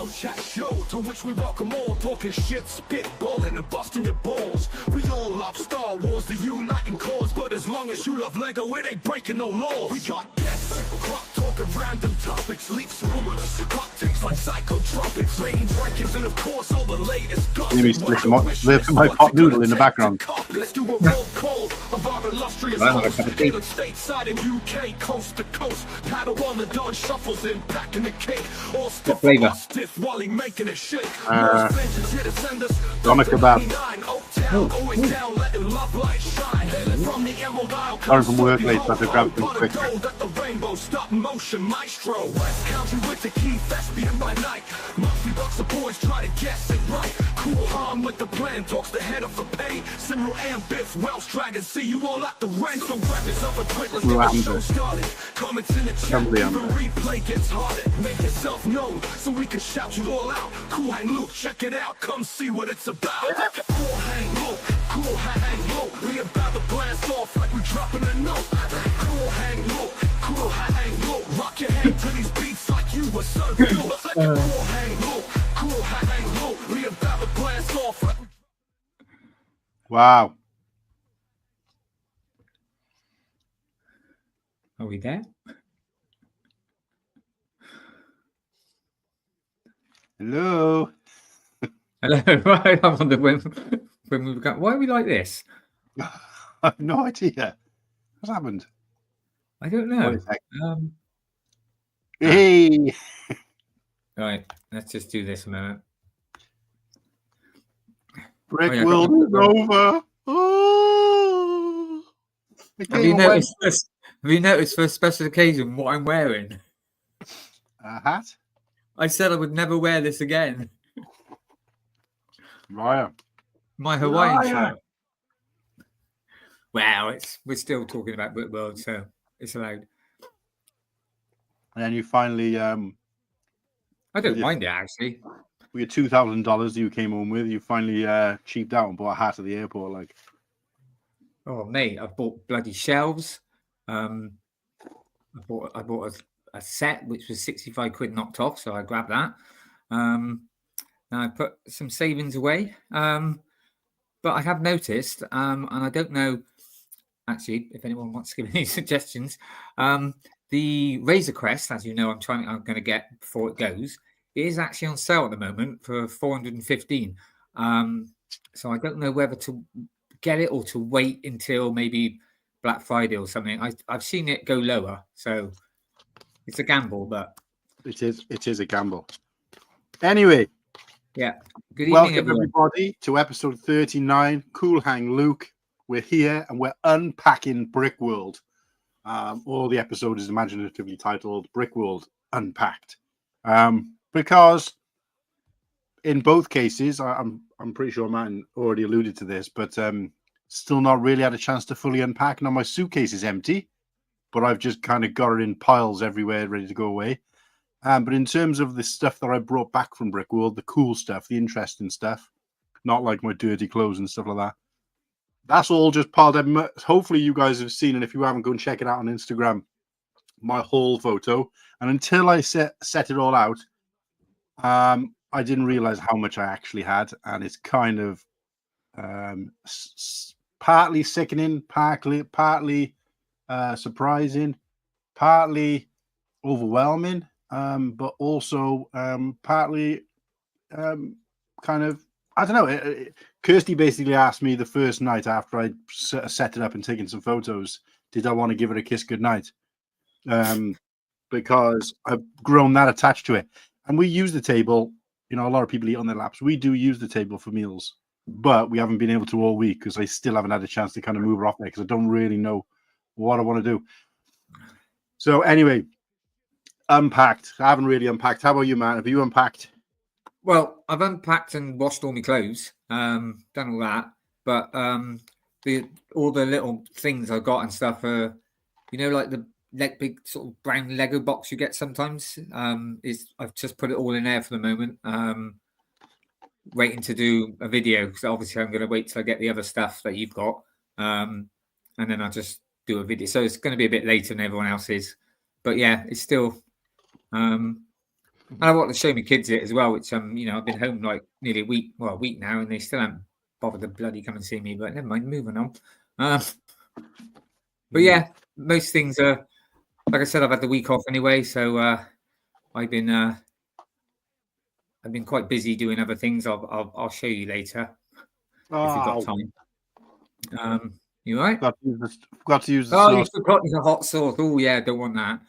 radio chat show to which we welcome all, talking shit, spitballing and busting your balls. We all love Star Wars, the uniting cause, but as long as you love Lego, it ain't breaking no laws. We got guests, crop talking random topics, leaks, rumors, hot takes like psychotropics, range rankings, and of course all the latest gossip. My pot noodle in the background. Let's do a roll call of our illustrious hosts, England stateside and UK, coast to coast. Paddle on the dawn, shuffles in, packing the cake. All stiff, stiff while he making it shake. Doner kebab. Sorry from work late, but I grabbed them quick. Stop motion maestro. West Country Whittakee, thespian by night. Murphy Bucks the boys try to guess it right. Cool harm with the plan, talks the head of the pay. Simmer and Biff, Welsh Dragon, see you all at the rank. So grab yourself a drink, let's get the show started. Comments in the chat, even replay gets harder. Make yourself known, so we can shout you all out. Cool Hang Luke, check it out, come see what it's about. Cool Hang Luke, cool Hang Luke. We about to blast off like we dropping a note. Cool Hang Luke, cool Hang Luke. Rock your head to these beats like you were serving. Cool Hang Luke, cool Hang Luke. We about to blast off like... Wow. Are we there? Hello. Hello. Right. I wonder when we got. Why are we like this? I have no idea. What's happened? I don't know. Hey. Right. Let's just do this a minute. BrickWorld is over. Oh. Have you noticed for a special occasion what I'm wearing? A hat? I said I would never wear this again. Right. My Hawaiian shirt. Wow, we're still talking about BrickWorld, so it's allowed. And then you finally I don't mind it actually. With your $2,000 you came home with, you finally cheaped out and bought a hat at the airport, like. Oh mate, I bought bloody shelves. I bought a set which was 65 quid knocked off, so I grabbed that. Now I put some savings away. But I have noticed, and I don't know actually if anyone wants to give any suggestions. The Razor Crest, as you know, I'm going to get before it goes, is actually on sale at the moment for $415. So I don't know whether to get it or to wait until maybe Black Friday or something. I've seen it go lower, so it's a gamble, but it is a gamble. Anyway, yeah. Good evening, welcome everyone. everybody to episode 39. Cool Hang Luke. We're here and we're unpacking BrickWorld. All the episode is imaginatively titled BrickWorld Unpacked. Because in both cases, I'm pretty sure Martin already alluded to this, but still not really had a chance to fully unpack. Now my suitcase is empty, but I've just kind of got it in piles everywhere, ready to go away. But in terms of the stuff that I brought back from BrickWorld, the cool stuff, the interesting stuff, not like my dirty clothes and stuff like that, that's all just piled up. Hopefully you guys have seen, and if you haven't, go and check it out on Instagram, my haul photo. And until I set it all out, I didn't realize how much I actually had, and it's kind of partly sickening, partly surprising, partly overwhelming, but also partly kind of, I don't know. Kirsty basically asked me the first night after I set it up and taken some photos, did I want to give it a kiss goodnight? Because I've grown that attached to it. And we use the table. You know, a lot of people eat on their laps. We do use the table for meals, but we haven't been able to all week because I still haven't had a chance to kind of move her off there because I don't really know what I want to do. So anyway, unpacked. I haven't really unpacked. How about you, man? Have you unpacked? Well, I've unpacked and washed all my clothes, done all that, but all the little things I got and stuff are, you know, like the big sort of brown Lego box you get sometimes. I've just put it all in there for the moment, waiting to do a video because obviously I'm going to wait till I get the other stuff that you've got, and then I'll just do a video. So it's going to be a bit later than everyone else is, but yeah, it's still. And I want to show my kids it as well, which you know, I've been home like nearly a week now, and they still haven't bothered to bloody come and see me. But never mind, moving on. But yeah, most things are, like I said, I've had the week off anyway, so I've been quite busy doing other things. I'll show you later if you've got time. You all right? Got to use the sauce. sauce. You forgot the hot sauce. Oh yeah, don't want that.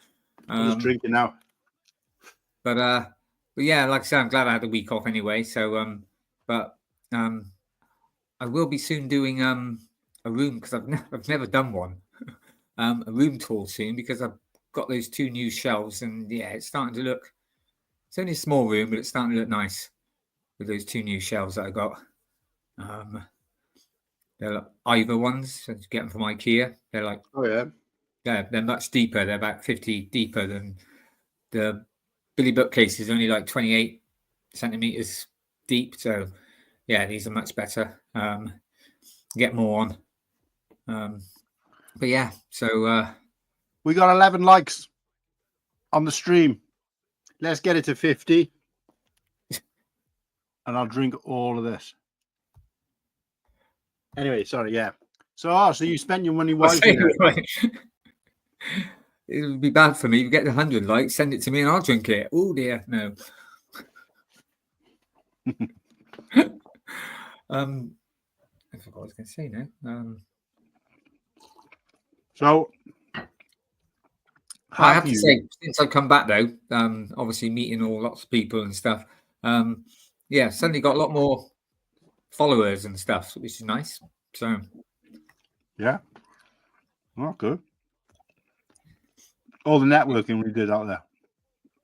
I'm just drinking now. But yeah, like I said, I'm glad I had the week off anyway. So I will be soon doing a room, because I've never done one. A room tour soon, because I've got those 2 new shelves, and yeah, it's starting to look. It's only a small room, but it's starting to look nice with those 2 new shelves that I got. They're like Ivor ones, so you get them from IKEA. They're like, they're much deeper. They're about 50 deeper than the Billy bookcase is only like 28 centimeters deep. So yeah, these are much better. Get more on. But yeah, so we got 11 likes on the stream. Let's get it to 50, and I'll drink all of this. Anyway, sorry, yeah. So you spent your money wisely. It would be bad for me. If you get 100 likes, send it to me and I'll drink it. Oh dear, no. I forgot what I was going to say now. So I have to say, since I've come back though, obviously meeting lots of people and stuff, yeah, suddenly got a lot more followers and stuff, which is nice. So yeah, well, good. All the networking we did out there.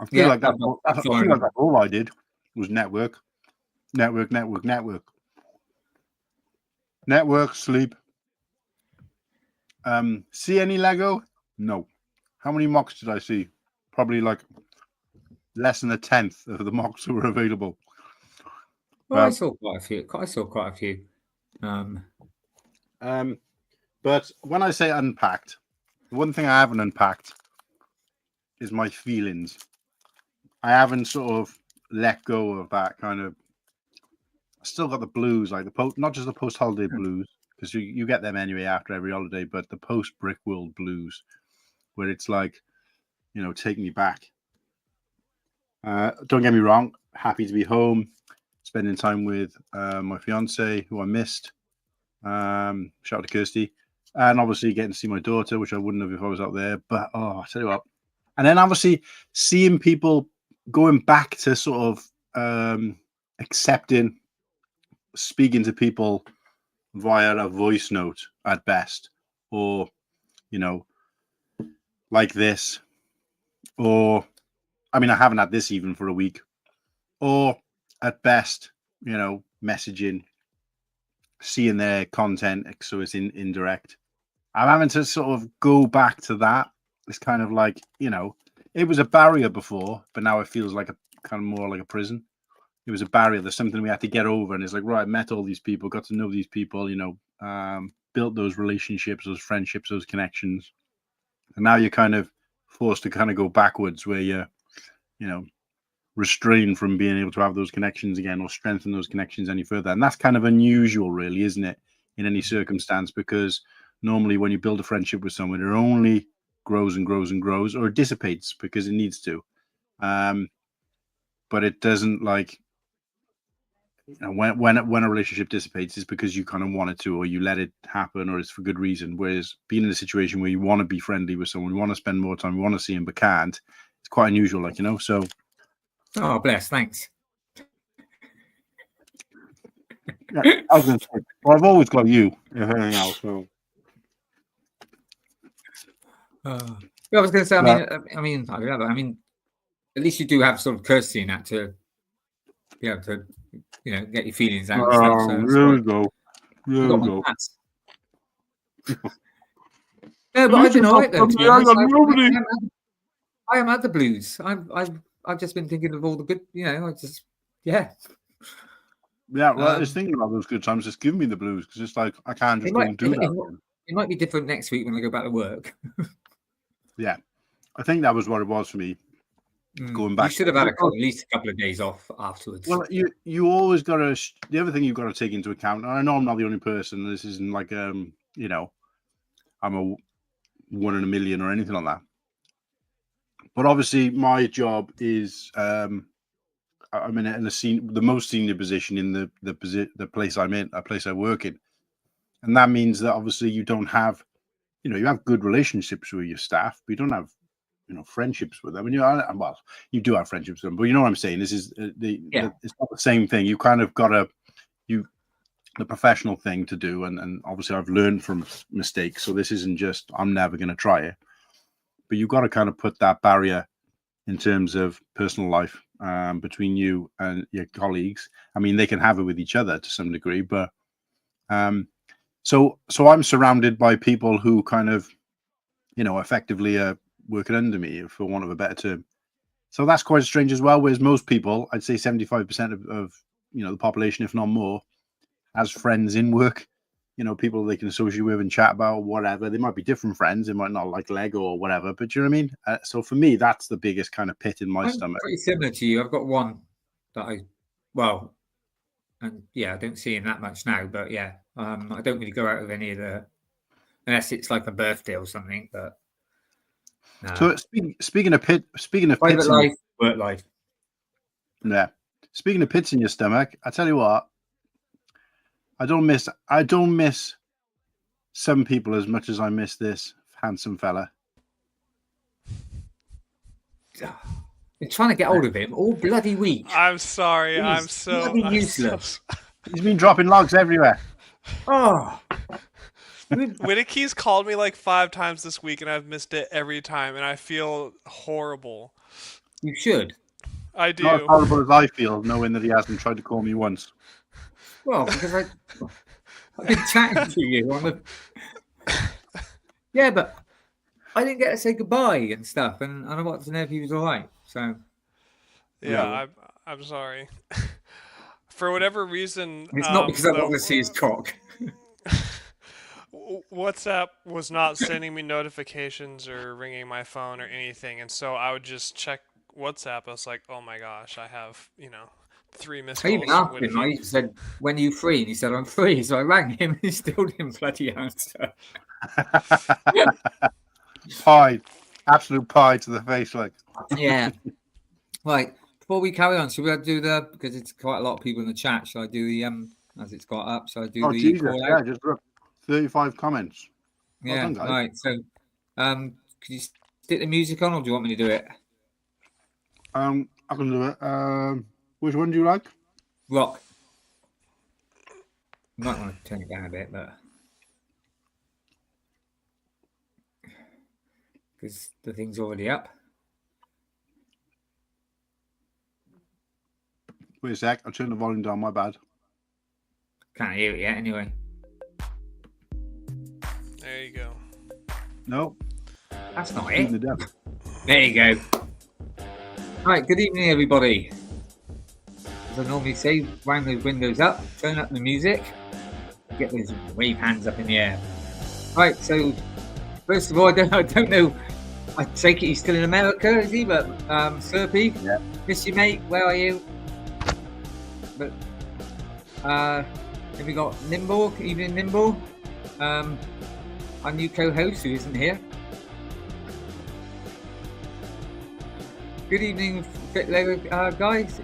I feel like that's all I did was network, sleep. See any Lego? No. How many mocks did I see? Probably like less than 1/10 of the mocks that were available. Well, I saw quite a few. But when I say unpacked, one thing I haven't unpacked is my feelings. I haven't sort of let go of that kind of. I still got the blues, like not just the post-holiday blues, because you get them anyway after every holiday, but the post-BrickWorld blues, where it's like, you know, take me back. Don't get me wrong, happy to be home, spending time with my fiance, who I missed. Shout out to Kirsty. And obviously getting to see my daughter, which I wouldn't have if I was out there. But, I tell you what. And then obviously seeing people going back to sort of accepting, speaking to people via a voice note at best, or, you know, like this, or, I mean, I haven't had this even for a week, or at best, you know, messaging, seeing their content, so it's indirect. I'm having to sort of go back to that. It's kind of like, you know, it was a barrier before, but now it feels like a kind of more like a prison. It was a barrier. There's something we had to get over, and it's like, right, I met all these people, got to know these people, you know, built those relationships, those friendships, those connections, and now you're kind of forced to kind of go backwards, where you're, you know, restrained from being able to have those connections again or strengthen those connections any further. And that's kind of unusual, really, isn't it, in any circumstance? Because normally when you build a friendship with someone, it only grows and grows and grows, or it dissipates because it needs to. But it doesn't, like, you know, when a relationship dissipates, it's because you kind of want it to, or you let it happen, or it's for good reason. Whereas being in a situation where you want to be friendly with someone, you want to spend more time, you want to see him but can't, it's quite unusual, like, you know. So oh, bless, thanks. Yeah, I was going to say, well, I've always got you, if anything else. So. I was going to say, I mean, at least you do have sort of courtesy in that to be able to, you know, get your feelings out. There we go. There we go. No, but I've been all right though. I am at the blues. I've just been thinking of all the good, you know. Yeah. Well, I was thinking about those good times. Just give me the blues, because it's like I can't just go and do that. It might be different next week when I go back to work. Yeah, I think that was what it was for me. going back. You should have had at least a couple of days off afterwards. Well, you always got to. The other thing you've got to take into account, and I know I'm not the only person. This isn't like I'm a 1 in a million or anything like that. But obviously, my job is I'm in the most senior position in the place I'm in, a place I work in, and that means that obviously you don't have, you have good relationships with your staff, but you don't have, friendships with them. And you do have friendships with them, but you know what I'm saying. This is it's not the same thing. You kind of got the professional thing to do, and obviously I've learned from mistakes, so this isn't just I'm never going to try it. But you've got to kind of put that barrier in terms of personal life between you and your colleagues. I mean, they can have it with each other to some degree, but so I'm surrounded by people who kind of, effectively are working under me, for want of a better term. So that's quite strange as well. Whereas most people, I'd say 75% of the population, if not more, has friends in work. People they can associate with and chat about whatever. They might be different friends. They might not like Lego or whatever, but you know what I mean? So for me, that's the biggest kind of pit in my stomach. Pretty similar to you. I've got one that I don't see him that much now, but I don't really go out with any of unless it's like a birthday or something, but no. So speaking of private pits life, work life. Yeah. Speaking of pits in your stomach, I tell you what, I don't miss some people as much as I miss this handsome fella. Been trying to get hold of him all bloody week. I'm sorry. I'm so useless. He's been dropping logs everywhere. Oh. Whittakee's called me like 5 times this week, and I've missed it every time, and I feel horrible. You should. I do. Not as horrible as I feel, knowing that he hasn't tried to call me once. Well, because I've been chatting to you on the... Yeah, but I didn't get to say goodbye and stuff, and I wanted to know if he was all right. So, yeah, I'm sorry. For whatever reason, it's not because I want to see his cock. WhatsApp was not sending me notifications or ringing my phone or anything, and so I would just check WhatsApp. I was like, oh my gosh, I have 3 missed calls. I even asked him. I said, "When are you free?" And he said, "I'm free." So I rang him, and he still didn't bloody answer. Pie, absolute pie to the face, like. Yeah. Right. Before we carry on, should we do because it's quite a lot of people in the chat? Shall I do the as it's got up? So I do the Jesus, call yeah, out? just look, 35 comments. Yeah. Well done, right. So, can you stick the music on, or do you want me to do it? I can do it. Which one do you like? Rock. You might want to turn it down a bit, but because the thing's already up. Wait a sec. I'll turn the volume down. My bad. Can't hear it yet. Anyway. There you go. No. That's not it. There you go. Right. Good evening, everybody. As I normally say, wind those windows up, turn up the music, get those wave hands up in the air. Right. So, first of all, I don't know. I take it he's still in America, is he? But Slurpy, yeah. Miss you, mate. Where are you? But then we got Nimble, evening Nimble, our new co-host who isn't here. Good evening, guys.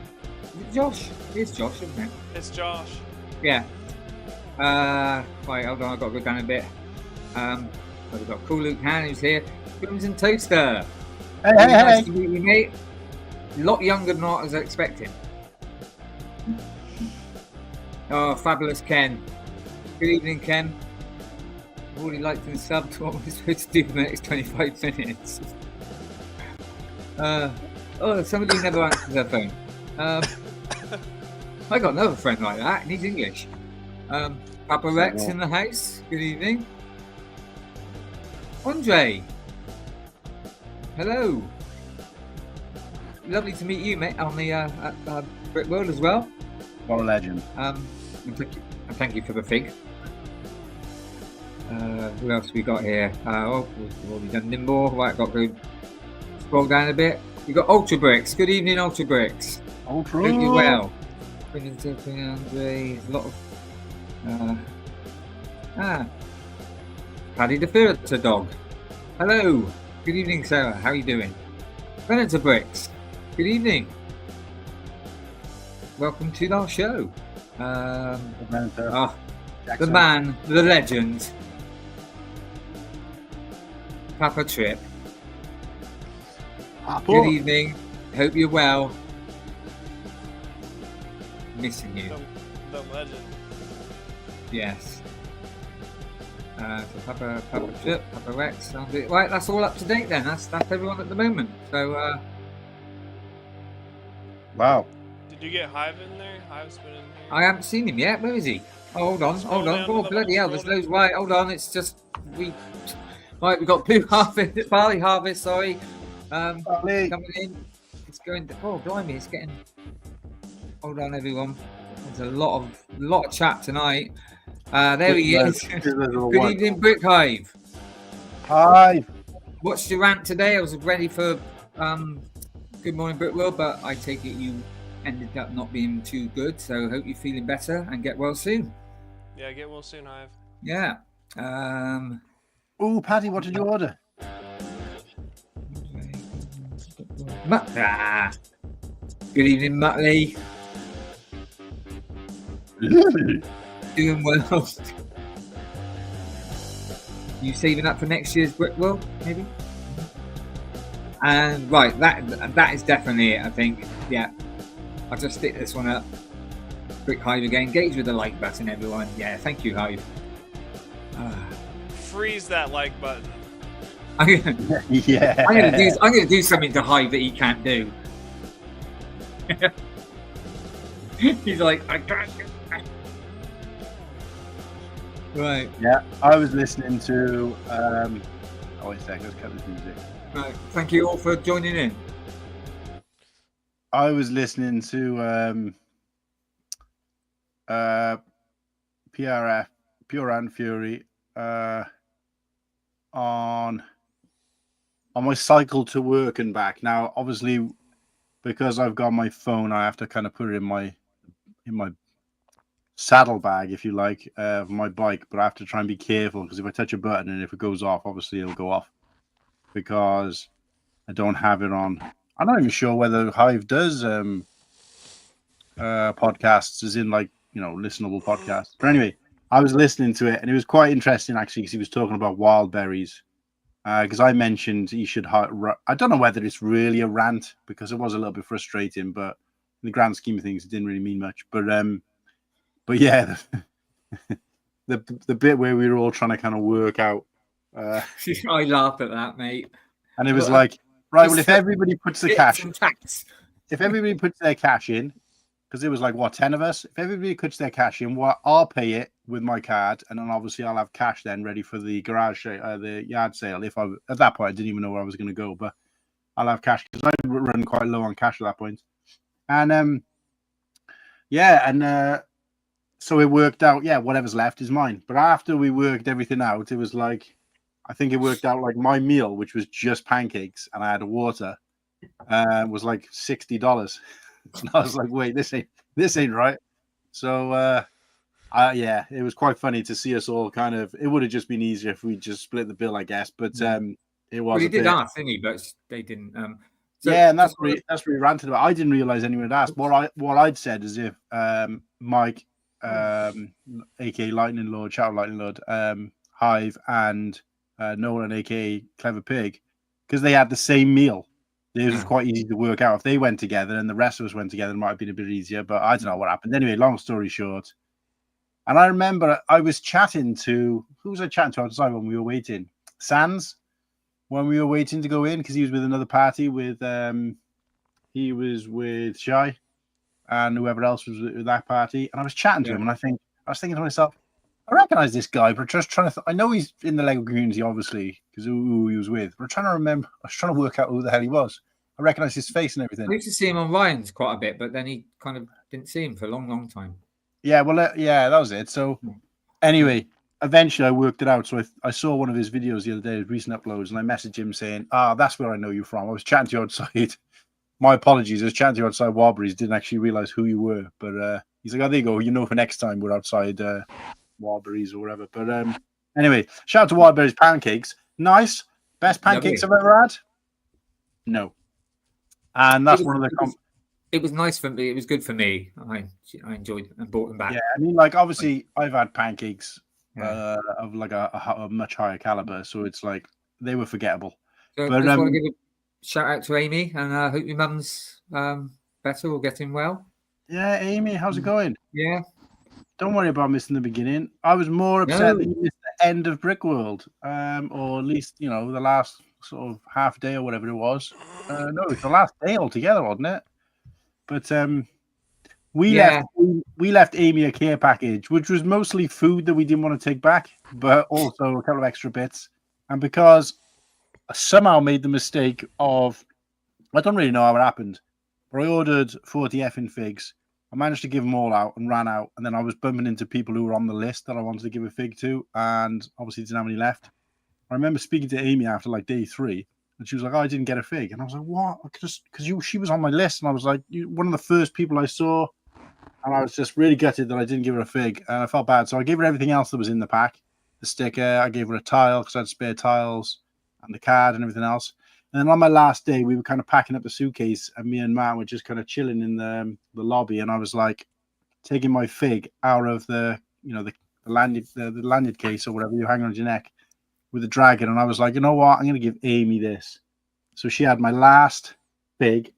Is it Josh? It is Josh, isn't it? It's Josh. Yeah. Right, hold on, I've got to go down a bit. So we've got Cool Luke Han who's here. Crimson Toaster. Hey. Nice to meet you, mate. A lot younger than what I was expecting. Oh, fabulous Ken. Good evening, Ken. I've already liked and subbed to what we're supposed to do for the next 25 minutes. Somebody never answers their phone. I got another friend like that, and he's English. Papa Rex in the house. Good evening. Andre. Hello. Lovely to meet you, mate, on the BrickWorld as well. What a legend. And thank you for the fig. Who else we got here? We've already done Nimble. Right, got to scroll down a bit. You got Ultra Bricks. Good evening, Ultra Bricks. Ultra. Hope you're well. Andre, a lot of Paddy the Furniture Dog. Hello. Good evening, Sarah. How are you doing? Furniture Bricks. Good evening. Welcome to our show. The man, the legend, Papa Trip. Good evening. Hope you're well. Missing you. The legend. Yes. So Papa Trip, Papa Rex. Right, that's all up to date then. That's everyone at the moment. So. Wow. Did you get Hive in there? Hive's been in here. I haven't seen him yet. Where is he? Oh, hold on. Oh, bloody hell! There's loads. Right, hold on. It's just we got Blue Harvest, Barley Harvest. Sorry, coming in. It's going. Oh, blimey! It's getting. Hold on, everyone. There's a lot of chat tonight. There he is. Good evening, Brick Hive. Hi. Watched your rant today. I was ready for Good Morning BrickWorld, but I take it you ended up not being too good. So hope you're feeling better and get well soon. Yeah, get well soon, Hive. Yeah. Oh, Paddy, what did you order? Good evening, Muttley. Doing well. You saving up for next year's BrickWorld, maybe? And right, that is definitely it, I think. Yeah. I'll just stick this one up. Brick Hive again. Engage with the like button, everyone. Yeah, thank you, Hive. Freeze that like button. I'm gonna do something to Hive that he can't do. He's like, I can't. Right. Yeah, I was listening to. Wait a second. Let's cut this music. Right. Thank you all for joining in. I was listening to PRF, Pure and Fury, on my cycle to work and back. Now, obviously, because I've got my phone, I have to kind of put it in my saddlebag, if you like, of my bike. But I have to try and be careful because if I touch a button and if it goes off, obviously it'll go off because I don't have it on. I'm not even sure whether Hive does podcasts, as in like, listenable podcasts. But anyway, I was listening to it and it was quite interesting actually because he was talking about wild berries. Because I mentioned he should. I don't know whether it's really a rant because it was a little bit frustrating, but in the grand scheme of things, it didn't really mean much. But yeah, the bit where we were all trying to kind of work out. I laughed at that, mate. And it was like, right, well, if everybody puts the cash, if everybody puts their cash in, because it was like, what, 10 of us? If everybody puts their cash in, I'll pay it with my card, and then obviously I'll have cash then ready for the garage, the yard sale. If at that point, I didn't even know where I was going to go, but I'll have cash because I run quite low on cash at that point. And so it worked out. Yeah, whatever's left is mine. But after we worked everything out, it was like, I think it worked out like my meal, which was just pancakes, and I had a water, was like $60. And I was like, wait, this ain't right. So yeah, it was quite funny to see us all kind of. It would have just been easier if we just split the bill, I guess. But it was. Well, he did ask, didn't he? But they didn't. Yeah, and that's what we ranted about. I didn't realize anyone had asked. What I'd said is if Mike, aka Lightning Lord, Shout Lightning Lord, Hive, and Nolan, aka Clever Pig, because they had the same meal. It was quite easy to work out. If they went together and the rest of us went together, it might have been a bit easier. But I don't know what happened. Anyway, long story short. And I remember I was chatting to, who was I chatting to outside when we were waiting? Sans, when we were waiting to go in, because he was with another party with, he was with Shy and whoever else was with that party. And I was chatting to him and I was thinking to myself, I recognize this guy, but just trying to, I know he's in the Lego community, obviously, because who he was with. But I'm trying to remember, I was trying to work out who the hell he was. I recognize his face and everything. I used to see him on Ryan's quite a bit, but then he kind of didn't see him for a long, long time. Yeah, well, yeah, that was it. So anyway, eventually I worked it out. So I saw one of his videos the other day, his recent uploads, and I messaged him saying, that's where I know you from. I was chatting to you outside. my apologies. I was chatting to you outside Warburys, didn't actually realize who you were. But he's like, oh, there you go. You know, for next time we're outside Warburys or whatever. But anyway, shout out to Warburys pancakes. Nice. Best pancakes Lovely. I've ever had? No. And that's one of the... It was nice for me. It was good for me. I enjoyed and brought them back. Yeah, I mean, like, obviously, I've had pancakes Yeah. of like a much higher caliber, so it's like they were forgettable. So But I just want to give a shout out to Amy, and I hope your mum's better or getting well. yeah, Amy, how's it going? Yeah. Don't worry about missing the beginning. I was more upset that you missed the end of BrickWorld, or at least, you know, the last sort of half day or whatever it was. No, it's the last day altogether, wasn't it? But we left Amy a care package, which was mostly food that we didn't want to take back, but also a couple of extra bits. And because I somehow made the mistake of, I don't really know how it happened, but I ordered 40 effing figs. I managed to give them all out and ran out, and then I was bumping into people who were on the list that I wanted to give a fig to, and obviously didn't have any left. I remember speaking to Amy after like day 3, and she was like, oh, I didn't get a fig. And I was like, what? Because she was on my list, and I was like, one of the first people I saw, and I was just really gutted that I didn't give her a fig, and I felt bad. So I gave her everything else that was in the pack. The sticker, I gave her a tile because I had spare tiles, and the card and everything else. And then on my last day, we were kind of packing up the suitcase, and me and Matt were just kind of chilling in the lobby, and I was like taking my fig out of the lanyard case or whatever you hang on your neck with the dragon, and I was like, you know what, I'm going to give Amy this. So she had my last fig.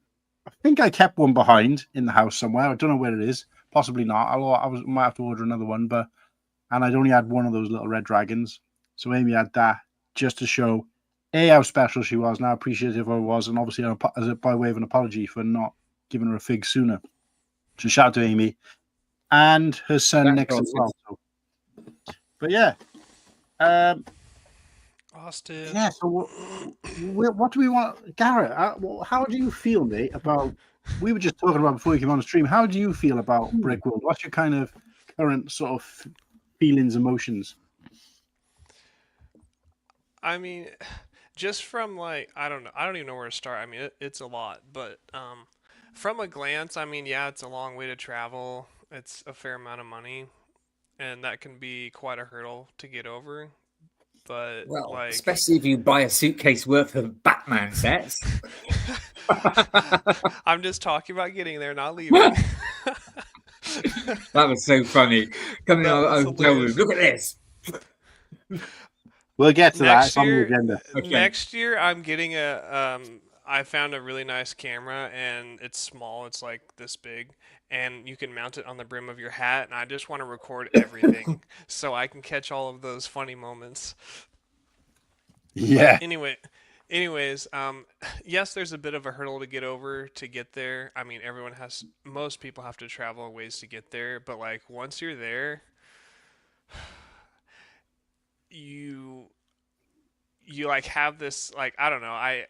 I think I kept one behind in the house somewhere. I don't know where it is. Possibly not. I might have to order another one, and I'd only had one of those little red dragons. So Amy had that just to show how special she was and how appreciative I was, and obviously by way of an apology for not giving her a fig sooner. So shout out to Amy and her son Nick as well. But yeah, Austin. yeah. So what do we want, Garrett? How do you feel, mate? About we were just talking about before you came on the stream. How do you feel about BrickWorld? What's your kind of current sort of feelings, emotions? I mean, just from like, I don't know, I don't even know where to start. I mean, it's a lot, but from a glance, I mean, yeah, it's a long way to travel. It's a fair amount of money, and that can be quite a hurdle to get over. But like, especially if you buy a suitcase worth of Batman sets. I'm just talking about getting there, not leaving. That was so funny. Coming out, look at this. We'll get to that. It's on the agenda. Okay. Next year, I'm getting I found a really nice camera, and it's small. It's like this big, and you can mount it on the brim of your hat. And I just want to record everything so I can catch all of those funny moments. Yeah. Anyways, yes, there's a bit of a hurdle to get over to get there. I mean, most people have to travel a ways to get there, but like once you're there, you like have this, like, I don't know,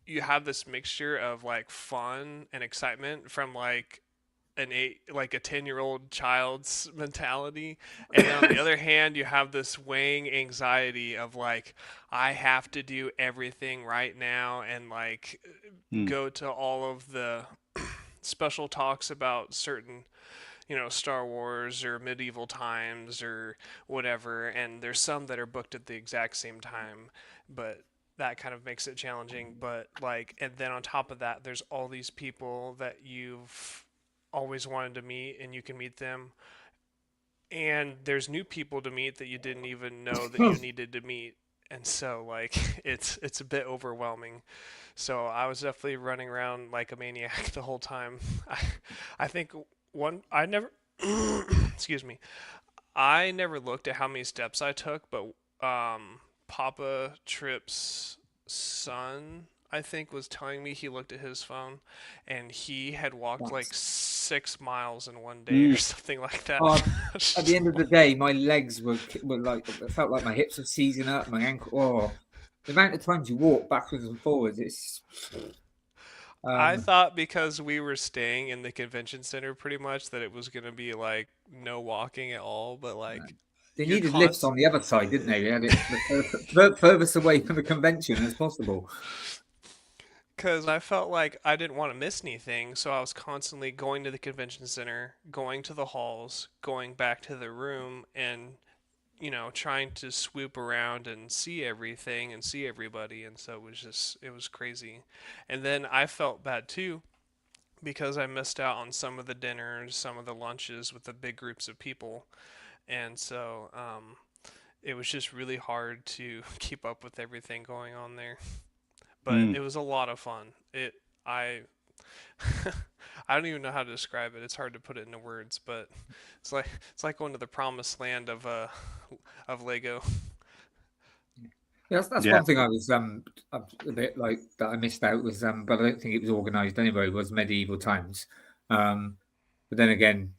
you have this mixture of like fun and excitement from like a 10-year-old child's mentality, and then on the other hand you have this weighing anxiety of like, I have to do everything right now, and like go to all of the special talks about certain, Star Wars or medieval times or whatever, and there's some that are booked at the exact same time, but that kind of makes it challenging. But like, and then on top of that, there's all these people that you've always wanted to meet, and you can meet them, and there's new people to meet that you didn't even know that you needed to meet, and so like it's a bit overwhelming. So I was definitely running around like a maniac the whole time. I think I never excuse me, I never looked at how many steps I took, but Papa Trip's son, I think, was telling me he looked at his phone and he had walked like 6 miles in one day or something like that. At the end of the day, my legs were like, it felt like my hips were seizing up, my ankle. Oh, the amount of times you walk backwards and forwards, it's. I thought because we were staying in the convention center pretty much that it was going to be like no walking at all, but like. They needed lifts on the other side, didn't they? They had it furthest away from the convention as possible. because I felt like I didn't want to miss anything, so I was constantly going to the convention center, going to the halls, going back to the room, and trying to swoop around and see everything and see everybody, and so it was crazy. And then I felt bad too because I missed out on some of the dinners, some of the lunches with the big groups of people, and so it was just really hard to keep up with everything going on there. But Mm. it was a lot of fun. I I don't even know how to describe it. It's hard to put it into words, but it's like going to the promised land of Lego. Yeah, that's Yeah. one thing I was a bit like that I missed out was but I don't think it was organised anyway. Was medieval times, but then again,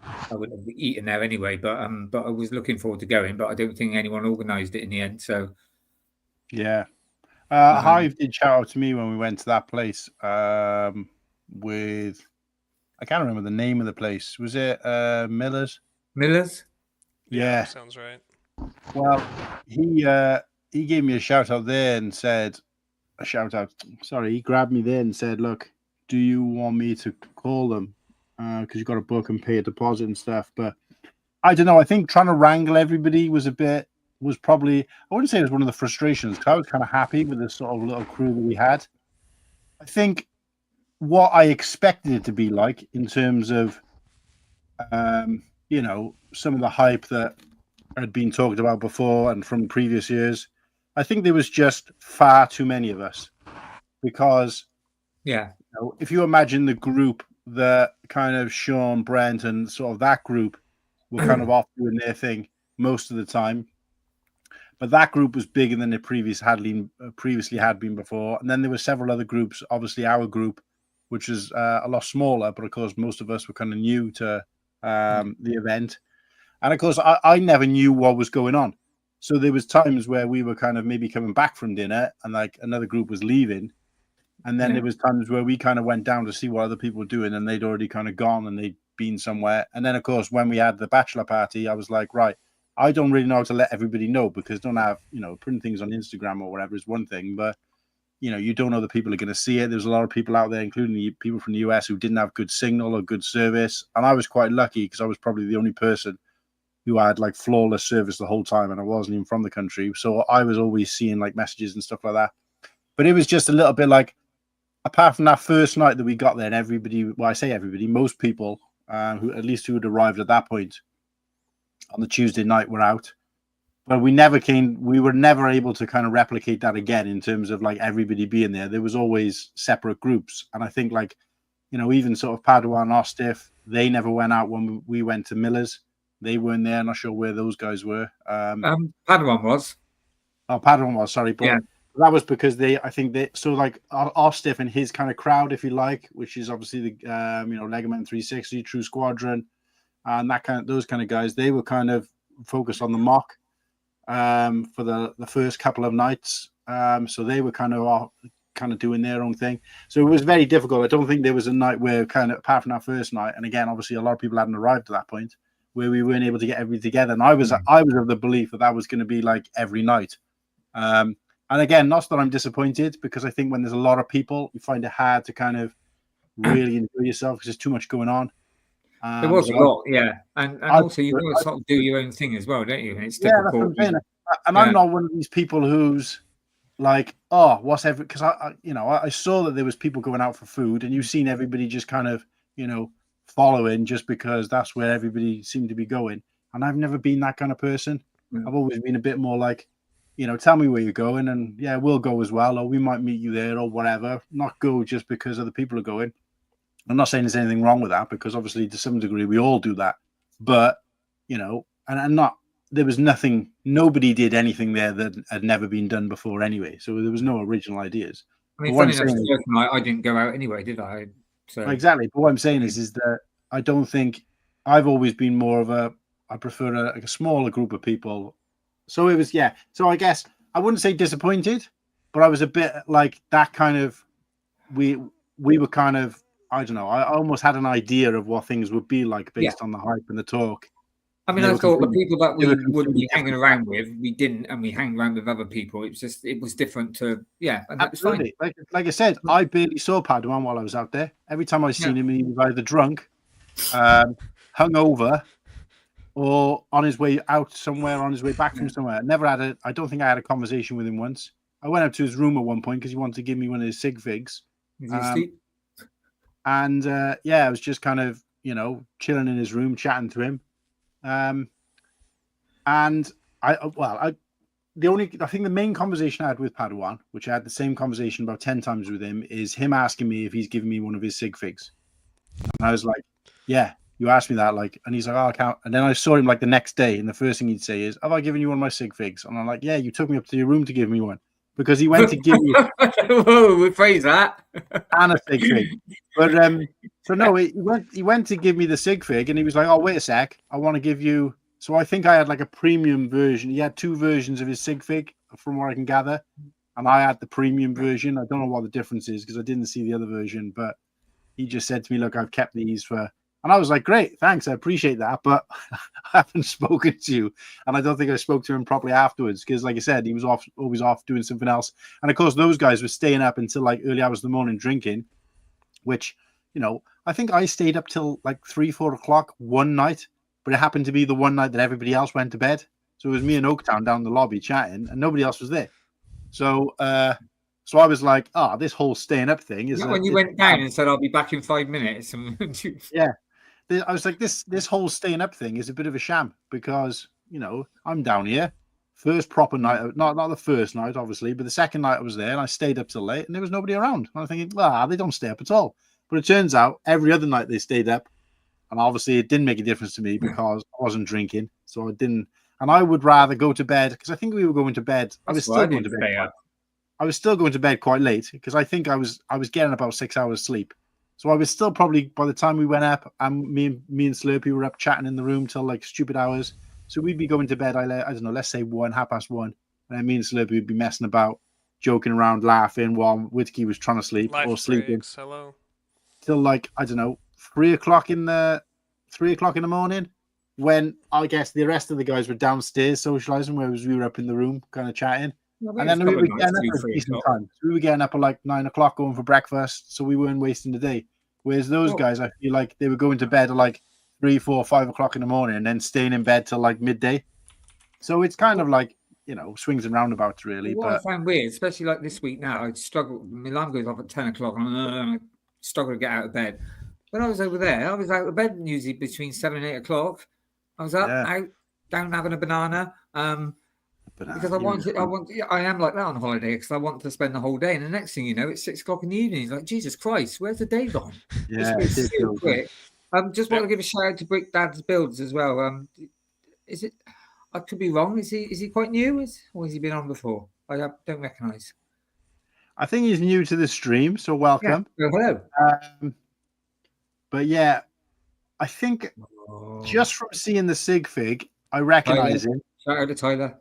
I wouldn't have eaten there anyway. But I was looking forward to going, but I don't think anyone organised it in the end. So Yeah. um, Hive did shout out to me when we went to that place with, I can't remember the name of the place. Was it Miller's? Miller's. Yeah, Yeah. that sounds right. Well, he gave me a shout out there and said, a shout out. Sorry, he grabbed me there and said, "Look, do you want me to call them? Because you got to book and pay a deposit and stuff." But I don't know. I think trying to wrangle everybody was probably, I wouldn't say it was one of the frustrations, because I was kind of happy with this sort of little crew that we had. I think what I expected it to be like in terms of, some of the hype that had been talked about before and from previous years. I think there was just far too many of us, because Yeah, if you imagine the group that kind of Sean, Brent, and sort of that group were kind of off doing their thing most of the time, but that group was bigger than it previously had been before. And then there were several other groups, obviously our group, which is a lot smaller, but of course most of us were kind of new to the event. And of course, I never knew what was going on. So there was times where we were kind of maybe coming back from dinner and like another group was leaving. And then there was times where we kind of went down to see what other people were doing, and they'd already kind of gone and they'd been somewhere. And then, of course, when we had the bachelor party, I was like, right, I don't really know how to let everybody know, because don't have, putting things on Instagram or whatever is one thing, but you don't know that people are going to see it. There's a lot of people out there, including the people from the US, who didn't have good signal or good service. And I was quite lucky because I was probably the only person who had like flawless service the whole time, and I wasn't even from the country. So I was always seeing like messages and stuff like that. But it was just a little bit like, apart from that first night that we got there, and everybody, well, I say everybody, most people who had arrived at that point on the Tuesday night were out. But we were never able to kind of replicate that again in terms of like everybody being there. There was always separate groups. And I think like, even sort of Padua and Ostiff, they never went out when we went to Miller's. They weren't there. Not sure where those guys were. Padawan was. Oh, Padawan was, sorry. But Yeah. that was because so like Ostiff and his kind of crowd, if you like, which is obviously the, Legoman 360, True Squadron, and those kind of guys, they were kind of focused on the mock for the first couple of nights. So they were kind of doing their own thing. So it was very difficult. I don't think there was a night where kind of, apart from that first night, and again, obviously a lot of people hadn't arrived at that point, where we weren't able to get everything together. And I was of the belief that was going to be like every night. And again, not that I'm disappointed, because I think when there's a lot of people, you find it hard to kind of really enjoy yourself because there's too much going on. There was a lot, yeah. And also you got to sort of do your own thing as well, don't you? And it's difficult. That's what I'm saying. And I'm not one of these people who's like, oh, what's every, because I saw that there was people going out for food, and you've seen everybody just kind of, following just because that's where everybody seemed to be going. And I've never been that kind of person. I've always been a bit more like, tell me where you're going, and yeah, we'll go as well, or we might meet you there or whatever. Not go just because other people are going. I'm not saying there's anything wrong with that, because obviously to some degree we all do that. But, there was nobody did anything there that had never been done before anyway. So there was no original ideas. I mean, funny enough, I didn't go out anyway, did I? So exactly. But what I'm saying is that I don't think, I've always been more of I prefer a smaller group of people. So it was, yeah. So I guess I wouldn't say disappointed, but I was a bit like that kind of, we were kind of, I don't know, I almost had an idea of what things would be like based on the hype and the talk. I mean, They I were thought the completely- people that they we were would completely be hanging different. around with, we didn't, and we hang around with other people. It was different to, and that was fine. Absolutely. Like I said, I barely saw Padawan while I was out there. Every time I seen Yeah. him, he was either drunk, hungover, or on his way out somewhere, on his way back from somewhere. I don't think I had a conversation with him once. I went up to his room at one point because he wanted to give me one of his sig figs. Was he asleep? And I was just kind of, chilling in his room, chatting to him. And I think the main conversation I had with Padawan, which I had the same conversation about 10 times with him, is him asking me if he's giving me one of his sig figs. And I was like, yeah, you asked me that. And he's like, oh, I can't. And then I saw him the next day, and the first thing he'd say is, have I given you one of my sig figs? And I'm like, yeah, you took me up to your room to give me one. Because he went to give me Whoa, we phrase that. and a sig fig. But so no, he went to give me the sig fig, and he was like, oh, wait a sec, I want to give you. So I think I had a premium version. He had 2 versions of his sig fig, from what I can gather, and I had the premium version. I don't know what the difference is because I didn't see the other version, but he just said to me, look, I've kept these for. And I was like, great, thanks, I appreciate that, but I haven't spoken to you, and I don't think I spoke to him properly afterwards because, like I said, he was always off doing something else. And of course, those guys were staying up until early hours of the morning drinking, which, I think I stayed up till 3-4 o'clock one night, but it happened to be the one night that everybody else went to bed. So it was me and Oaktown down in the lobby chatting, and nobody else was there. So I was like, this whole staying up thing is. When you went down and said, I'll be back in 5 minutes. Yeah. I was like, this whole staying up thing is a bit of a sham because, I'm down here. First proper night, not the first night, obviously, but the second night I was there and I stayed up till late and there was nobody around. And I'm thinking, they don't stay up at all. But it turns out every other night they stayed up. And obviously it didn't make a difference to me because I wasn't drinking. So I didn't. And I would rather go to bed because I think we were going to bed. I was still going to bed. I was still going to bed quite late because I think I was getting about 6 hours sleep. So I was still probably, by the time we went up, and me and Slurpy were up chatting in the room till stupid hours. So we'd be going to bed, I don't know, let's say 1:30. And then me and Slurpy would be messing about, joking around, laughing while Whittakee was trying to sleep or sleeping. Hello. Till I don't know, 3 o'clock in the morning, when I guess the rest of the guys were downstairs socializing, whereas we were up in the room kind of chatting. And then we were getting up at a decent time. So we were getting up at 9 o'clock going for breakfast, so we weren't wasting the day. Whereas those guys, I feel like they were going to bed at 3, 4, 5 o'clock in the morning and then staying in bed till midday. So it's kind of swings and roundabouts, really. What I found weird, especially this week now, I struggle. My alarm goes off at 10 o'clock and I struggle to get out of bed. When I was over there, I was out of bed usually between 7 and 8 o'clock. I was up, out, down having a banana. Because I am like that on holiday because I want to spend the whole day. And the next thing you know, it's 6 o'clock in the evening. It's like, Jesus Christ, where's the day gone? Yeah, it's so quick. Just want to give a shout out to Brick Dad's Builds as well. Is it? I could be wrong. Is he quite new? Or has he been on before? I don't recognise. I think he's new to the stream, so welcome. Yeah. Hello. But yeah, I think just from seeing the sig fig, I recognise him. Shout out to Tyler.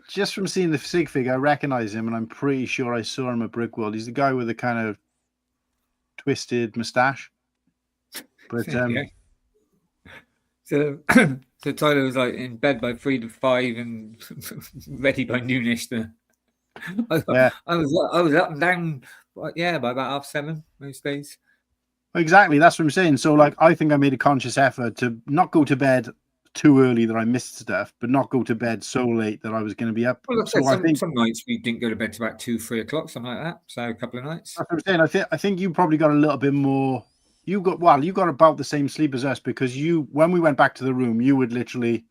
Just from seeing the sig fig, I recognize him, and I'm pretty sure I saw him at BrickWorld. He's the guy with the kind of twisted mustache. But so Tyler was in bed by 3 to 5 and ready by noonish. I was up and down, by about 7:30 most days. Exactly, that's what I'm saying. So I think I made a conscious effort to not go to bed too early that I missed stuff, but not go to bed so late that I was going to be up. Well, I think some nights we didn't go to bed till about 2-3 o'clock, something like that. So a couple of nights. That's what I'm saying. I think you probably got a little bit more. You got about the same sleep as us because when we went back to the room, you would literally,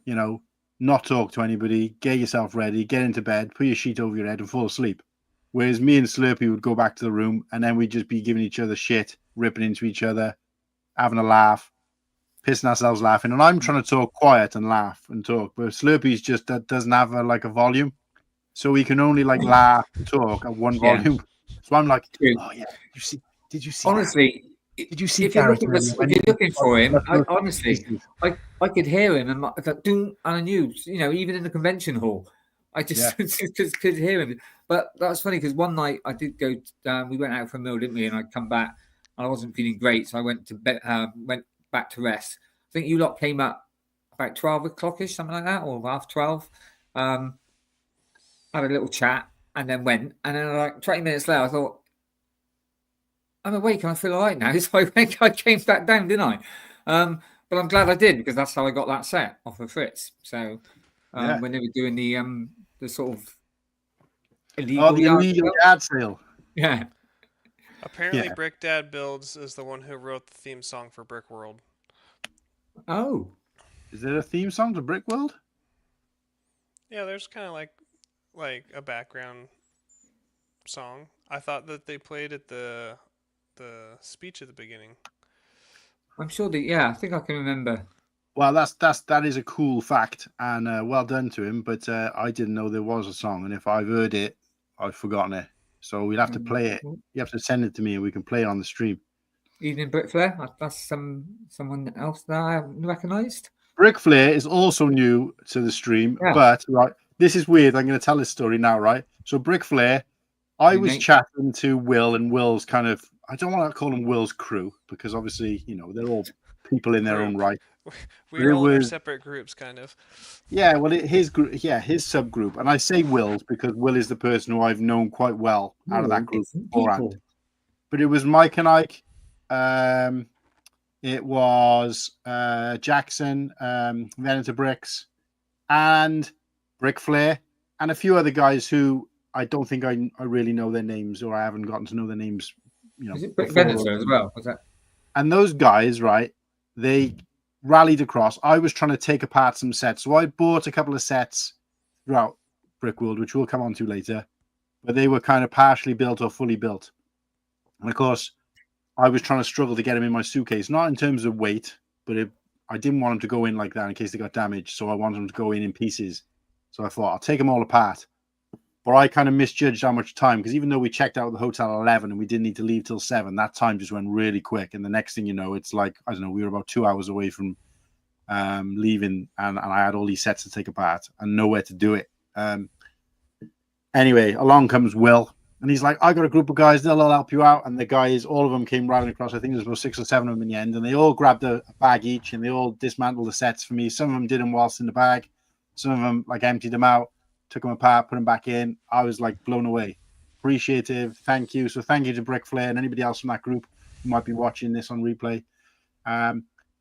not talk to anybody, get yourself ready, get into bed, put your sheet over your head, and fall asleep. Whereas me and Slurpy would go back to the room, and then we'd just be giving each other shit, ripping into each other, having a laugh, pissing ourselves laughing. And I'm trying to talk quiet and laugh and talk, but Slurpy's just doesn't have a volume, so he can only laugh and talk at one volume. So I'm like, oh yeah, did you see? Honestly, did you see? If you're looking for him, I could hear him, and I knew, even in the convention hall, I just could hear him. But that's funny because one night I did go. We went out for a meal, didn't we? And I'd come back, and I wasn't feeling great, so I went to bed. Went back to rest. I think you lot came up about 12 o'clockish, something like that, or half 12. Had a little chat and then went. And then like 20 minutes later, I thought, I'm awake and I feel all right now. So I came back down, didn't I? But I'm glad I did, because that's how I got that set off of Fritz. So when they were doing the sort of illegal yard sale. Yeah. Apparently, Brick Dad Builds is the one who wrote the theme song for BrickWorld. Oh. Is there a theme song to BrickWorld? Yeah, there's kind of like a background song. I thought that they played at the speech at the beginning. I'm sure I think I can remember. Well, that is a cool fact, and well done to him. But I didn't know there was a song, and if I've heard it, I've forgotten it. So we'll have to play it. You have to send it to me, and we can play it on the stream. Evening Brick Flair. That's someone else that I haven't recognised. Brick Flair is also new to the stream, but right, this is weird. I'm going to tell this story now, right? So Brick Flair, I was chatting to Will, and Will's kind of, I don't want to call him Will's crew, because obviously, they're all people in their own right. We're all in separate groups, kind of. Yeah, well, his group, his subgroup, and I say Will's because Will is the person who I've known quite well out of that group beforehand. But it was Mike and Ike, it was Jackson, Venator Bricks, and Brick Flair, and a few other guys who I don't think I really know their names, or I haven't gotten to know their names. Is it Brick Venator as well? Was that? And those guys, right? They rallied across. I was trying to take apart some sets, so I bought a couple of sets throughout BrickWorld, which we'll come on to later, but they were kind of partially built or fully built. And of course, I was trying to struggle to get them in my suitcase, not in terms of weight, but I didn't want them to go in like that in case they got damaged, so I wanted them to go in pieces. So I thought, I'll take them all apart. But I kind of misjudged how much time, because even though we checked out of the hotel at 11 and we didn't need to leave till 7, that time just went really quick. And the next thing you know, it's like, I don't know, we were about 2 hours away from leaving, and I had all these sets to take apart and nowhere to do it. Anyway, along comes Will, and he's like, I got a group of guys, they'll all help you out. And the guys, all of them came riding across. I think there's about 6 or 7 of them in the end, and they all grabbed a bag each, and they all dismantled the sets for me. Some of them did them whilst in the bag. Some of them like emptied them out, took them apart, put them back in. I was like blown away. Appreciative. Thank you. So thank you to Brick Flair and anybody else from that group who might be watching this on replay. I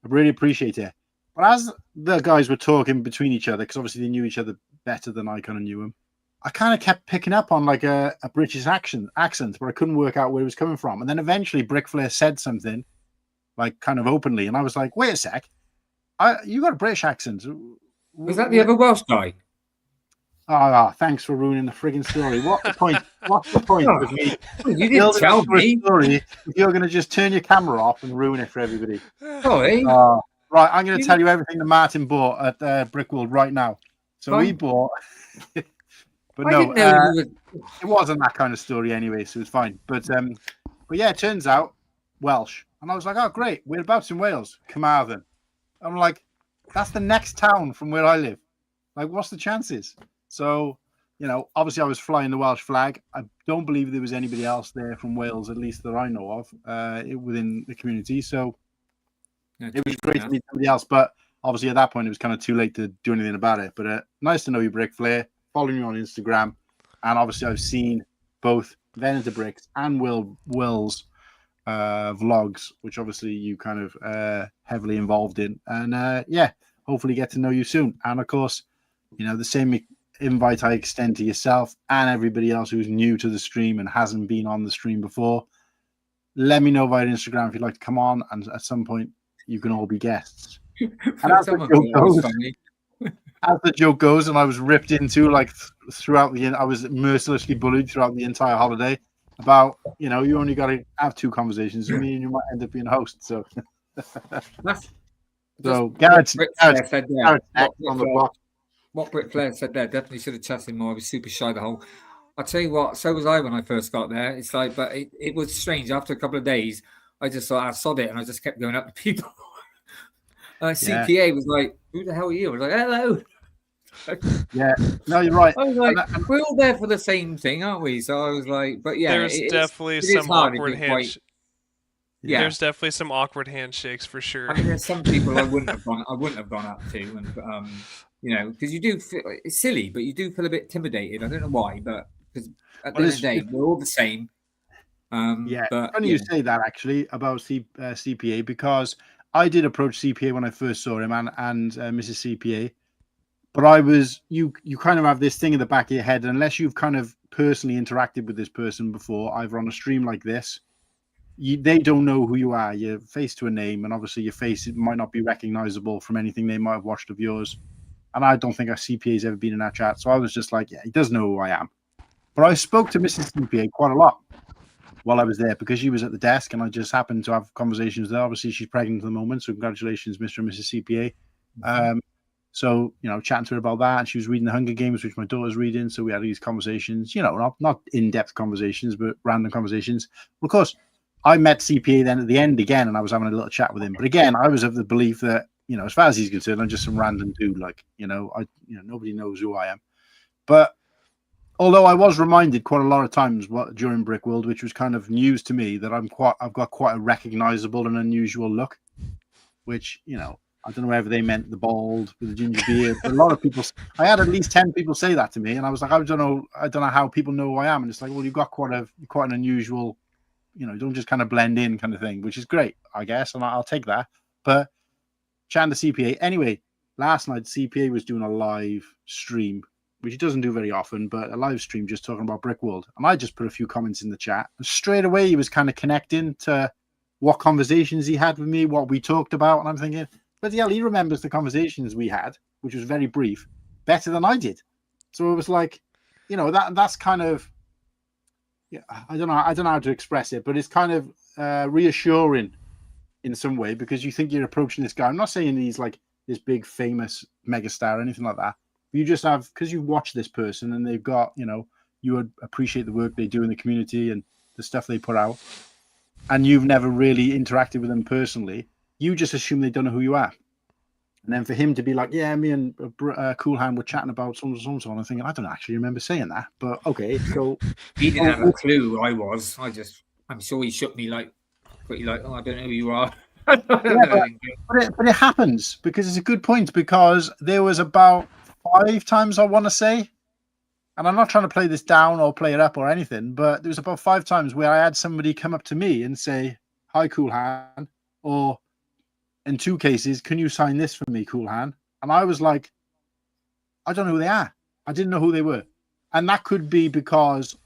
really appreciate it. But as the guys were talking between each other, because obviously they knew each other better than I kind of knew them, I kind of kept picking up on like a British accent, but I couldn't work out where it was coming from. And then eventually Brick Flair said something like kind of openly, and I was like, wait a sec, you got a British accent. Was that the other Welsh guy? Oh, thanks for ruining the frigging story. What's the point? What's the point of me? You didn't tell me. Story if you're going to just turn your camera off and ruin it for everybody. Sorry. Right, I'm going to tell you everything that Martin bought at BrickWorld right now. So he bought, but no, it wasn't that kind of story anyway, so it's fine. But yeah, it turns out Welsh, and I was like, oh great, whereabouts in Wales? Carmarthen. I'm like, that's the next town from where I live. Like, what's the chances? So, obviously I was flying the Welsh flag. I don't believe there was anybody else there from Wales, at least that I know of, within the community. So it was great to meet somebody else. But obviously at that point, it was kind of too late to do anything about it. But nice to know you, Brick Flair. Follow me on Instagram. And obviously I've seen both Venator Bricks and Will's vlogs, which obviously you kind of heavily involved in. And hopefully get to know you soon. And of course, the same invite I extend to yourself and everybody else who's new to the stream and hasn't been on the stream before. Let me know via Instagram if you'd like to come on, and at some point you can all be guests. And as the joke goes, and I was ripped into like throughout I was mercilessly bullied throughout the entire holiday about, you only got to have 2 conversations with me and you might end up being a host. So, Garrett's on the block. What Brick Flair said there, definitely should have chatted more. I was super shy the whole. I'll tell you what, so was I when I first got there. It's like, but it was strange. After a couple of days, I just thought I sod it, and I just kept going up to people. CPA was like, "Who the hell are you?" I was like, "Hello." Yeah, no, you're right. I was like, we're all there for the same thing, aren't we? So I was like, but yeah, there's definitely some awkward handshakes. Yeah. There's definitely some awkward handshakes for sure. I mean, there's some people I wouldn't have gone up to, and you know, because you do feel it's silly, but you do feel a bit intimidated. I don't know why, but because at the end of the day, we're all the same. Yeah, but funny you say that actually about CPA, because I did approach CPA when I first saw him and Mrs. CPA, but you kind of have this thing in the back of your head, unless you've kind of personally interacted with this person before, either on a stream like this, they don't know who you are. You're face to a name, and obviously your face might not be recognizable from anything they might have watched of yours. And I don't think our CPA has ever been in that chat, so I was just like, yeah, he doesn't know who I am. But I spoke to Mrs. CPA quite a lot while I was there, because she was at the desk and I just happened to have conversations there. Obviously, she's pregnant at the moment, so congratulations, Mr. and Mrs. CPA. So, you know, chatting to her about that, and she was reading the Hunger Games, which my daughter's reading. So we had these conversations, you know, not in-depth conversations, but random conversations. Of course, I met CPA then at the end again, and I was having a little chat with him. But again, I was of the belief that, you know, as far as he's concerned, I'm just some random dude. Like, nobody knows who I am. But although I was reminded quite a lot of times during BrickWorld, which was kind of news to me, that I've got quite a recognizable and unusual look, which, you know, I don't know whether they meant the bald with the ginger beard, but a lot of people, I had at least 10 people say that to me, and I was like, I don't know how people know who I am. And it's like, well, you've got quite an unusual, you know, don't just kind of blend in kind of thing, which is great, I guess, and I'll take that. But chatting to CPA anyway, last night CPA was doing a live stream, which he doesn't do very often, but a live stream just talking about BrickWorld. And I just put a few comments in the chat, and straight away he was kind of connecting to what conversations he had with me, what we talked about. And I'm thinking, but yeah, he remembers the conversations we had, which was very brief, better than I did. So it was like, you know, that's kind of, yeah, I don't know how to express it, but it's kind of reassuring in some way, because you think you're approaching this guy. I'm not saying he's like this big famous megastar or anything like that. You just have, because you watch this person and they've got, you know, you would appreciate the work they do in the community and the stuff they put out, and you've never really interacted with them personally. You just assume they don't know who you are. And then for him to be like, yeah, me and Cool Hand were chatting about so and so, I'm thinking, I don't actually remember saying that, but okay. So he didn't have a clue who I was. I'm sure he shook me like, pretty like, oh, I don't know who you are. But it happens, because it's a good point, because there was about 5 times, I want to say, and I'm not trying to play this down or play it up or anything, but there was about 5 times where I had somebody come up to me and say, hi, Cool Hand, or in 2 cases, can you sign this for me, Cool Hand? And I was like, I don't know who they are. I didn't know who they were. And that could be because,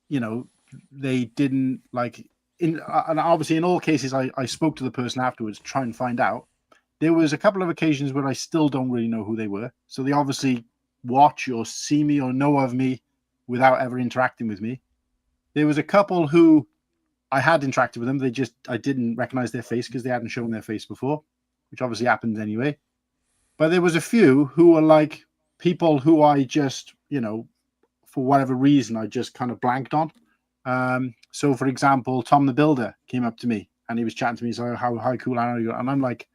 you know, they didn't like, and obviously in all cases, I spoke to the person afterwards to try and find out. There was a couple of occasions where I still don't really know who they were. So they obviously watch or see me or know of me without ever interacting with me. There was a couple who I had interacted with them. I didn't recognize their face because they hadn't shown their face before, which obviously happened anyway. But there was a few who were like people who I just, you know, for whatever reason, I just kind of blanked on. So for example, Tom the Builder came up to me and he was chatting to me. So how cool are you? And I'm like,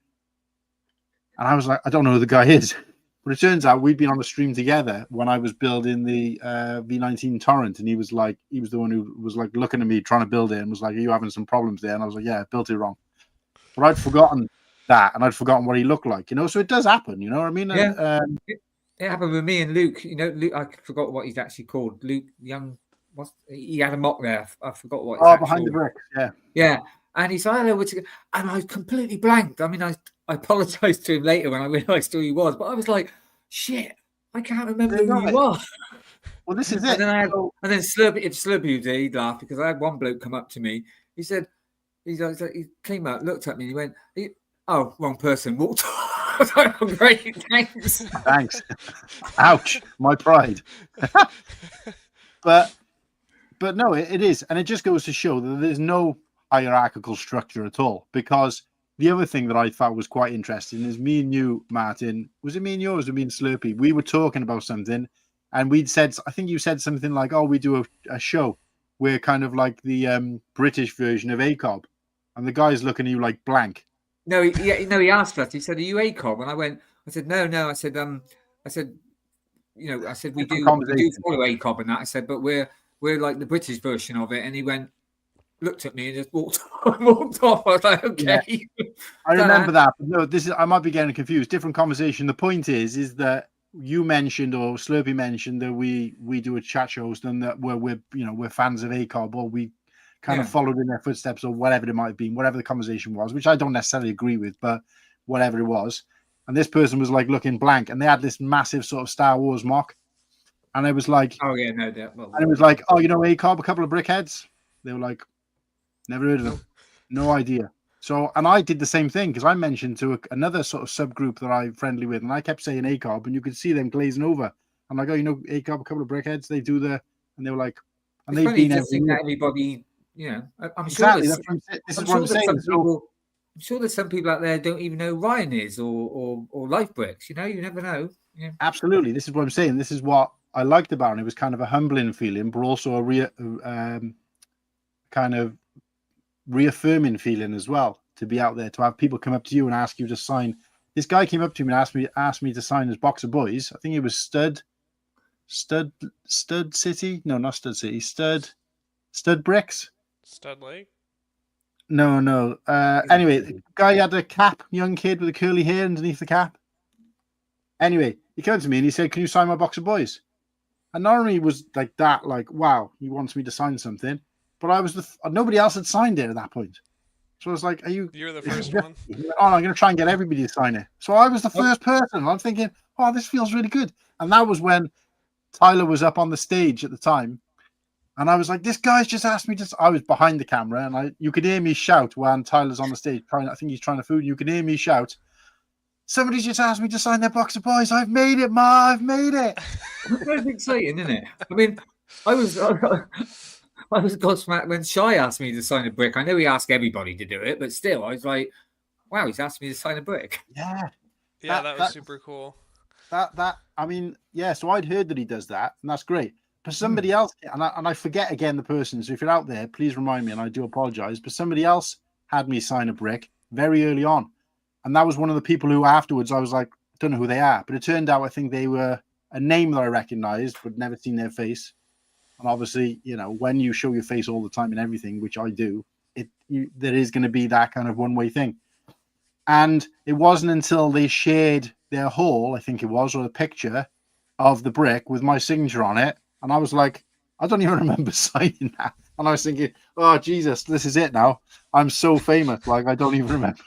and I was like, I don't know who the guy is. But it turns out we'd been on the stream together when I was building the V19 Torrent, and he was the one who was like looking at me trying to build it and was like, are you having some problems there? And I was like, yeah, I built it wrong. But I'd forgotten that, and I'd forgotten what he looked like, you know. So it does happen, you know what I mean? Yeah. It happened with me and Luke. You know, Luke, I forgot what he's actually called. Luke Young. He had a mock there. I forgot what. Oh, behind the bricks. Yeah. Yeah. And he's like, hello, and I completely blanked. I mean, I apologized to him later when I realized who he was, but I was like, shit, I can't remember who you are. Well, this is it. And then Slurpy did, he laughed because I had one bloke come up to me. He said, he came out, looked at me, and he went, oh, wrong person, walked off. I was like, oh, great, thanks. Thanks. Ouch, my pride. But no, it is. And it just goes to show that there's no hierarchical structure at all. Because the other thing that I thought was quite interesting is me and you, Martin, was it me and you or was it me and Slurpy? We were talking about something and we'd said, I think you said something like, oh, we do a show. We're kind of like the British version of ACOB. And the guy's looking at you like blank. No, he asked us. He said, "Are you ACOB?" And I said, "No." I said, we do follow ACOB and that. I said, but we're like the British version of it. And he went, looked at me and just walked off. I was like, okay. I remember that. But no, this is, I might be getting confused. Different conversation. The point is that you mentioned, or Slurpy mentioned, that we do a chat shows and that we're fans of ACOB, or we kind of followed in their footsteps, or whatever it might have been, whatever the conversation was, which I don't necessarily agree with, but whatever it was. And this person was like looking blank, and they had this massive sort of Star Wars mock. And I was like, oh yeah, no doubt. And it was like, oh, you know, ACOB, a couple of brickheads. They were like, never heard of them, no idea. So, and I did the same thing, because I mentioned to another sort of subgroup that I'm friendly with, and I kept saying ACOB, and you could see them glazing over. I'm like, oh, you know, ACOB, a couple of brickheads, they do the, and they were like, and they've been everybody, you know, I'm exactly. sure This is what I'm saying. I'm sure there's some people out there don't even know Ryan is or Life Bricks. You know, you never know. Yeah. Absolutely, this is what I'm saying. This is what I liked about it. It was kind of a humbling feeling, but also a kind of reaffirming feeling as well, to be out there, to have people come up to you and ask you to sign. This guy came up to me and asked me to sign his box of boys. I think it was Stud City. No, not Stud City. Stud Bricks. Stud Lake. No. Anyway, the guy had a cap, young kid with a curly hair underneath the cap. Anyway, he came to me and he said, "Can you sign my box of boys?" And not only was like that, like, wow, he wants me to sign something, but I was nobody else had signed it at that point. So I was like, you're the first one? Oh, I'm going to try and get everybody to sign it. So I was the first person. I'm thinking, oh, this feels really good. And that was when Tyler was up on the stage at the time. And I was like, this guy's just asked me to. I was behind the camera, and you could hear me shout when Tyler's on the stage. I think he's trying to food. You could hear me shout, "Somebody's just asked me to sign their box of boys. I've made it, Ma. I've made it." It's very exciting, isn't it? I mean, I was gobsmacked when Shy asked me to sign a brick. I know he asked everybody to do it, but still, I was like, wow, he's asked me to sign a brick. Yeah. That was super cool. I mean, yeah, so I'd heard that he does that, and that's great. But somebody else, and I forget again the person, so if you're out there, please remind me, and I do apologize, but somebody else had me sign a brick very early on. And that was one of the people who afterwards I was like, don't know who they are. But it turned out I think they were a name that I recognized, but never seen their face. And obviously, you know, when you show your face all the time and everything, which I do, there is going to be that kind of one-way thing. And it wasn't until they shared their haul, I think it was, or a picture of the brick with my signature on it. And I was like, I don't even remember signing that. And I was thinking, oh, Jesus, this is it now. I'm so famous. Like, I don't even remember.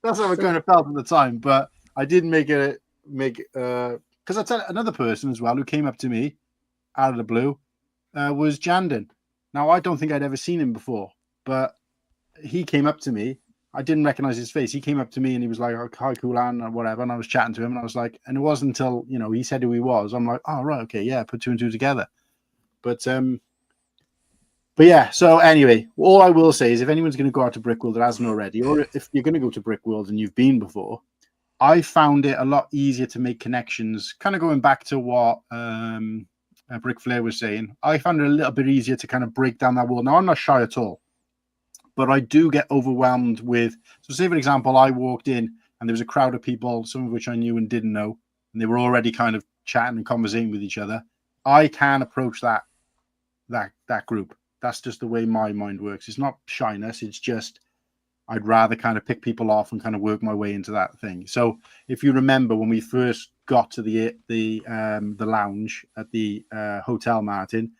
That's how I kind of felt at the time. But I did because I tell another person as well who came up to me out of the blue was Jandon. Now, I don't think I'd ever seen him before, but he came up to me. I didn't recognize his face. He came up to me and he was like, oh, "Hi, Coolan," or whatever. And I was chatting to him and I was like, and it wasn't until, you know, he said who he was. I'm like, oh, right. Okay. Yeah. Put two and two together. But yeah. So anyway, all I will say is if anyone's going to go out to BrickWorld that hasn't already, or if you're going to go to BrickWorld and you've been before, I found it a lot easier to make connections, kind of going back to what Brick Flair was saying. I found it a little bit easier to kind of break down that wall. Now, I'm not shy at all, but I do get overwhelmed with, so say for example, I walked in and there was a crowd of people, some of which I knew and didn't know, and they were already kind of chatting and conversating with each other. I can approach that group. That's just the way my mind works. It's not shyness. It's just, I'd rather kind of pick people off and kind of work my way into that thing. So if you remember when we first got to the lounge at the Hotel Martin,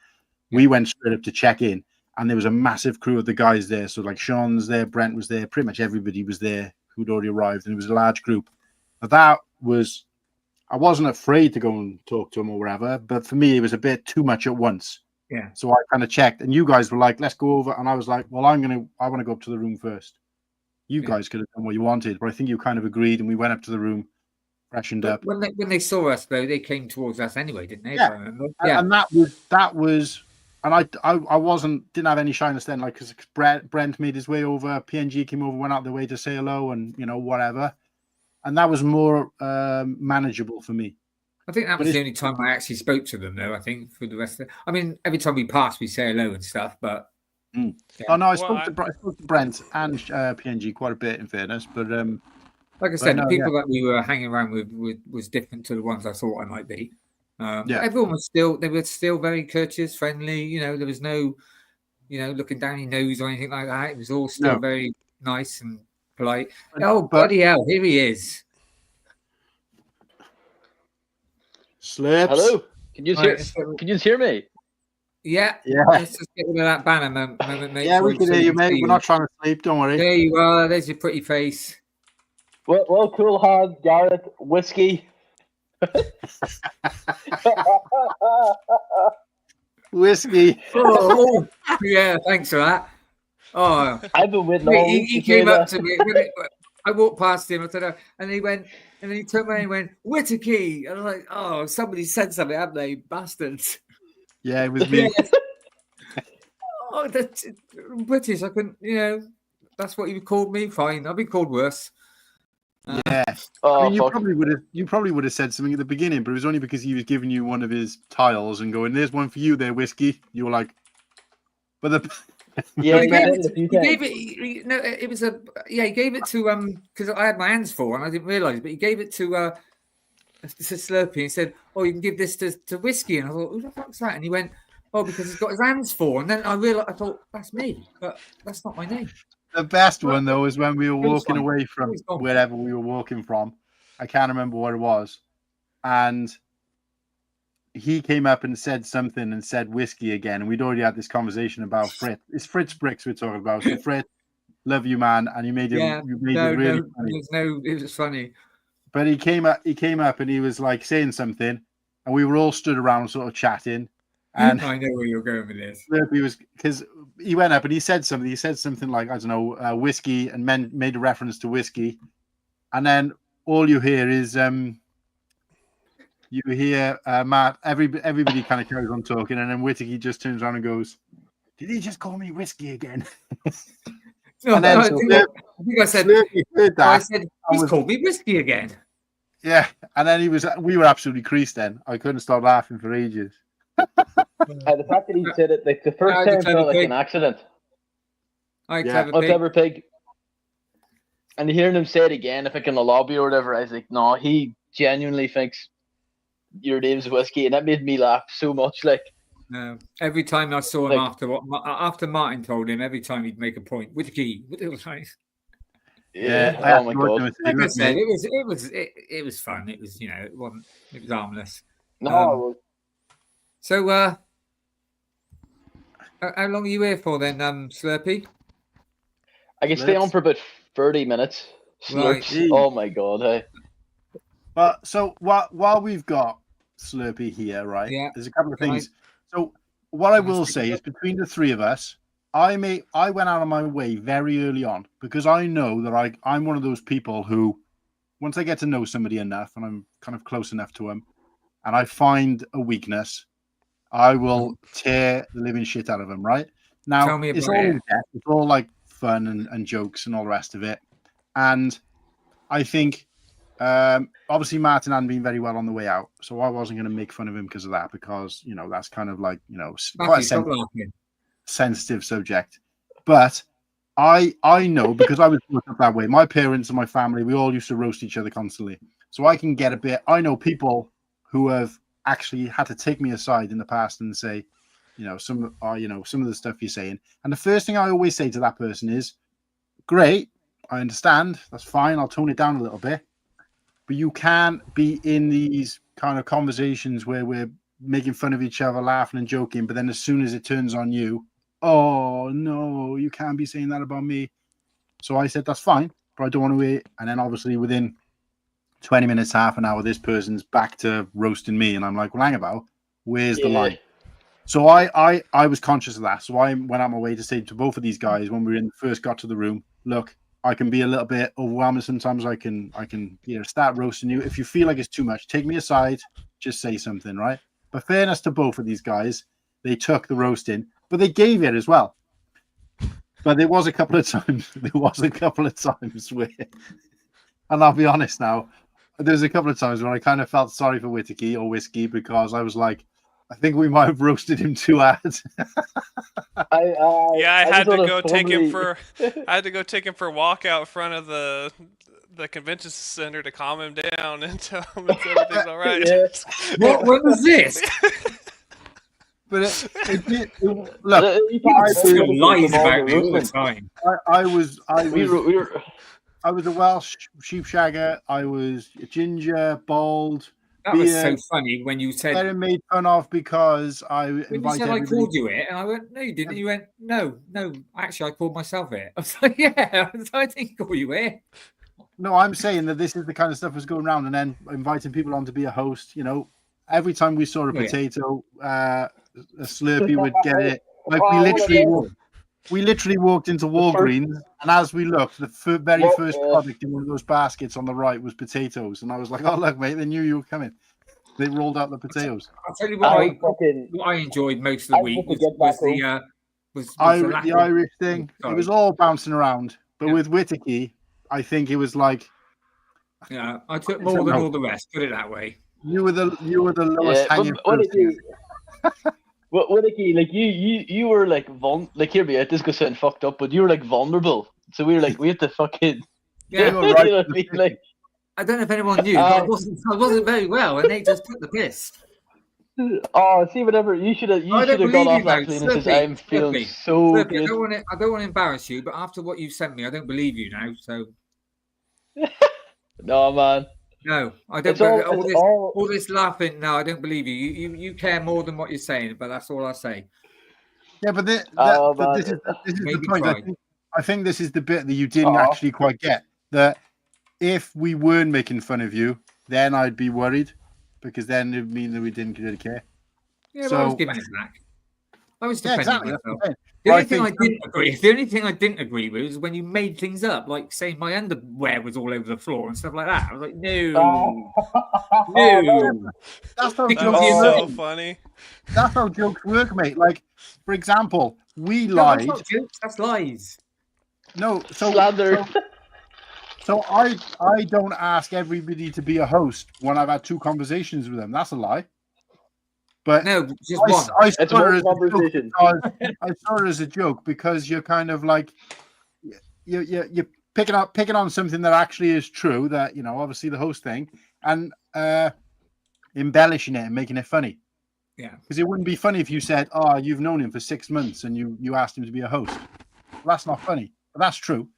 we went straight up to check in. And there was a massive crew of the guys there. So like Sean's there, Brent was there, pretty much everybody was there who'd already arrived. And it was a large group. But I wasn't afraid to go and talk to them or whatever. But for me, it was a bit too much at once. Yeah. So I kind of checked. And you guys were like, let's go over. And I was like, well, I want to go up to the room first. You guys could have done what you wanted. But I think you kind of agreed. And we went up to the room, freshened up. When they saw us, though, they came towards us anyway, didn't they? Yeah. And that was. And I didn't have any shyness then, like, because Brent made his way over, PNG came over, went out their way to say hello and, you know, whatever. And that was more manageable for me. I think that was the only time I actually spoke to them, though, I think, for the rest of it. I mean, every time we pass, we say hello and stuff, but... Yeah. Oh, no, I spoke to Brent and PNG quite a bit, in fairness, but... like I said, the people that we were hanging around with was different to the ones I thought I might be. Everyone was they were still very courteous, friendly. You know, there was no, looking down your nose or anything like that. It was all still very nice and polite. But, bloody hell, here he is. Slurps. Hello. Can you hear me? Yeah. Yeah. Let's just get rid of that banner moment, mate. Yeah, we can hear you, mate. We're not trying to sleep. Don't worry. There you are. There's your pretty face. Well, cool hand, Garrett, whiskey. Whiskey. Oh, yeah, thanks for that. Oh, I've been waiting all week. He came up to me. I walked past him. I said, and he went, and then he turned around and went, Whittakee. And I was like, oh, somebody said something, haven't they, bastards? Yeah, it was me. Oh, that's British. I couldn't, that's what you called me. Fine, I've been called worse. Yeah. I mean, you probably would have said something at the beginning, but it was only because he was giving you one of his tiles and going, "There's one for you, there, whiskey." You were like, "But he gave it to because I had my hands full and I didn't realise, but he gave it to Slurpy and said, "Oh, you can give this to whiskey." And I thought, "Who the fuck's that?" And he went, "Oh, because he's got his hands full." And then I realised, I thought, "That's me," but that's not my name. The best one though is when we were walking away from wherever we were walking from. I can't remember what it was, and he came up and said something and said whiskey again, and we'd already had this conversation about Fritz. It's Fritz Bricks we're talking about. So Fritz, love you, man, and you made it. Yeah, it really funny. It was funny. But he came up and he was like saying something, and we were all stood around sort of chatting. And I know where you're going with this. He was, because he went up and he said something. He said something like, I don't know, whiskey, and made a reference to whiskey. And then all you hear is Matt. Everybody kind of carries on talking, and then Whittakee just turns around and goes, "Did he just call me whiskey again?" No, and then I think I said, heard that. I said, he's called me whiskey again. Yeah, and then we were absolutely creased. Then I couldn't stop laughing for ages. The fact that he said it like the first time felt like an accident. Clever pig. And hearing him say it again, if I can in the lobby or whatever, I was like, no, he genuinely thinks your name's whiskey, and that made me laugh so much. Like, no, every time I saw him after Martin told him, every time he'd make a point, Whittakee. Yeah. Oh my god. Like I said, it was fun. It was it was harmless. No. So, how long are you here for then, Slurpy? I can stay on for about 30 minutes. Slurps. Right. Oh my god, hey. But so while we've got Slurpy here, right? Yeah. There's a couple of things. So what I will say is, between the three of us, I went out of my way very early on, because I know that I'm one of those people who, once I get to know somebody enough and I'm kind of close enough to them, and I find a weakness, I will tear the living shit out of them, right? Now, it's all like fun and jokes and all the rest of it. And I think, obviously, Martin hadn't been very well on the way out, so I wasn't going to make fun of him because of that, because, that's kind of like, quite a sensitive subject. But I know, because I was brought up that way, my parents and my family, we all used to roast each other constantly. So I can get a bit, I know people who have actually had to take me aside in the past and say, some of the stuff you're saying. And the first thing I always say to that person is, great, I understand, that's fine, I'll tone it down a little bit. But you can't be in these kind of conversations where we're making fun of each other, laughing and joking, but then as soon as it turns on you, oh no, you can't be saying that about me. So I said, that's fine, but I don't want to wait. And then obviously within 20 minutes, half an hour, this person's back to roasting me, and I'm like, well, hang about, where's the line? So I was conscious of that. So I went out my way to say to both of these guys when we first got to the room, look, I can be a little bit overwhelming sometimes. I can start roasting you. If you feel like it's too much, take me aside, just say something, right? But fairness to both of these guys, they took the roasting, but they gave it as well. But there was a couple of times where, and I'll be honest now, there's a couple of times when I kind of felt sorry for Whittakee or Whiskey, because I was like, I think we might have roasted him too hard. I had to go take him for a walk out front of the the convention center to calm him down and tell him everything's all right. Yeah. What was this? But it did. Look, He Still lies from all about the me all the roasting. time. I was We were I was a Welsh sheep shagger. I was ginger, bald. That was so beard, funny when you said getting made fun of because I when you invited said I everybody. called you it, and I went, no, you didn't. You went, no, actually, I called myself it. I was like, yeah, I didn't call you it. No, I'm saying that this is the kind of stuff that's going around, and then inviting people on to be a host. You know, every time we saw a potato, a Slurpy would get it. Like we literally walked into Walgreens, and as we looked, the very first product in one of those baskets on the right was potatoes, and I was like, "Oh look, mate, they knew you were coming." They rolled out the potatoes. I'll tell you what I enjoyed most of the week was the Irish thing. It was all bouncing around, but with Whittakee, I think it was like, yeah, I took more than all the rest. Put it that way. You were the lowest hanging fruit. Whittakee, like you were like hear me out, this goes sound fucked up, but you were like vulnerable. So we were like, we had to fucking yeah. You know what I mean? Like, I don't know if anyone knew, but I wasn't very well, and they just took the piss. Oh, see, whatever. You should have gone off that clean and says, I'm feeling so good. I don't want to embarrass you, but after what you sent me, I don't believe you now. So no, man. No, I don't. All this laughing. No, I don't believe you. You care more than what you're saying, but that's all I say. Yeah, but this is the point. I think this is the bit that you didn't actually quite get. That if we weren't making fun of you, then I'd be worried, because then it would mean that we didn't really care. Yeah, but I was giving it back. I was defending myself. The only thing I didn't agree with was when you made things up, like saying my underwear was all over the floor and stuff like that. I was like, no. That's how jokes so funny. That's how jokes work, mate. Like, for example, we lied. That's not jokes, that's lies. No, so I don't ask everybody to be a host when I've had two conversations with them. That's a lie. But no, just one. I saw it as a joke because you're kind of like you're picking on something that actually is true, that, you know, obviously the host thing, and embellishing it and making it funny. Yeah. Because it wouldn't be funny if you said, "Oh, you've known him for 6 months and you asked him to be a host." Well, that's not funny. But that's true.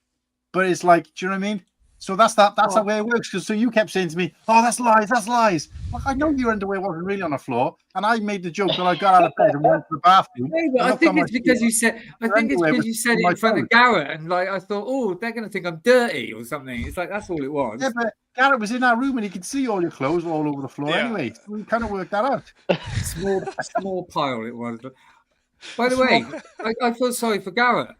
But it's like, do you know what I mean? So that's the way it works. Because so you kept saying to me, "Oh, that's lies. Well, I know your underwear wasn't really on the floor, and I made the joke that I got out of bed and went to the bathroom." No, but I think it's because you said. I think it's because you said it in front of Garrett, and like I thought, oh, they're going to think I'm dirty or something. It's like that's all it was. Yeah, but Garrett was in our room and he could see all your clothes all over the floor anyway. So we kind of worked that out. A small pile it was. By the way, I feel sorry for Garrett.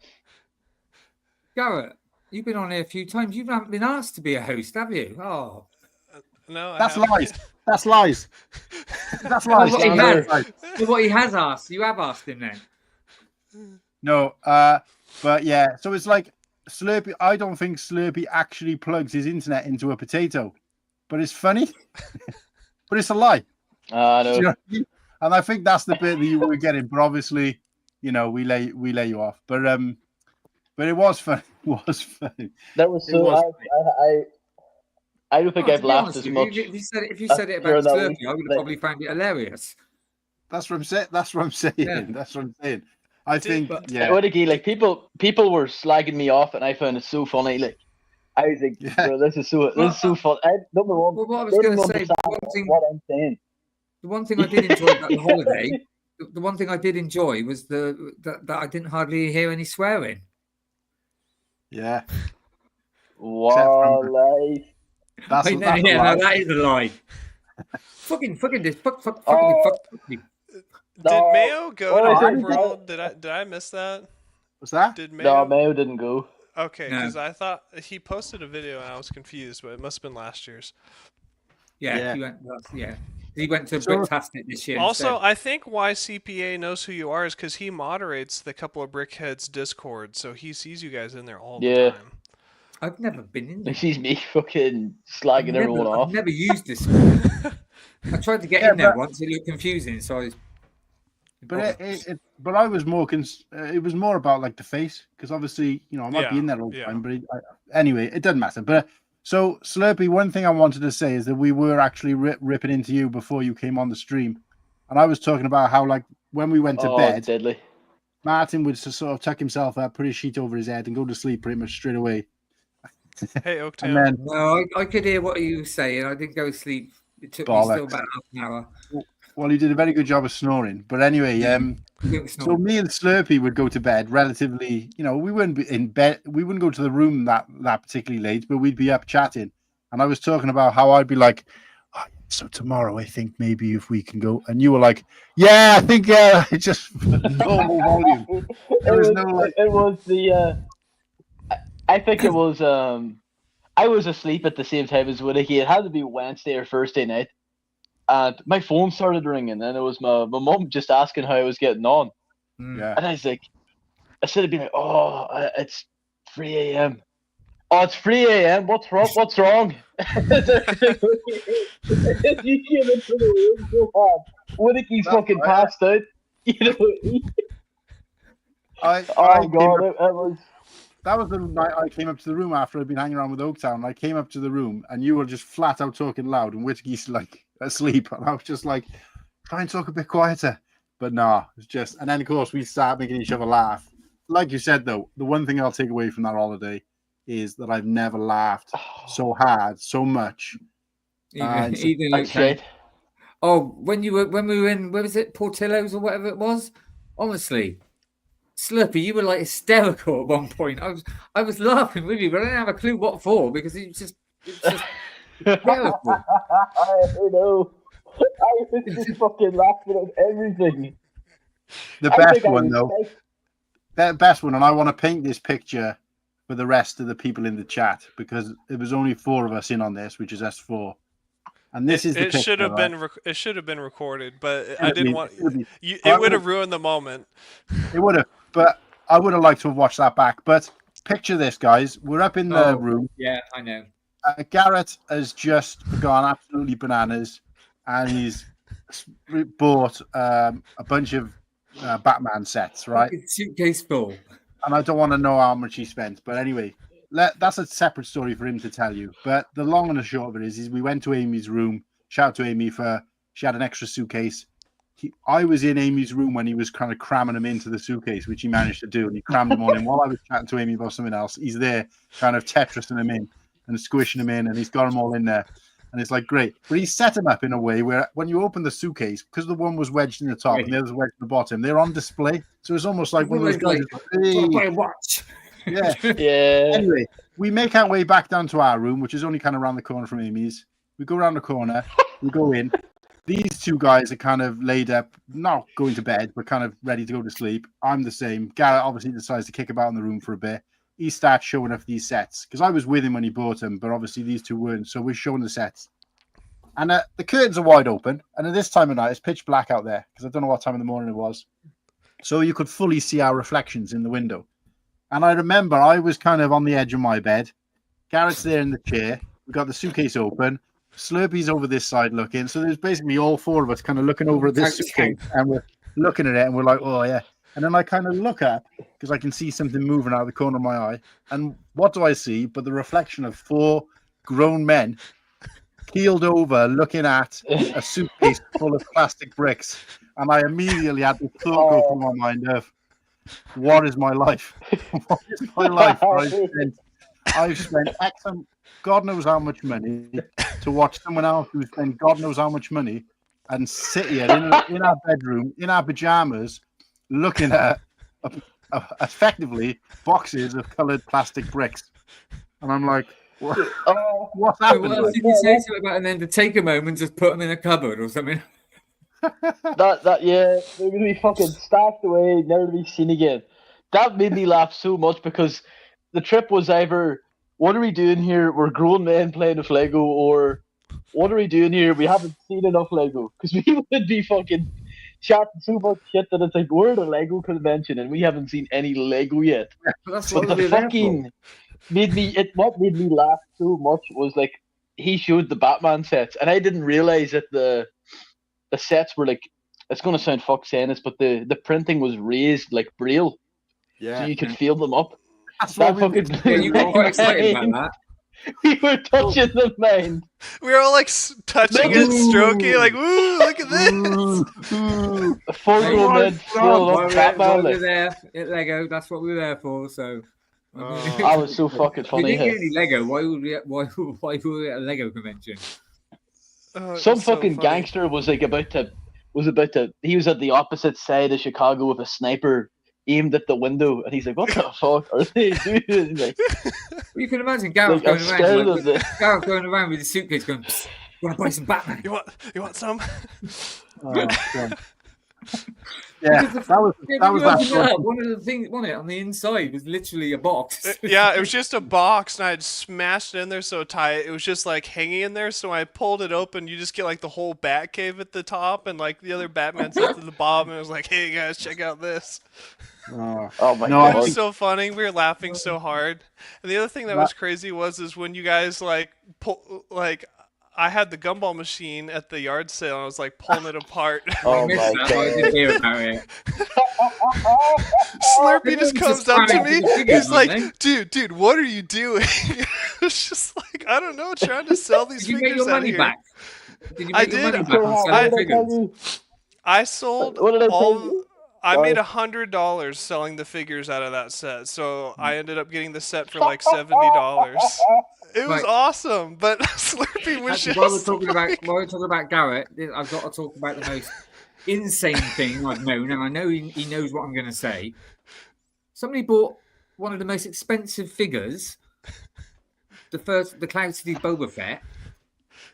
Garrett, you've been on here a few times. You haven't been asked to be a host, have you? Oh, no, that's lies. That's lies. That's lies. What he has asked, you have asked him then. No, but yeah. So it's like Slurpy. I don't think Slurpy actually plugs his internet into a potato, but it's funny. But it's a lie. No. You know what I mean? And I think that's the bit that you were getting. But obviously, you know, we lay you off. But it was funny. It was funny. That was so. I don't think I've laughed as much. If you said it about Slurpy, I would have probably found it hilarious. That's what I'm saying. That's what I'm saying. Yeah. That's what I'm saying. I think. Whittakee, like people were slagging me off, and I found it so funny. Like I was like, bro, this is so fun. Number one. Well, what I was going to say, what I'm saying. The one thing I did enjoy about the holiday, the one thing I did enjoy was that I didn't hardly hear any swearing. Yeah. Wow, life. That's no, that is a lie. fucking this. Fuck me. Did Mayo go to BrickWorld? Did I miss that? What's that? No, Mayo didn't go. Okay, because I thought he posted a video and I was confused, but it must have been last year's. Yeah. He went to Bricktastic this year. Also, I think why CPA knows who you are is because he moderates the couple of Brickheads Discord, so he sees you guys in there all the time. I've never been in there. He sees me fucking slagging everyone off. I've never used this one. I tried to get in there once. It looked confusing, so I was... But I was more it was more about like the face, because obviously, you know, I might be in there all the time, but anyway, it doesn't matter. But So, Slurpy, one thing I wanted to say is that we were actually ripping into you before you came on the stream. And I was talking about how, like, when we went to bed, deadly. Martin would sort of tuck himself up, put his sheet over his head, and go to sleep pretty much straight away. Hey, Oaktown. And then, No, I could hear what you were saying. I didn't go to sleep. It took me still about half an hour. well, you did a very good job of snoring. But anyway, so me and Slurpy would go to bed relatively, we wouldn't be in bed. We wouldn't go to the room that particularly late, but we'd be up chatting. And I was talking about how I'd be like, so tomorrow, I think maybe if we can go. And you were like, yeah, I think it's just normal volume. It was the, I think it was, I was asleep at the same time as Whittakee. It had to be Wednesday or Thursday night. And my phone started ringing, and it was my mum just asking how I was getting on. Yeah. And I was like, instead of being like, it's 3 a.m. Oh, it's 3 a.m. What's wrong? What's wrong? You came into the room so hard. Whittakee's fucking passed out. That was the night I came up to the room after I'd been hanging around with Oaktown. I came up to the room, and you were just flat out talking loud, and Whittakee's like asleep, and I was just like, try and talk a bit quieter. But no, it's just, and then of course we start making each other laugh. Like you said though, the one thing I'll take away from that holiday is that I've never laughed so hard, so much. Even like when we were in, where was it, Portillo's or whatever it was? Honestly, Slurpy, you were like hysterical at one point. I was laughing with you, but I didn't have a clue what for because it was just hysterical. I know. I was just fucking laughing at everything. The best one though. The best one, and I want to paint this picture for the rest of the people in the chat because it was only 4 of us in on this, which is us 4. And this is the picture, should have right? been it should have been recorded, but I didn't want it would have ruined the moment. It would have, but I would have liked to have watched that back. But picture this, guys. We're up in the room. Yeah, I know. Garrett has just gone absolutely bananas, and he's bought a bunch of Batman sets, right? Suitcase full. And I don't want to know how much he spent, but anyway, that's a separate story for him to tell you. But the long and the short of it is we went to Amy's room. Shout out to Amy she had an extra suitcase. I was in Amy's room when he was kind of cramming them into the suitcase, which he managed to do, and he crammed them all in. While I was chatting to Amy about something else, he's there kind of Tetrising them in and squishing them in, and he's got them all in there. And it's like, great. But he set them up in a way where when you open the suitcase, because the one was wedged in the top and the other was wedged in the bottom, they're on display. So it's almost like one of those guys. Hey. Watch. Yeah. Yeah. Anyway, we make our way back down to our room, which is only kind of around the corner from Amy's. We go around the corner, we go in. These 2 guys are kind of laid up, not going to bed, but kind of ready to go to sleep. I'm the same. Garrett obviously decides to kick about in the room for a bit. He starts showing off these sets because I was with him when he bought them, but obviously these 2 weren't. So we're showing the sets. And the curtains are wide open. And at this time of night, it's pitch black out there because I don't know what time in the morning it was. So you could fully see our reflections in the window. And I remember I was kind of on the edge of my bed. Garrett's there in the chair. We've got the suitcase open. Slurpy's over this side looking. So there's basically all 4 of us kind of looking over at this suitcase. And we're looking at it and we're like, oh, yeah. And then I kind of look up because I can see something moving out of the corner of my eye. And what do I see but the reflection of 4 grown men keeled over looking at a suitcase full of plastic bricks. And I immediately had the thought go through my mind of, what is my life? What is my life? I've spent God knows how much money to watch someone else who spent God knows how much money and sit here in our bedroom, in our pajamas, looking at effectively boxes of coloured plastic bricks. And I'm like, what's happening? Well, did you say something about and then to take a moment, just put them in a cupboard or something? Yeah, they're gonna be fucking stacked away, never to be seen again. That made me laugh so much because the trip was either, what are we doing here? We're grown men playing with Lego, or what are we doing here? We haven't seen enough Lego. Because we would be fucking chatting so much shit that it's like, we're at a Lego convention and we haven't seen any Lego yet. That's but the fucking what made me laugh so much was like he showed the Batman sets, and I didn't realize that the sets were like, it's gonna sound fuck saying this, but the printing was raised like Braille. Yeah. So you could feel them up. That's what you got quite excited about that. We were touching the mind. We were all like touching it, stroking, like, "Woo, look at this!" A 4-year-old man scaling Why up we're Batman. Like, there at Lego, that's what we were there for. So I was so fucking if we funny. didn't get any Lego, why were we at a Lego convention? Oh, it Some was so fucking funny. gangster was like about to. He was at the opposite side of Chicago with a sniper aimed at the window, and he's like, "What the fuck are they doing?" Like, You can imagine Gareth Like, I'm scared of this. going around with his suitcase going, "Psst, want to buy some Batman?" You want some? Oh, God. Yeah, that was that. One of the things on it on the inside was literally a box. Yeah, it was just a box, and I had smashed it in there so tight. It was just like hanging in there. So when I pulled it open, you just get like the whole Batcave at the top, and like the other Batman sits at the bottom. And it was like, "Hey guys, check out this." oh my No, I It god! was so funny. We were laughing so hard. And the other thing that was crazy is when you guys like I had the gumball machine at the yard sale, and I was like pulling it apart. Oh I missed my that, but I god! didn't hear about it. Slurpy just comes up to me. He's like, man. dude, what are you doing? It's just like, I don't know, trying to sell these Did you make figures your out of money here. back? Did you I make your did. money back on selling figures? I sold What did I tell all. you? I made Sorry. $100 selling the figures out of that set, so I ended up getting the set for like $70. It was Right. awesome, but Slurpy was Actually, just. while we're talking about Garrett, I've got to talk about the most insane thing I've known, and I know he knows what I'm going to say. Somebody bought one of the most expensive figures, the Cloud City Boba Fett.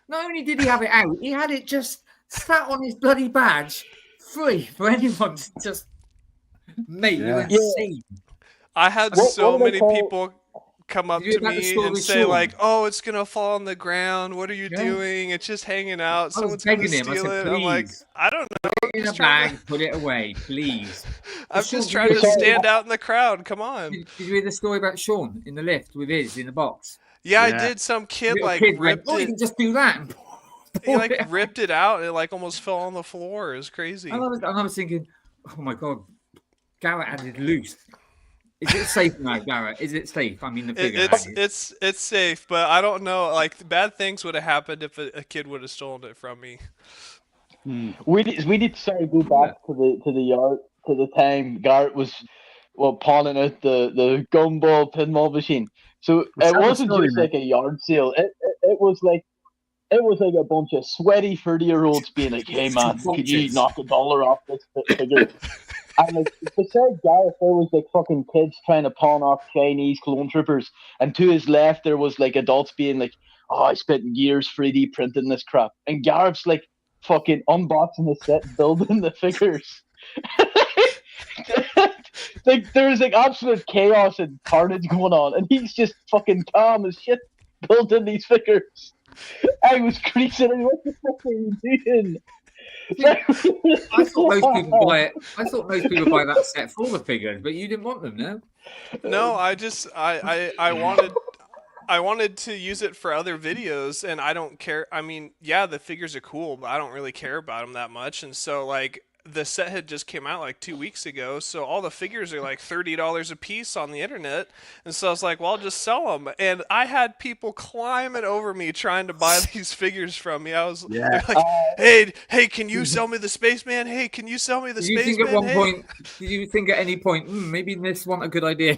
Not only did he have it out, he had it just sat on his bloody badge, free for anyone to just mate. Yeah. You're insane. I had What so do they many call- people come up Did you to hear about the me story and with say Sean? like, "Oh, it's gonna fall on the ground. What are you Yeah. doing? It's just hanging out. I was Someone's gonna begging him. I steal said, it." I'm like, "Please, I don't know. put it in a just trying bag, put it away, please." I'm Sean, just did trying you to hear- stand out in the crowd. Come on. Did you hear the story about Sean in the lift with his in the box? Yeah, I Yeah. did. Some kid Little like kid went, ripped "Oh, you it. can just do that." And He like it. ripped it out and it like almost fell on the floor. It was crazy. And I was thinking, oh my god, Garrett had it loose. Is it safe now, Garrett? Is it safe? I mean, the figure. It's safe, but I don't know. Like bad things would have happened if a kid would have stolen it from me. We need to sorry go back to the yard to the time Garrett was pawning out the gumball pinball machine. So Tell it the wasn't story, just mate. like a yard sale. It was like a bunch of sweaty 30-year-olds being like, "Hey man, could you Bunches. knock $1 off this figure?" And like beside Gareth, there was like fucking kids trying to pawn off Chinese clone troopers, and to his left there was like adults being like, "Oh, I spent years 3D printing this crap," and Gareth's like fucking unboxing the set, building the figures. Like there was like absolute chaos and carnage going on, and he's just fucking calm as shit building these figures. I was creasing. What the fuck are you doing? I thought most people buy it. I thought most people buy that set for the figures, but you didn't want them, no? No, I wanted to use it for other videos, and I don't care. I mean, yeah, the figures are cool, but I don't really care about them that much. And so, like, the set had just came out like 2 weeks ago, so all the figures are like $30 a piece on the internet. And so I was like, well, I'll just sell them. And I had people climbing over me trying to buy these figures from me. They're like, hey, can you sell me the Spaceman? Hey, can you sell me the Did you Spaceman? think at one Hey." point? Did you think at any point maybe this wasn't a good idea?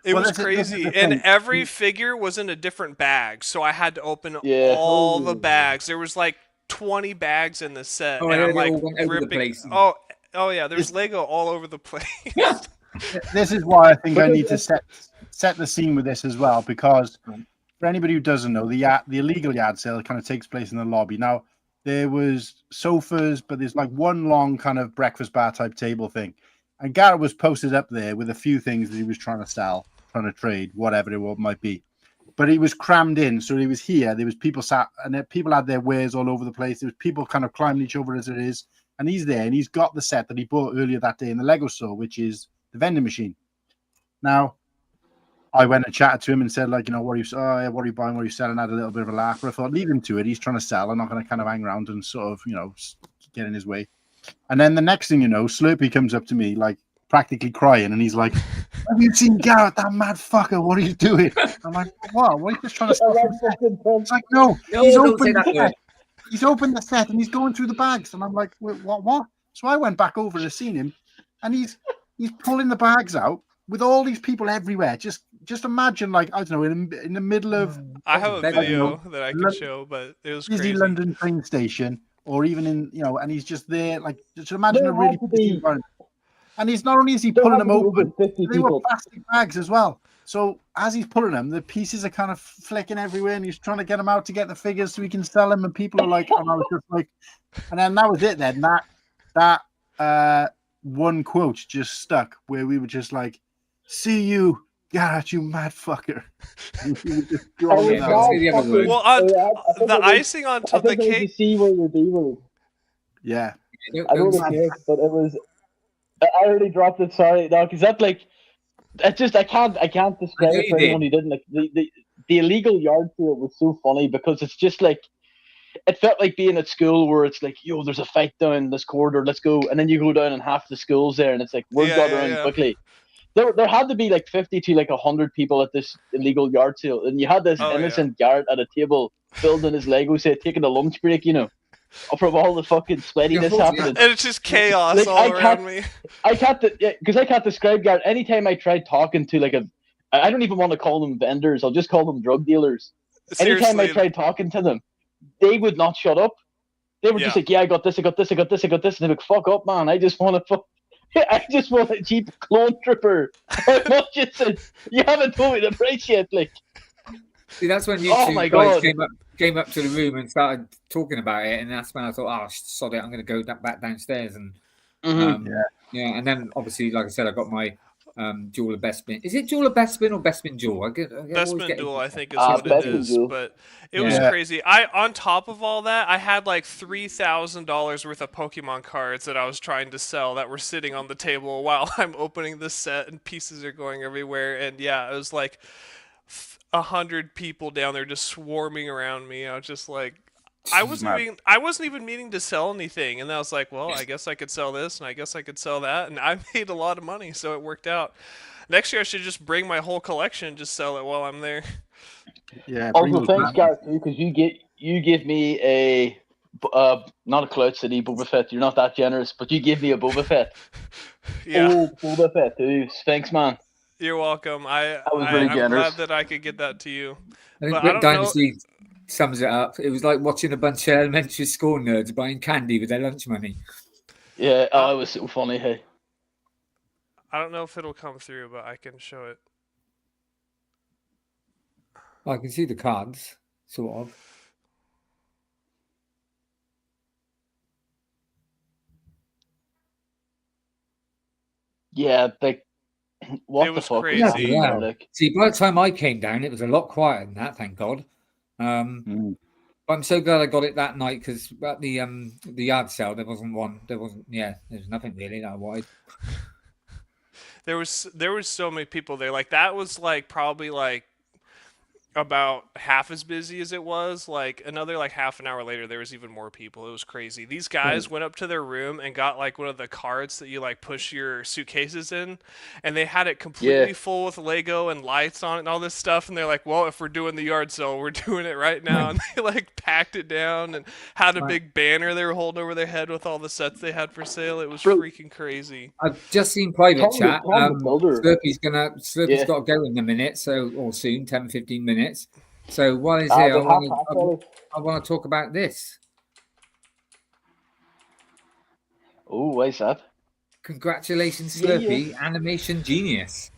It Well, was this is crazy, the and thing. every figure was in a different bag, so I had to open Yeah. all the bags. There was like 20 bags in the set, Oh, and I I'm heard like it all went over the ripping. place. Oh yeah, there's Lego all over the place. This is why I think I need to set the scene with this as well, because for anybody who doesn't know, the illegal yard sale kind of takes place in the lobby. Now, there was sofas, but there's like one long kind of breakfast bar type table thing. And Garrett was posted up there with a few things that he was trying to sell, trying to trade, whatever it might be. But he was crammed in, so he was here. There was people sat, and people had their wares all over the place. There was people kind of climbing each other as it is. And he's there, and he's got the set that he bought earlier that day in the Lego store, which is the vending machine. Now, I went and chatted to him and said, like, you know, what are you buying? What are you selling? I had a little bit of a laugh. But I thought, leave him to it. He's trying to sell. I'm not going to kind of hang around and sort of, you know, get in his way. And then the next thing you know, Slurpy comes up to me, like, practically crying, and he's like, "Have you seen Garrett, that mad fucker? What are you doing?" I'm like, "What? What are you just trying to stop him?" It's like, "No, No, he's don't say opened that the word. set. He's opened the set, and he's going through the bags." And I'm like, "Wait, what?" So I went back over to see him, and he's pulling the bags out with all these people everywhere. Just imagine, like, I don't know, in the middle of I have a I don't video that I can show, but it was busy crazy. London train station, or even in, and he's just there, like, just imagine There a really had to busy be environment. And he's not only is he there pulling had them to be over open, 50 they were people. plastic bags as well. So as he's pulling them, the pieces are kind of flicking everywhere, and he's trying to get them out to get the figures so he can sell them. And people are like, and I was just like, and then that was it. Then that one quote just stuck, where we were just like, "See you, Garrett, you mad fucker." And we were just I going was Yeah, out. don't say not the other fucking. word. Well, I think the it was- icing on I top, the think it was the cake. C word or D word. Yeah, I don't Don't- care, but it was. I already dropped it. Sorry, no, because that like, it's just I can't describe know it you for anyone did. who didn't. Like the illegal yard sale was so funny because it's just like it felt like being at school where it's like, yo, there's a fight down this corridor, let's go, and then you go down and half the school's there, and it's like word got around quickly. There had to be like 50 to like 100 people at this illegal yard sale, and you had this Oh, innocent Garrett at a table building his Lego set, taking a lunch break, from all the fucking sweatiness happening. And it's just chaos Like, all around me. I can't describe Garrett. Anytime I tried talking to like I don't even want to call them vendors. I'll just call them drug dealers. Anytime I Seriously. tried talking to them, they would not shut up. They were just Yeah. like, "Yeah, I got this, I got this, I got this, I got this." And they're like, "Fuck up, man! I just want a cheap clone tripper." How much is it? You haven't told me the price yet. Like, See, that's when you Oh two my guys God. came up to the room and started talking about it, and that's when I thought, "Oh, sod it, I'm going to go back downstairs." And yeah, and then obviously, like I said, I got my jeweler Bespin. Is it jeweler Bespin or Bespin jewel? I always Bestman get Duel, I think is Ah, what it Bestman is, Duel. but it was Yeah. crazy. On top of all that, I had like $3,000 worth of Pokemon cards that I was trying to sell that were sitting on the table while I'm opening the set, and pieces are going everywhere. And yeah, it was like 100 people down there just swarming around me. I was just like, I wasn't even meaning to sell anything, and I was like, well, I guess I could sell this, and I guess I could sell that, and I made a lot of money, so it worked out. Next year, I should just bring my whole collection and just sell it while I'm there. yeah. Also, thanks, Garrett, too, because you gave me a not a Cloud City Boba Fett. You're not that generous, but you gave me a Boba Fett. Yeah, Oh, Boba Fett, too. Thanks, man. you're welcome. was really I'm generous. glad that I could get that to you. I think But I Brick don't know. Dynasty sums it up. It was like watching a bunch of elementary school nerds buying candy with their lunch money. Yeah, it was so funny. Hey, I don't know if it'll come through, but I can show it. I can see the cards, sort of. yeah, like what It the was fuck? crazy. Was happening Yeah. there, like? See, by the time I came down, it was a lot quieter than that, thank God. But I'm so glad I got it that night because at the yard sale there wasn't there's nothing really that I wanted. There was so many people there. Like that was like probably like about half as busy as it was. Like another like half an hour later, there was even more people. It was crazy. These guys went up to their room and got like one of the carts that you like push your suitcases in, and they had it completely full with Lego and lights on it and all this stuff. And they're like, "Well, if we're doing the yard sale, we're doing it right now." And they like packed it down and had a big banner they were holding over their head with all the sets they had for sale. It was freaking crazy. I've just seen private chat. Tom the Builder. Slurpy's got to go in a minute, or soon, 10, 15 minutes. So while he's here, I want to talk about this. Oh, why's that? Congratulations, Yeah, Slurpy, animation genius.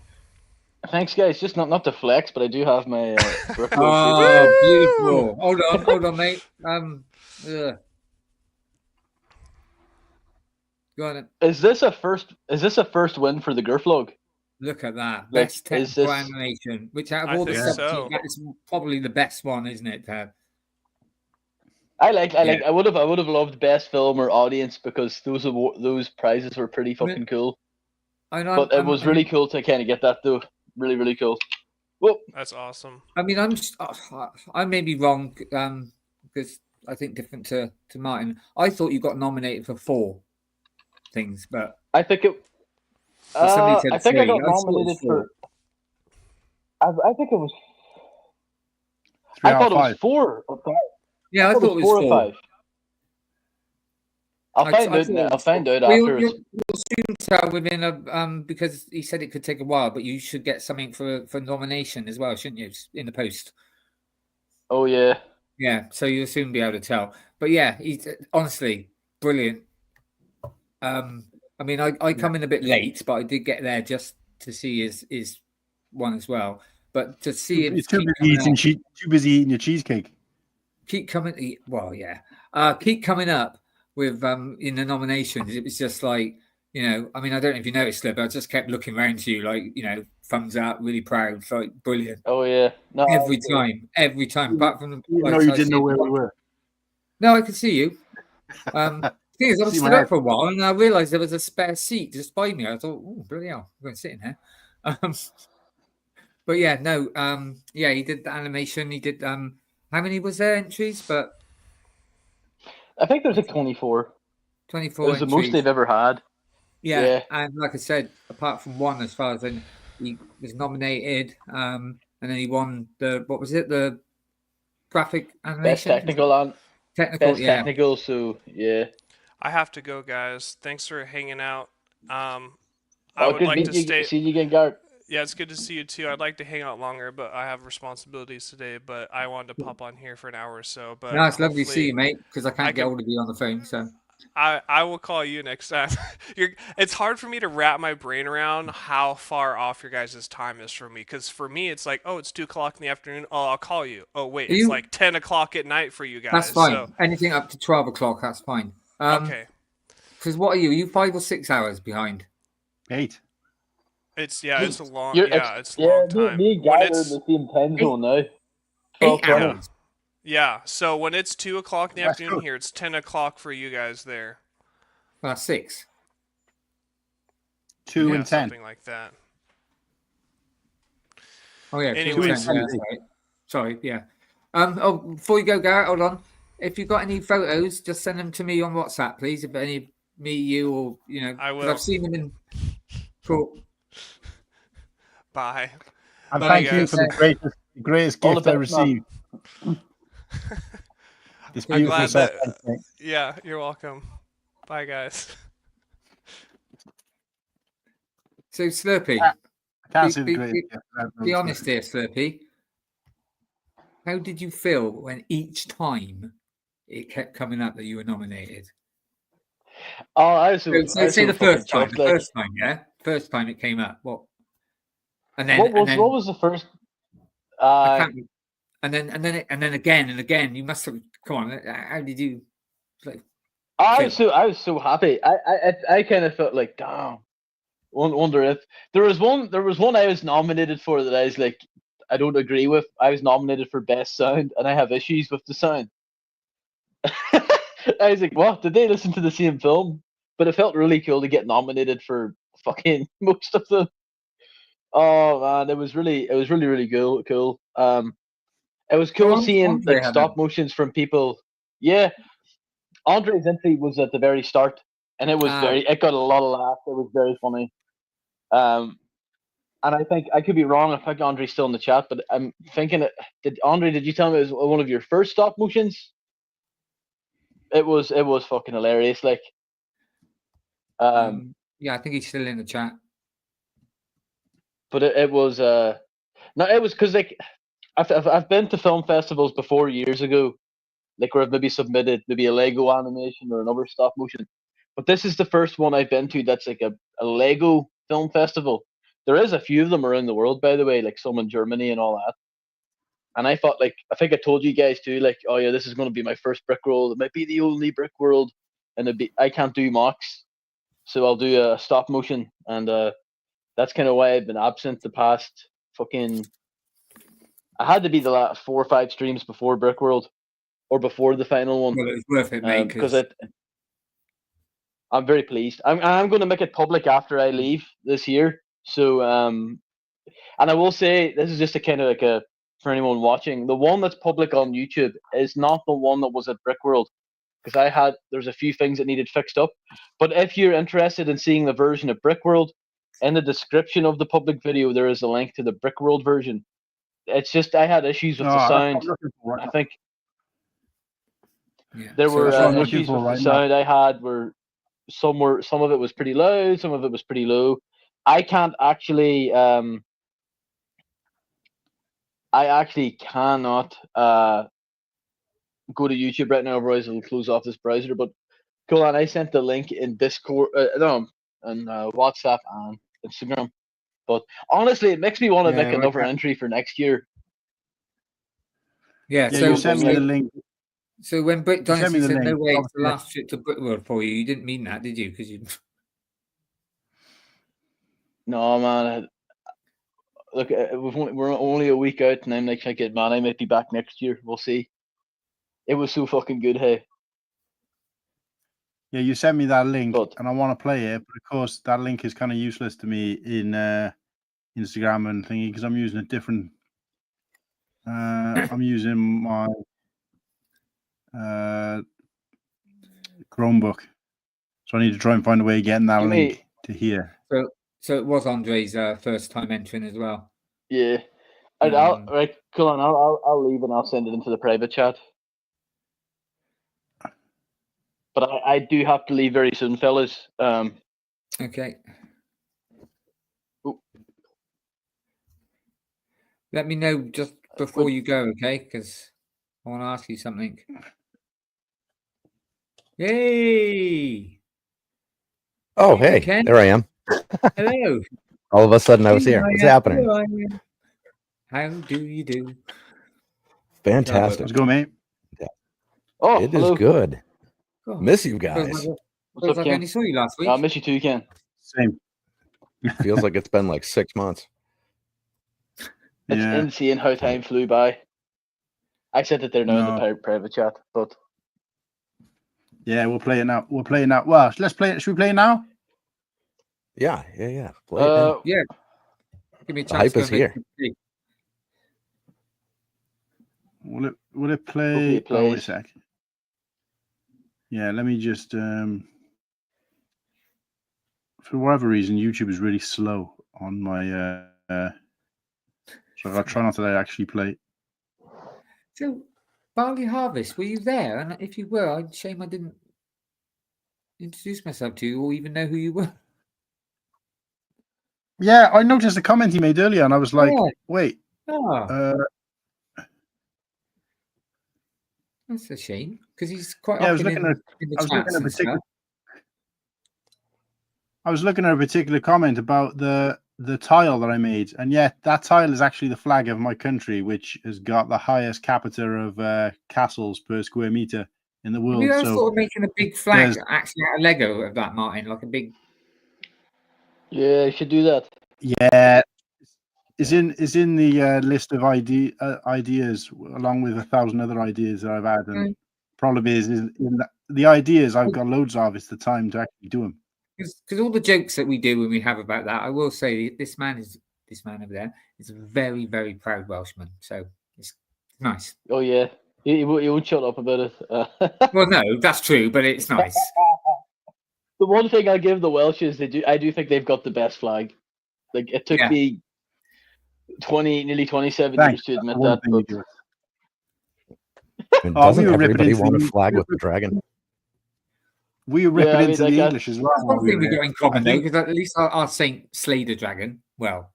Thanks, guys. Just not to flex, but I do have my BrickWorld. Oh, beautiful. Hold on, mate. Go on. Is this a first win for the Gerflog? Look at that. Like, Best technical animation, which out of I all the think 17, so. that is probably the best one, isn't it, Ted? I would have loved best film or audience because those prizes were pretty fucking cool. But it was really cool to kind of get that though. Really, really cool. Whoa. That's awesome. I mean, I may be wrong because I think different to Martin. I thought you got nominated for 4 things, but I think Somebody said I think I 3. got I thought it was nominated 4. for. I think it was. 3 I out thought of it was 5. 4 or 5. Yeah, I thought thought it was 4. 4 or 5. I'll I find thought out. it I'll was find 4. out Well, afterwards. you'll soon tell within a because he said it could take a while, but you should get something for nomination as well, shouldn't you? In the post. Oh yeah. Yeah, so you'll soon be able to tell. But yeah, he's honestly brilliant. I mean, I come in a bit late, but I did get there just to see his one as well. But to see him It's too keep busy coming eating up, too busy eating your cheesecake. keep coming. Well, yeah, keep coming up with in the nominations. It was just like, I mean, I don't know if you noticed, but I just kept looking around to you, like, thumbs up, really proud, like brilliant. Oh yeah. No. Every time, apart from Even like though you I didn't know see- where we were. No, I could see you. The thing is, I was See stood my up for a while and I realised there was a spare seat just by me. I thought, oh, bloody hell, I'm going to sit in there. But yeah, no, yeah, he did the animation. He did, how many was there entries? But I think there's like 24. 24 It was the most entries. they've ever had. Yeah. Yeah. And like I said, apart from one, as far as he was nominated, and then he won what was it? The graphic animation? Best technical and Technical, best yeah. technical. So yeah. I have to go, guys. Thanks for hanging out. I Oh, would good like meeting to you. stay. See you again, Garrett. Yeah, it's good to see you too. I'd like to hang out longer, but I have responsibilities today. But I wanted to pop on here for an hour or so. But No, it's lovely to see hopefully you, mate, because I can't get can- hold of you on the phone. So I will call you next time. It's hard for me to wrap my brain around how far off your guys' time is from me. Because for me, it's like, oh, it's 2 o'clock in the afternoon. Oh, I'll call you. Oh, wait, it's like 10 o'clock at night for you guys. That's fine. So, Anything up to 12 o'clock, that's fine. okay. Because what are you? Are you 5 or 6 hours behind? 8. It's a long. It's a yeah. long time. Me and When Garrett are in it's the same time zone now. 8 12:20. hours. yeah, so when it's 2 o'clock in the That's afternoon good. here, it's 10 o'clock for you guys there. Well, that's 6. 2 Yeah, and 10. something like that. Oh yeah, Anyways. 2 and 10, that's right. Sorry, yeah. Oh, before you go, Garrett, hold on. If you've got any photos, just send them to me on WhatsApp, please. If any me, you, or I 'cause will. I've seen them in. Cool. Bye. And Bye, thank you guys. for the greatest All the gift I best, man. received. This I'm beautiful glad set. that- Thanks, mate. Yeah, you're welcome. Bye, guys. So Slurpy, I can't Be- see the be- greatest gift. be honest here, Slurpy. How did you feel when each time it kept coming up that you were nominated? Oh, I was So, so, so I was say so the first fucking time. chuffed, The like, first time, yeah. First time it came up. What? And then, what and then was the first? I can't. And then again and again. You must have. Come on. How did you? Like, I was so happy. I kind of felt like, damn. Wonder if there was one I was nominated for that I was like, I don't agree with. I was nominated for best sound, and I have issues with the sound. I was like, what? Did they listen to the same film? But it felt really cool to get nominated for fucking most of them. Oh man, it was really cool. It was cool seeing Andre like had stop motions from people. Yeah, Andre's entry was at the very start, and it was it got a lot of laughs. It was very funny. And I think I could be wrong. I think Andre's still in the chat, but I'm thinking, did you tell me it was one of your first stop motions? It was fucking hilarious. Like, yeah, I think he's still in the chat. But it was no, it was because like I've been to film festivals before years ago, like where I've maybe submitted maybe a Lego animation or another stop motion, but this is the first one I've been to that's like a Lego film festival. There is a few of them around the world, by the way, like some in Germany and all that. And I thought, like, I think I told you guys too, like, oh yeah, this is going to be my first BrickWorld. It might be the only BrickWorld, and I can't do mocks, so I'll do a stop motion, and that's kind of why I've been absent the past fucking. I had to be the last 4 or 5 streams before BrickWorld, or before the final one. Well, it was worth it, mate. Because I'm very pleased. I'm going to make it public after I leave this year. So and I will say this is just a kind of like for anyone watching, the one that's public on YouTube is not the one that was at BrickWorld, because there's a few things that needed fixed up. But if you're interested in seeing the version of BrickWorld, in the description of the public video, there is a link to the BrickWorld version. It's just I had issues with the that's what I'm sound. looking for right I now. think Yeah. there So were that's what I'm looking issues for with the right now. sound I had where some of it was pretty loud, some of it was pretty low. I can't actually I actually cannot go to YouTube right now, otherwise it'll close off this browser. But cool, on, I sent the link in Discord, no, and WhatsApp and Instagram. But honestly, it makes me want to Yeah, make well, another entry for next year. Yeah. Yeah, So you sent me the link. So when Brick You sent me Dynasty the said no link. way it's the Obviously, last trip to BrickWorld for you, you didn't mean that, did you? Because you. No, man. Look, we're only a week out, and I'm like thinking, man, I might be back next year. We'll see. It was so fucking good, hey. Yeah, you sent me that link, But and I want to play it, but of course that link is kind of useless to me in Instagram and thingy because I'm using a different. I'm using my Chromebook, so I need to try and find a way of getting that Jimmy, link to here. So it was Andre's first time entering as well. yeah. Right, cool on. I'll leave and I'll send it into the private chat. But I do have to leave very soon, fellas. Okay. Ooh. Let me know just before you go, okay? Because I want to ask you something. Yay! Oh, Hey, hey, Ken. there I am. Hello. All of a sudden I was here. What's happening? How do you do? Fantastic. Let's go, mate. Oh, It hello. is good. Oh, Miss you feels guys. like I only saw you last week. I miss you too, Ken. Same. Feels like it's been like 6 months. It's Yeah. insane how time flew by. I said it there now in the private chat, but Yeah, we'll play it now. We'll play it now. Well, let's play it. Should we play it now? Yeah. Play it now. Yeah. Give me a The chance hype to is go make here. some tea. Will it play? Hopefully it Oh, wait a plays. sec. Yeah, let me just for whatever reason, YouTube is really slow on my so I'll try not to let it actually play. So, Barley Harvest, were you there? And if you were, shame I didn't introduce myself to you or even know who you were. Yeah, I noticed the comment he made earlier, and I was like, Yeah. "Wait, Oh, that's a shame because he's quite yeah." I was often looking at in the I was looking chats at a and particular stuff. I was looking at a particular comment about the tile that I made, and yet that tile is actually the flag of my country, which has got the highest capita of castles per square meter in the Have world. you ever So thought of making a big flag there's actually out of Lego of that, Martin? Like a big. yeah, you should do that. yeah, is in the list of ideas along with 1,000 other ideas that I've had. And problem is in the ideas I've got loads of. It's the time to actually do them. Because all the jokes that we do when we have about that, I will say this man over there is a very, very proud Welshman. So it's nice. Oh yeah, he won't shut up about it. Well, no, that's true, but it's nice. The one thing I give the Welsh is I do think they've got the best flag. Like it took me nearly 27 years to admit that. But doesn't everybody want a flag with a dragon? We rip it into the English as well. That's one thing we got in common, though, because at least our saint slayed a dragon. Well,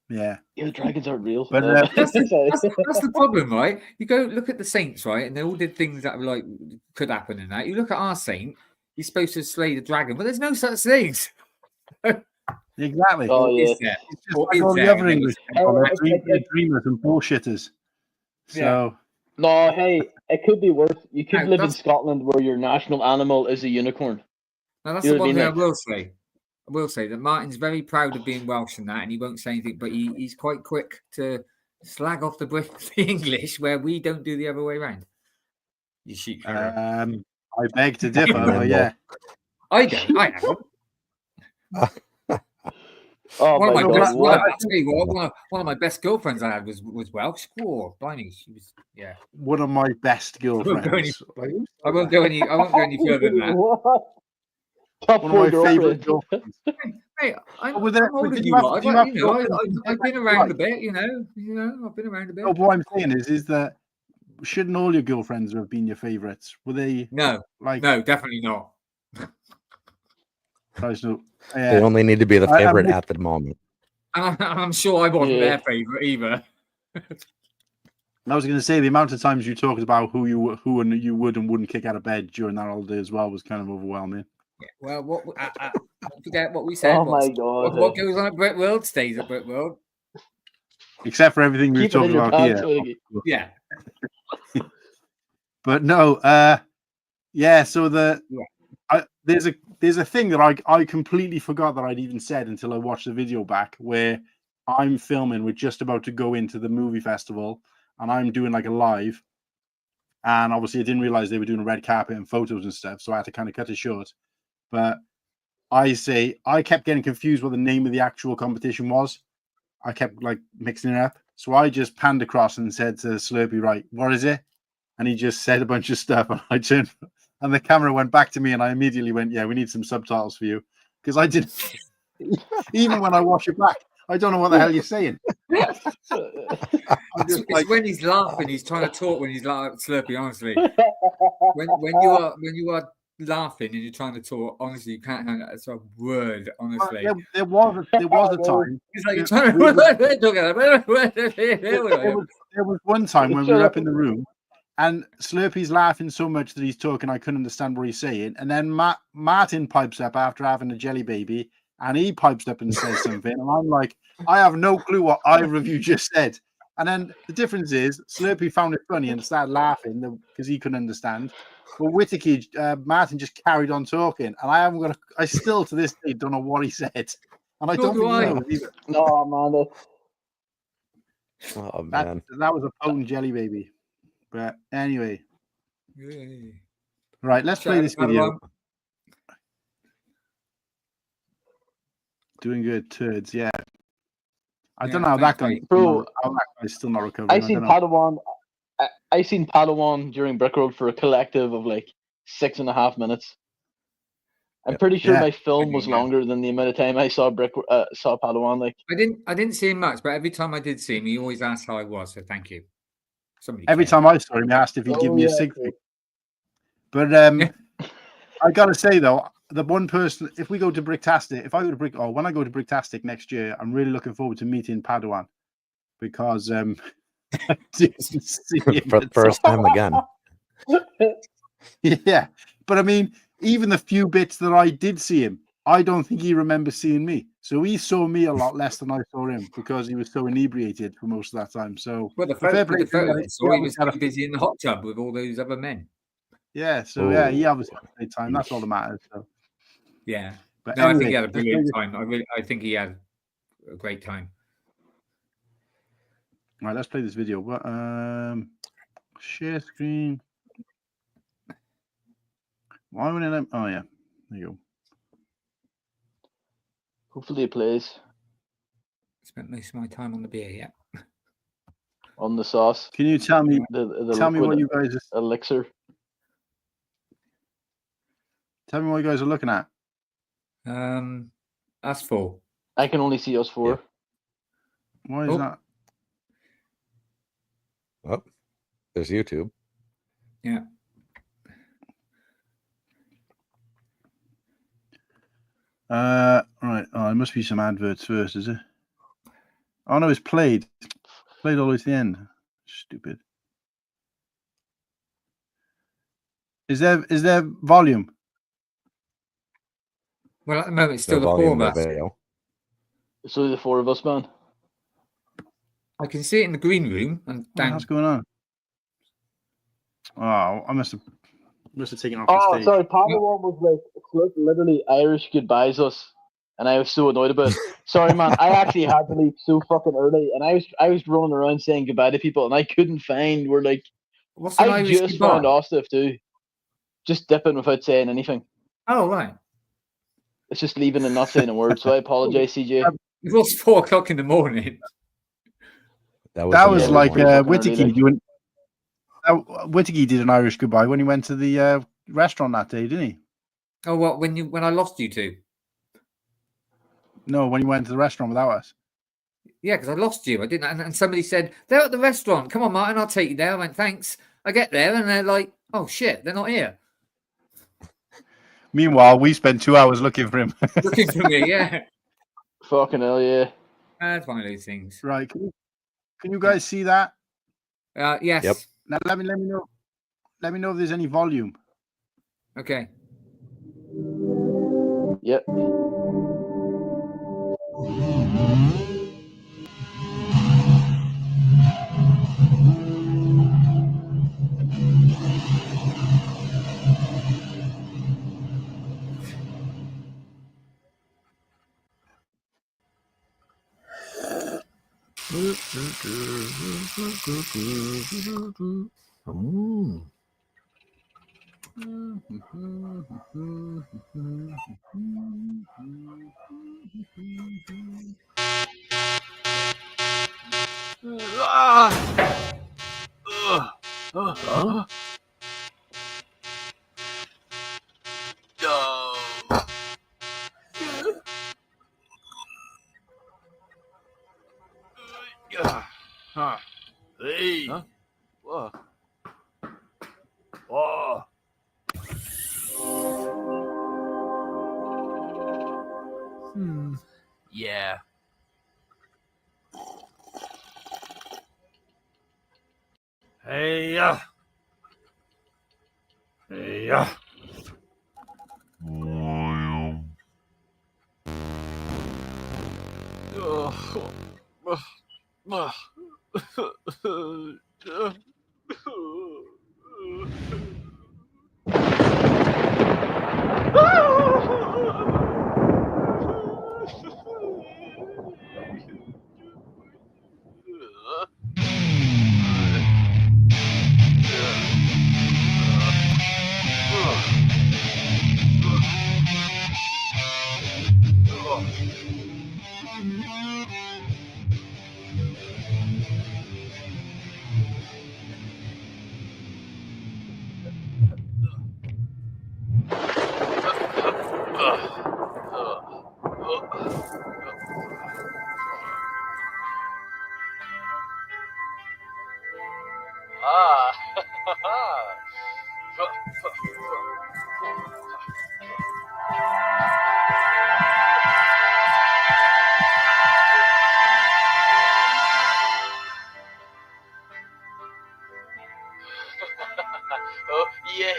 yeah, the dragons aren't real. But that's the problem, right? You go look at the saints, right, and they all did things that were like could happen in that. You look at our saint; he's supposed to slay the dragon, but there's no such things. Exactly. Oh yeah. It's just like all the other English people, they're dreamers and bullshitters. So no, hey, it could be worse. You could live in Scotland where your national animal is a unicorn. Now that's the one thing I will say. I will say that Martin's very proud of being Welsh and that, and he won't say anything, but he's quite quick to slag off the English, where we don't do the other way around. You sheep. I beg to differ, but yeah. I don't. I know. Oh, one of my best girlfriends I had was Welsh. Oh, blimey, she was one of my best girlfriends. I won't go any further than that. Top One four of my favorite girlfriends. girlfriends. Hey, I'm Were there- older did than you you have- are. do you have You know, girlfriends? I've been around a bit. You know, I've been around a bit. No, but what I'm saying is that shouldn't all your girlfriends have been your favorites? Were they No, like? no, definitely not. Guys, no. They only need to be the I- favorite I'm- at the moment. And I'm sure I wasn't Yeah. their favorite either. I was going to say the amount of times you talked about who you would and wouldn't kick out of bed during that holiday as well was kind of overwhelming. Yeah, well, don't forget what we said. Oh my God. What goes on at BrickWorld stays at BrickWorld. Except for everything we've Keep it in talked your about pants, here. Whittakee. Yeah. But no, yeah. So there's a thing that I completely forgot that I'd even said until I watched the video back, where I'm filming. We're just about to go into the movie festival, and I'm doing like a live. And obviously, I didn't realize they were doing a red carpet and photos and stuff, so I had to kind of cut it short. But I kept getting confused what the name of the actual competition was. I kept like mixing it up, so I just panned across and said to Slurpy, "Right, what is it?" And he just said a bunch of stuff, and I turned, and the camera went back to me, and I immediately went, "Yeah, we need some subtitles for you," because I didn't. Even when I watch it back, I don't know what the hell you're saying. It's when he's laughing, he's trying to talk when he's like Slurpy. Honestly, when you are laughing and you're trying to talk, honestly, you can't hang out. It's a word, honestly. There was a time. It's like you're trying to. There was one time when we were up in the room, and Slurpy's laughing so much that he's talking, I couldn't understand what he's saying. And then Martin pipes up after having a jelly baby, and he pipes up and says something, and I'm like, I have no clue what either of you just said. And then the difference is Slurpy found it funny and started laughing because he couldn't understand. But Whittakee, Martin just carried on talking, and I still to this day don't know what he said, and I don't think he knows either. No, man. Oh man, That was a potent jelly baby. But anyway, right, let's play this video. Doing good, turds. Yeah, I don't know how that guy. Bro, how that guy's still not recovering. I seen Padawan. I seen Padawan during BrickWorld for a collective of like 6.5 minutes. I'm pretty sure my film was longer than the amount of time I saw Padawan. Like I didn't see him much, but every time I did see him, he always asked how I was. So thank you. Every time I saw him, he asked if he'd give me a sig. But I gotta say though, the one person, if we go to Bricktastic, when I go to Bricktastic next year, I'm really looking forward to meeting Padawan because I didn't see him for the first time again. Yeah, but I mean, even the few bits that I did see him, I don't think he remembers seeing me. So he saw me a lot less than I saw him because he was so inebriated for most of that time. So he was too busy in the hot tub with all those other men. Yeah, so yeah, he obviously had a great time. That's all that matters. So. Yeah, but no, anyway, I think he had a brilliant time. I think he had a great time. All right, let's play this video. Share screen. Why would it? Oh yeah, there you go. hopefully it plays. Spent most of my time on the beer, yeah. On the sauce. Can you tell me? Tell me what you guys elixir. Tell me what you guys are looking at. Us four. I can only see us four. Yeah. Why is that? Oh, there's YouTube. Yeah. Right. Oh, there must be some adverts first, is it? Oh no, it's played. Played all the way to the end. Stupid. Is there volume? Well, at the moment, it's still the four of us. It's only the four of us, man. I can see it in the green room. And what's going on? Oh, I must have taken off. Oh, the stage. sorry. Padawan was like literally Irish goodbyes us, and I was so annoyed about it. Sorry, man. I actually had to leave so fucking early, and I was running around saying goodbye to people, and I couldn't find where like. What's an Irish just goodbye? found off stuff too. Just dipping without saying anything. Oh right. It's just leaving and not saying a word. So I apologize, CJ. It was 4 o'clock in the morning. That was like Whittakee doing. Whittakee did an Irish goodbye when he went to the restaurant that day, didn't he? Oh, what? When I lost you two? No, when you went to the restaurant without us. Yeah, because I lost you. I didn't. And somebody said, they're at the restaurant. Come on, Martin, I'll take you there. I went, thanks. I get there and they're like, oh, shit, they're not here. Meanwhile, we spent 2 hours looking for him. Looking for me, yeah. Fucking hell, yeah. That's one of those things. Right. Can you guys see that? Yes. Yep. Now let me know. Let me know if there's any volume. Okay. Yep. Mm. Hey. Huh? Whoa. Whoa. Yeah. Hey. Hey. Oh, yeah.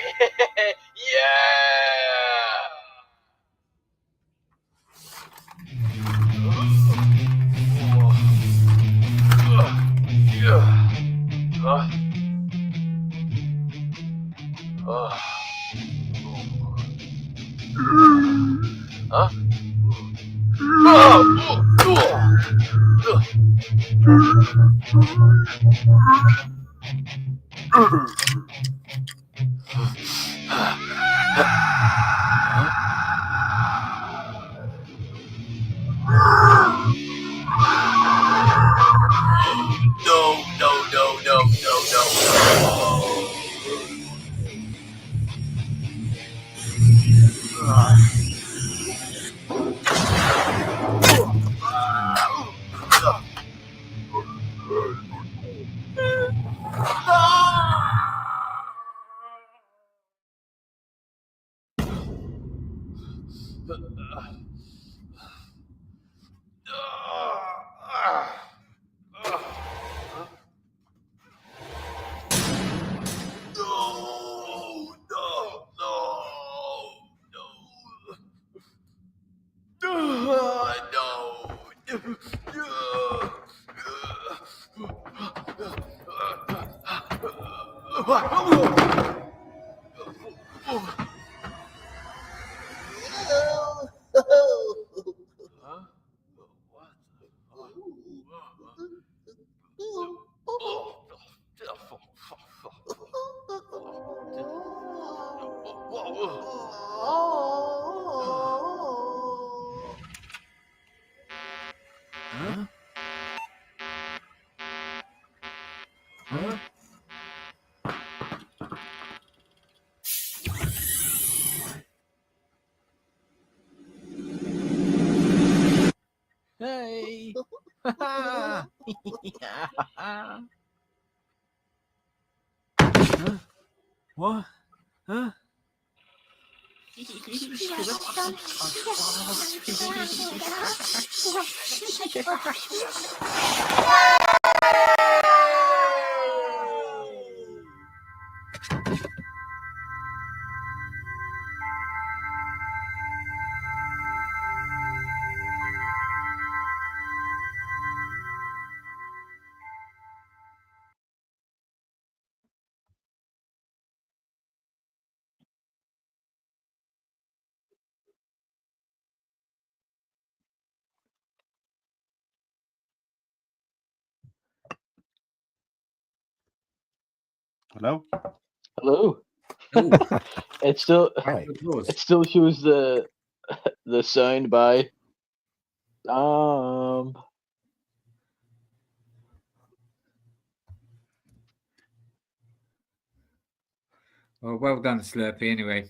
What? Huh? Hello? Hello. Oh, It still Hi. it still shows the sound by well done, Slurpy. Anyway,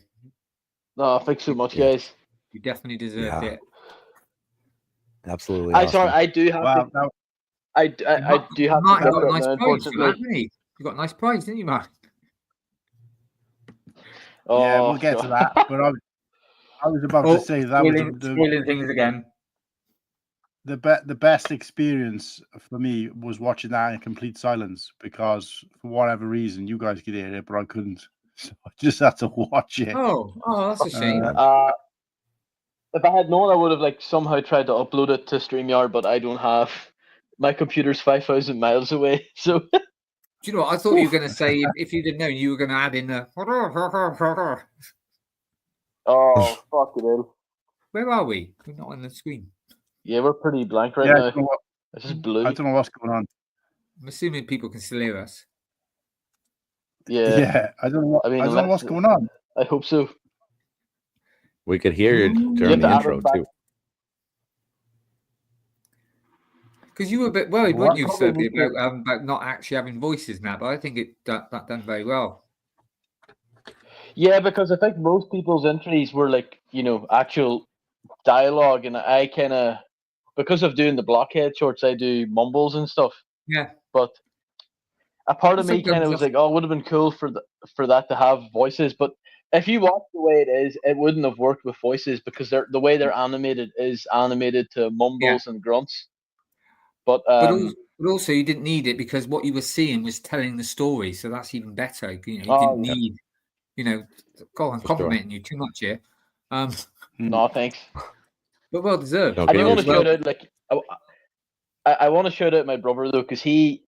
no, thanks so much, Yeah. guys. you definitely deserved Yeah. it. Absolutely I awesome. sorry, I do have Wow, to that, I do have to Mark, you go got a right nice now, prize for that, unfortunately. didn't he? You got a nice prize, didn't you, Mark? yeah, Oh, we'll get to that. But I was about Oh, to say that was spoiling things again. the best experience for me was watching that in complete silence, because for whatever reason you guys could hear it, but I couldn't. So I just had to watch it. Oh, that's a shame. if I had known, I would have like somehow tried to upload it to StreamYard, but I don't have. My computer's 5,000 miles away, so Do you know what? I thought you were going to say, if you didn't know, you were going to add in the. oh fuck it is. Where are we? We're not on the screen. Yeah, we're pretty blank right Yeah, now. It's just blue. I don't know what's going on. I'm assuming people can still hear us. Yeah, Yeah, I don't know. I mean, I don't know what's unless- going on. I hope so. We could hear you You during have the to add intro it back. too. Because you were a bit worried, What? weren't you, Probably Slurpy, about not actually having voices now? But I think that done very well. Yeah, because I think most people's entries were like, actual dialogue, and I kind of, because of doing the blockhead shorts, I do mumbles and stuff. Yeah. But a part of me Sometimes kind of was like, oh, it would have been cool for that to have voices. But if you watch the way it is, it wouldn't have worked with voices, because the way they're animated is animated to mumbles and grunts. But also, you didn't need it, because what you were seeing was telling the story, so that's even better. You didn't need, God, I'm complimenting you too much here. no, thanks. But well deserved. No, I do want to Well- shout out, like, I want to shout out my brother though, because the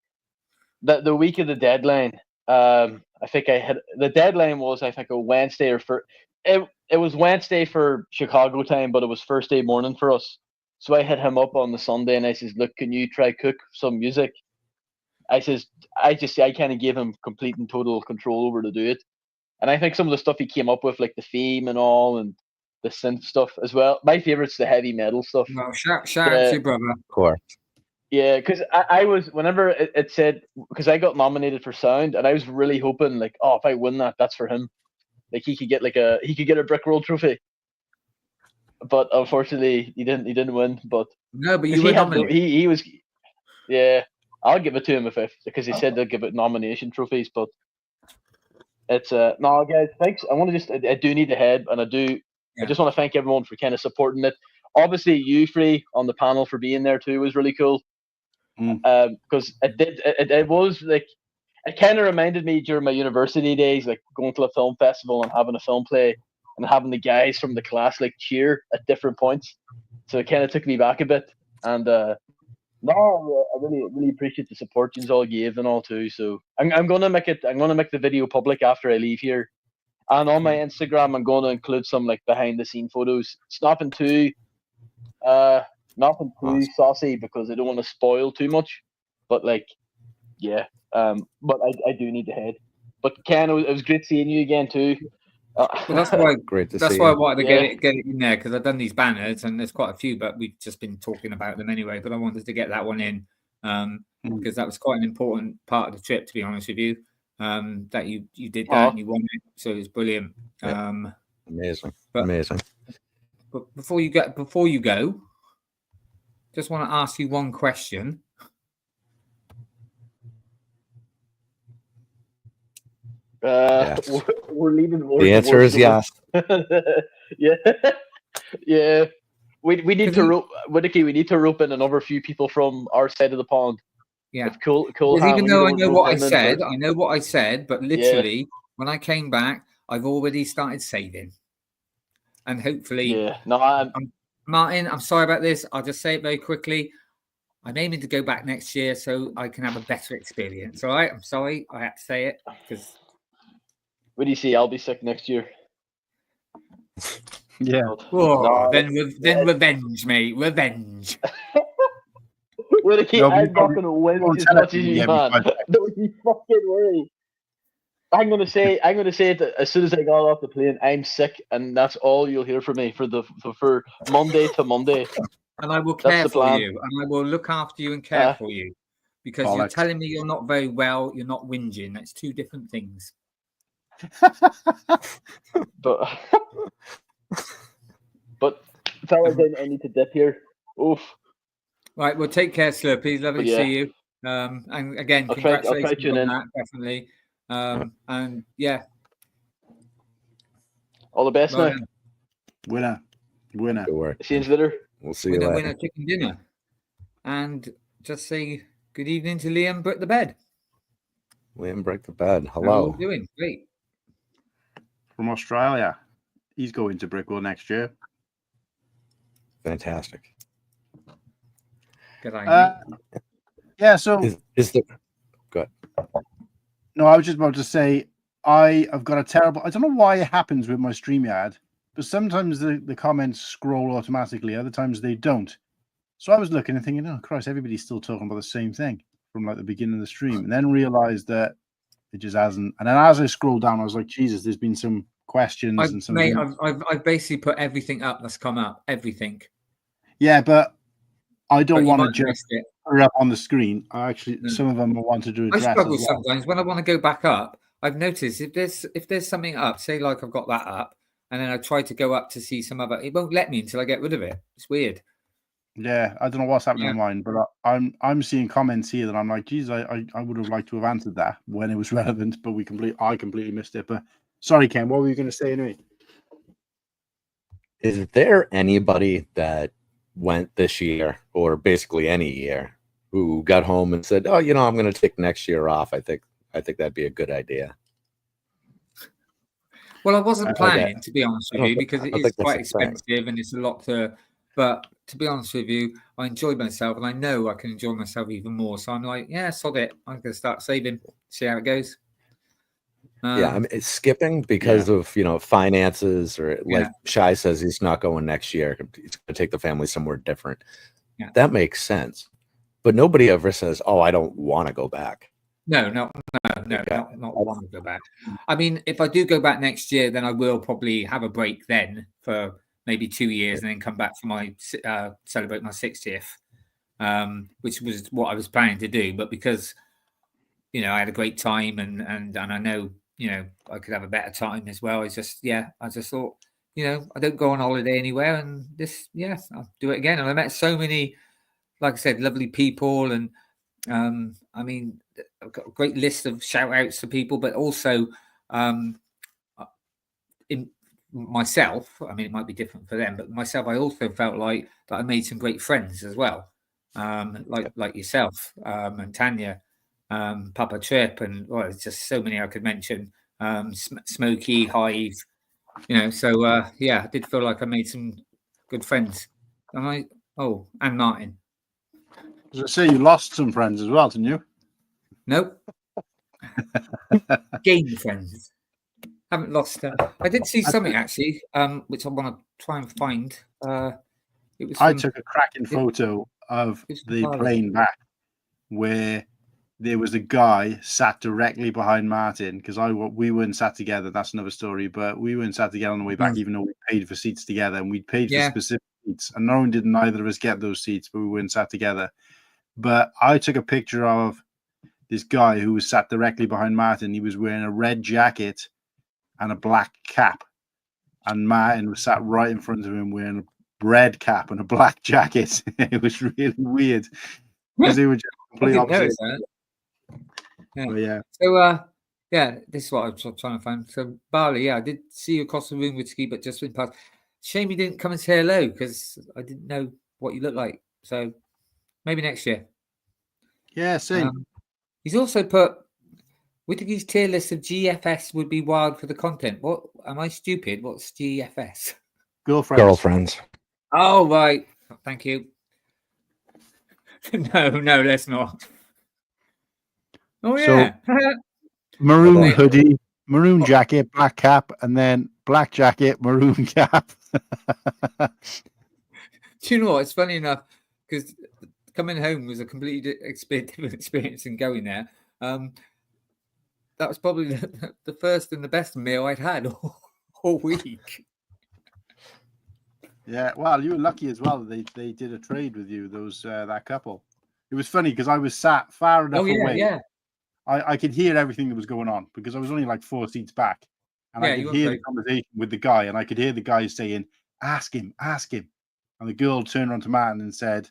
week of the deadline, I think the deadline was, I think, a Wednesday it was Wednesday for Chicago time, but it was Thursday morning for us. So I hit him up on the Sunday and I says, look, can you try cook some music? I kind of gave him complete and total control over to do it. And I think some of the stuff he came up with, like the theme and all, and the synth stuff as well. My favorite's the heavy metal stuff. Well, shout out to your brother. Of course. Yeah, because I was, whenever it said, because I got nominated for sound, and I was really hoping, like, oh, if I win that's for him. Like, he could get a BrickWorld trophy. But unfortunately, he didn't win. But No, but you were nominated. He was, yeah. I'll give it to him because he said they'll give it nomination trophies. But it's no, guys, thanks. I do need to head, and I just want to thank everyone for kind of supporting it. Obviously, you three on the panel for being there too was really cool. Because it was like, it kind of reminded me during my university days, like going to a film festival and having a film play and having the guys from the class like cheer at different points. So it kind of took me back a bit. And I really appreciate the support you all gave and all too. So I'm gonna make the video public after I leave here, and on my Instagram I'm going to include some like behind the scene photos. It's nothing too saucy, because I don't want to spoil too much. But like, yeah. But I do need to head. But Ken, it was great seeing you again too. Well, that's why. Great to That's see why I you. wanted to get it in there, because I've done these banners and there's quite a few, but we've just been talking about them anyway. But I wanted to get that one in because that was quite an important part of the trip, to be honest with you. That you did that and you won it, so it was brilliant. Amazing, but, amazing. But before you go, just want to ask you one question. Yes. We're leaving. The answer is yes. Yeah, yeah. We need Because to rope Whittakee. We need to rope in another few people from our side of the pond. yeah, If cool. because even we though I need to know rope what I him in said, first. I know what I said, but literally when I came back, I've already started saving, and hopefully, Yeah. No, Martin, I'm sorry about this. I'll just say it very quickly. I'm aiming to go back next year so I can have a better experience. All right, I'm sorry I had to say it because. what do you see? I'll be sick next year. Yeah. Oh, No, then revenge, mate. Revenge. Whittakee, No, but I'm not going to win won't as tell much as everybody you, every man. 5 seconds. Don't you fucking worry. I'm gonna say it as soon as I got off the plane. I'm sick, and that's all you'll hear from me for Monday to Monday. And I will That's care the for plan. you, and I will look after you and care for you, because you're Bollocks. telling me you're not very well. You're not whinging. That's two different things. But fellas, I need to dip here. Oof. Right. Well, take care, Slurpy. Lovely But to yeah. see you. And again, I'll try congratulations tune on in. that, definitely. And yeah, All the best well now. done. Winner. Good work. See you later. We'll see you Winner, later. winner, chicken dinner. And just say good evening to Liam, Brick the bed. Liam, break the bed. How are you Hello. doing? Great. From Australia. He's going to BrickWorld next year. Fantastic. Good eye, mate. Yeah, so Is the good? no, I was just about to say I've got a terrible. I don't know why it happens with my StreamYard, but sometimes the comments scroll automatically, other times they don't. So I was looking and thinking, oh Christ, everybody's still talking about the same thing from like the beginning of the stream, and then realized that it just hasn't. And then as I scrolled down, I was like, Jesus, there's been some questions and some. Mate, I've basically put everything up that's come up. Everything. Yeah, but I But don't you want might to have just missed it. put it up on the screen. I actually, No. some of them I wanted to I address struggle as well. sometimes when I want to go back up. I've noticed if there's something up, say like I've got that up, and then I try to go up to see some other, it won't let me until I get rid of it. It's weird. Yeah, I don't know what's happening Yeah. on mine, but I'm seeing comments here that I'm like, geez, I would have liked to have answered that when it was relevant, but I completely missed it. But sorry, Ken, what were you going to say anyway? Is there anybody that went this year, or basically any year, who got home and said, "Oh, I'm going to take next year off. I think that'd be a good idea." Well, I wasn't Okay. planning, to be honest with I don't you, think- because I it don't is think that's quite a thing. expensive and it's a lot to. But to be honest with you, I enjoyed myself, and I know I can enjoy myself even more. So I'm like, yeah, sod it. I'm going to start saving, see how it goes. Yeah, I mean, it's skipping because of finances, or like Shai says, he's not going next year. He's going to take the family somewhere different. Yeah. That makes sense, but nobody ever says, "Oh, I don't want to go back." No, not want to go back. I mean, if I do go back next year, then I will probably have a break then for maybe 2 years, and then come back for my celebrate my 60th, which was what I was planning to do. But because I had a great time, and I know I could have a better time as well. I just thought I don't go on holiday anywhere, and I'll do it again. And I met so many, like I said, lovely people, and I mean, I've got a great list of shout outs to people, but also in myself, I mean, it might be different for them, but myself, I also felt like that I made some great friends as well, like yourself and Tanya, Papa Trip, and it's just so many I could mention. Smokey, Hive, so I did feel like I made some good friends. And Martin. As I say, you lost some friends as well, didn't you? Nope. Gained friends. Haven't lost. I did see something actually, which I want to try and find. It was. I took a cracking photo of the plane back, where there was a guy sat directly behind Martin, because we weren't sat together. That's another story. But we weren't sat together on the way back, even though we paid for seats together, and we paid for specific seats. And not only did neither of us get those seats, but we weren't sat together. But I took a picture of this guy who was sat directly behind Martin. He was wearing a red jacket and a black cap, and Martin was sat right in front of him wearing red cap and a black jacket. It was really weird because they were just I complete didn't notice opposite. that. Yeah. But yeah, So, yeah, this is what I was trying to find. So, Barley, yeah, I did see you across the room with Ski, but just in past. Shame you didn't come and say hello because I didn't know what you look like. So, maybe next year. yeah, same. He's also put Whittakee's tier list of GFS would be wild for the content. What am I stupid? What's GFS? Girlfriends. Oh, right. Thank you. No, let's not. Oh, So- yeah. Maroon Well, hoodie, maroon jacket, black cap, and then black jacket, maroon cap. Do you know what? It's funny enough because coming home was a completely different experience than going there. That was probably the first and the best meal I'd had all week. Yeah, well, you were lucky as well. They did a trade with you, that couple. It was funny because I was sat far enough away. Yeah. I could hear everything that was going on because I was only like 4 seats back, and Yeah, I you could were hear great. the conversation with the guy, and I could hear the guy saying, "Ask him," and the girl turned around to Matt and said,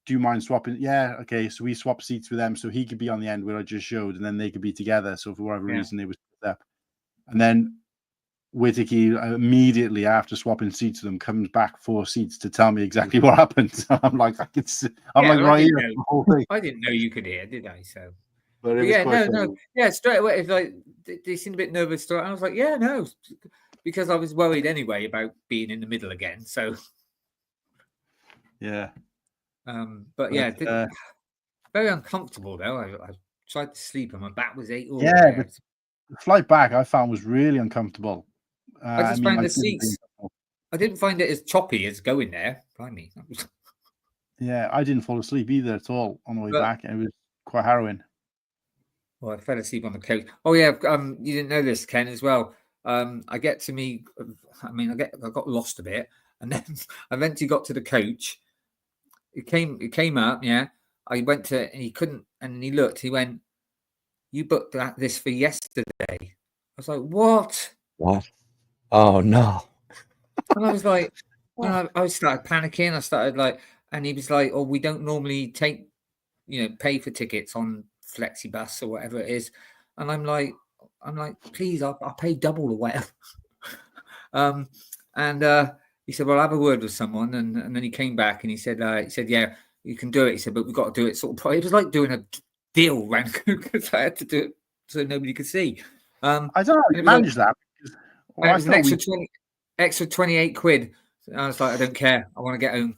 "Do you mind swapping?" Yeah, okay. So we swapped seats with them, so he could be on the end where I just showed, and then they could be together. So for whatever reason, they were split up, and then Whittakee immediately after swapping seats with them comes back 4 seats to tell me exactly what happened. So I'm like, I'm Yeah, like well, right here, the whole thing. I didn't know you could hear, did I? So, But it but was yeah, quite no. funny. Yeah, straight away, it's like they seemed a bit nervous. And I was like, yeah, no, because I was worried anyway about being in the middle again. So, Yeah. but yeah, uh, very uncomfortable though. I tried to sleep and my back was ache. Oh, Yeah, but the flight back I found was really uncomfortable. I just found I the couldn't seats. think- I didn't find it as choppy as going there. Blimey. Yeah, I didn't fall asleep either at all on the way But- back. It was quite harrowing. Well, I fell asleep on the coach. Oh yeah, you didn't know this, Ken, as well. I get to me. I got lost a bit, and then I eventually got to the coach. It came up. Yeah, I went to, and he couldn't, and he looked. He went, "You booked this for yesterday." I was like, "What?" What? Oh no. And I was like, and I started panicking. I started like, and he was like, "Oh, we don't normally take, pay for tickets on FlexiBus or whatever it is." And I'm like, please, I'll pay double or whatever. And he said, "Well, I'll have a word with someone." And then he came back and he said, "Yeah, you can do it." He said, "But we've got to do it sort of." It was like doing a deal, because I had to do it so nobody could see. I don't know how and you it was like- managed that. because- and well, it I was an thought extra 28 quid. And I was like, I don't care. I want to get home.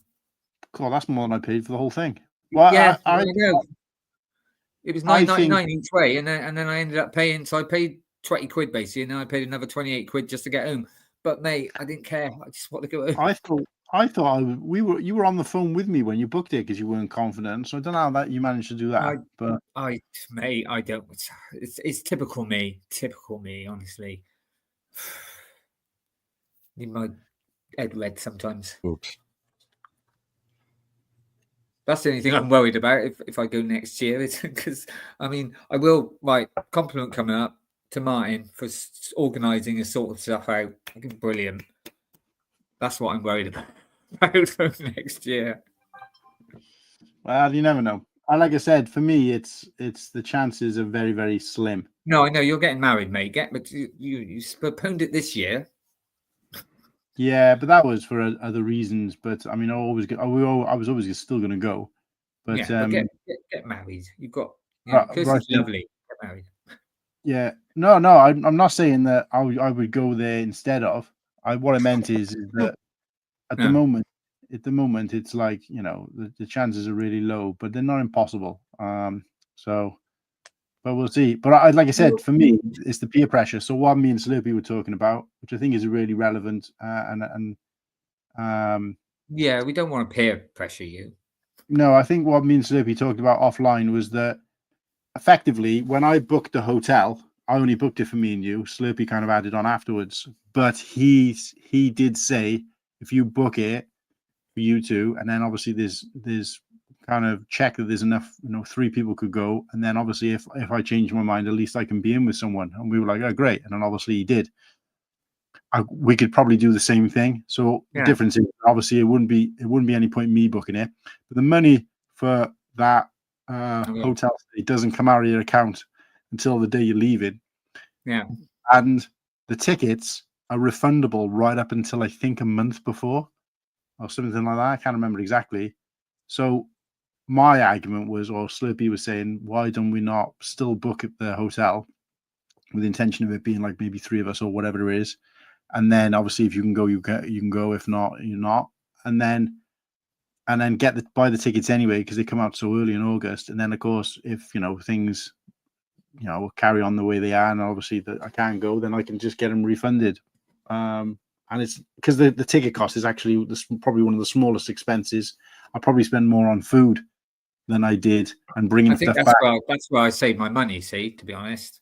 God, that's more than I paid for the whole thing. Well, Yeah, I know. It was I $9.99 each way, and then I ended up paying. So I paid 20 quid basically, and then I paid another 28 quid just to get home. But mate, I didn't care. I just wanted to go home. I thought you were on the phone with me when you booked it because you weren't confident. So I don't know how that you managed to do that. Mate, I don't. It's typical me. Typical me, honestly. Need my head red sometimes. Oops. That's the only thing I'm worried about if I go next year. Is because I will. Right, compliment coming up to Martin for organising and sorting stuff out. Brilliant. That's what I'm worried about for next year. Well, you never know. And like I said, for me, it's the chances are very, very slim. No, I know you're getting married, mate. But you postponed it this year. Yeah, but that was for other reasons. But I was always still going to go. But yeah, but get married. You've got. right, lovely. Get married. Yeah, no, I'm not saying that I would go there instead of. What I meant is that at the moment, it's like the chances are really low, but they're not impossible. But we'll see. But like I said, for me, it's the peer pressure. So what me and Slurpy were talking about, which I think is really relevant, yeah, we don't want to peer pressure you. No, I think what me and Slurpy talked about offline was that effectively, when I booked the hotel, I only booked it for me and you. Slurpy kind of added on afterwards, but he did say if you book it for you two, and then obviously there's kind of check that there's enough, 3 people could go, and then obviously if I change my mind, at least I can be in with someone. And we were like, oh great, and then obviously he did. we could probably do the same thing. So the difference is obviously it wouldn't be any point me booking it, but the money for that hotel stay doesn't come out of your account until the day you're leaving. Yeah, and the tickets are refundable right up until I think a month before or something like that. I can't remember exactly. So my argument was, or Slurpy was saying, why don't we not still book at the hotel with the intention of it being like maybe 3 of us or whatever it is, and then obviously if you can go, you can go. If not, you're not, and then buy the tickets anyway because they come out so early in August. And then of course, if things carry on the way they are, and obviously that I can't go, then I can just get them refunded. And it's because the ticket cost is actually probably one of the smallest expenses. I probably spend more on food than I did and bringing stuff back. That's where I save my money. See, to be honest.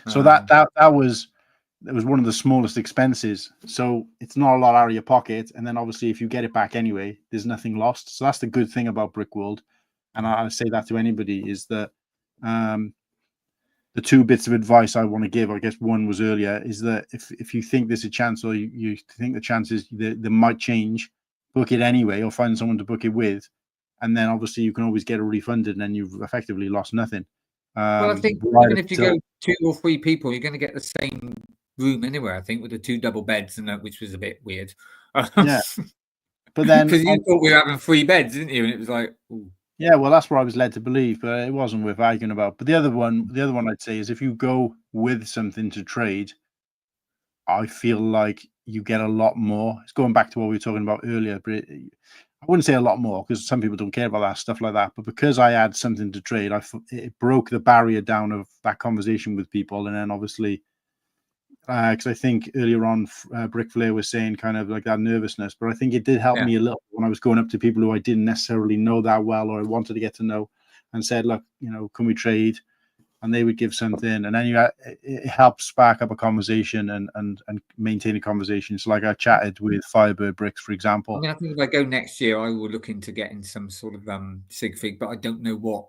So that was one of the smallest expenses. So it's not a lot out of your pocket. And then obviously if you get it back anyway, there's nothing lost. So that's the good thing about BrickWorld. And I say that to anybody is that the 2 bits of advice I want to give, I guess one was earlier, is that if you think there's a chance or you think the chances they might change, book it anyway or find someone to book it with. And then obviously you can always get it refunded and then you've effectively lost nothing. Well, I think even if you go 2 or 3 people, you're going to get the same room anyway, I think, with the 2 double beds, and which was a bit weird. Yeah. But then because you thought we were having 3 beds, didn't you? And it was like, ooh. Yeah, well, that's what I was led to believe, but it wasn't worth arguing about. But the other one I'd say is if you go with something to trade, I feel like you get a lot more. It's going back to what we were talking about earlier, but I wouldn't say a lot more because some people don't care about that stuff like that. But because I had something to trade, it broke the barrier down of that conversation with people, and then obviously. Because I think earlier on, Brick Flair was saying kind of like that nervousness, but I think it did help me a little when I was going up to people who I didn't necessarily know that well or I wanted to get to know, and said, "Look, can we trade?" And they would give something, and then it helps spark up a conversation and maintain a conversation. So, like I chatted with Firebird Bricks, for example. I mean, I think if I go next year, I will look into getting some sort of sig fig, but I don't know what.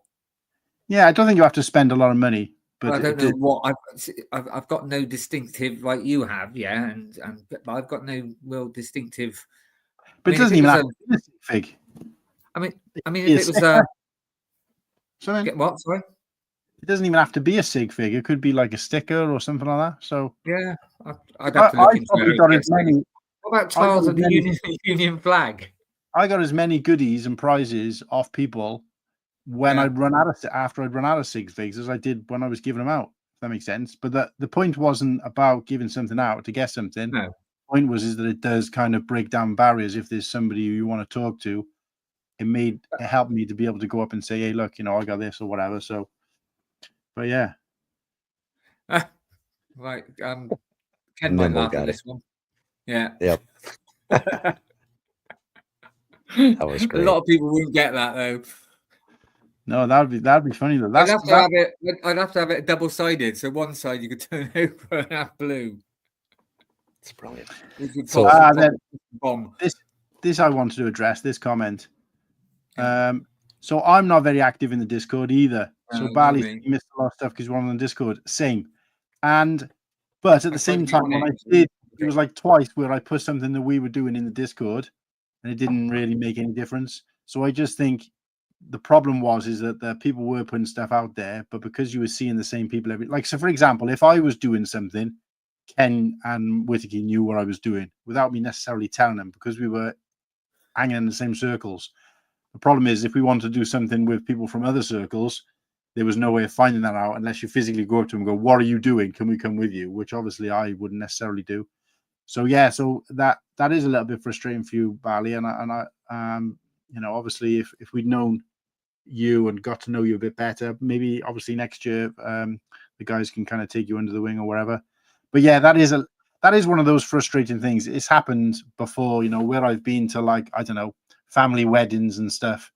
Yeah, I don't think you have to spend a lot of money. But I don't know what I've got no distinctive like you have, and but I've got no real distinctive. But it doesn't even have to be a sig fig. I mean, if it was what? Sorry, it doesn't even have to be a sig fig. It could be like a sticker or something like that. So yeah, I'd have to look into it. What about tiles of the Union flag? I got as many goodies and prizes off people. When after I'd run out of sig figs as I did when I was giving them out, if that makes sense. But the point wasn't about giving something out to get something. No. The point is that it does kind of break down barriers. If there's somebody you want to talk to, it helped me to be able to go up and say, hey, look, I got this or whatever. So, but yeah. Right. Ken might laugh at this one. Yeah. Yep. That was great. A lot of people wouldn't get that though. No, that'd be funny though. I'd have to have it double-sided, so one side you could turn over and have blue. It's brilliant. So this I wanted to address this comment. So I'm not very active in the Discord either. So Bali missed a lot of stuff because we're on the Discord. Same, but at the same time, when I did, it was like twice where I put something that we were doing in the Discord, and it didn't really make any difference. So I just think. The problem is that the people were putting stuff out there, but because you were seeing the same people so for example, if I was doing something, Ken and Whittakee knew what I was doing without me necessarily telling them because we were hanging in the same circles. The problem is if we want to do something with people from other circles, there was no way of finding that out unless you physically go up to them and go, what are you doing? Can we come with you? Which obviously I wouldn't necessarily do. So yeah, so that is a little bit frustrating for you, Bali. And I obviously if we'd known you and got to know you a bit better, maybe obviously next year the guys can kind of take you under the wing or whatever. But yeah, that is one of those frustrating things. It's happened before, where I've been to like, I don't know, family weddings and stuff,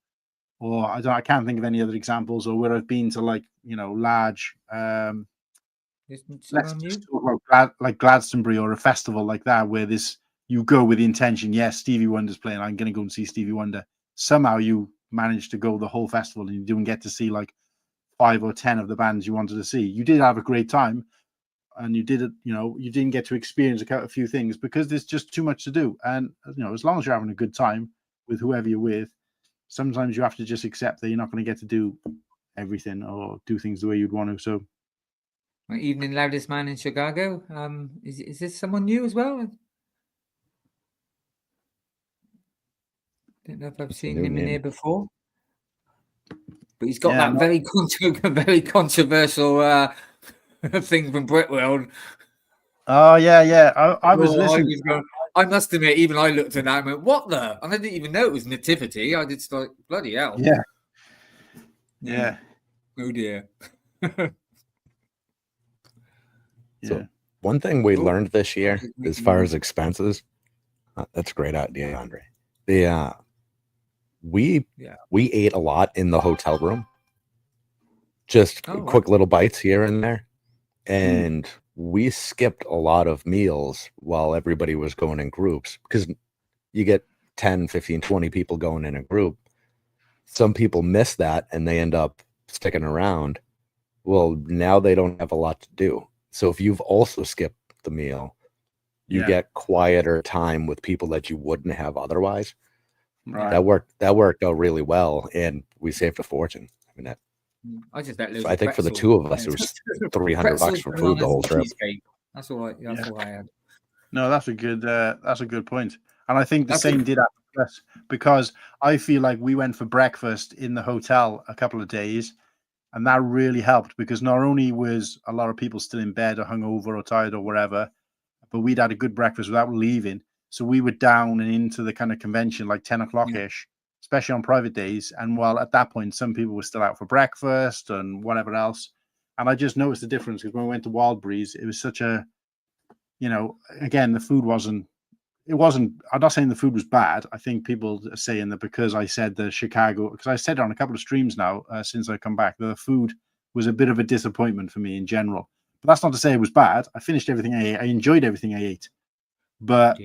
or I can't think of any other examples, or where I've been to like, large like Glastonbury or a festival like that, where you go with the intention, yes, Stevie Wonder's playing, I'm going to go and see Stevie Wonder. Somehow you manage to go the whole festival and you don't get to see like 5 or 10 of the bands you wanted to see. You did have a great time. and you did it, you didn't get to experience a few things because there's just too much to do. And as long as you're having a good time with whoever you're with, sometimes you have to just accept that you're not going to get to do everything or do things the way you'd want to. So, my evening loudest man in Chicago. Is this someone new as well? Don't know if I've seen him in here before, but he's got that very controversial thing from BrickWorld. Oh yeah. I was listening. I must admit, even I looked at that and went, "What the?" And I didn't even know it was nativity. I just thought, "Bloody hell!" Yeah. Oh dear. So one thing we learned this year, as far as expenses, that's a great idea, Andre. We ate a lot in the hotel room, just quick little bites here and there, and we skipped a lot of meals while everybody was going in groups, because you get 10, 15, 20 people going in a group. Some people miss that and they end up sticking around. Well, now they don't have a lot to do. So if you've also skipped the meal, you get quieter time with people that you wouldn't have otherwise. Right. That worked out really well, and we saved a fortune. I mean, I think for the two of us, it was $300 for food the whole trip. That's all I had. No, that's a good point. And I think the same did happen to us, because I feel like we went for breakfast in the hotel a couple of days, and that really helped, because not only was a lot of people still in bed or hungover or tired or whatever, but we'd had a good breakfast without leaving. So we were down and into the kind of convention like 10 o'clock-ish, especially on private days. And while at that point, some people were still out for breakfast and whatever else. And I just noticed the difference, because when we went to Wildberries, it was such a, again, the food wasn't, I'm not saying the food was bad. I think people are saying that because I said because I said it on a couple of streams now since I come back, the food was a bit of a disappointment for me in general. But that's not to say it was bad. I finished everything I ate. I enjoyed everything I ate. But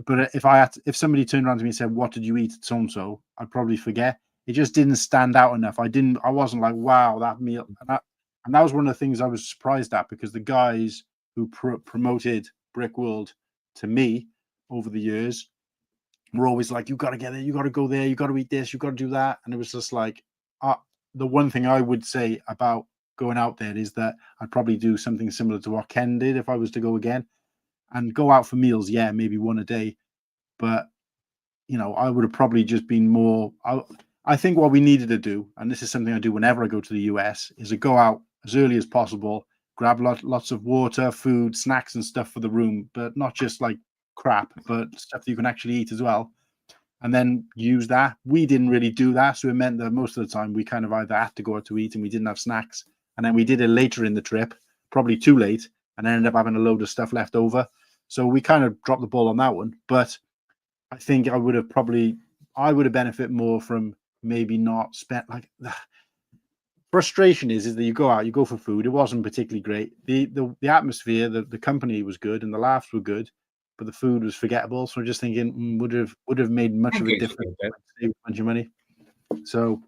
if somebody turned around to me and said, "What did you eat at so-and-so?" I'd probably forget. It just didn't stand out enough. I wasn't like, wow, that meal. And that was one of the things I was surprised at, because the guys who promoted BrickWorld to me over the years were always like, "You got to get there, you got to go there, you got to eat this, you got to do that." And it was just like, the one thing I would say about going out there is that I'd probably do something similar to what Ken did if I was to go again, and go out for meals. Yeah, maybe one a day, but I would have probably just been more. I think what we needed to do, and this is something I do whenever I go to the US, is to go out as early as possible, grab lots of water, food, snacks, and stuff for the room, but not just like crap, but stuff that you can actually eat as well, and then use that. We didn't really do that, so it meant that most of the time we kind of either had to go out to eat and we didn't have snacks, and then we did it later in the trip, probably too late, and ended up having a load of stuff left over. So we kind of dropped the ball on that one. But I think I would have benefited more from maybe not spent like the frustration is that you go out, you go for food. It wasn't particularly great. The atmosphere, the company was good and the laughs were good, but the food was forgettable. So I'm just thinking would have made much of a difference. Save a bunch of money. So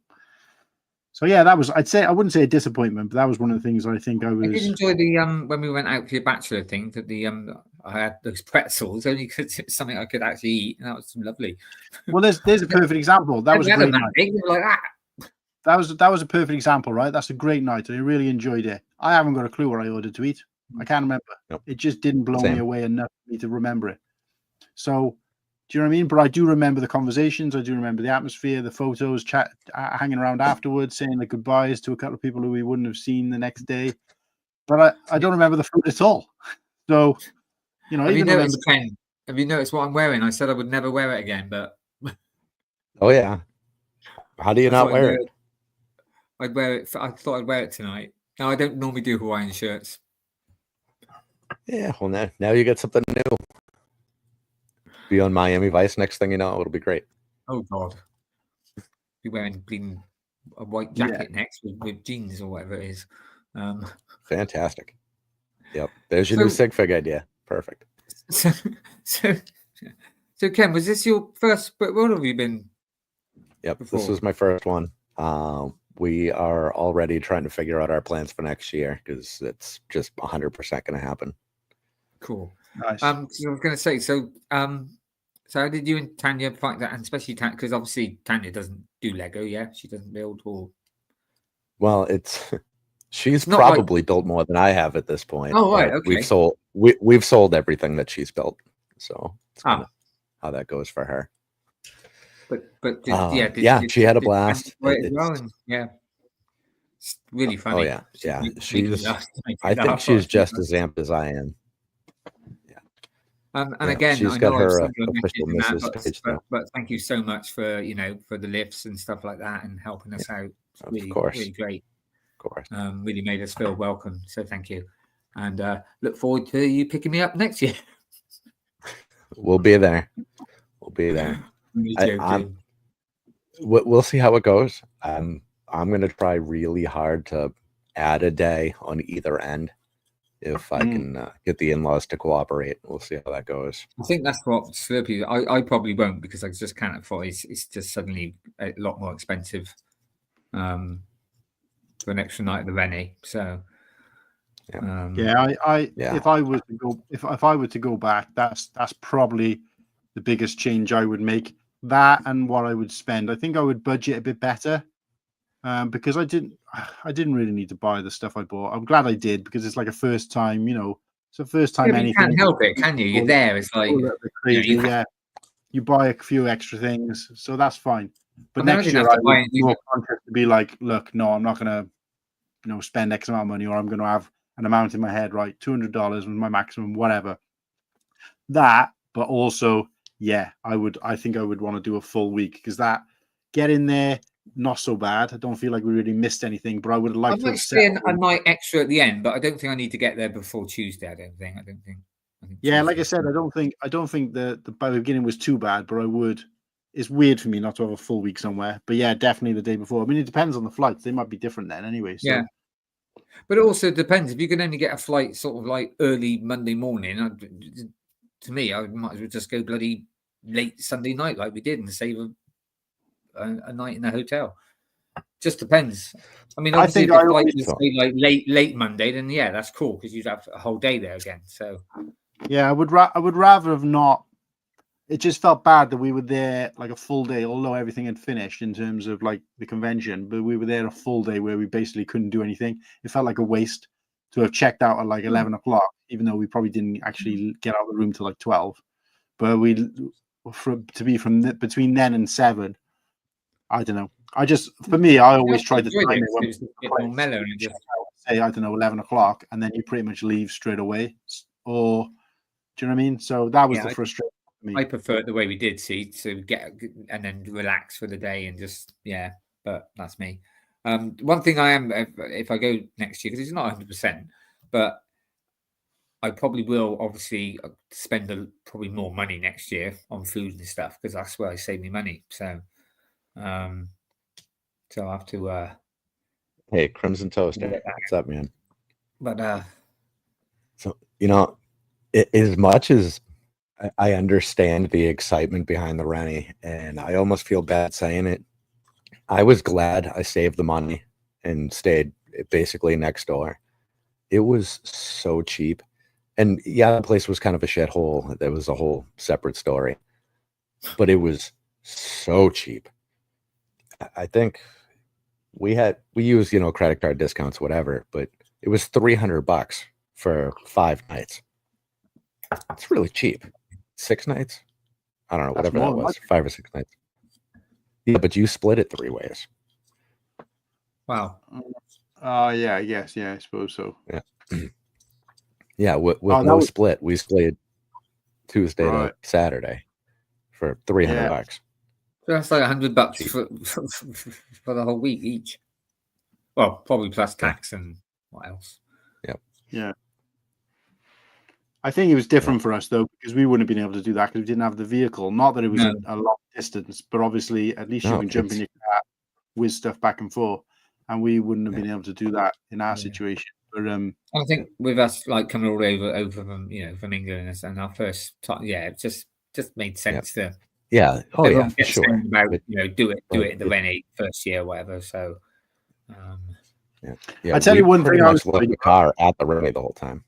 yeah, that was, I wouldn't say a disappointment, but that was one of the things I think I was. I did enjoy the when we went out for your bachelor thing, that I had those pretzels only because it's something I could actually eat, and that was lovely. Well, there's a perfect example. That was a great night. Like that was a perfect example, right? That's a great night. I really enjoyed it. I haven't got a clue what I ordered to eat. I can't remember. Nope. It just didn't blow me away enough for me to remember it. So, do you know what I mean? But I do remember the conversations. I do remember the atmosphere, the photos, hanging around afterwards, saying the goodbyes to a couple of people who we wouldn't have seen the next day. But I don't remember the food at all. So, have you noticed, Ken? Have you noticed what I'm wearing? I said I would never wear it again, but. Oh yeah. How do you not wear it? I'd wear it. I thought I'd wear it tonight. No, I don't normally do Hawaiian shirts. Yeah, well now you get something new. Be on Miami Vice. Next thing you know, it'll be great. Oh God, be wearing a white jacket next with jeans or whatever it is. Fantastic. Yep, there's your new sig fig idea. Perfect. So Ken, was this your first BrickWorld, or have you been? Yep, before? This was my first one. we are already trying to figure out our plans for next year because it's just 100% going to happen. Cool. Nice. So I was going to say, so how did you and Tanya find that? And especially Tanya, because obviously Tanya doesn't do Lego, yeah? She doesn't build or... Well, she's not probably built more than I have at this point. Oh, right, but okay. We've sold everything that she's built. So it's kind of how that goes for her. But she had a blast. Yeah. It's really funny. Oh yeah. I think she's just as amped as I am. And again, she's got her official Mrs. page now. But thank you so much for for the lifts and stuff like that and helping us out. It's really, really great. Of course. Really made us feel welcome. So thank you. And look forward to you picking me up next year. We'll be there. We'll see how it goes. I'm going to try really hard to add a day on either end. If I can get the in-laws to cooperate, we'll see how that goes. I think that's what Slurpy. I probably won't because I just can't afford. It's just suddenly a lot more expensive for an extra night at the Rennie. So if I were to go back, that's probably the biggest change I would make. That and what I would spend. I think I would budget a bit better. Because I didn't really need to buy the stuff I bought. I'm glad I did because it's like a first time, it's a first time anything. You can't help it, can you? You're there. It's like crazy. You buy a few extra things, so that's fine. But next year I would be more conscious to be like, look, no, I'm not gonna, spend X amount of money, or I'm gonna have an amount in my head, right? $200 was my maximum, whatever. That, but also, I think I would want to do a full week because that get in there. Not so bad. I don't feel like we really missed anything, but I would have liked to have spend a night extra at the end, but I don't think I need to get there before Tuesday. I don't think. Yeah, like I said, I don't think the by the beginning was too bad, but I would. It's weird for me not to have a full week somewhere, but yeah, definitely the day before. I mean, it depends on the flights; they might be different then, anyway. So. Yeah, but it also depends if you can only get a flight sort of like early Monday morning. To me, I might as well just go bloody late Sunday night like we did and save a night in the hotel. Just depends. I mean, obviously, if the flight was like late Monday, then that's cool because you'd have a whole day there again. So I would rather have not. It just felt bad that we were there like a full day, although everything had finished in terms of like the convention, but we were there a full day where we basically couldn't do anything. It felt like a waste to have checked out at like 11 o'clock, even though we probably didn't actually get out of the room till like 12. But to be from between then and 7. I don't know. For me, I always try to time it when mellow and just say, I don't know, 11 o'clock, and then you pretty much leave straight away. Or, do you know what I mean? So that was the frustration for me. I prefer it the way we did, to get and then relax for the day and just, but that's me. One thing I am, if I go next year, because it's not 100%, but I probably will obviously spend probably more money next year on food and stuff because that's where I save me money. So, so I have to. Hey, Crimson Toaster, what's up, man? But so as much as I understand the excitement behind the Rennie, and I almost feel bad saying it, I was glad I saved the money and stayed basically next door. It was so cheap, and the place was kind of a shithole. There was a whole separate story, but it was so cheap. I think we used, credit card discounts, whatever, but it was $300 for 5 nights. It's really cheap. 6 nights? I don't know, whatever that was. 5 or 6 nights. Yeah, but you split it 3 ways. Wow. Yeah, I guess. Yeah, I suppose so. Yeah. Yeah, with no split. We split Tuesday to Saturday for $300. So that's like $100 for the whole week each. Well, probably plus tax and what else? Yep. Yeah. I think it was different for us though because we wouldn't have been able to do that because we didn't have the vehicle. Not that it was a long distance, but obviously at least you can jump in your car, whiz stuff back and forth, and we wouldn't have been able to do that in our situation. But I think with us like coming all over from from England and our first time, it just made sense to. Yeah. Oh, yeah. Sure. About, do it in the Rennie first year, whatever. So, Yeah, I tell we you one pretty thing I much was left the car at the Rennie the whole time.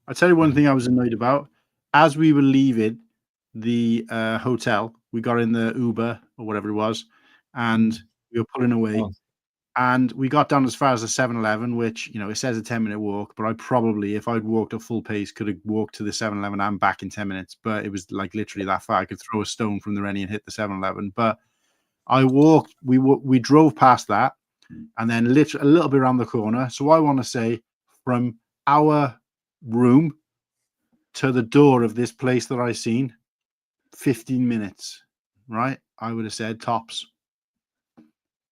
I tell you one thing I was annoyed about. As we were leaving the hotel, we got in the Uber or whatever it was, and we were pulling away. Oh. And we got down as far as the 7-Eleven, which, it says a 10-minute walk, but I probably, if I'd walked at full pace, could have walked to the 7-Eleven and back in 10 minutes. But it was like literally that far. I could throw a stone from the Rennie and hit the 7-Eleven. But I walked, we drove past that, and then literally a little bit around the corner. So I want to say from our room to the door of this place that I seen, 15 minutes, right? I would have said tops.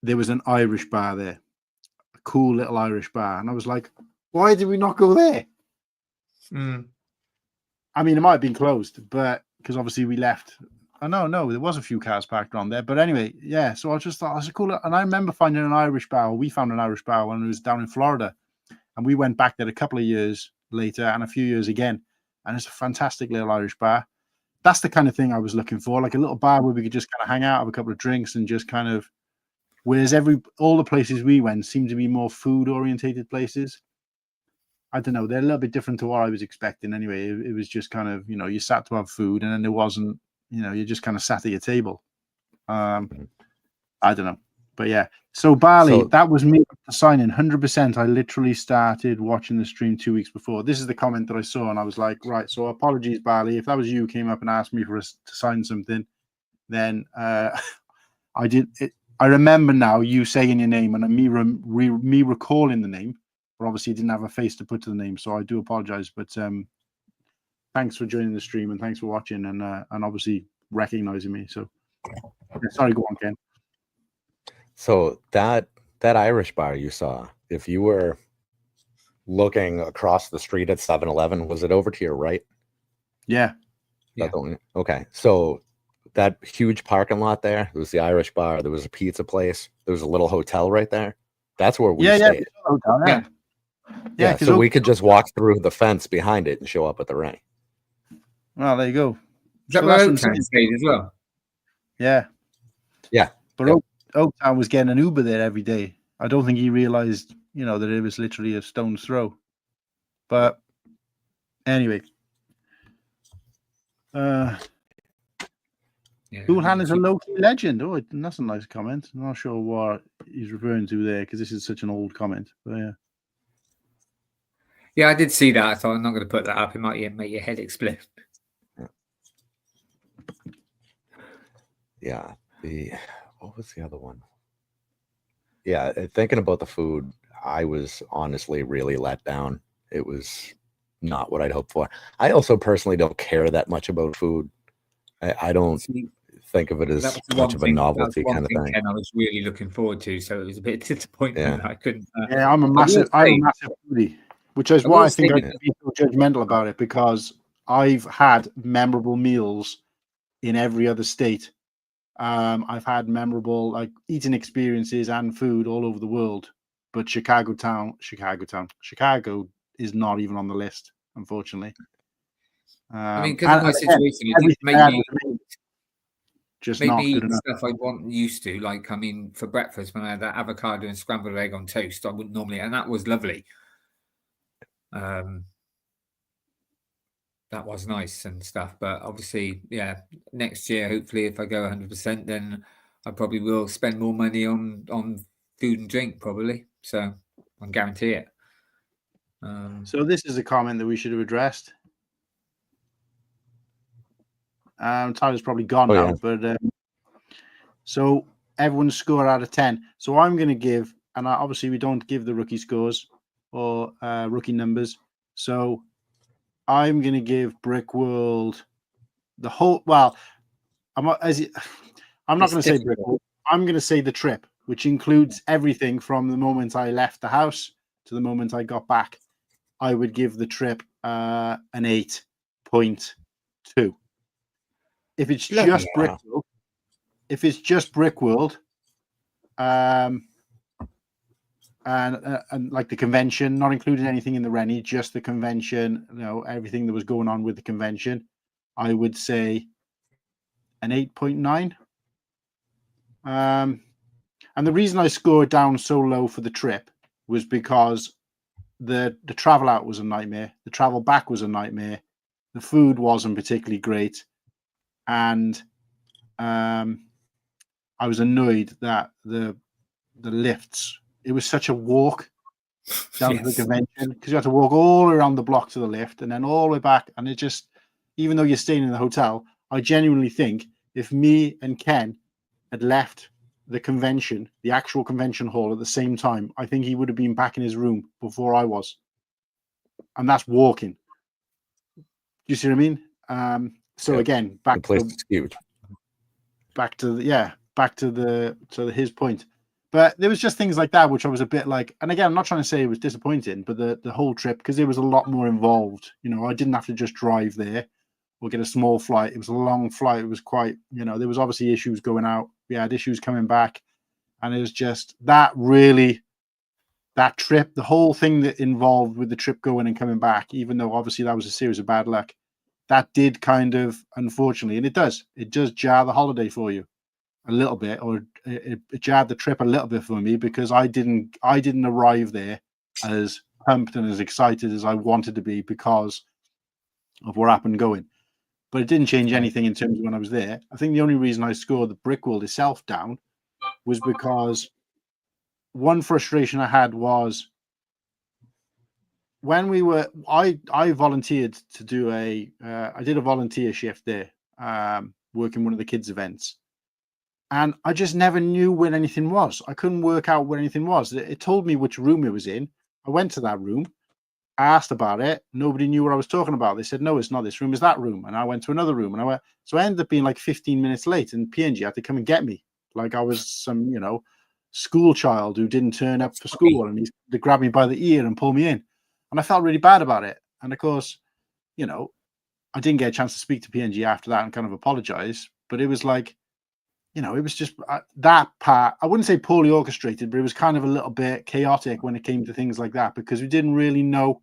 There was an Irish bar there, a cool little Irish bar. And I was like, why did we not go there? I mean, it might have been closed, but because obviously we left. Oh, no, there was a few cars parked on there. But anyway, yeah, so I just thought that's a cool. And I remember finding an Irish bar. We found an Irish bar when it was down in Florida. And we went back there a couple of years later and a few years again. And it's a fantastic little Irish bar. That's the kind of thing I was looking for, like a little bar where we could just kind of hang out, have a couple of drinks, and just kind of. Whereas all the places we went seemed to be more food orientated places. I don't know. They're a little bit different to what I was expecting. Anyway, it was just kind of, you sat to have food, and then there wasn't, you just kind of sat at your table. I don't know. But yeah. So Barley, that was me signing 100%. I literally started watching the stream 2 weeks before. This is the comment that I saw, and I was like, right. So apologies, Barley. If that was you who came up and asked me for us to sign something, then I did it. I remember now you saying your name and me recalling the name, but obviously didn't have a face to put to the name, so I do apologize. But thanks for joining the stream and thanks for watching and obviously recognizing me. So sorry, go on, Ken. So that Irish bar you saw, if you were looking across the street at 7-Eleven, was it over to your right? Yeah. Okay. So that huge parking lot there, it was the Irish bar. There was a pizza place. There was a little hotel right there. That's where we stayed. Yeah. So we could just walk through the fence behind it and show up at the ring. Well, there you go. Is that where Oaktown stayed as well? Yeah. Yeah. But Oaktown was getting an Uber there every day. I don't think he realized, that it was literally a stone's throw. But anyway. Coolhan is a low-key legend. Oh, that's a nice comment. I'm not sure what he's referring to there because this is such an old comment. But yeah. Yeah, I did see that. I thought I'm not going to put that up. It might make your head explode. Yeah. What was the other one? Yeah, thinking about the food, I was honestly really let down. It was not what I'd hoped for. I also personally don't care that much about food. I don't think of it as much of a novelty kind of thing. I was really looking forward to, so it was a bit disappointing that I couldn't. I'm a massive foodie, which is why I think I can be so judgmental about it, because I've had memorable meals in every other state. I've had memorable eating experiences and food all over the world, but Chicago is not even on the list, unfortunately. I mean, because of my situation, it did make me just not good enough. Stuff I wasn't used to. For breakfast, when I had that avocado and scrambled egg on toast, I wouldn't normally, and that was lovely. That was nice and stuff. But obviously, next year, hopefully, if I go 100%, then I probably will spend more money on food and drink, probably. So I can guarantee it. So this is a comment that we should have addressed. Tyler's probably gone now, but so everyone's score out of 10. So I'm going to give, and obviously we don't give the rookie scores or rookie numbers. So I'm going to give BrickWorld the whole. Well, I'm not going to say BrickWorld. I'm going to say the trip, which includes everything from the moment I left the house to the moment I got back. I would give the trip an 8.2. If it's just BrickWorld, and like the convention, not including anything in the Rennie, just the convention, everything that was going on with the convention, I would say an 8.9. And And the reason I scored down so low for the trip was because the travel out was a nightmare. The travel back was a nightmare. The food wasn't particularly great. And I was annoyed that the lifts, it was such a walk down to the convention, because you had to walk all around the block to the lift and then all the way back. And it just, even though you're staying in the hotel, I genuinely think if me and Ken had left the convention, the actual convention hall at the same time, I think he would have been back in his room before I was. And that's walking. You see what I mean? So again, back to his point. But there was just things like that which I was a bit like, and again, I'm not trying to say it was disappointing, but the whole trip, because there was a lot more involved. You know, I didn't have to just drive there or get a small flight. It was a long flight. It was quite, you know, there was obviously issues going out. We had issues coming back, and it was just that trip, the whole thing that involved with the trip going and coming back, even though obviously that was a series of bad luck, that did kind of, unfortunately, and it does jar the holiday for you a little bit, or it jarred the trip a little bit for me, because I didn't arrive there as pumped and as excited as I wanted to be because of what happened going. But it didn't change anything in terms of when I was there. I think the only reason I scored the BrickWorld itself down was because one frustration I had was when I volunteered to do I did a volunteer shift there, working one of the kids' events. And I just never knew where anything was. I couldn't work out where anything was. It told me which room it was in. I went to that room. I asked about it. Nobody knew what I was talking about. They said, no, it's not this room, it's that room. And I went to another room. So I ended up being like 15 minutes late, and PNG had to come and get me. Like I was some, you know, school child who didn't turn up for school, and they grabbed me by the ear and pulled me in. And I felt really bad about it. And of course, you know, I didn't get a chance to speak to PNG after that and kind of apologize. But it was like, you know, it was just that part. I wouldn't say poorly orchestrated, but it was kind of a little bit chaotic when it came to things like that, because we didn't really know.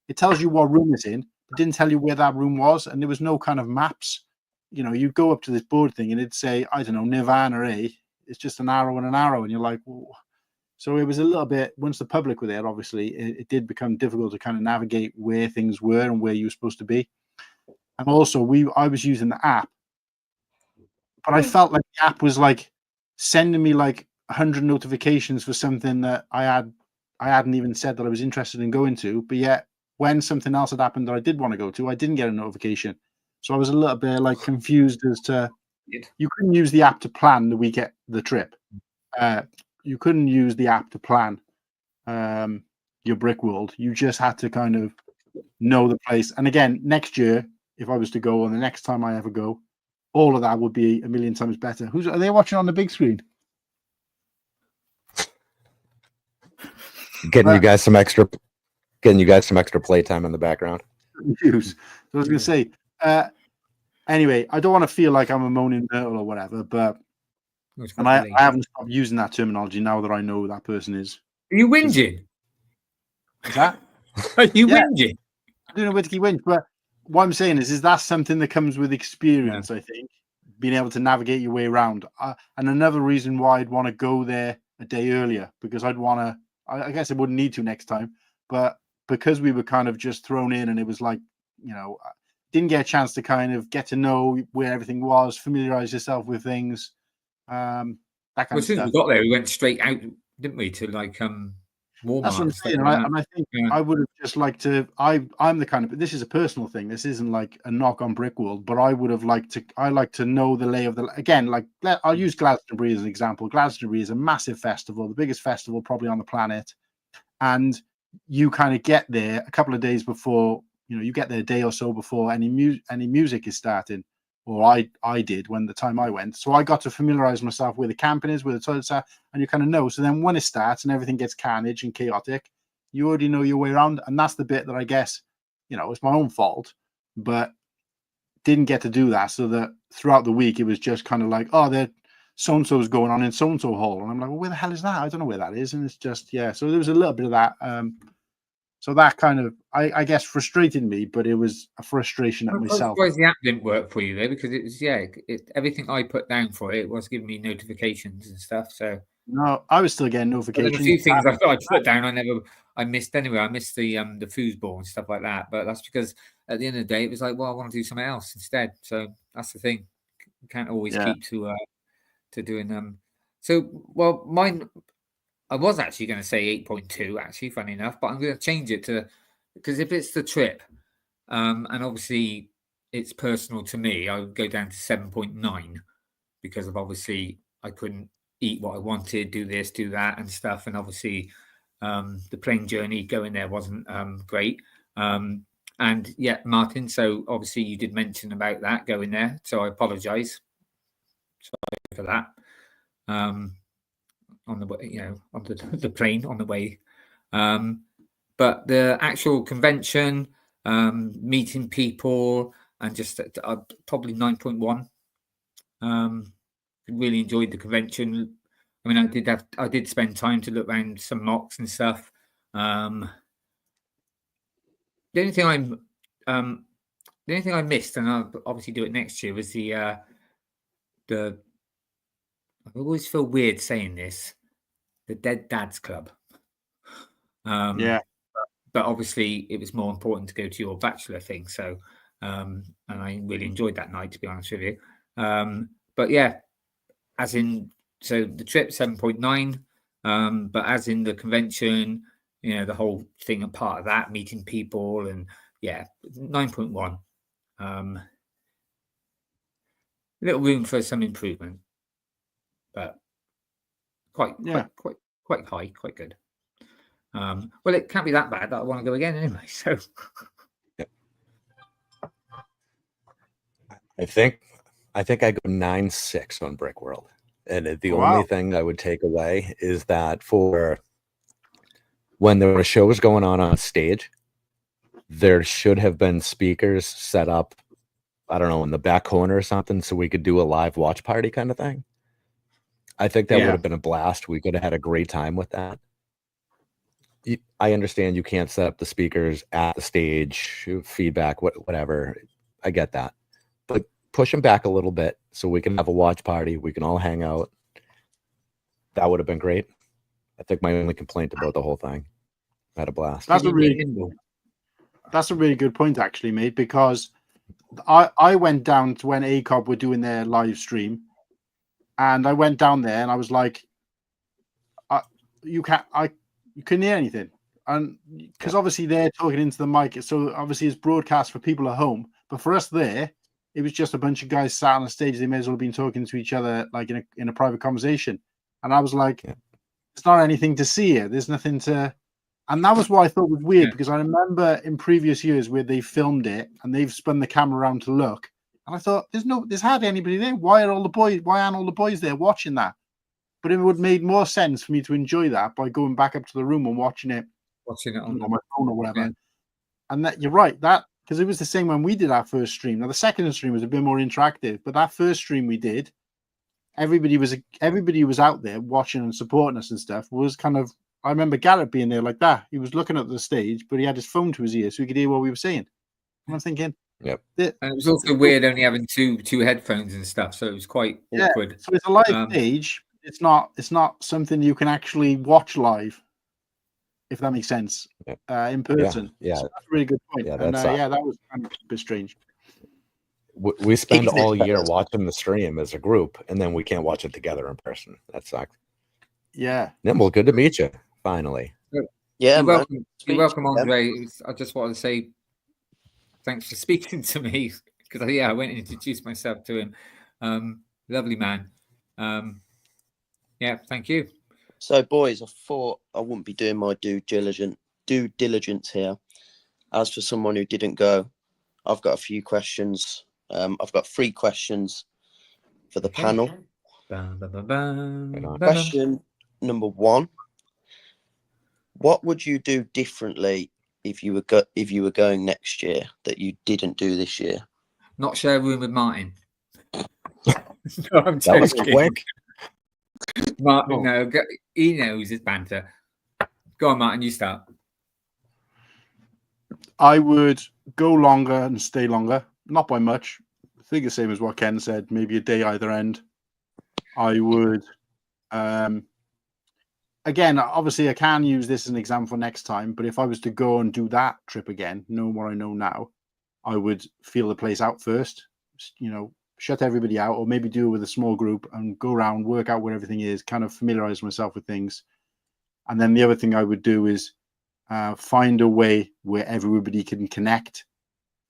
It tells you what room it's in. It didn't tell you where that room was, and there was no kind of maps. You know, you go up to this board thing and it'd say, I don't know, Nirvana A. It's just an arrow and an arrow, and you're like, whoa. So it was a little bit, once the public were there, obviously, it did become difficult to kind of navigate where things were and where you were supposed to be. And also, I was using the app, but I felt like the app was like sending me like 100 notifications for something that I hadn't even said that I was interested in going to. But yet, when something else had happened that I did want to go to, I didn't get a notification. So I was a little bit like confused as to, you couldn't use the app to plan the trip. You couldn't use the app to plan your BrickWorld. You just had to kind of know the place. And again, next year, if I was to go, or the next time I ever go, all of that would be a million times better. Are they watching on the big screen? Getting you guys some extra playtime in the background. So I was going to say, anyway, I don't want to feel like I'm a moaning turtle or whatever, but I haven't stopped using that terminology now that I know who that person is. Are you whinging? Is that? Are you whinging? I don't know where to keep whinge, but what I'm saying is that something that comes with experience, I think, being able to navigate your way around. And another reason why I'd want to go there a day earlier, because I'd want to, I guess I wouldn't need to next time, but because we were kind of just thrown in, and it was like, you know, didn't get a chance to kind of get to know where everything was, familiarize yourself with things. That kind of stuff. As soon as we got there, we went straight out, didn't we, to like Walmart. That's what I'm saying. And I think I would have just liked to. I'm the kind of. This is a personal thing. This isn't like a knock on BrickWorld, but I would have liked to. I like to know the lay of the. Again, like I'll use Glastonbury as an example. Glastonbury is a massive festival, the biggest festival probably on the planet, and you kind of get there a couple of days before. You know, you get there a day or so before any music is starting. Or I did when the time I went. So I got to familiarize myself with the camping is, where the toilets are, and you kind of know. So then when it starts and everything gets carnage and chaotic, you already know your way around. And that's the bit that I guess, you know, it's my own fault, but didn't get to do that. So that throughout the week, it was just kind of like, oh, there so-and-so's going on in so-and-so hall. And I'm like, well, where the hell is that? I don't know where that is. And it's just, yeah. So there was a little bit of that. So that kind of, I guess, frustrated me, but it was a frustration at myself. I'm surprised the app didn't work for you there, because it was, everything I put down for it was giving me notifications and stuff. So No, I was still getting But there's a notifications. few things I thought I put down. I missed anyway. I missed the foosball and stuff like that. But that's because at the end of the day, it was like, well, I want to do something else instead. So that's the thing. You can't always keep to doing them. So well, mine. I was actually going to say 8.2. Actually, funny enough, but I'm going to change it to because if it's the trip, and obviously it's personal to me, I would go down to 7.9 because of obviously I couldn't eat what I wanted, do this, do that, and stuff. And obviously, the plane journey going there wasn't great. And yeah, Martin. So obviously, you did mention about that going there. So I apologise. Sorry for that. On the way, on the plane on the way. But the actual convention, meeting people, and just probably 9.1. Really enjoyed the convention. I mean, I did spend time to look around some mocks and stuff. The only thing I missed, and I'll obviously do it next year, was the I always feel weird saying this, the Dead Dads Club. Yeah. But obviously it was more important to go to your bachelor thing. So, and I really enjoyed that night, to be honest with you. But yeah, so the trip 7.9, but as in the convention, the whole thing and part of that, meeting people, and yeah, 9.1. Little room for some improvement, but quite high, quite good. Well, it can't be that bad that I want to go again anyway. So, I think I go 9.6 on BrickWorld, and the only thing I would take away is that for when there were shows going on stage, there should have been speakers set up, I don't know, in the back corner or something, so we could do a live watch party kind of thing. I think that would have been a blast. We could have had a great time with that. I understand you can't set up the speakers at the stage, feedback, whatever. I get that. But push them back a little bit so we can have a watch party. We can all hang out. That would have been great. I think my only complaint about the whole thing. I had a blast. That's a really good point, actually, mate, because I went down to when ACOB were doing their live stream, and I went down there and I was like, you couldn't hear anything, and because obviously they're talking into the mic, so obviously it's broadcast for people at home, but for us there, it was just a bunch of guys sat on the stage. They may as well have been talking to each other like in a private conversation, and I was like, there's not anything to see here. There's nothing to, and that was what I thought was weird because I remember in previous years where they filmed it and they've spun the camera around to look, and I thought there's hardly anybody there. Why aren't all the boys there watching that? But it would have made more sense for me to enjoy that by going back up to the room and watching it on my phone or whatever. Yeah. And that you're right, that because it was the same when we did our first stream. Now the second stream was a bit more interactive, but that first stream we did, everybody was out there watching and supporting us and stuff. Was kind of, I remember Garrett being there like that. He was looking at the stage, but he had his phone to his ear so he could hear what we were saying. And I'm thinking, and it was also weird only having two headphones and stuff, so it was quite awkward. So it's a live stage. It's not something you can actually watch live, if that makes sense, in person. Yeah, so that's a really good point. Yeah, that was kind of a bit strange. We spend all year watching the stream as a group, and then we can't watch it together in person. That sucks. Yeah. Nimble, good to meet you. Finally. Yeah, you're welcome, Andre. I just wanted to say thanks for speaking to me because I went and introduced myself to him. Lovely man. Yeah, thank you. So, boys, I thought I wouldn't be doing my due diligence here. As for someone who didn't go, I've got a few questions. I've got 3 questions for the panel. Question number 1: what would you do differently if you were going next year that you didn't do this year? Not share a room with Martin. No, I'm that was quick. Martin, no, he knows his banter. Go on, Martin, you start. I would go longer and stay longer, not by much. I think the same as what Ken said, maybe a day either end. I would again, obviously, I can use this as an example next time. But if I was to go and do that trip again, knowing what I know now, I would feel the place out first. You know, shut everybody out, or maybe do it with a small group and go around, work out where everything is, kind of familiarize myself with things. And then the other thing I would do is find a way where everybody can connect.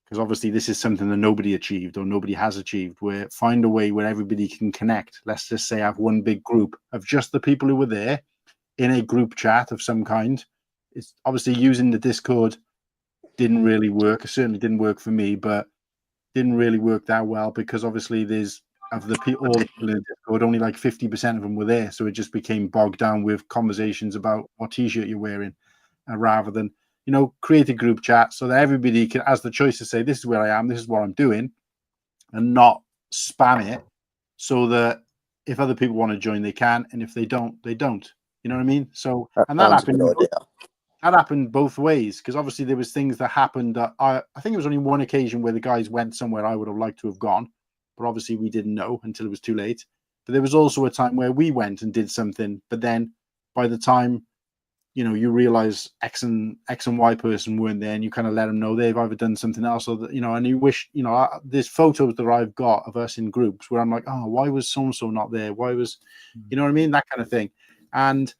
Because obviously this is something that nobody achieved or nobody has achieved, where find a way where everybody can connect. Let's just say I have one big group of just the people who were there in a group chat of some kind. It's obviously using the Discord didn't really work. It certainly didn't work for me, but didn't really work that well because obviously there's of the people, all the people in the Discord, only like 50% of them were there. So it just became bogged down with conversations about what t-shirt you're wearing rather than, you know, create a group chat so that everybody can, has the choice to say, this is where I am, this is what I'm doing, and not spam it so that if other people want to join, they can. And if they don't, they don't. You know what I mean? So, and that happened both ways because obviously there was things that happened that I think it was only one occasion where the guys went somewhere I would have liked to have gone, but obviously we didn't know until it was too late. But there was also a time where we went and did something, but then by the time, you know, you realize X and Y person weren't there, and you kind of let them know they've either done something else or, you know, and you wish, you know, there's photos that I've got of us in groups where I'm like, oh, why was so-and-so not there? Why was, you know what I mean? That kind of thing. And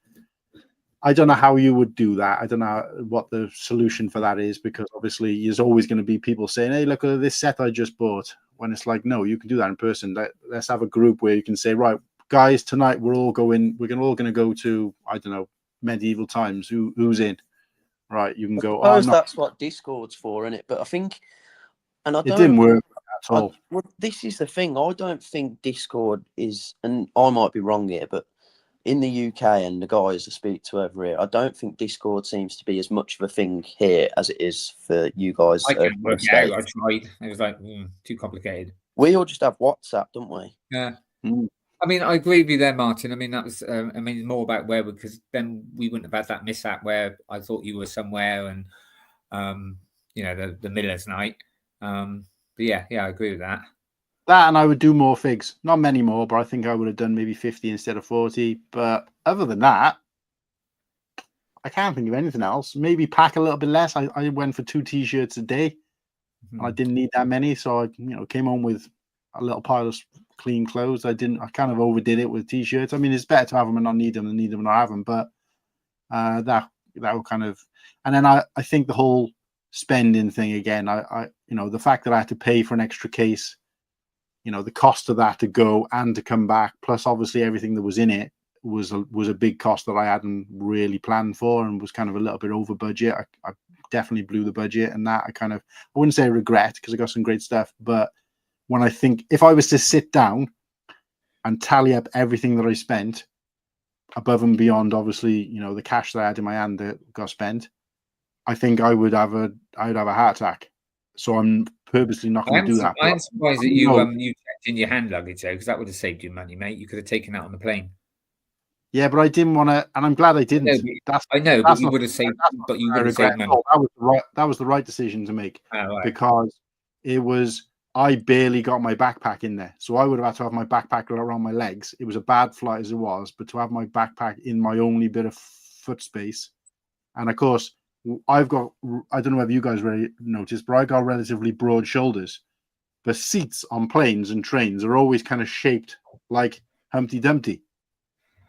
I don't know how you would do that. I don't know what the solution for that is, because obviously there's always going to be people saying, hey, look at this set I just bought. When it's like, no, you can do that in person. Let's have a group where you can say, right, guys, tonight we're all going to go to, I don't know, medieval times. Who's in? Right, you can go. I suppose that's what Discord's for, isn't it? But I think, and I don't. It didn't work at all. Well, this is the thing. I don't think Discord is, and I might be wrong here, but in the UK and the guys I speak to over here, I don't think Discord seems to be as much of a thing here as it is for you guys. I can't work it out. I tried. It was like too complicated. We all just have WhatsApp, don't we? Yeah. I mean, I agree with you there, Martin. I mean, that was, I mean, more about where, because then we wouldn't have had that mishap where I thought you were somewhere and, you know, the Miller's night. But yeah, I agree with that. That, and I would do more figs. Not many more, but I think I would have done maybe 50 instead of 40. But other than that, I can't think of anything else. Maybe pack a little bit less. I went for 2 t-shirts a day. And I didn't need that many, so I, you know, came home with a little pile of clean clothes. I kind of overdid it with t-shirts. I mean, it's better to have them and not need them than need them and not have them. But that will kind of, and then I think the whole spending thing again. I you know, the fact that I had to pay for an extra case, you know, the cost of that to go and to come back, plus obviously everything that was in it was a big cost that I hadn't really planned for and was kind of a little bit over budget. I definitely blew the budget, and that I wouldn't say regret because I got some great stuff, but when I think if I was to sit down and tally up everything that I spent above and beyond, obviously, you know, the cash that I had in my hand that got spent, I think I would have a heart attack. So I'm purposely not going to do that. I'm surprised that you checked in your hand luggage though, because that would have saved you money, mate. You could have taken that on the plane. Yeah, but I didn't want to, and I'm glad I didn't. I know, but you would have saved. But you would have saved money. That was the right decision to make, right. Because it was. I barely got my backpack in there, so I would have had to have my backpack around my legs. It was a bad flight as it was, but to have my backpack in my only bit of foot space, and of course, I've got. I don't know if you guys already noticed, but I got relatively broad shoulders. The seats on planes and trains are always kind of shaped like Humpty Dumpty.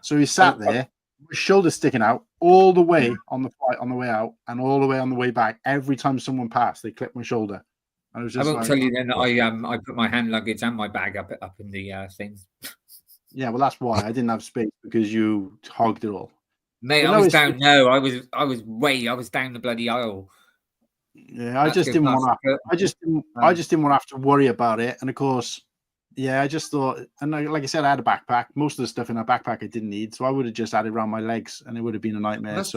So he sat there, with shoulders sticking out all the way on the flight on the way out, and all the way on the way back. Every time someone passed, they clipped my shoulder. I won't tell you then that I put my hand luggage and my bag up in the things. Yeah, well, that's why I didn't have space, because you hogged it all. Mate, I was down. No, I was down the bloody aisle. Yeah, I just didn't want to. I just didn't want to have to worry about it. And of course, yeah, I just thought, and like I said, I had a backpack. Most of the stuff in that backpack I didn't need, so I would have just had it around my legs, and it would have been a nightmare. I was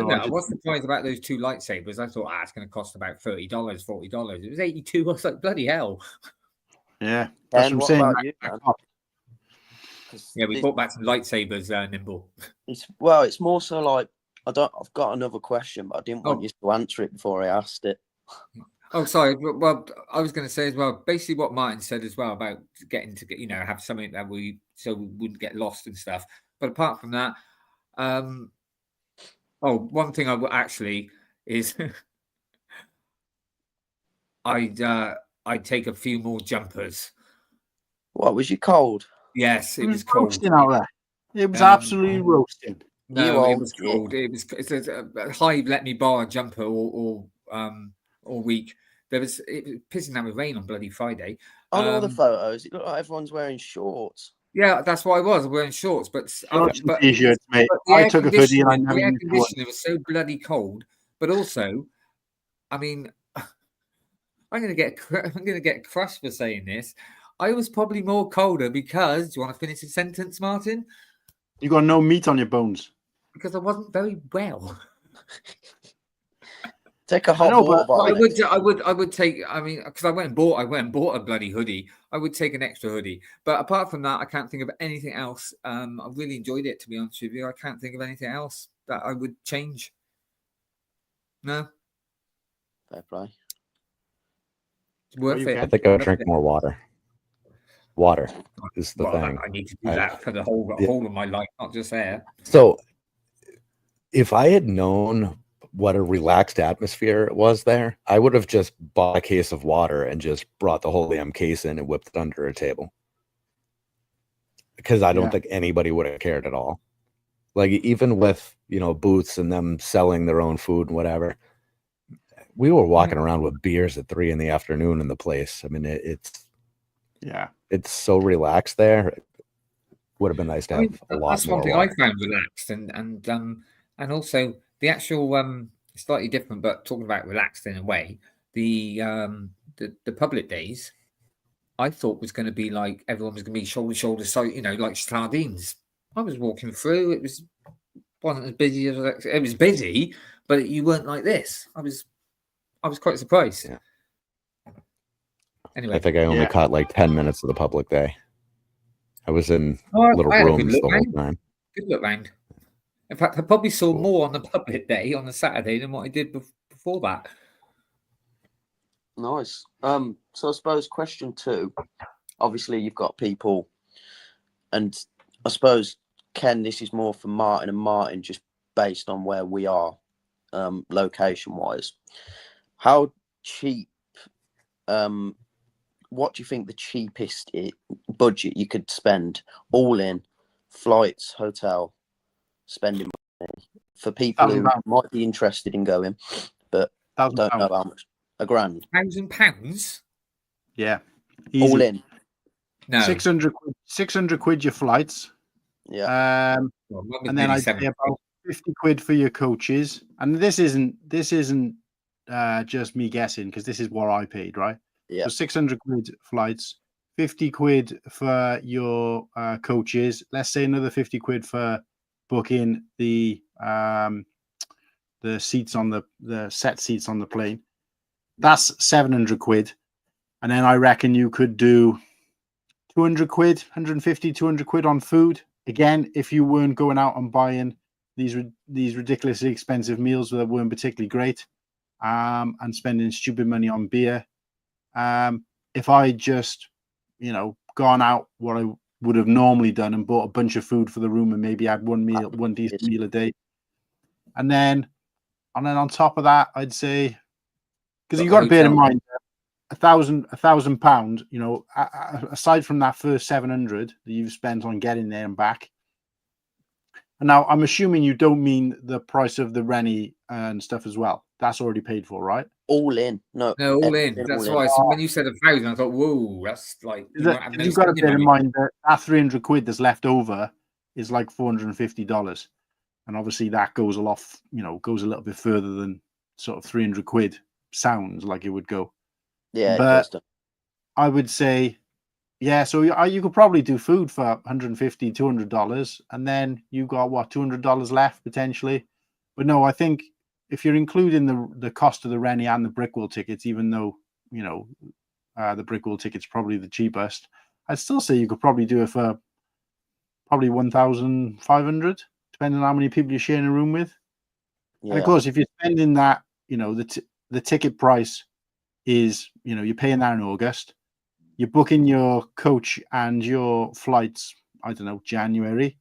surprised about those 2 lightsabers. I thought, it's going to cost about $30, $40. It was $82. I was like, bloody hell. Yeah, that's what I'm saying. Yeah, we bought back some lightsabers, Nimble. It's more so like I've got another question, but I didn't want you to answer it before I asked it. Oh, sorry. Well, I was going to say as well, basically what Martin said as well about getting to you know, have something that we wouldn't get lost and stuff. But apart from that, Oh, one thing I will actually is I'd take a few more jumpers. What was you cold? Yes, it It was was cold. roasting out there. It was Um, absolutely roasting. You No, it old was git. cold. It's a Hive let me borrow a jumper all week. It was pissing down with rain on bloody Friday. On all the photos, it looked like everyone's wearing shorts. Yeah, that's what I was wearing shorts, but Shorts and but t-shirts, mate. the I air took a hoodie and I conditioning, never the air used one. conditioning was so bloody cold. But also, I mean, I'm gonna get crushed for saying this. I was probably more colder because. Do you want to finish the sentence, Martin? You got no meat on your bones. Because I wasn't very well. Take a hot know, water but bottle. I would take. I mean, because I went and bought a bloody hoodie. I would take an extra hoodie. But apart from that, I can't think of anything else. I really enjoyed it, to be honest with you. I can't think of anything else that I would change. No, Fair play. it's worth it. I think I would drink more water. Water is the thing. I need to do that for the whole of my life, not just air. So, if I had known what a relaxed atmosphere it was there, I would have just bought a case of water and just brought the whole damn case in and whipped it under a table. Because I don't think anybody would have cared at all. Like, even with, Booths and them selling their own food and whatever, we were walking around with beers at 3 p.m. in the place. I mean, it's so relaxed there. It would have been nice to have a lot that's more one thing water. I found relaxed, and also the actual slightly different, but talking about relaxed in a way, the public days I thought was going to be like everyone was going to be shoulder to shoulder, so like sardines. I was walking through, it wasn't as busy as it was busy, but you weren't like this. I was quite surprised. Yeah. Anyway, I think I only caught like 10 minutes of the public day. I was in little rooms the whole time. Good look round. In fact, I probably saw more on the public day on the Saturday than what I did before that. Nice. So I suppose question 2, obviously you've got people, and I suppose, Ken, this is more for Martin and Martin, just based on where we are, location-wise. How cheap, what do you think the cheapest budget you could spend, all in, flights, hotel, spending money, for people who might be interested in going, but don't know how much? £1,000. £1,000? Yeah. Easy. All in? No. 600 quid your flights. Yeah. And then I'd say about 50 quid for your coaches. And this isn't just me guessing, because this is what I paid, right? Yeah. So 600 quid flights, 50 quid for your coaches. Let's say another 50 quid for booking the seats on the set seats on the plane. That's 700 quid. And then I reckon you could do 200 quid, 150, 200 quid on food. Again, if you weren't going out and buying these ridiculously expensive meals that weren't particularly great, and spending stupid money on beer. If I just, gone out what I would have normally done and bought a bunch of food for the room and maybe had one decent meal a day. And then on top of that, I'd say, because you've got to bear in mind, £1,000, aside from that first 700 that you've spent on getting there and back. And now I'm assuming you don't mean the price of the Rennie and stuff as well. That's already paid for, right? All in. No, all in. That's why when you said 1,000, I thought, whoa, that's like you've got to bear in mind that 300 quid that's left over is like $450. And obviously that goes a little bit further than sort of 300 quid sounds like it would go. Yeah, but I would say, so you could probably do food for $150, $200, and then you got $200 left potentially. But no, I think if you're including the cost of the Rennie and the BrickWorld tickets, even though the BrickWorld ticket's probably the cheapest, I'd still say you could probably do it for probably 1,500, depending on how many people you're sharing a room with. Yeah. And of course, if you're spending that, the ticket price is, you're paying that in August. You're booking your coach and your flights, I don't know, January.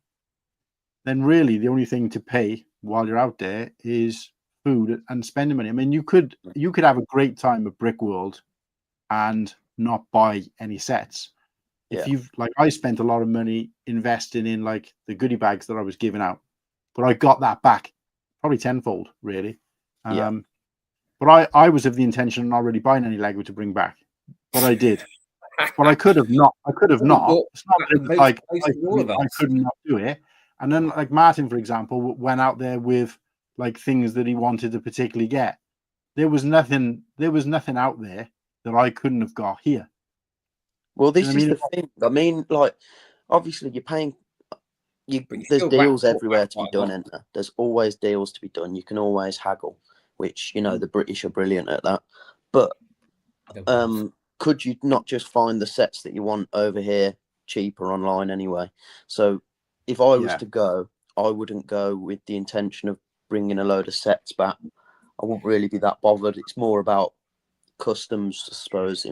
Then really the only thing to pay while you're out there is food and spending money. I mean, you could have a great time at BrickWorld and not buy any sets. If you've like, I spent a lot of money investing in like the goodie bags that I was giving out, but I got that back probably tenfold, really. But I was of the intention of not really buying any Lego to bring back, but I did. But I could have not. I could have not. It's not that it was like I could not do it. And then, like Martin, for example, went out there with like things that he wanted to particularly get. There was nothing out there that I couldn't have got here. Well, this is the thing. I mean, like, obviously, you're paying. There's deals everywhere to be done, isn't there? There's always deals to be done. You can always haggle, which, you know, the British are brilliant at that. But could you not just find the sets that you want over here cheaper online anyway? So if I was to go, I wouldn't go with the intention of bringing a load of sets back. I wouldn't really be that bothered. It's more about customs, I suppose,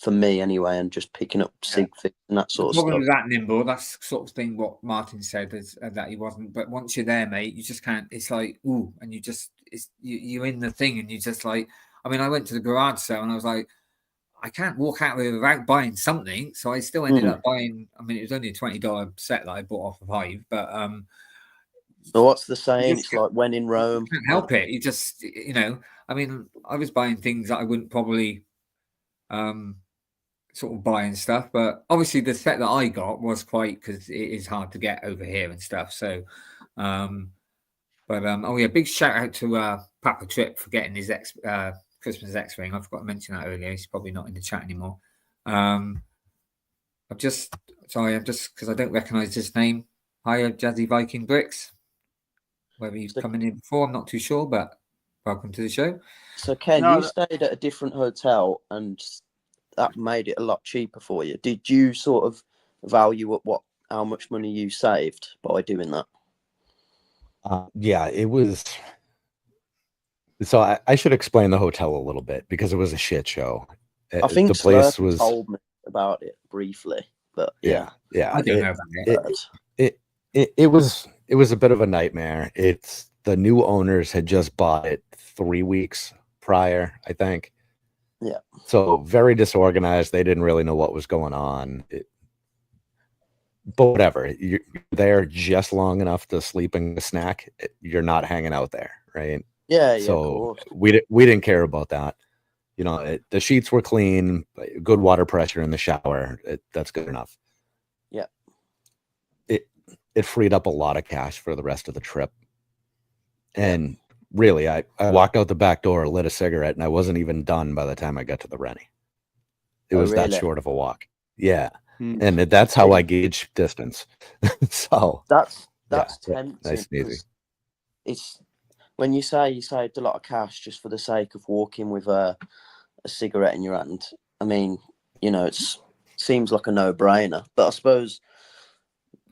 for me anyway, and just picking up sig figs and that sort of stuff. With that, Nimble, that's sort of thing what Martin said is that he wasn't. But once you're there, mate, you just can't. It's like, ooh, and you just, you're in the thing, and you just like. I mean, I went to the garage sale, and I was like, I can't walk out there without buying something. So I still ended up buying. I mean, it was only a $20 set that I bought off of Hive, but so what's the saying? It's like when in Rome. You can't help it. You just, you know. I mean, I was buying things that I wouldn't probably sort of buying stuff, but obviously the set that I got was quite, because it is hard to get over here and stuff. So big shout out to Papa Trip for getting his Christmas X-Wing. I forgot to mention that earlier. He's probably not in the chat anymore. I'm just because I don't recognize his name. Hi, Jazzy Viking Bricks. Whether he's coming in before, I'm not too sure, but welcome to the show. So, Ken, you stayed at a different hotel and that made it a lot cheaper for you. Did you sort of value at how much money you saved by doing that? Yeah, it was. So I should explain the hotel a little bit because it was a shit show. I think the place Slurpy told me about it briefly, but yeah. I don't know about it. It was a bit of a nightmare. It's the new owners had just bought it 3 weeks prior, I think. Yeah. So very disorganized. They didn't really know what was going on. But whatever, you're there just long enough to sleep and snack. You're not hanging out there, right? Yeah. So we didn't care about that. You know, the sheets were clean, good water pressure in the shower. That's good enough. Yeah. It freed up a lot of cash for the rest of the trip. And really, I walked out the back door, lit a cigarette, and I wasn't even done by the time I got to the Rennie. It was that short of a walk. Yeah. And that's how I gauge distance. So that's tempting. Nice and easy. It's when you say you saved a lot of cash just for the sake of walking with a cigarette in your hand. I mean, you know, it seems like a no-brainer. But I suppose,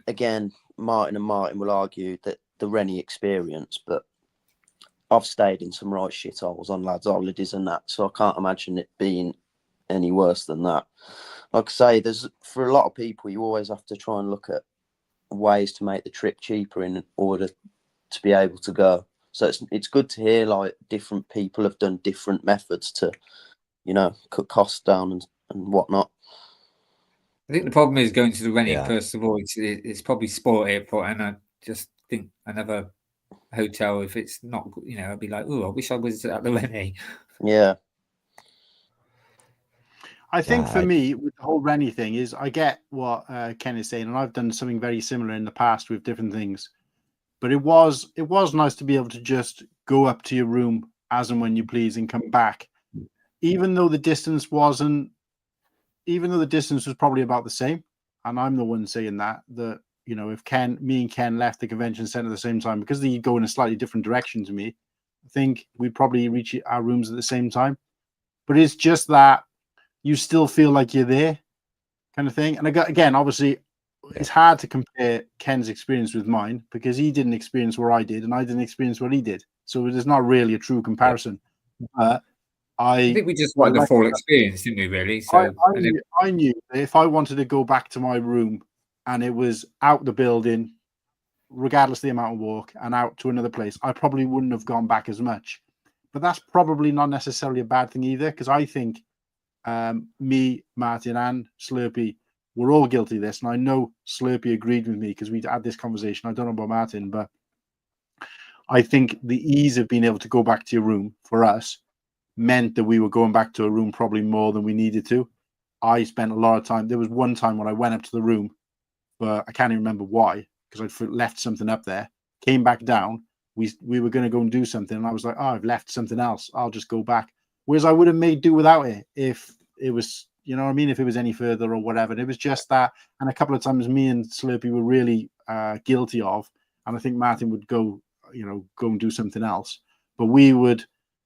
again, Martin will argue that the Rennie experience, but I've stayed in some right shitholes on lads' holidays and that, so I can't imagine it being any worse than that. Like I say, for a lot of people, you always have to try and look at ways to make the trip cheaper in order to be able to go. So it's good to hear like different people have done different methods to, you know, cut costs down and whatnot. I think the problem is going to the Rennie, first of all, it's probably Sport Airport, and I just think another hotel, if it's not, you know, I'd be like, oh, I wish I was at the Rennie. Yeah. I think for me, with the whole Rennie thing, is I get what Ken is saying, and I've done something very similar in the past with different things. But it was nice to be able to just go up to your room as and when you please and come back, even though the distance was probably about the same. And I'm the one saying that you know, if me and Ken left the convention center at the same time, because they go in a slightly different direction to me, I think we'd probably reach our rooms at the same time. But it's just that you still feel like you're there, kind of thing. And again, obviously, it's hard to compare Ken's experience with mine because he didn't experience what I did and I didn't experience what he did. So there's not really a true comparison. But I think we just wanted the full experience, didn't we, really? So I knew that if I wanted to go back to my room and it was out the building, regardless of the amount of walk, and out to another place, I probably wouldn't have gone back as much. But that's probably not necessarily a bad thing either, because I think me, Martin, and Slurpy were all guilty of this. And I know Slurpy agreed with me because we had this conversation. I don't know about Martin, but I think the ease of being able to go back to your room for us meant that we were going back to a room probably more than we needed to. I spent a lot of time. There was one time when I went up to the room, but I can't even remember why, because I'd left something up there, came back down. We were going to go and do something, and I was like, oh, I've left something else. I'll just go back. Whereas I would have made do without it if it was, you know what I mean, if it was any further or whatever. And it was just that. And a couple of times me and Slurpy were really guilty of, and I think Martin would go and do something else. But we would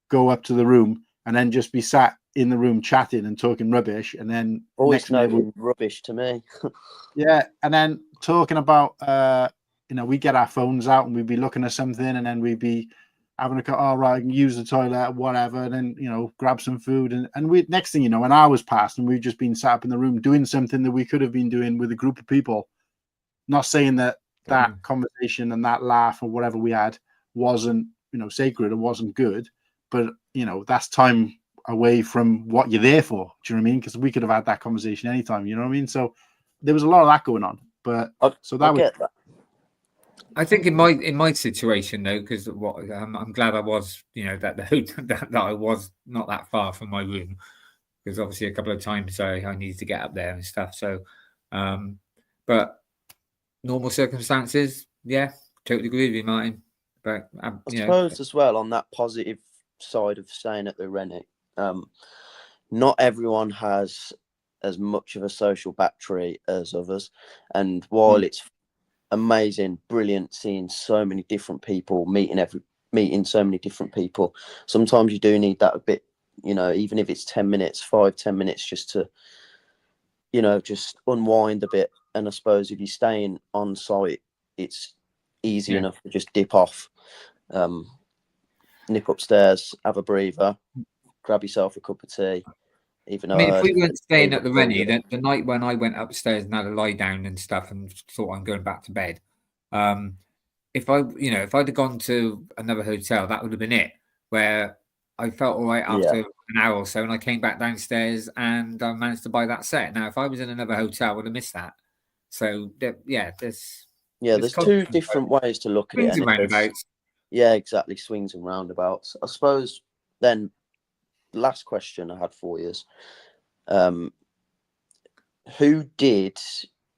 go up to the room and then just be sat in the room chatting and talking rubbish. And then always no rubbish to me. Yeah. And then talking about, we get our phones out and we'd be looking at something, and then we'd be having a all right, I can use the toilet, whatever, and then, grab some food. And we, next thing you know, an hour's passed and we've just been sat up in the room doing something that we could have been doing with a group of people. Not saying that conversation and that laugh or whatever we had wasn't, sacred or wasn't good, but, that's time away from what you're there for. Do you know what I mean? Because we could have had that conversation anytime, you know what I mean? So there was a lot of that going on. But I think in my situation though, because I'm glad I was, that I was not that far from my room, because obviously a couple of times I needed to get up there and stuff. So, but normal circumstances, yeah, totally agree with you, Martin. But I suppose as well, on that positive side of staying at the Rennick, not everyone has as much of a social battery as others, and while it's amazing, brilliant seeing so many different people, meeting so many different people, sometimes you do need that a bit, even if it's 10 minutes, 5-10 minutes, just to just unwind a bit. And I suppose if you're staying on site, it's easy enough to just dip off, nip upstairs, have a breather, grab yourself a cup of tea. Even though if we weren't staying at the Rennie, the night when I went upstairs and had a lie down and stuff and thought I'm going back to bed, if I'd have gone to another hotel, that would have been it, where I felt all right after an hour or so, and I came back downstairs and I managed to buy that set. Now, if I was in another hotel, I would have missed that. So there's two different ways to look at it. And roundabouts. Yeah, exactly. Swings and roundabouts. I suppose then, last question I had for you is, who did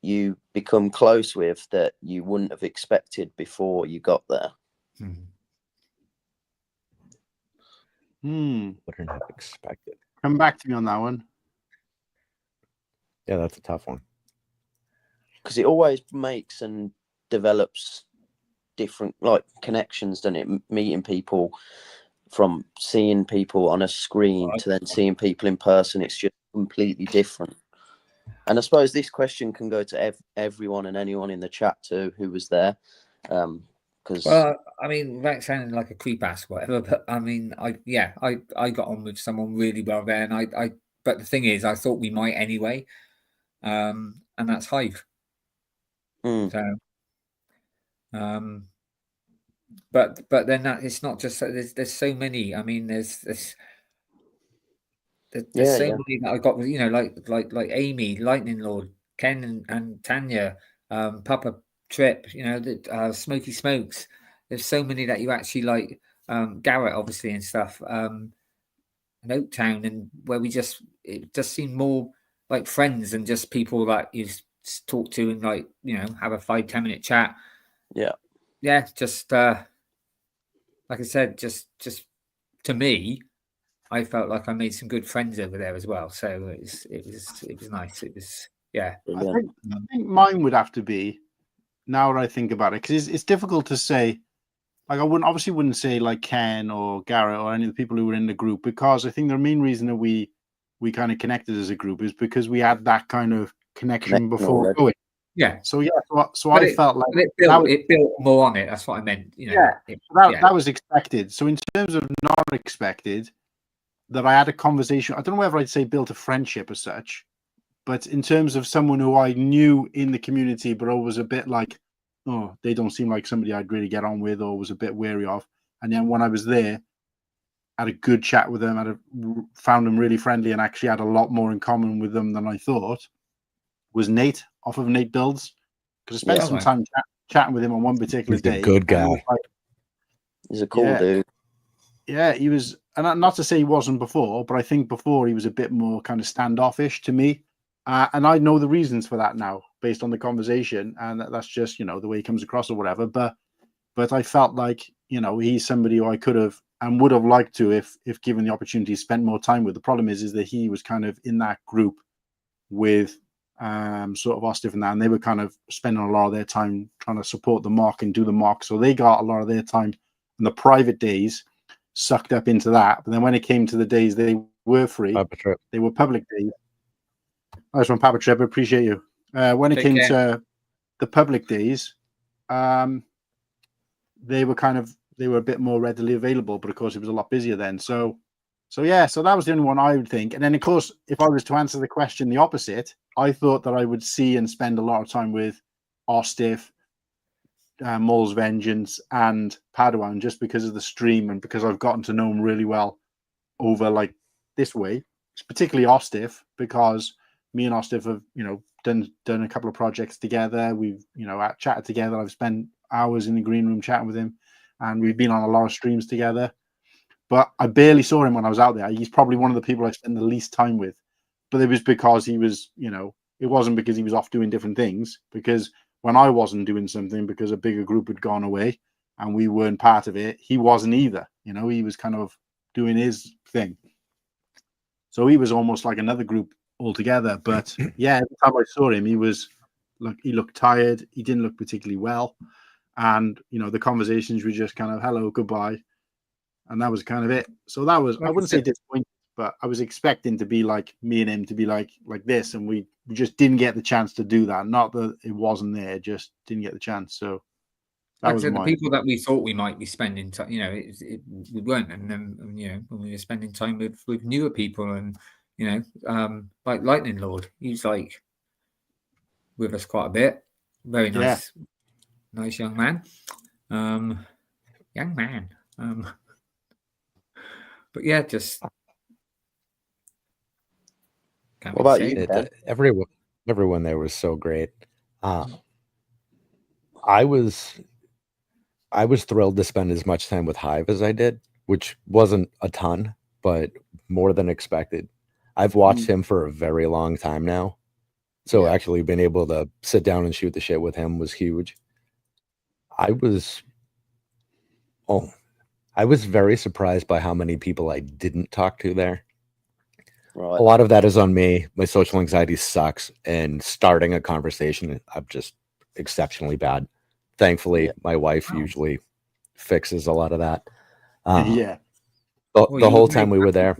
you become close with that you wouldn't have expected before you got there? Wouldn't have expected. Come back to me on that one. Yeah, that's a tough one. Because it always makes and develops different connections, doesn't it? Meeting people, from seeing people on a screen to then seeing people in person, it's just completely different. And I suppose this question can go to everyone and anyone in the chat too who was there. Without sounding like a creep ass, whatever, but I got on with someone really well there, and but the thing is, I thought we might anyway, and that's Hive. So, but then that it's not just there's so many. I mean, there's so many that I got with, like Amy, Lightning Lord, Ken and Tanya, Papa Trip, Smoky Smokes. There's so many that you actually like, Garrett obviously and stuff, and Oaktown, and where it just seemed more like friends and just people that you talk to and have a 5-10 minute chat. Just like I said, just to me, I felt like I made some good friends over there as well. So it was nice. It was I think mine would have to be, now that I think about it, because it's difficult to say. Like I wouldn't say like Ken or Garrett or any of the people who were in the group, because I think the main reason that we kind of connected as a group is because we had that kind of connection before going. Yeah. So I felt like it built more on it. That's what I meant. That was expected. So in terms of not expected, that I had a conversation. I don't know whether I'd say built a friendship as such, but in terms of someone who I knew in the community, but always a bit like oh, they don't seem like somebody I'd really get on with or was a bit wary of. And then when I was there, I had a good chat with them. Found them really friendly and actually had a lot more in common with them than I thought. Was Nate off of Nate Builds, because I spent some time chatting with him on one particular day. He's a good guy. He's a cool dude. Yeah, he was, and not to say he wasn't before, but I think before he was a bit more kind of standoffish to me. And I know the reasons for that now, based on the conversation, and that's just, you know, the way he comes across or whatever. But I felt like, you know, he's somebody who I could have and would have liked to, if given the opportunity, spent more time with. The problem is that he was kind of in that group with sort of Ostif and that, and they were kind of spending a lot of their time trying to support the mock and do the mock. So they got a lot of their time in the private days sucked up into that. But then when it came to the days they were free, they were public days. Nice one, Papa Trip. I appreciate you. When it came to the public days, they were a bit more readily available, but of course it was a lot busier then. So that was the only one I would think. And then of course, if I was to answer the question the opposite, I thought that I would see and spend a lot of time with Ostif, Maul's Vengeance, and Padawan, just because of the stream and because I've gotten to know him really well over like this way. It's particularly Ostif, because me and Ostif have, you know, done a couple of projects together. We've, you know, chatted together. I've spent hours in the green room chatting with him, and we've been on a lot of streams together. But I barely saw him when I was out there. He's probably one of the people I spent the least time with. But it was because he was, you know, it wasn't because he was off doing different things. Because when I wasn't doing something because a bigger group had gone away and we weren't part of it, he wasn't either. You know, he was kind of doing his thing. So he was almost like another group altogether. But yeah, every time I saw him, he looked tired. He didn't look particularly well. And, you know, the conversations were just kind of hello, goodbye. And that was kind of it. So that was, I wouldn't say disappointing, but I was expecting to be like me and him to be like this. And we just didn't get the chance to do that. Not that it wasn't there, just didn't get the chance. So that was the people that we thought we might be spending time, you know, we weren't. And then, you know, when we were spending time with newer people and, you know, like Lightning Lord, he's like with us quite a bit. Very nice, nice young man. Young man. But yeah, just. What about you? Everyone there was so great. I was thrilled to spend as much time with Hive as I did, which wasn't a ton, but more than expected. I've watched him for a very long time now, so actually being able to sit down and shoot the shit with him was huge. I was very surprised by how many people I didn't talk to there. Right. A lot of that is on me. My social anxiety sucks, and starting a conversation, I'm just exceptionally bad. Thankfully, my wife usually fixes a lot of that. The whole time we were there.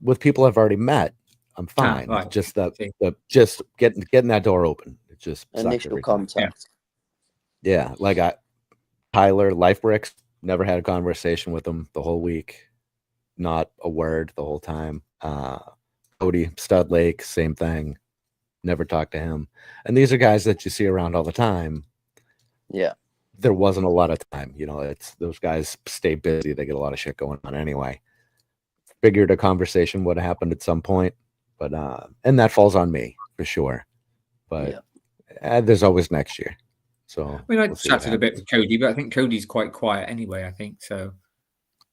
With people I've already met, I'm fine. Right. Just just getting that door open. It just initial contact. Yeah, like Tyler, Life Bricks, never had a conversation with him the whole week. Not a word the whole time. Cody, Stud Lake, same thing. Never talked to him. And these are guys that you see around all the time. Yeah. There wasn't a lot of time. You know, it's those guys stay busy. They get a lot of shit going on anyway. Figured a conversation would have happened at some point, but and that falls on me for sure. But there's always next year. So I chatted a bit with Cody, but I think Cody's quite quiet anyway. I think so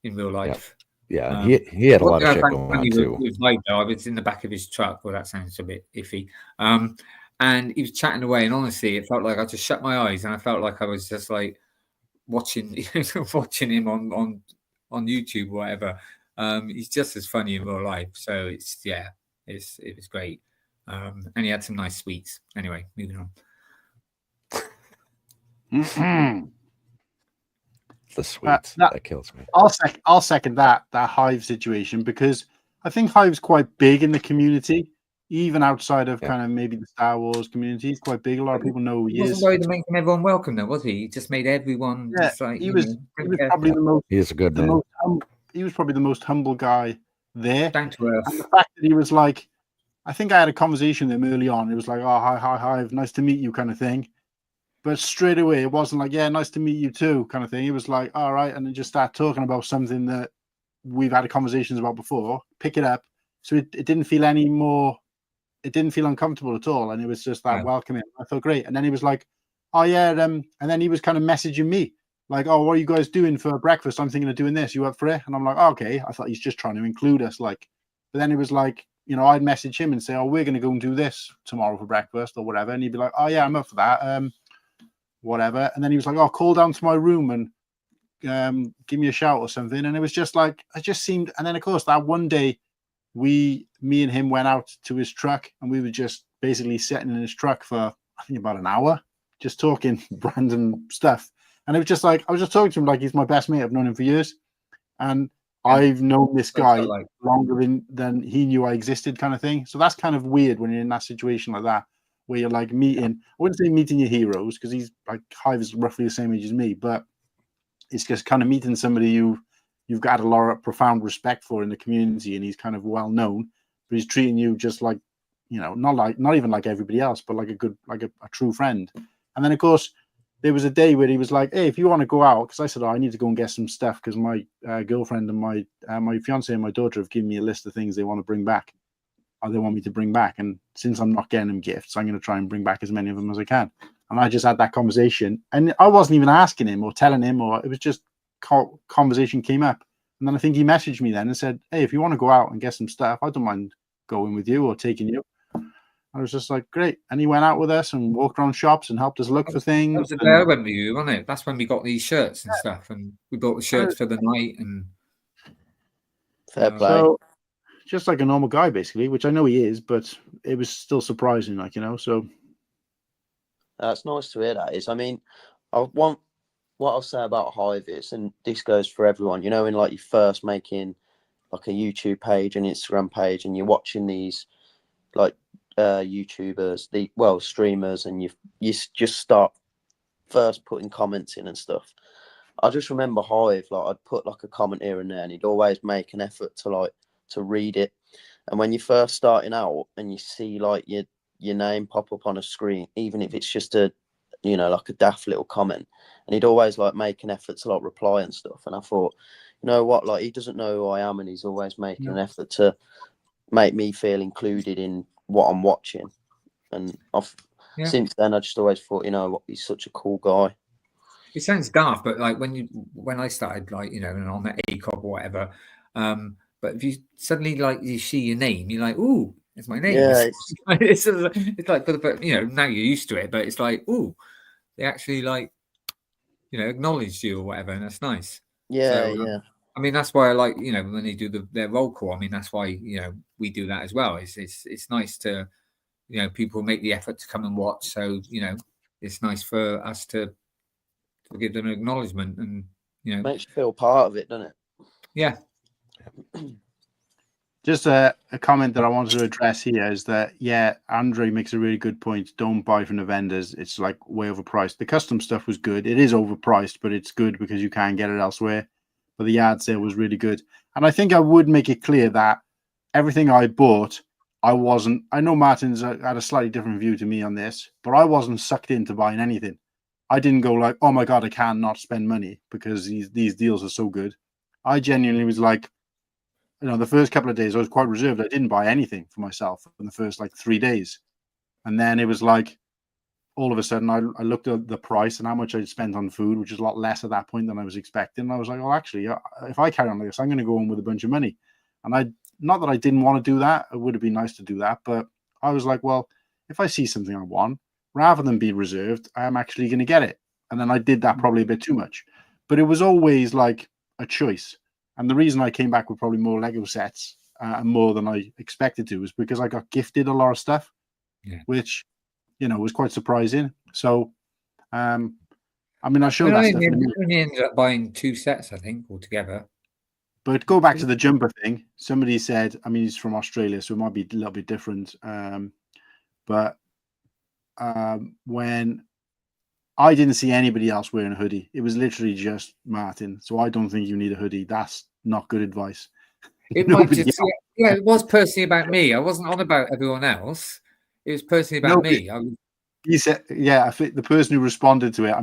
in real life. Yeah, he had a lot of shit going on too. With I was in the back of his truck. Well, that sounds a bit iffy. And he was chatting away, and honestly, it felt like I just shut my eyes, and I felt like I was just like watching him on YouTube or whatever. He's just as funny in real life, so it was great. And he had some nice sweets. Anyway, moving on. The sweets that kills me. I'll second that Hive situation, because I think Hive's quite big in the community, even outside of kind of maybe the Star Wars community. He's quite big. A lot of people know who he is. He wasn't worried to make everyone welcome, though, was he? He just made everyone. Just like, he was probably the most. He is a good man. He was probably the most humble guy there. Down to earth. And the fact that he was like, I think I had a conversation with him early on. It was like, oh, hi, nice to meet you kind of thing. But straight away, it wasn't like, yeah, nice to meet you too kind of thing. It was like, all right. And then just start talking about something that we've had conversations about before, pick it up. So it didn't feel any more, it didn't feel uncomfortable at all. And it was just that welcoming. I felt great. And then he was like, oh yeah. And then he was kind of messaging me like, oh, what are you guys doing for breakfast? I'm thinking of doing this. You up for it? And I'm like, oh, okay. I thought he's just trying to include us. Like, but then it was like, you know, I'd message him and say, oh, we're going to go and do this tomorrow for breakfast or whatever. And he'd be like, oh yeah, I'm up for that. Whatever. And then he was like, oh, call down to my room and give me a shout or something. And it was just like, it just seemed, and then of course that one day me and him went out to his truck and we were just basically sitting in his truck for, I think about an hour, just talking random stuff. And it was just like, I was just talking to him like he's my best mate. I've known him for years. And I've known this guy longer than he knew I existed kind of thing. So that's kind of weird when you're in that situation like that, where you're like meeting, I wouldn't say meeting your heroes because he's like Hive is roughly the same age as me, but it's just kind of meeting somebody you've got a lot of profound respect for in the community, and he's kind of well known, but he's treating you just like, you know, not even like everybody else, but like a true friend. And then of course there was a day where he was like, hey, if you want to go out, because I said, oh, I need to go and get some stuff because my girlfriend and my fiance and my daughter have given me a list of things they want to bring back. They want me to bring back, and since I'm not getting them gifts, I'm going to try and bring back as many of them as I can. And I just had that conversation, and I wasn't even asking him or telling him, or it was just conversation came up. And then I think he messaged me then and said, hey, if you want to go out and get some stuff, I don't mind going with you or taking you. I was just like, great. And he went out with us and walked around shops and helped us look for things. That was the day I went with you, wasn't it? That's when we got these shirts and stuff, and we bought the shirts for the night. And fair play. So, just like a normal guy, basically, which I know he is, but it was still surprising, like, you know, so. That's nice to hear that is. I mean, what I'll say about Hive is, and this goes for everyone, you know, in like you first making like a YouTube page and Instagram page and you're watching these like YouTubers, streamers, and you just start first putting comments in and stuff. I just remember Hive, like I'd put like a comment here and there and he'd always make an effort to read it. And when you're first starting out and you see like your name pop up on a screen, even if it's just a, you know, like a daft little comment, and he'd always like make an effort to like reply and stuff. And I thought, you know what, like he doesn't know who I am, and he's always making an effort to make me feel included in what I'm watching. And since then I just always thought, you know what, he's such a cool guy. It sounds daft, but like when I started, like, you know, and on the ACOG or whatever, but if you suddenly like you see your name, you're like, ooh, it's my name. Yeah, it's like, but you know, now you're used to it, but it's like, ooh, they actually like, you know, acknowledged you or whatever, and that's nice. Yeah, so, I mean, that's why I like, you know, when they do their roll call. I mean, that's why, you know, we do that as well. It's nice to, you know, people make the effort to come and watch. So, you know, it's nice for us to give them an acknowledgement, and, you know, makes you feel part of it, doesn't it? Yeah. Just a comment that I wanted to address here is that, yeah, Andre makes a really good point. Don't buy from the vendors. It's like way overpriced. The custom stuff was good. It is overpriced, but it's good because you can get it elsewhere. But the yard sale was really good. And I think I would make it clear that everything I bought, I know Martin's had a slightly different view to me on this, but I wasn't sucked into buying anything. I didn't go like, oh my God, I can't not spend money because these deals are so good. I genuinely was like, you know, the first couple of days I was quite reserved. I didn't buy anything for myself in the first like 3 days. And then it was like, all of a sudden I looked at the price and how much I'd spent on food, which is a lot less at that point than I was expecting. And I was like, oh, actually, if I carry on like this, I'm going to go on with a bunch of money. And not that I didn't want to do that. It would have been nice to do that. But I was like, well, if I see something I want, rather than be reserved, I am actually going to get it. And then I did that probably a bit too much. But it was always like a choice. And the reason I came back with probably more Lego sets and more than I expected to was because I got gifted a lot of stuff, which, you know, was quite surprising. So, I mean, I showed that stuff. I only ended up buying 2 sets, I think, altogether. But go back to the jumper thing. Somebody said, I mean, he's from Australia, so it might be a little bit different. But when I didn't see anybody else wearing a hoodie, it was literally just Martin. So I don't think you need a hoodie. That's not good advice. It might just, Yeah, it was personally about me. I wasn't on about everyone else. It was personally about me. He said, "Yeah, I think the person who responded to it.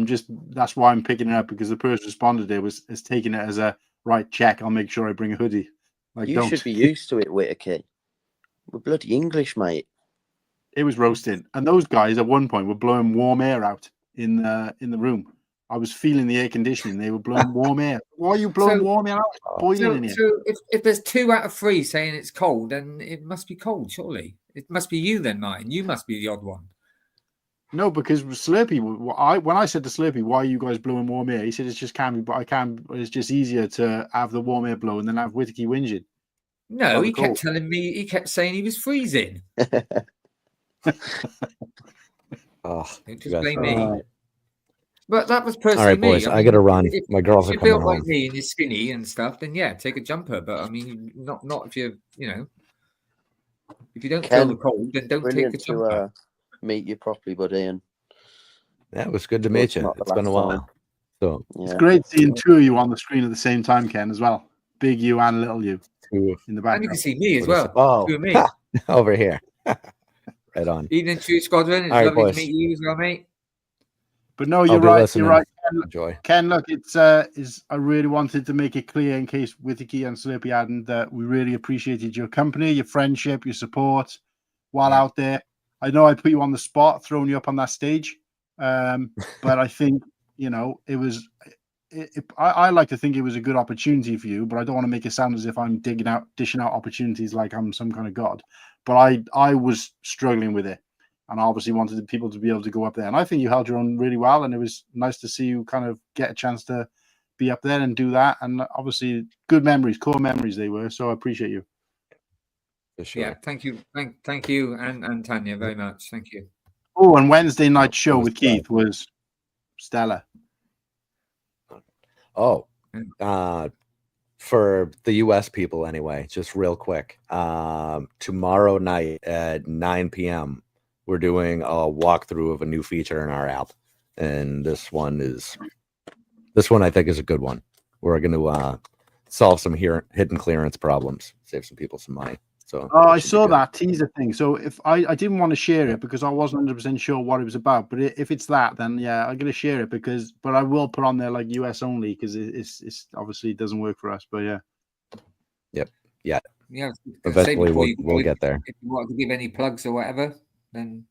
That's why I'm picking it up, because the person who responded to it is taking it as a right check. I'll make sure I bring a hoodie." Like, you should be used to it, Whittakee. We're bloody English, mate. It was roasting, and those guys at one point were blowing warm air out in the room. I was feeling the air conditioning; they were blowing warm air. Why are you blowing warm air out? It's boiling in here. So if there's 2 out of 3 saying it's cold, then it must be cold, surely. It must be you then, Martin. You must be the odd one. No, because Slurpy, when I said to Slurpy, "Why are you guys blowing warm air?" He said, "It's just can't be, but I can. It's just easier to have the warm air blow and then have Whittakee whinging." No, he kept telling me. He kept saying he was freezing. Oh, just blame me. But that was personally all right, boys. me. I got to run. My girls are coming home. If you're like me and you're skinny and stuff, then yeah, take a jumper. But I mean, not if you're, if you don't feel the cold, then don't take a jumper. Meet you properly, buddy. And yeah, it was good to meet you. It's been a while. So it's great seeing 2 of you on the screen at the same time, Ken, as well. Big you and little you in the background. And you can see me as well. Oh, 2 of me over here. Right on. Evening to you, Squadron. It's lovely to meet you as well, mate. But no, you're right. Listening. You're right. Enjoy. Ken, look, I really wanted to make it clear, in case Whittakee and Slurpy hadn't, that we really appreciated your company, your friendship, your support while out there. I know I put you on the spot, throwing you up on that stage, but I think it was. I like to think it was a good opportunity for you, but I don't want to make it sound as if I'm dishing out opportunities like I'm some kind of god. But I was struggling with it, and I obviously wanted people to be able to go up there. And I think you held your own really well, and it was nice to see you kind of get a chance to be up there and do that. And obviously, good memories, core memories they were. So I appreciate you. For sure. Yeah, thank you, thank you, and Tanya very much. Thank you. Oh, and Wednesday night show with Keith was stellar. Oh, for the US people anyway, just real quick. Tomorrow night at 9 p.m. we're doing a walkthrough of a new feature in our app, and this one I think is a good one. We're going to solve some hidden clearance problems, save some people some money. So I saw that teaser thing. So if I didn't want to share it because I wasn't 100% sure what it was about, but if it's that, then yeah, I'm gonna share it but I will put on there like US only, because it's obviously it doesn't work for us. But yeah. Yep. Yeah. Yeah. Eventually we'll get there. If you want to give any plugs or whatever, then.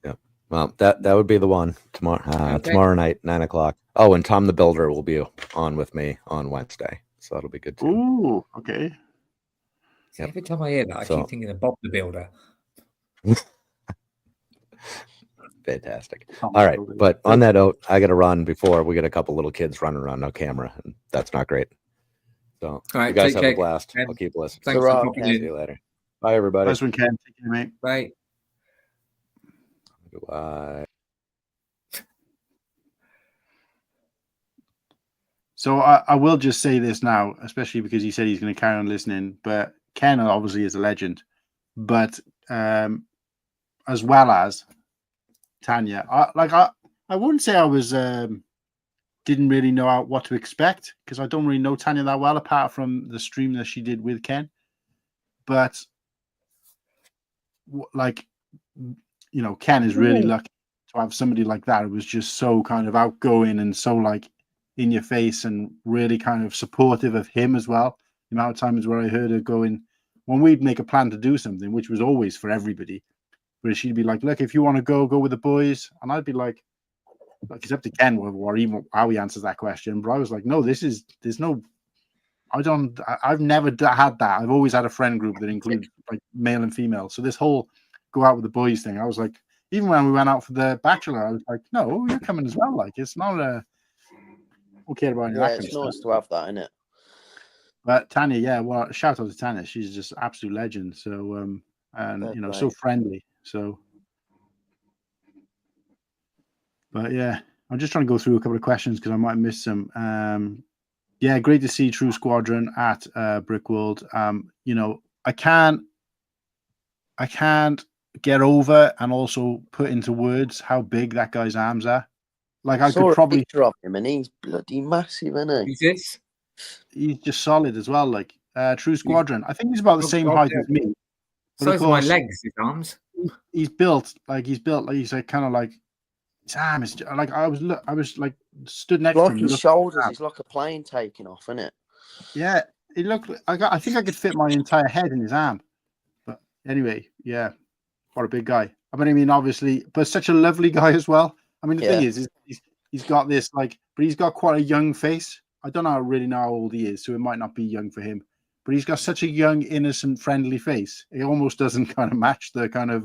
Yep. Well, that would be the one tomorrow. Okay. Tomorrow night, 9:00. Oh, and Tom the Builder will be on with me on Wednesday, so that'll be good too. Ooh, okay. Yep. Every time I hear that, I keep thinking of Bob the Builder. Fantastic. All right. But on that note, I got to run before we get a couple little kids running around no camera, and that's not great. So, all right, you guys have a blast. I'll keep listening. Thanks for See you later. Bye, everybody. Nice one, Ken. Take care, mate. Bye. Goodbye. So I will just say this now, especially because he said he's going to carry on listening, but Ken obviously is a legend, but as well as Tanya, I wouldn't say I was didn't really know what to expect, because I don't really know Tanya that well apart from the stream that she did with Ken. But Ken is really lucky to have somebody like that who was just so kind of outgoing and so like in your face and really kind of supportive of him as well. The amount of times where I heard her going, when we'd make a plan to do something, which was always for everybody, where she'd be like, look, if you want to go with the boys. And I'd be like, it's up to Ken or even how he answers that question. But I was like, no, I've never had that. I've always had a friend group that includes like male and female. So this whole go out with the boys thing, I was like, even when we went out for the Bachelor, I was like, no, you're coming as well. Like, it's not okay about yeah, it's nice to have that, isn't it? But Tanya, yeah, well, shout out to Tanya. She's just absolute legend. So, and so friendly. So, but yeah, I'm just trying to go through a couple of questions because I might miss some. Yeah, great to see True Squadron at BrickWorld. I can't get over and also put into words how big that guy's arms are. Like I could probably drop him, and he's bloody massive, isn't he? Who's this? He's just solid as well. Like True Squadron. I think he's about the same height as me. But Size of of my course, legs, his arms. he's built like he's like kind of like his arm is like I was like stood next to Like him. his looked- shoulders is like a plane taking off, isn't it? Yeah, it looked. I think I could fit my entire head in his arm. But anyway, yeah, what a big guy. I mean, obviously, but such a lovely guy as well. I mean, the thing is he's got this like, but he's got quite a young face. I don't really know how old he is, so it might not be young for him. But he's got such a young, innocent, friendly face. It almost doesn't kind of match the kind of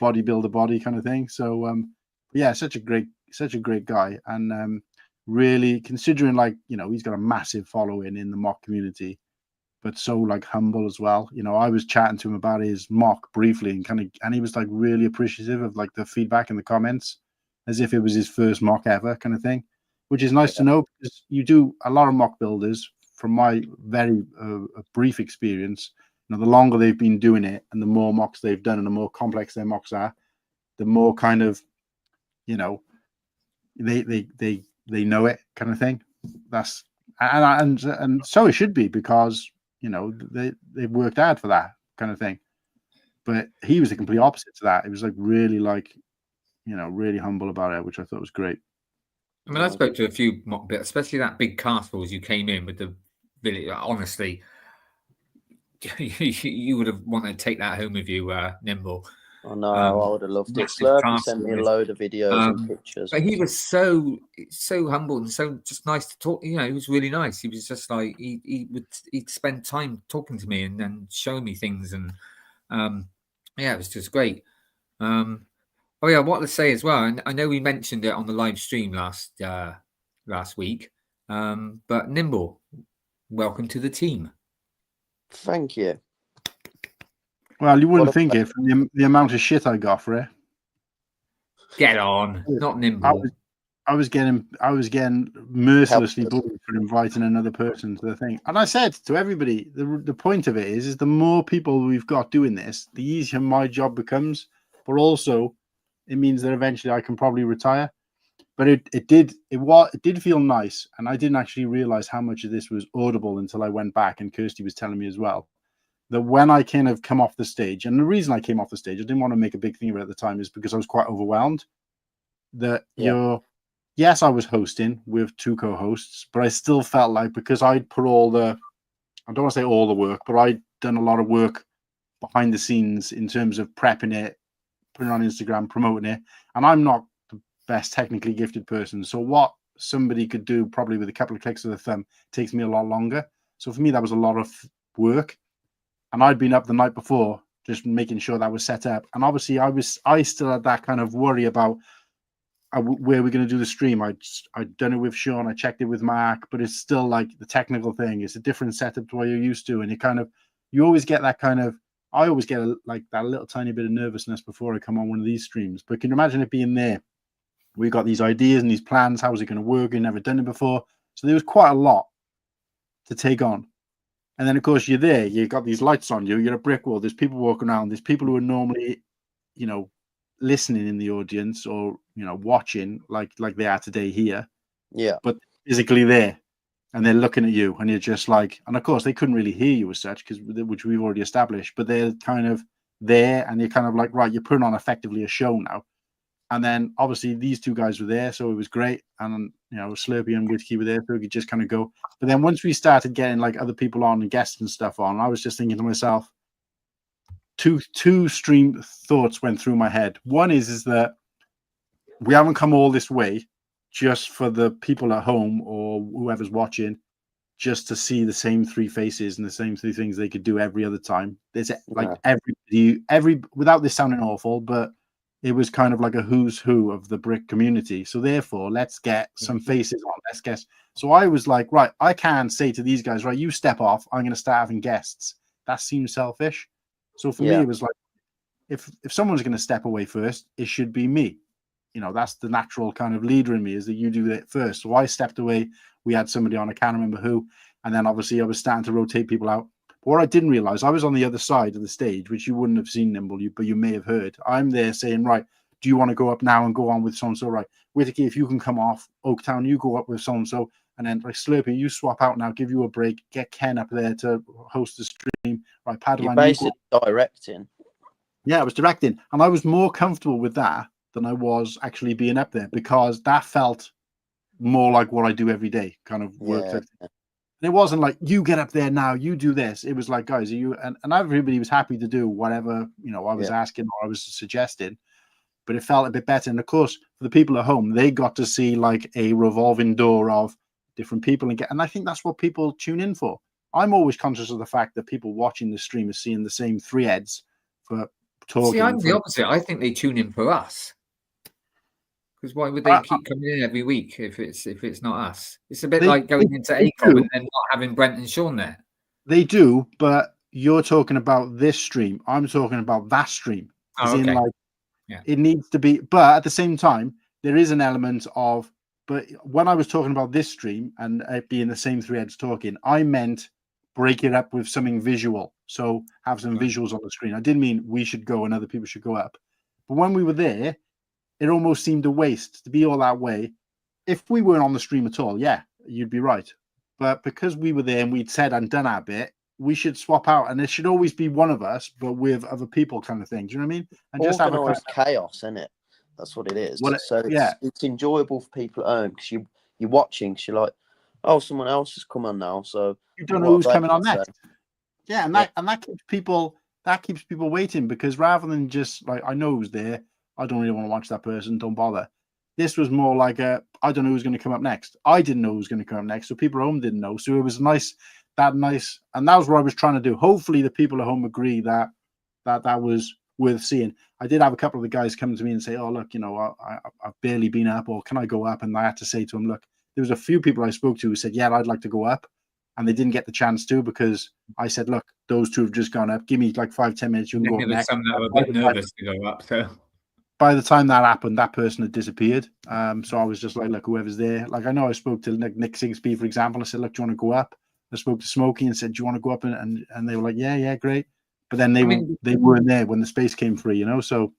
bodybuilder body kind of thing. So yeah, such a great guy, and really considering like he's got a massive following in the mock community, but so like humble as well. I was chatting to him about his mock briefly, and he was like really appreciative of like the feedback in the comments, as if it was his first mock ever kind of thing, which is nice to know, because you do a lot of mock builders. From my very brief experience, the longer they've been doing it, and the more mocks they've done, and the more complex their mocks are, the more kind of they know it kind of thing. That's and so it should be, because they've worked hard for that kind of thing. But he was the complete opposite to that. It was like really like really humble about it, which I thought was great. I mean, I spoke to a few mock bits, especially that big castle as you came in with the village. Honestly, you would have wanted to take that home with you, Nimble. Oh no, I would have loved it. Slurpy sent me a load of videos and pictures. But he was so humble and so just nice to talk. He was really nice. He was just like he'd spend time talking to me and then showing me things, and yeah, it was just great. Oh yeah, what to say as well. And I know we mentioned it on the live stream last week. But Nimble, welcome to the team. Thank you. Well, you wouldn't think it from the amount of shit I got for it. Get on, not Nimble. I was getting mercilessly bullied for inviting another person to the thing. And I said to everybody, the point of it is the more people we've got doing this, the easier my job becomes. But also, it means that eventually I can probably retire. But it did feel nice, and I didn't actually realize how much of this was audible until I went back, and Kirsty was telling me as well, that when I kind of come off the stage, and the reason I came off the stage, I didn't want to make a big thing of it at the time, is because I was quite overwhelmed. Yes, I was hosting with two co-hosts, but I still felt like, because I'd put I don't want to say all the work, but I'd done a lot of work behind the scenes in terms of prepping it, putting it on Instagram, promoting it, and I'm not the best technically gifted person. So what somebody could do probably with a couple of clicks of the thumb takes me a lot longer. So for me, that was a lot of work. And I'd been up the night before just making sure that was set up. And obviously I still had that kind of worry about where we're going to do the stream. I'd done it with Sean, I checked it with Mark, but it's still like the technical thing. It's a different setup to what you're used to. And you always get that kind of, I always get like that little tiny bit of nervousness before I come on one of these streams. But can you imagine it being there? We got these ideas and these plans. How is it going to work? We've never done it before. So there was quite a lot to take on. And then, of course, you're there. You've got these lights on you. You're at BrickWorld. There's people walking around. There's people who are normally, listening in the audience or, watching like they are today here. Yeah. But physically there. And they're looking at you. And you're just like, and of course, they couldn't really hear you as such, which we've already established. But they're kind of there. And you're kind of like, right, you're putting on effectively a show now. And then, obviously, these two guys were there. So it was great. And, Slurpy and Whittakee were there. So we could just kind of go. But then once we started getting like other people on and guests and stuff on, I was just thinking to myself, two stream thoughts went through my head. One is that we haven't come all this way just for the people at home or whoever's watching, just to see the same three faces and the same three things they could do every other time. There's like every without this sounding awful, but it was kind of like a who's who of the brick community. So therefore, let's get some faces on. Let's guess. So I was like, right, I can't say to these guys, right, you step off. I'm going to start having guests. That seems selfish. So for me, it was like, if someone's going to step away first, it should be me. That's the natural kind of leader in me, is that you do it first. So I stepped away. We had somebody on, I can't remember who. And then obviously I was starting to rotate people out. But what I didn't realize, I was on the other side of the stage, which you wouldn't have seen, Nimble, but you may have heard. I'm there saying, right, do you want to go up now and go on with so-and-so? Right, Whittakee, if you can come off, Oaktown, you go up with so-and-so. and then like Slurpy, you swap out now, give you a break, get Ken up there to host the stream. Right, You're Padawan, basically directing. yeah, I was directing, and I was more comfortable with that than I was actually being up there, because that felt more like what I do every day, kind of work. Yeah. And it wasn't like, you get up there now, you do this. It was like, guys, are you, and everybody was happy to do whatever, you know, I was asking or I was suggesting, but it felt a bit better. And of course, for the people at home, they got to see like a revolving door of different people, and I think that's what people tune in for. I'm always conscious of the fact that people watching the stream are seeing the same three heads for talking. See, I'm the opposite. I think they tune in for us. Because why would they keep coming in every week if it's not us? It's a bit like going into ACOM and then not having Brent and Sean there. They do, but you're talking about this stream. I'm talking about that stream. It needs to be, but at the same time, there is an element of, but when I was talking about this stream and it being the same three heads talking, I meant break it up with something visual. So have some visuals on the screen. I didn't mean we should go and other people should go up. But when we were there, it almost seemed a waste to be all that way. If we weren't on the stream at all, yeah, you'd be right. But because we were there and we'd said and done our bit, we should swap out, and it should always be one of us, but with other people, kind of thing. Do you know what I mean? And just have organized chaos, isn't it? That's what it is. Well, it's enjoyable for people at home, because you're watching, because you're like, oh, someone else has come on now, so you don't know who's coming on next. Yeah, and that keeps people waiting, because rather than just like, I know who's there, I don't really want to watch that person, don't bother. This was more like I don't know who's going to come up next. I didn't know who was going to come up next, so people at home didn't know. So it was nice, and that was what I was trying to do. Hopefully the people at home agree that was worth seeing. I did have a couple of the guys come to me and say, oh, look, you know, I've barely been up, or can I go up? And I had to say to them, look, there was a few people I spoke to who said, yeah, I'd like to go up. And they didn't get the chance to, because I said, look, those two have just gone up. Give me like 5-10 minutes. You can go up next. Some that were a bit nervous to go up. So by the time that happened, that person had disappeared. So I was just like, look, whoever's there. Like, I know I spoke to Nick Sigsbee, for example. I said, look, do you want to go up? I spoke to Smokey and said, do you want to go up? And they were like, yeah, great. But then they weren't there when the space came free, you know? So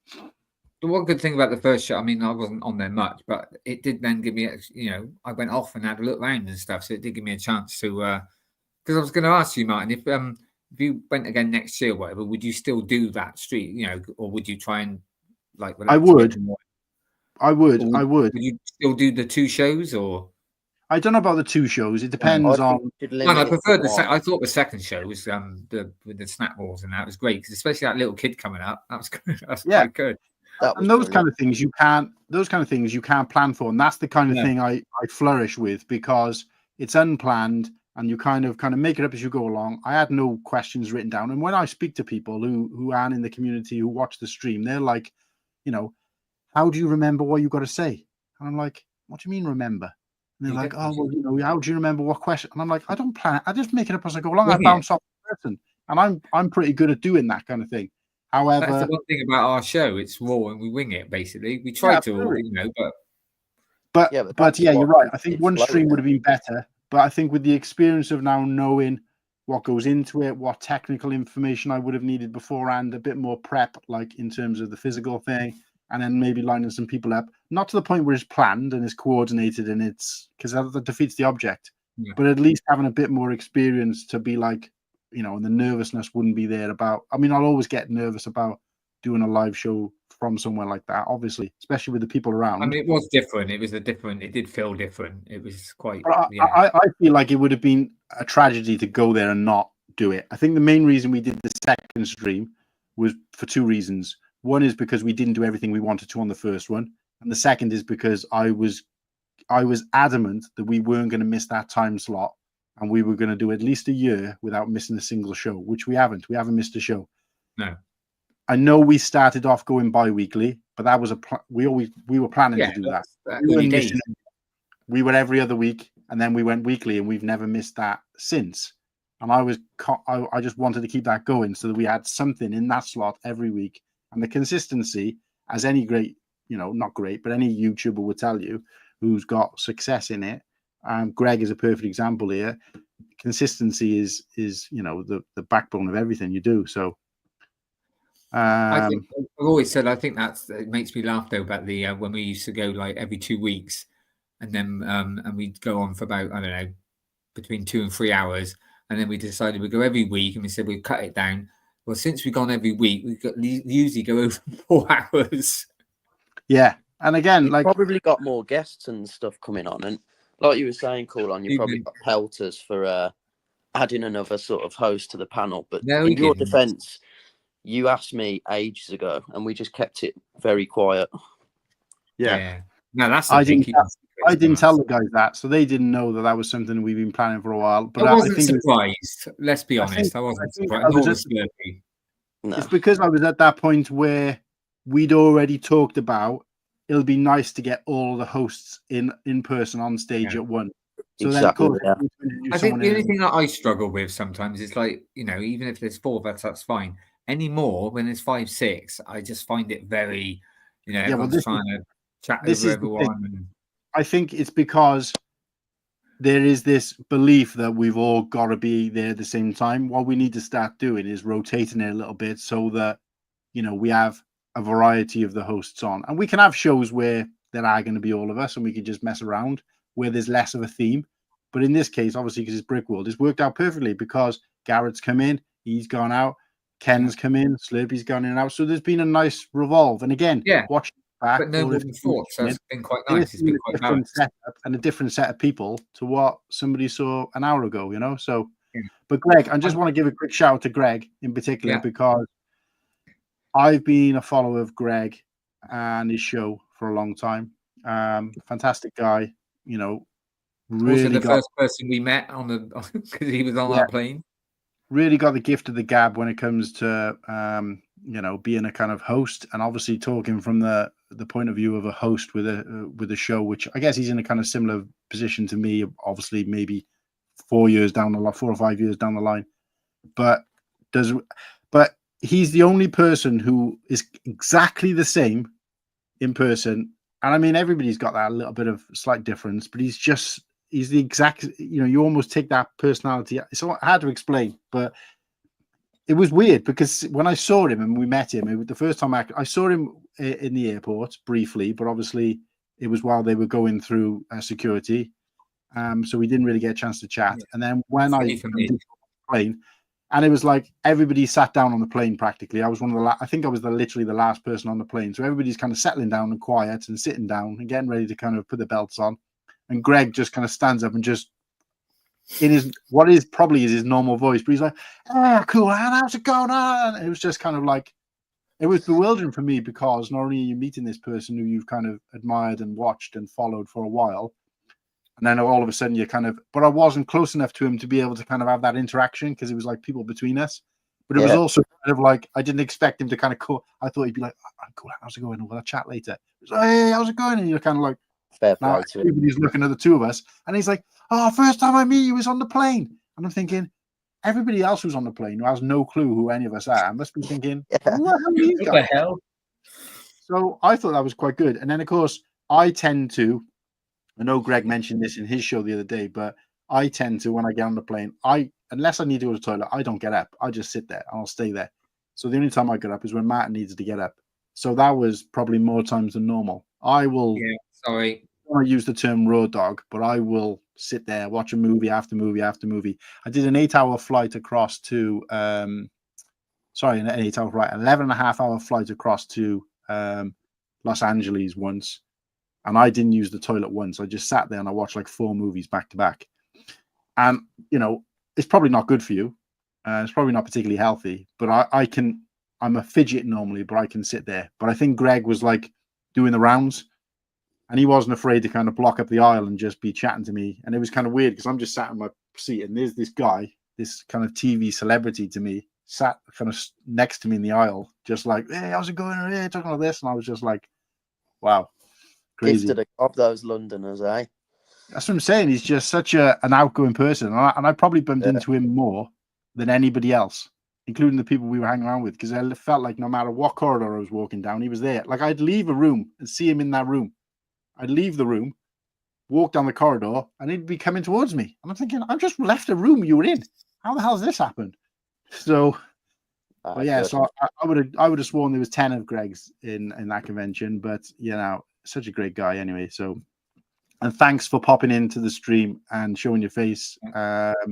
the one good thing about the first show, I mean, I wasn't on there much, but it did then give me, you know, I went off and had a look around and stuff. So it did give me a chance to, because I was going to ask you, Martin, if you went again next year or whatever, would you still do that street, you know, or would you try and like? I would. Would you still do the two shows, or? I don't know about the two shows. It depends on. I preferred I thought the second show was with the snack balls, and that was great, because especially that little kid coming up, that was good. That's quite good. And those kind of things you can't plan for, and that's the kind of thing I flourish with, because it's unplanned and you kind of make it up as you go along. I had no questions written down, and when I speak to people who aren't in the community who watch the stream, they're like, you know, how do you remember what you got to say? And I'm like, what do you mean remember? And they're like, oh, well, you know, how do you remember what question? And I'm like, I don't plan it. I just make it up as I go along. I bounce off the person, and I'm pretty good at doing that kind of thing. However, that's the one thing about our show. It's raw and we wing it, basically. We try to, you know, but you're right. I think one stream would have been better, but I think with the experience of now knowing what goes into it, what technical information I would have needed beforehand, a bit more prep, like in terms of the physical thing, and then maybe lining some people up, not to the point where it's planned and it's coordinated, and it's, because that defeats the object, but at least having a bit more experience to be like, you know, and the nervousness wouldn't be there about. I mean, I'll always get nervous about doing a live show from somewhere like that, obviously, especially with the people around. I mean, it was different. It did feel different. It was quite. I feel like it would have been a tragedy to go there and not do it. I think the main reason we did the second stream was for two reasons. One is because we didn't do everything we wanted to on the first one, and the second is because I was adamant that we weren't going to miss that time slot. And we were going to do at least a year without missing a single show, which we haven't. We haven't missed a show. No. I know we started off going bi-weekly, but that was we were planning to do that. We were every other week, and then we went weekly, and we've never missed that since. And I just wanted to keep that going so that we had something in that slot every week. And the consistency, as any great, you know, not great, but any YouTuber would tell you who's got success in it. Greg is a perfect example here. Consistency is you know, the backbone of everything you do. So I think I've always said, I think it makes me laugh though about the when we used to go like every 2 weeks, and then and we'd go on for about, I don't know, between 2 and 3 hours, and then we decided we'd go every week, and we said we'd cut it down. Well, since we've gone every week, usually go over 4 hours. Yeah, and again, You've like probably got more guests and stuff coming on, and like you were saying, Cool, you probably got pelters for adding another sort of host to the panel. But No, in he your didn't. defence, you asked me ages ago, and we just kept it very quiet. Yeah. No, that's I didn't tell the guys that, so they didn't know that was something we've been planning for a while. But I wasn't I think surprised. Let's be honest, I wasn't surprised. Nor was Slurpy. No. It's because I was at that point where we'd already talked about it'll be nice to get all the hosts in person on stage at once. So exactly, then, of course, I think the only thing that I struggle with sometimes is like, you know, even if there's 4 of us, that's fine. Anymore, when there's 5, 6, I just find it very, you know, everyone's trying to chat over everyone. I think it's because there is this belief that we've all got to be there at the same time. What we need to start doing is rotating it a little bit so that, you know, we have a variety of the hosts on, and we can have shows where there are going to be all of us and we can just mess around where there's less of a theme. But in this case, obviously, because it's BrickWorld, it's worked out perfectly because Garrett's come in, he's gone out, Ken's come in, Slurpy's gone in and out. So there's been a nice revolve. And again, watching back, but no more than 4, so it's been quite nice. It's been quite balanced. Setup and a different set of people to what somebody saw an hour ago, you know. So, but Greg, I just want to give a quick shout out to Greg in particular because I've been a follower of Greg and his show for a long time. Fantastic guy, you know. Really also the first person we met on the because he was on our plane. Really got the gift of the gab when it comes to you know, being a kind of host, and obviously talking from the point of view of a host with a show, which I guess he's in a kind of similar position to me. Obviously, maybe 4 years down the line, 4 or 5 years down the line, but he's the only person who is exactly the same in person. And I mean, everybody's got that little bit of slight difference, but he's the exact, you know, you almost take that personality. It's hard to explain, but it was weird because when I saw him and we met him, the first time I saw him in the airport briefly, but obviously it was while they were going through security. So we didn't really get a chance to chat. Yeah. And then when I did the plane, and it was like everybody sat down on the plane practically. I was one of the I think I was literally the last person on the plane. So everybody's kind of settling down and quiet and sitting down and getting ready to kind of put the belts on. And Greg just kind of stands up and just in his probably his normal voice, but he's like, cool, how's it going on? And it was just kind of like, it was bewildering for me because not only are you meeting this person who you've kind of admired and watched and followed for a while, and then all of a sudden but I wasn't close enough to him to be able to kind of have that interaction because it was like people between us. But it was also kind of like, I didn't expect him to kind of call. I thought he'd be like, cool, how's it going? We'll chat later. He was like, hey, how's it going? And you're kind of like, now everybody's looking at the two of us, and he's like, first time I meet you was on the plane. And I'm thinking, everybody else who's on the plane who has no clue who any of us are must be thinking, what the hell? So I thought that was quite good. And then, of course, I know Greg mentioned this in his show the other day, but I tend to, when I get on the plane, unless I need to go to the toilet, I don't get up. I just sit there and I'll stay there. So the only time I get up is when Matt needs to get up. So that was probably more times than normal. I will. Yeah, sorry. I don't use the term raw dog, but I will sit there, watch a movie after movie after movie. I did an 8-hour flight across to, an 8-hour flight, 11.5-hour flight across to Los Angeles once. And I didn't use the toilet once. I just sat there and I watched like 4 movies back to back. And, you know, it's probably not good for you. It's probably not particularly healthy, but I'm a fidget normally, but I can sit there. But I think Greg was like doing the rounds and he wasn't afraid to kind of block up the aisle and just be chatting to me. And it was kind of weird because I'm just sat in my seat and there's this guy, this kind of TV celebrity to me, sat kind of next to me in the aisle, just like, hey, how's it going? Hey, talking about this. And I was just like, wow. Crazy. Gifted of those Londoners, eh? That's what I'm saying. He's just such an outgoing person. And I probably bumped into him more than anybody else, including the people we were hanging around with, because I felt like no matter what corridor I was walking down, he was there. Like I'd leave a room and see him in that room. I'd leave the room, walk down the corridor, and he'd be coming towards me. And I'm thinking, I've just left a room you were in. How the hell has this happened? So, but yeah, so I would have sworn there was 10 of Greg's in that convention, but you know, such a great guy anyway. So And thanks for popping into the stream and showing your face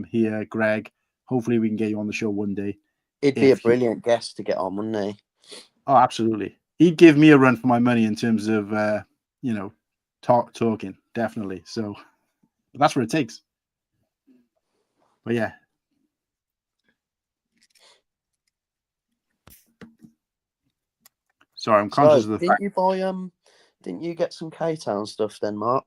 here, Greg. Hopefully we can get you on the show one day. He'd be a brilliant guest to get on, wouldn't he? Oh, absolutely. He'd give me a run for my money in terms of, talking, definitely. So that's what it takes. But yeah. Sorry, I'm conscious of the fact. Didn't you get some K-Town stuff then, Mark?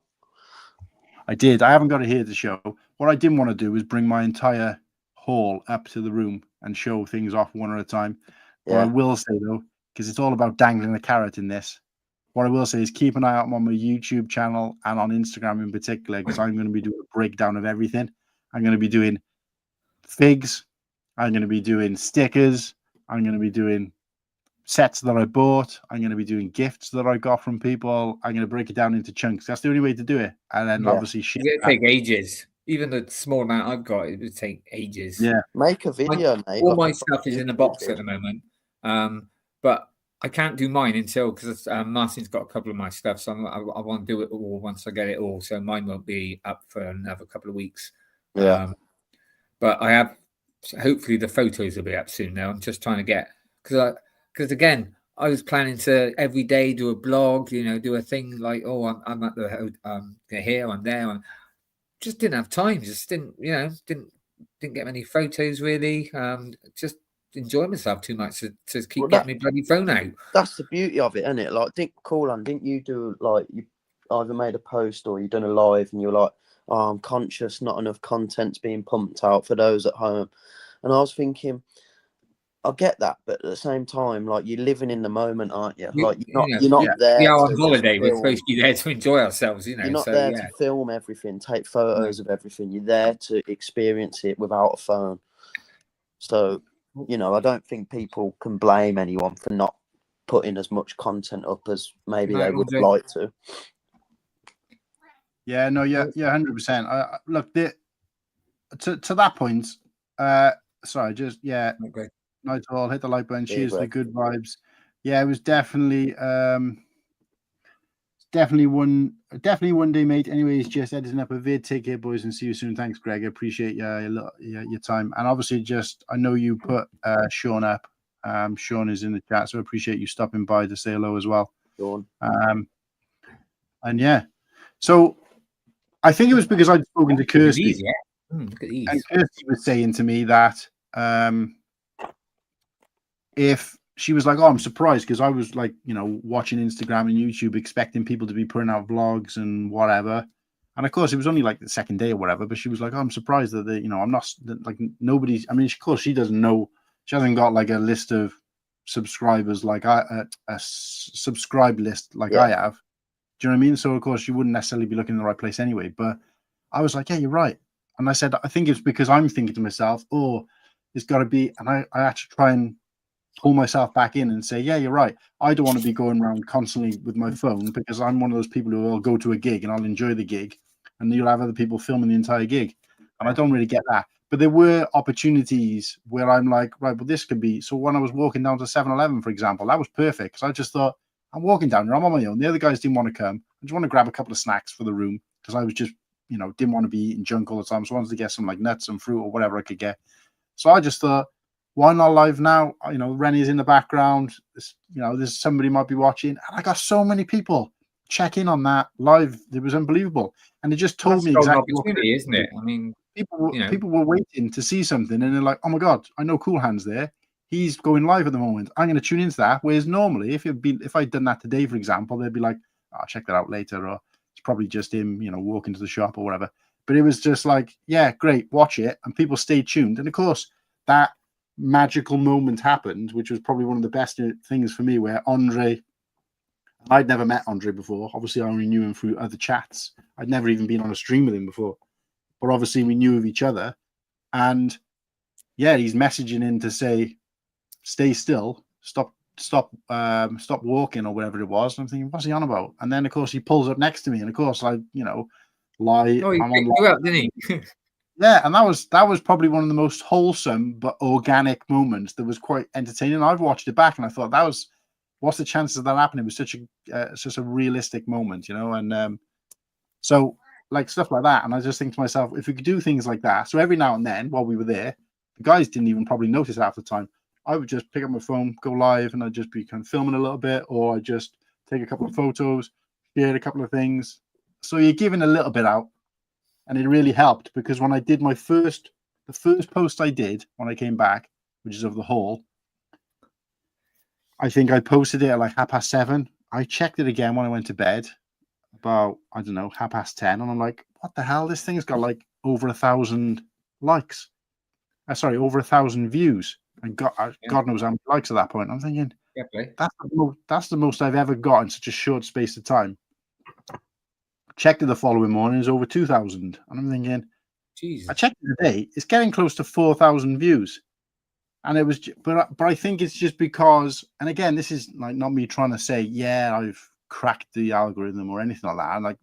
I did. I haven't got it here to show. What I didn't want to do was bring my entire haul up to the room and show things off one at a time. Yeah. What I will say, though, because it's all about dangling a carrot in this, what I will say is keep an eye out on my YouTube channel and on Instagram in particular, because I'm going to be doing a breakdown of everything. I'm going to be doing figs. I'm going to be doing stickers. I'm going to be doing sets that I bought. I'm going to be doing gifts that I got from people. I'm going to break it down into chunks. That's the only way to do it. And then obviously shit. It's going to take ages. Even the small amount I've got, it would take ages. Yeah. Make a video, mate. All my stuff is in the box at the moment. But I can't do mine until, because Martin's got a couple of my stuff. So I want to do it all once I get it all. So mine won't be up for another couple of weeks. Yeah. But I have, hopefully the photos will be up soon now. I'm just trying to get, because again, I was planning to every day do a blog, do a thing like, I'm at the here, I'm there. Just didn't have time. Just didn't get many photos really. Just enjoy myself too much to keep getting my bloody phone out. That's the beauty of it, isn't it? Like, didn't you do, like, you either made a post or you done a live and you're like, oh, I'm conscious, not enough content's being pumped out for those at home. And I was thinking, I get that, but at the same time, like, you're living in the moment, aren't you? Like, you're not there. We are on holiday. We're supposed to be there to enjoy ourselves, You're not there to film everything, take photos of everything. You're there to experience it without a phone. So, I don't think people can blame anyone for not putting as much content up as maybe they would like to. Yeah, no, yeah, 100%. Look, to that point, sorry, just, yeah. Okay. Night all, hit the like button. Cheers for the good vibes. Yeah, it was definitely one day, mate. Anyways, just editing up a vid. Take care, boys, and see you soon. Thanks, Greg. I appreciate your time. And obviously, I know you put Sean up. Sean is in the chat, so I appreciate you stopping by to say hello as well. Sean. And yeah, so I think it was because I'd spoken to Kirsty, look at these. And Kirsty was saying to me that if she was like, oh, I'm surprised because I was like, watching Instagram and YouTube expecting people to be putting out vlogs and whatever. And of course, it was only like the second day or whatever, but she was like, oh, I'm surprised that, I'm not like nobody's. I mean, of course, she doesn't know. She hasn't got like a list of subscribers like a subscribe list like I have. Do you know what I mean? So, of course, you wouldn't necessarily be looking in the right place anyway. But I was like, yeah, you're right. And I said, I think it's because I'm thinking to myself, oh, it's got to be. And I actually try and pull myself back in and say, yeah, you're right. I don't want to be going around constantly with my phone because I'm one of those people who will go to a gig and I'll enjoy the gig and you'll have other people filming the entire gig. And I don't really get that. But there were opportunities where I'm like, right, well, this could be. So when I was walking down to 7-Eleven, for example, that was perfect because I just thought, I'm walking down here, I'm on my own. The other guys didn't want to come. I just want to grab a couple of snacks for the room because I was just, didn't want to be eating junk all the time. So I wanted to get some like nuts and fruit or whatever I could get. So I just thought, why not live now? Rennie's in the background. There's somebody might be watching. And I got so many people check in on that live. It was unbelievable. And it just told me exactly what opportunity, isn't it? I mean, people were waiting to see something and they're like, oh my God, I know Cool Hand's there. He's going live at the moment. I'm going to tune into that. Whereas normally, if I'd done that today, for example, they'd be like, I'll check that out later. Or it's probably just him, walking to the shop or whatever. But it was just like, yeah, great, watch it. And people stayed tuned. And of course, that magical moment happened, which was probably one of the best things for me, where Andre, I'd never met Andre before. Obviously, I only knew him through other chats. I'd never even been on a stream with him before. But obviously, we knew of each other. And yeah, he's messaging in to say, stay still, stop walking or whatever it was. And I'm thinking, what's he on about? And then, of course, he pulls up next to me. And of course, I, lie. Oh, he picked you up, didn't he? Yeah, and that was probably one of the most wholesome but organic moments that was quite entertaining. I've watched it back and I thought what's the chances of that happening? It was such a realistic moment, and So like stuff like that. And I just think to myself, if we could do things like that. So every now and then while we were there, the guys didn't even probably notice half the time. I would just pick up my phone, go live, and I'd just be kind of filming a little bit, or I'd just take a couple of photos, share a couple of things. So you're giving a little bit out. And it really helped because when I did the first post I did when I came back, which is of the haul, I think I posted it at like 7:30. I checked it again when I went to bed about, I don't know, 10:30. And I'm like, what the hell? This thing's got like over 1,000 likes. Sorry, over 1,000 views. And God knows how many likes at that point. I'm thinking, that's the most I've ever got in such a short space of time. Checked it the following morning, it's over 2,000. And I'm thinking, Jesus. I checked it today, it's getting close to 4,000 views. And it was, but I think it's just because, and again, this is like not me trying to say, yeah, I've cracked the algorithm or anything like that. Like,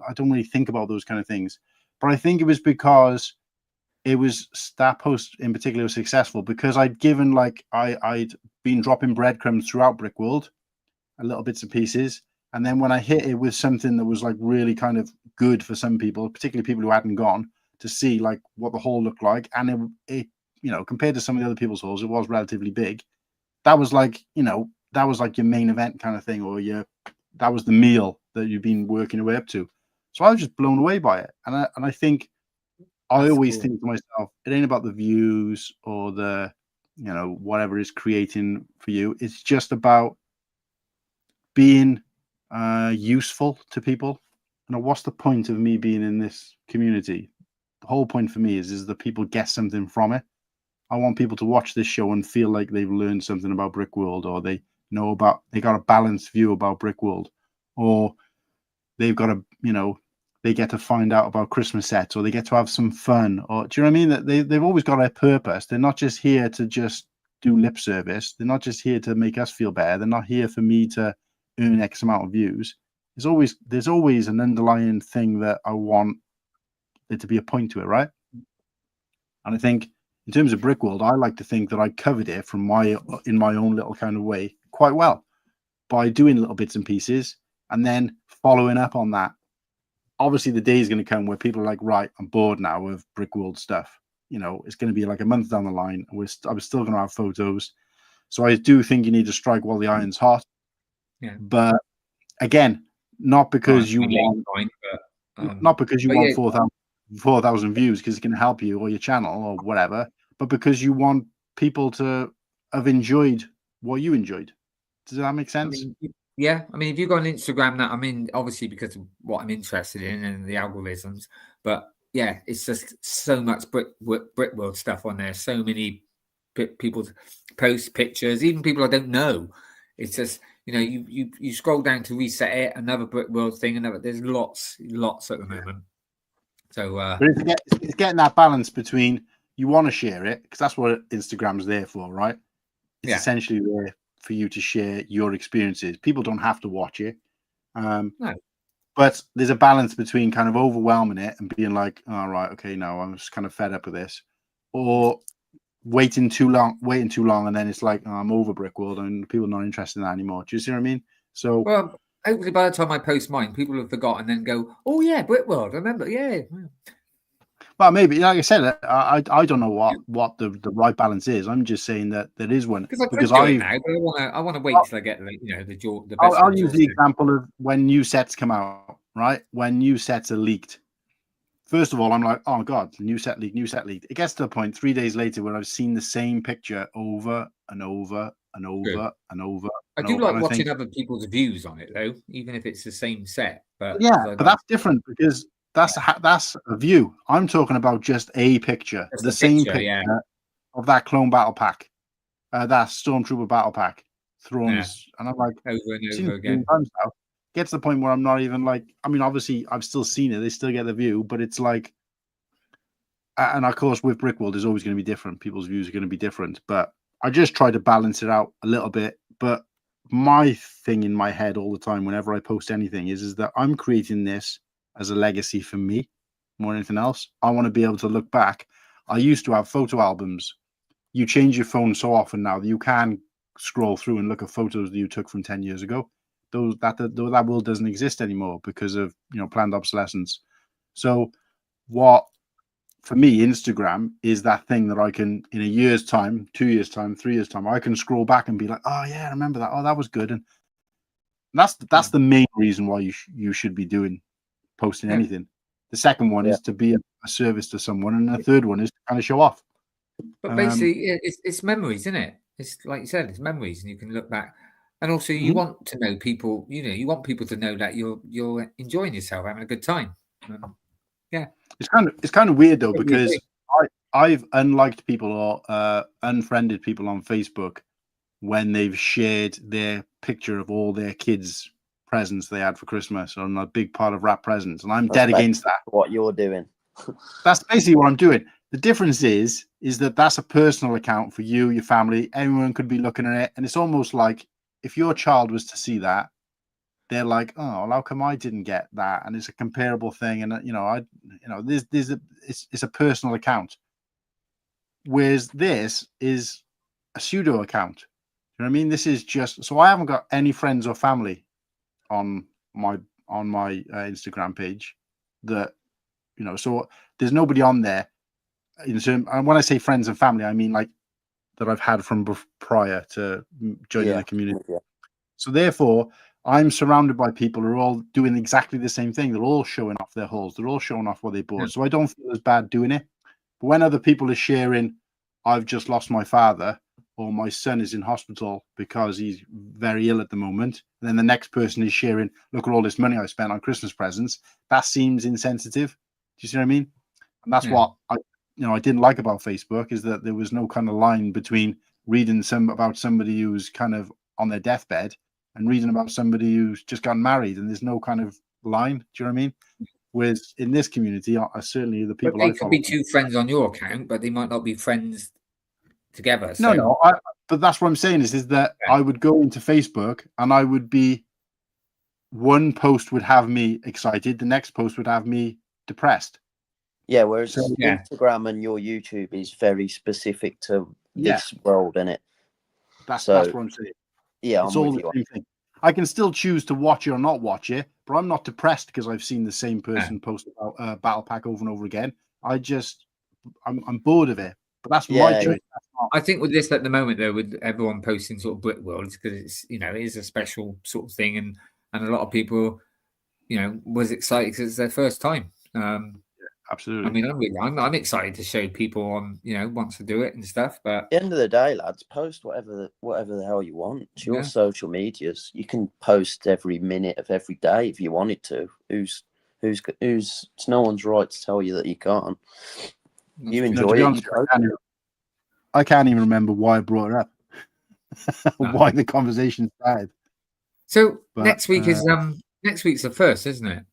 I don't really think about those kind of things. But I think it was because that post in particular was successful because I'd given like, I'd been dropping breadcrumbs throughout BrickWorld, little bits and pieces. And then when I hit it with something that was like really kind of good for some people, particularly people who hadn't gone, to see like what the haul looked like, and it you know, compared to some of the other people's hauls, it was relatively big. That was like, you know, that was like your main event kind of thing, or that was the meal that you've been working your way up to. So I was just blown away by it, and I think I always think to myself, it ain't about the views or the, you know, whatever is creating for you. It's just about being useful to people. You know, what's the point of me being in this community? The whole point for me is that people get something from it. I want people to watch this show and feel like they've learned something about BrickWorld, or they got a balanced view about BrickWorld, or they've got they get to find out about Christmas sets, or they get to have some fun, or do you know what I mean? That they've always got a purpose. They're not just here to just do lip service. They're not just here to make us feel better. They're not here for me to earn X amount of views. There's always an underlying thing that I want there to be a point to it, right? And I think in terms of BrickWorld, I like to think that I covered it in my own little kind of way quite well by doing little bits and pieces and then following up on that. Obviously, the day is going to come where people are like, right, I'm bored now of BrickWorld stuff. You know, it's going to be like a month down the line. I'm still going to have photos. So I do think you need to strike while the iron's hot. Yeah. But again, not because you want 4,000 views because it can help you or your channel or whatever, but because you want people to have enjoyed what you enjoyed. Does that make sense? I mean, if you go on Instagram now, I mean, obviously because of what I'm interested in and the algorithms, but yeah, it's just so much BrickWorld stuff on there. So many people post pictures, even people I don't know. It's just, you know, you scroll down to reset it, another BrickWorld thing, there's lots at the moment. So, but it's getting that balance between you want to share it because that's what Instagram's there for, right? It's essentially there for you to share your experiences. People don't have to watch it, no. But there's a balance between kind of overwhelming it and being like, "All right, okay, no, I'm just kind of fed up with this," or waiting too long, and then it's like, oh, I'm over BrickWorld and people are not interested in that anymore. Do you see what I mean? So, well, hopefully by the time I post mine, people have forgotten and then go, "Oh yeah, BrickWorld, I remember." Yeah. Well, maybe, like I said, I don't know what the right balance is. I'm just saying that there is one because I want to wait till I get the best. I'll use the example of when new sets come out, right? When new sets are leaked. First of all, I'm like, oh God, new set leaked. It gets to a point 3 days later where I've seen the same picture over and over and over and over. I do like watching other people's views on it though, even if it's the same set. But yeah, but that's different because that's a view. I'm talking about just a picture, the same picture of that clone battle pack, that Stormtrooper battle pack, Thrones, and I'm like, over and over again. Gets to the point where I'm not even like, I mean, obviously I've still seen it, they still get the view, but it's like, and of course with BrickWorld is always going to be different. People's views are going to be different, but I just try to balance it out a little bit. But my thing in my head all the time, whenever I post anything, is that I'm creating this as a legacy for me more than anything else. I want to be able to look back. I used to have photo albums. You change your phone so often now that you can scroll through and look at photos that you took from 10 years ago. that world doesn't exist anymore because of planned obsolescence. So what for me, Instagram is that thing that I can, in a year's time, 2 years time, 3 years time, I can scroll back and be like, oh yeah, I remember that. Oh, that was good. And that's the main reason why you should be posting anything. The second one is to be a service to someone, and the third one is to kind of show off. But basically, it's memories, isn't it? It's like you said, it's memories, and you can look back. And also, you want to know people. You want people to know that you're enjoying yourself, having a good time. Yeah, it's kind of weird though, because I've unliked people or unfriended people on Facebook when they've shared their picture of all their kids' presents they had for Christmas on a big pile of wrap presents, and I'm dead against that. What you're doing? That's basically what I'm doing. The difference is that that's a personal account for you, your family. Anyone could be looking at it, and it's almost like if your child was to see that, they're like, oh, well, how come I didn't get that? And it's a comparable thing, and it's a personal account. Whereas this is a pseudo account. You know what I mean? This is just so I haven't got any friends or family on my Instagram page that so there's nobody on there. And when I say friends and family, I mean like that I've had from prior to joining the community. Yeah. So therefore, I'm surrounded by people who are all doing exactly the same thing. They're all showing off their hauls. They're all showing off what they bought. So I don't feel as bad doing it. But when other people are sharing, I've just lost my father, or my son is in hospital because he's very ill at the moment, and then the next person is sharing, look at all this money I spent on Christmas presents, that seems insensitive. Do you see what I mean? And that's what I didn't like about Facebook, is that there was no kind of line between reading about somebody who's kind of on their deathbed and reading about somebody who's just gotten married, and there's no kind of line. Do you know what I mean? Whereas in this community, certainly the people they could be two friends on your account, but they might not be friends together. So. No, but that's what I'm saying is that I would go into Facebook and I would be, one post would have me excited, the next post would have me depressed. Yeah, whereas Instagram and your YouTube is very specific to this world, isn't it? That's what I'm saying. Yeah, it's all the same thing. I can still choose to watch it or not watch it, but I'm not depressed because I've seen the same person post about Battle Pack over and over again. I'm bored of it. But that's my choice. I think with this at the moment, though, with everyone posting sort of BrickWorld, because it's it is a special sort of thing, and a lot of people, was excited because it's their first time. Absolutely. I mean, I'm excited to show people on wants to do it and stuff. But at the end of the day, lads, post whatever the hell you want. It's your social medias. You can post every minute of every day if you wanted to. It's no one's right to tell you that you can't. You enjoy it. I can't even remember why I brought it up. Why the conversation started. So next week is next week's the first, isn't it?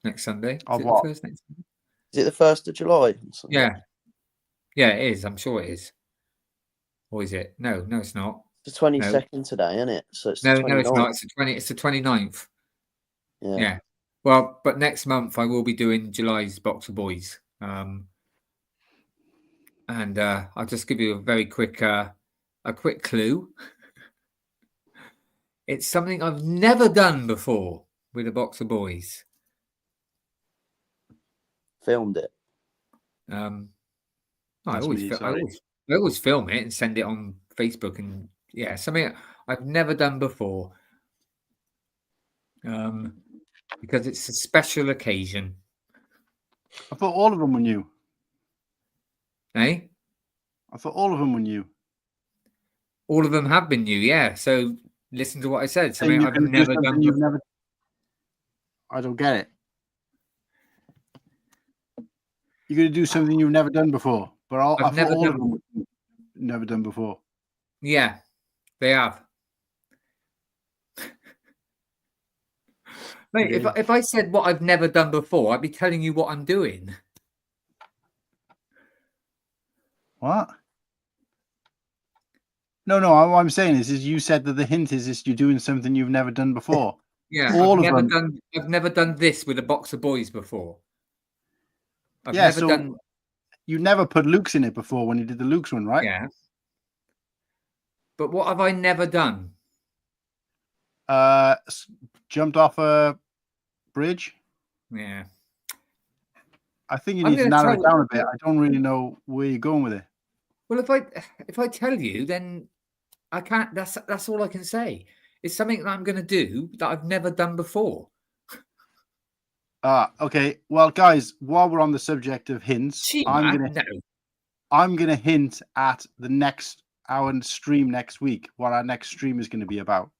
Next Sunday. Of what? Is it the 1st of July? Yeah, it is. I'm sure it is. Or is it? No, it's not. It's the 22nd today, isn't it? So it's no, it's not. It's the 29th. Yeah. Well, but next month I will be doing July's Box of Boys. And I'll just give you a very quick clue. It's something I've never done before with a Box of Boys. Filmed it. I always film it and send it on Facebook, and something I've never done before. Because it's a special occasion. I thought all of them were new. Eh? I thought all of them were new. All of them have been new, yeah. So listen to what I said. Something I've never done. I don't get it. You're going to do something you've never done before, but I've never all of them never done before. Yeah, they have. Mate, if I said what I've never done before, I'd be telling you what I'm doing. What? No. What I'm saying is you said that the hint is you're doing something you've never done before. Yeah, I've never done this with a Box of Boys before. You never put Luke's in it before when you did the Luke's one, right? Yeah. But what have I never done? jumped off a bridge. Yeah. I think you I'm need to gonna narrow tell- it down a bit. I don't really know where you're going with it. Well, if I tell you, then I can't. That's all I can say. It's something that I'm going to do that I've never done before. Okay. Well, guys, while we're on the subject of hints, I'm gonna hint at our stream next week. What our next stream is going to be about.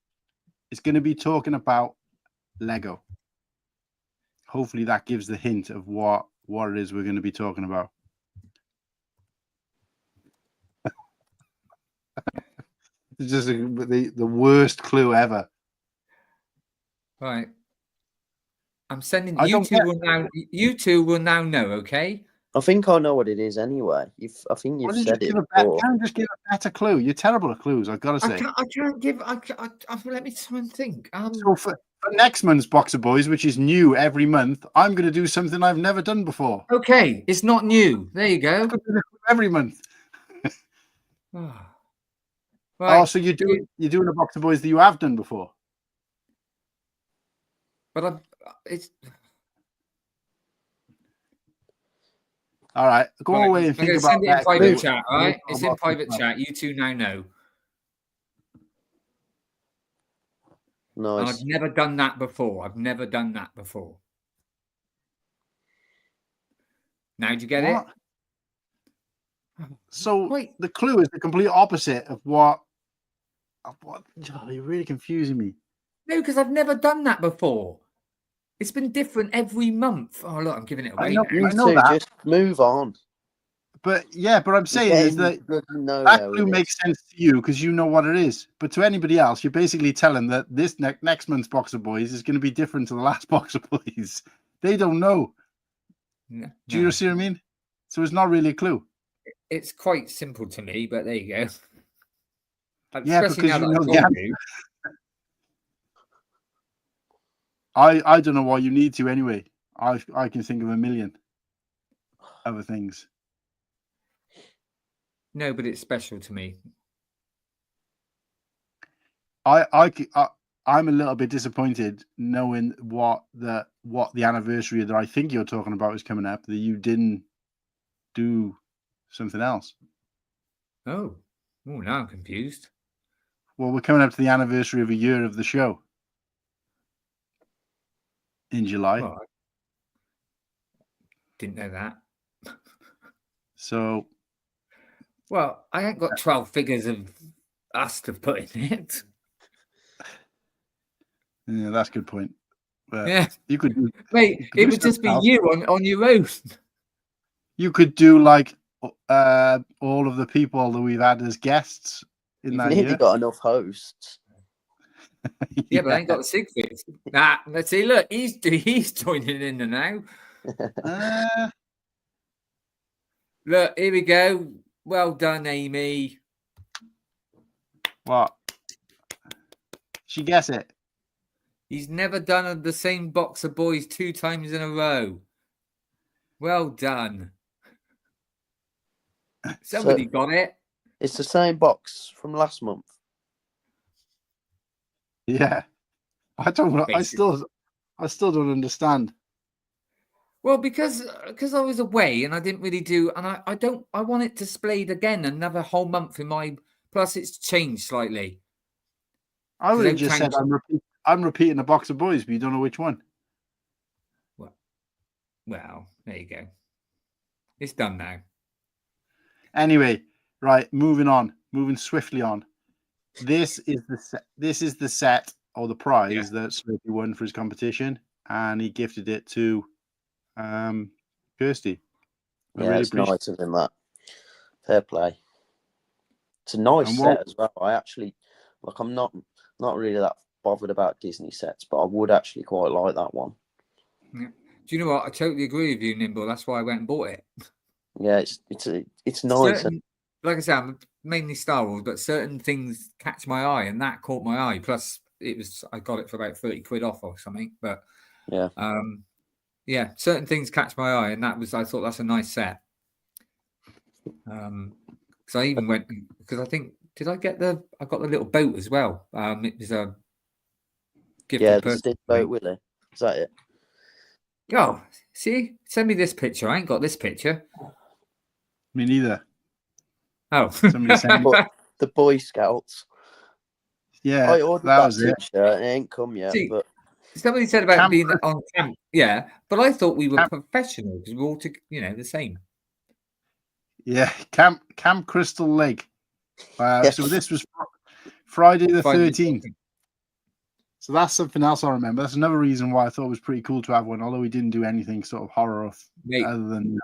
It's going to be talking about Lego. Hopefully, that gives the hint of what it is we're going to be talking about. It's just the worst clue ever. Right. I'm sending I you don't two get- will now. You two will now know. Okay. I think I know what it is anyway. I think you've Why don't you said just it give before. Can't you just give a better clue? You're terrible at clues. I've got to say. I can't give. Let me try and think. So for next month's Box of Boys, which is new every month, I'm going to do something I've never done before. Okay, it's not new. There you go. Every month. Right. Oh, so you're doing a Box of Boys that you have done before. But it's all right. Go away and think about send it in that. private chat. All right, it's in private chat. You two now know. Nice. I've never done that before. Now, do you get it? So the clue is the complete opposite of what. Oh, you're really confusing me. No, because I've never done that before. It's been different every month. Oh, look, I'm giving it away. I know that. Just move on. But I'm saying is that clue makes sense to you because you know what it is. But to anybody else, you're basically telling that this next month's Box of Boys is going to be different to the last Box of Boys. They don't know. No, Do you see what I mean? So it's not really a clue. It's quite simple to me, but there you go. Yeah, Especially because now you that know I the told you. I don't know why you need to anyway. I can think of a million other things. No, but it's special to me. I'm a little bit disappointed knowing what the anniversary that I think you're talking about is coming up, that you didn't do something else. Oh, now I'm confused. Well, we're coming up to the anniversary of a year of the show in July. Well, I didn't know that. So, well, I ain't got 12 figures of us to put in it. Yeah, that's a good point. Yeah, you could do, mate. It would just be you on your own. You could do like all of the people that we've had as guests in that year. You've nearly got enough hosts. Yeah, but I ain't got the Siegfried. Let's see. Look, he's joining in now. Look, here we go. Well done, Amy. What? She guess it. He's never done the same Box of Boys 2 times in a row. Well done. Somebody got it. It's the same box from last month. Yeah. I still don't understand. Well, because I was away and I didn't really do, and I want it displayed again another whole month in my. Plus, it's changed slightly. I would have just said I'm repeating the Box of Boys, but you don't know which one. Well, there you go. It's done now. Anyway, right, moving swiftly on. This is the set or the prize that Slurpy won for his competition, and he gifted it to Kirsty. It's nice of him, that. Fair play. It's a nice set as well. I actually, I'm not really that bothered about Disney sets, but I would actually quite like that one. Yeah. Do you know what? I totally agree with you, Nimble. That's why I went and bought it. Yeah, it's nice. Like I said, I'm mainly Star Wars, but certain things catch my eye, and that caught my eye. Plus, I got it for about 30 quid off or something. But certain things catch my eye, and I thought that's a nice set. Because I even went because I think I got the little boat as well. It was gifted the person. Steamboat Willie. Is that it? Oh, see, send me this picture. I ain't got this picture. Me neither. Oh, Somebody sent me. But the Boy Scouts. Yeah, I ordered that that was it. t-shirt. It ain't come yet, See, but somebody said about Camp being Chris- on camp. Yeah, but I thought we were Camp- professional because we're all, the same. Yeah, Camp Crystal Lake. So this was Friday the Friday the 13th. So that's something else I remember. That's another reason why I thought it was pretty cool to have one, although we didn't do anything sort of horror Mate, other than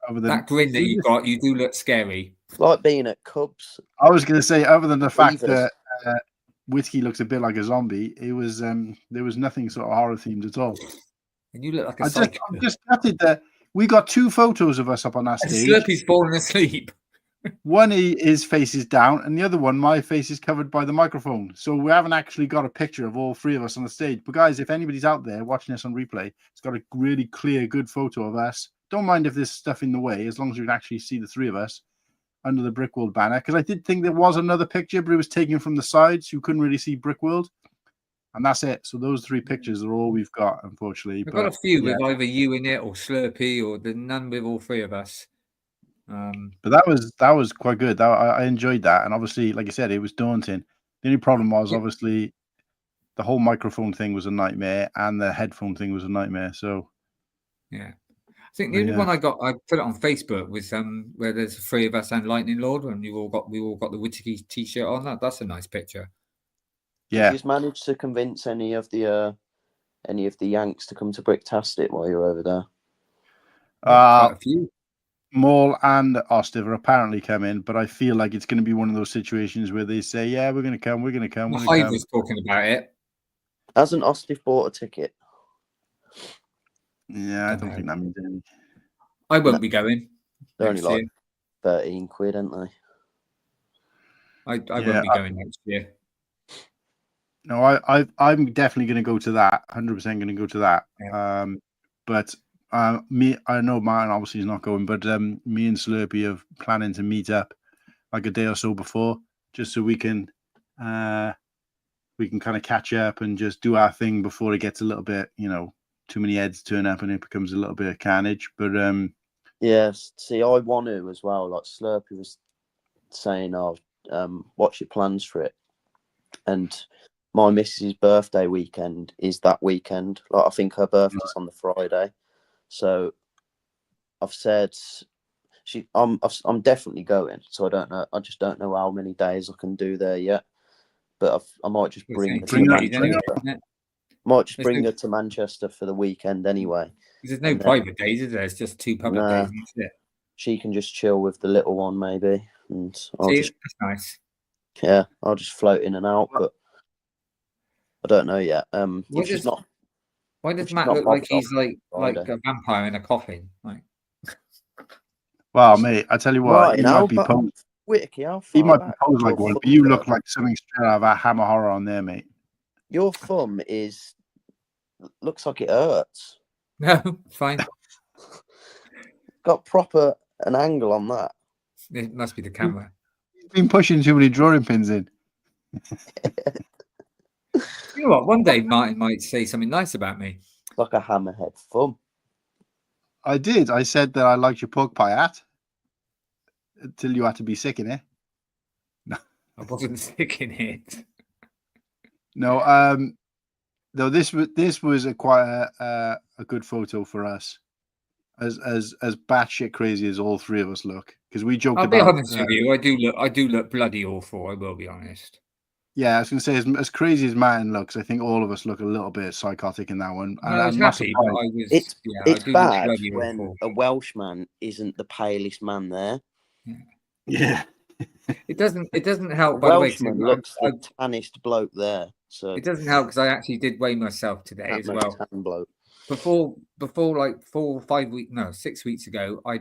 that grin that you got, you do look scary. like being at Cubs. I was going to say, other than the fact Beavers. that Whittakee looks a bit like a zombie, it was there was nothing sort of horror themed at all. And you look like a I'm psycho. just gutted that we got 2 photos of us up on that And stage. Slurpy's falling asleep. One, his face is down, and the other one, my face is covered by the microphone. So we haven't actually got a picture of all 3 of us on the stage. But guys, if anybody's out there watching this on replay, it's got a really clear, good photo of us. Don't mind if there's stuff in the way, as long as you can actually see the 3 of us under the BrickWorld banner. Because I did think there was another picture, but it was taken from the sides. So you couldn't really see BrickWorld. And that's it. So those 3 pictures are all we've got, unfortunately. We've got a few with either you in it or Slurpy, or there's none with all 3 of us. But that was quite good. I enjoyed that, and obviously, like I said, it was daunting. The only problem was obviously the whole microphone thing was a nightmare, and the headphone thing was a nightmare. So yeah, I think the only one I put it on Facebook was where there's 3 of us and Lightning Lord, and we all got the Whittakee t-shirt on. That's a nice picture. Yeah. Did you manage to convince any of the Yanks to come to Bricktastic while you're over there? Quite a few. Maul and Ostiv are apparently coming, but I feel like it's going to be one of those situations where they say, "Yeah, we're going to come, we're going to come." Hive was talking about it. Hasn't Ostiv bought a ticket? Yeah, I don't think that means anything. I won't be going. They're only like 13 quid, aren't they? I won't be going next year. No, I'm definitely going to go to that. 100% going to go to that. Yeah. But I know Martin obviously is not going, but me and Slurpy are planning to meet up like a day or so before, just so we can kind of catch up and just do our thing before it gets a little bit, too many heads turn up and it becomes a little bit of carnage. But yes, see, I want to as well. Like Slurpy was saying, what's your plans for it? And my missus' birthday weekend is that weekend. Like I think her birthday's on the Friday. So I've said I'm definitely going. So I don't know. I just don't know how many days I can do there yet. But I might just bring her to Manchester for the weekend anyway. There's no private days, is there? It's just 2 public days. That's it. She can just chill with the little one maybe, and that's nice. Yeah, I'll just float in and out. But I don't know yet. If she's not. Why does Matt look like he's like a vampire in a coffin? Like, well, mate, I tell you what, he might be posed. Whittakee, he might be posed like one, but you look like something straight out of a Hammer horror on there, mate. Your thumb looks like it hurts. No, fine. Got proper an angle on that. It must be the camera. He's been pushing too many drawing pins in. You know what? One day Martin might say something nice about me. Like a hammerhead thumb. I did. I said that I liked your pork pie hat until you had to be sick in it. No, I wasn't sick in it. No. Though this was quite a good photo for us, as batshit crazy as all 3 of us look. Because we joked about. I'll be honest with you. I do look bloody awful. I will be honest. Yeah, I was going to say, as crazy as Martin looks, I think all of us look a little bit psychotic in that one. I was happy, but it's bad when a Welshman isn't the palest man there. Yeah. It doesn't help, by Welshman the way. Looks the tannest bloke there. So it doesn't help because I actually did weigh myself today as well. Tan bloke. Before like 6 weeks ago, I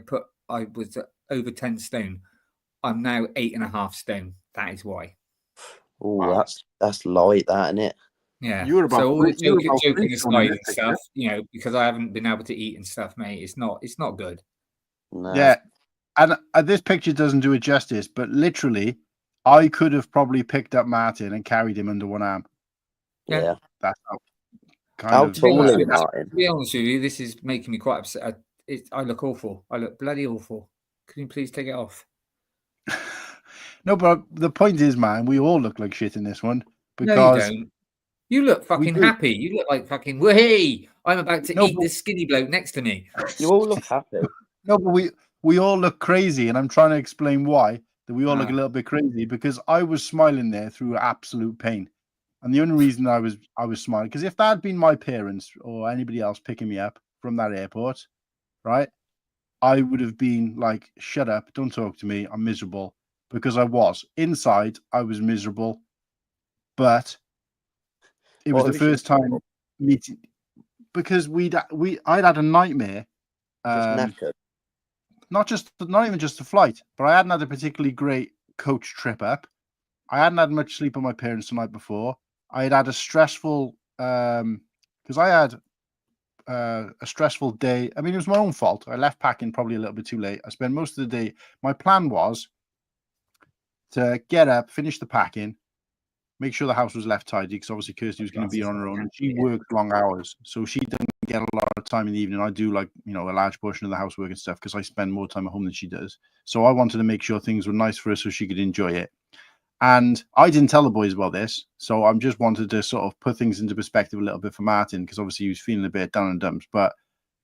was over 10 stone. I'm now 8.5 stone. That is why. Oh, wow. That's light, that, isn't it? Yeah. You were about all the joking aside and stuff, because I haven't been able to eat and stuff, mate. It's not good. No. Yeah, and this picture doesn't do it justice, but literally, I could have probably picked up Martin and carried him under one arm. Yeah. that's how How kind of. tall are you, To Martin? be honest with you, this is making me quite upset. I look awful. I look bloody awful. Can you please take it off? No, but the point is, man, we all look like shit in this one No, you because don't. You look fucking do. happy. You look like fucking, hey, I'm about to No, eat but- this skinny bloke next to me. You all look happy. no, but we all look crazy, and I'm trying to explain why that we all look a little bit crazy because I was smiling there through absolute pain, and the only reason I was smiling because if that had been my parents or anybody else picking me up from that airport, right, I would have been like, shut up, don't talk to me, I'm miserable, because I was inside, I was miserable, but it was What the was your first time miserable? meeting because I'd had a nightmare. Just knackered. Not even just the flight, but I hadn't had a particularly great coach trip up. I hadn't had much sleep on my parents the night before. I had a stressful because I had a stressful day. I mean, it was my own fault. I left packing probably a little bit too late. I spent most of the day. My plan was to get up, finish the packing, make sure the house was left tidy because obviously Kirsty was going to be on her own. And she worked long hours, so she didn't get a lot of time in the evening. I do like a large portion of the housework and stuff because I spend more time at home than she does. So I wanted to make sure things were nice for her so she could enjoy it. And I didn't tell the boys about this, so I just wanted to sort of put things into perspective a little bit for Martin because obviously he was feeling a bit down in the dumps. But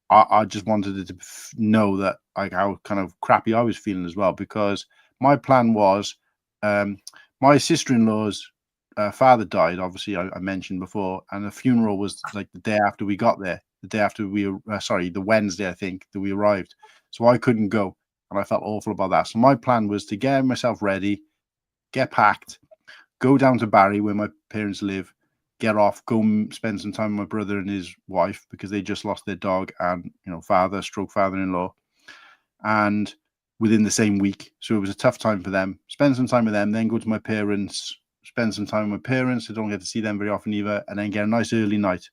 I just wanted it to know that like how kind of crappy I was feeling as well because my plan was my sister-in-law's father died, obviously I mentioned before, and the funeral was like the day after we got there, the Wednesday I think that we arrived, so I couldn't go and I felt awful about that. So my plan was to get myself ready, get packed, go down to Barry where my parents live, get off, go spend some time with my brother and his wife because they just lost their dog and father-in-law, and within the same week, so it was a tough time for them. Spend some time with them, then go to my parents, spend some time with my parents. I don't get to see them very often either, and then get a nice early night.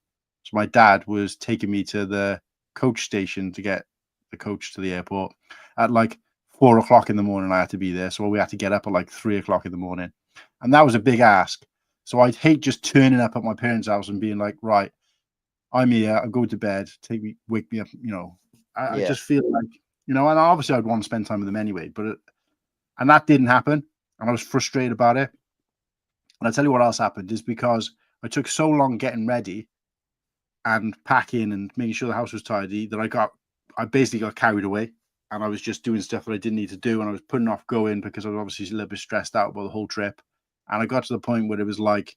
So my dad was taking me to the coach station to get the coach to the airport at like 4 o'clock in the morning. I had to be there, so we had to get up at like 3 o'clock in the morning, and that was a big ask. So I'd hate just turning up at my parents' house and being like, right, I'm here, I'll go to bed, wake me up, I just feel like, and obviously I'd want to spend time with them anyway, and that didn't happen, and I was frustrated about it. And I'll tell you what else happened is because I took so long getting ready and packing and making sure the house was tidy that I basically got carried away, and I was just doing stuff that I didn't need to do, and I was putting off going because I was obviously a little bit stressed out about the whole trip. And I got to the point where it was like,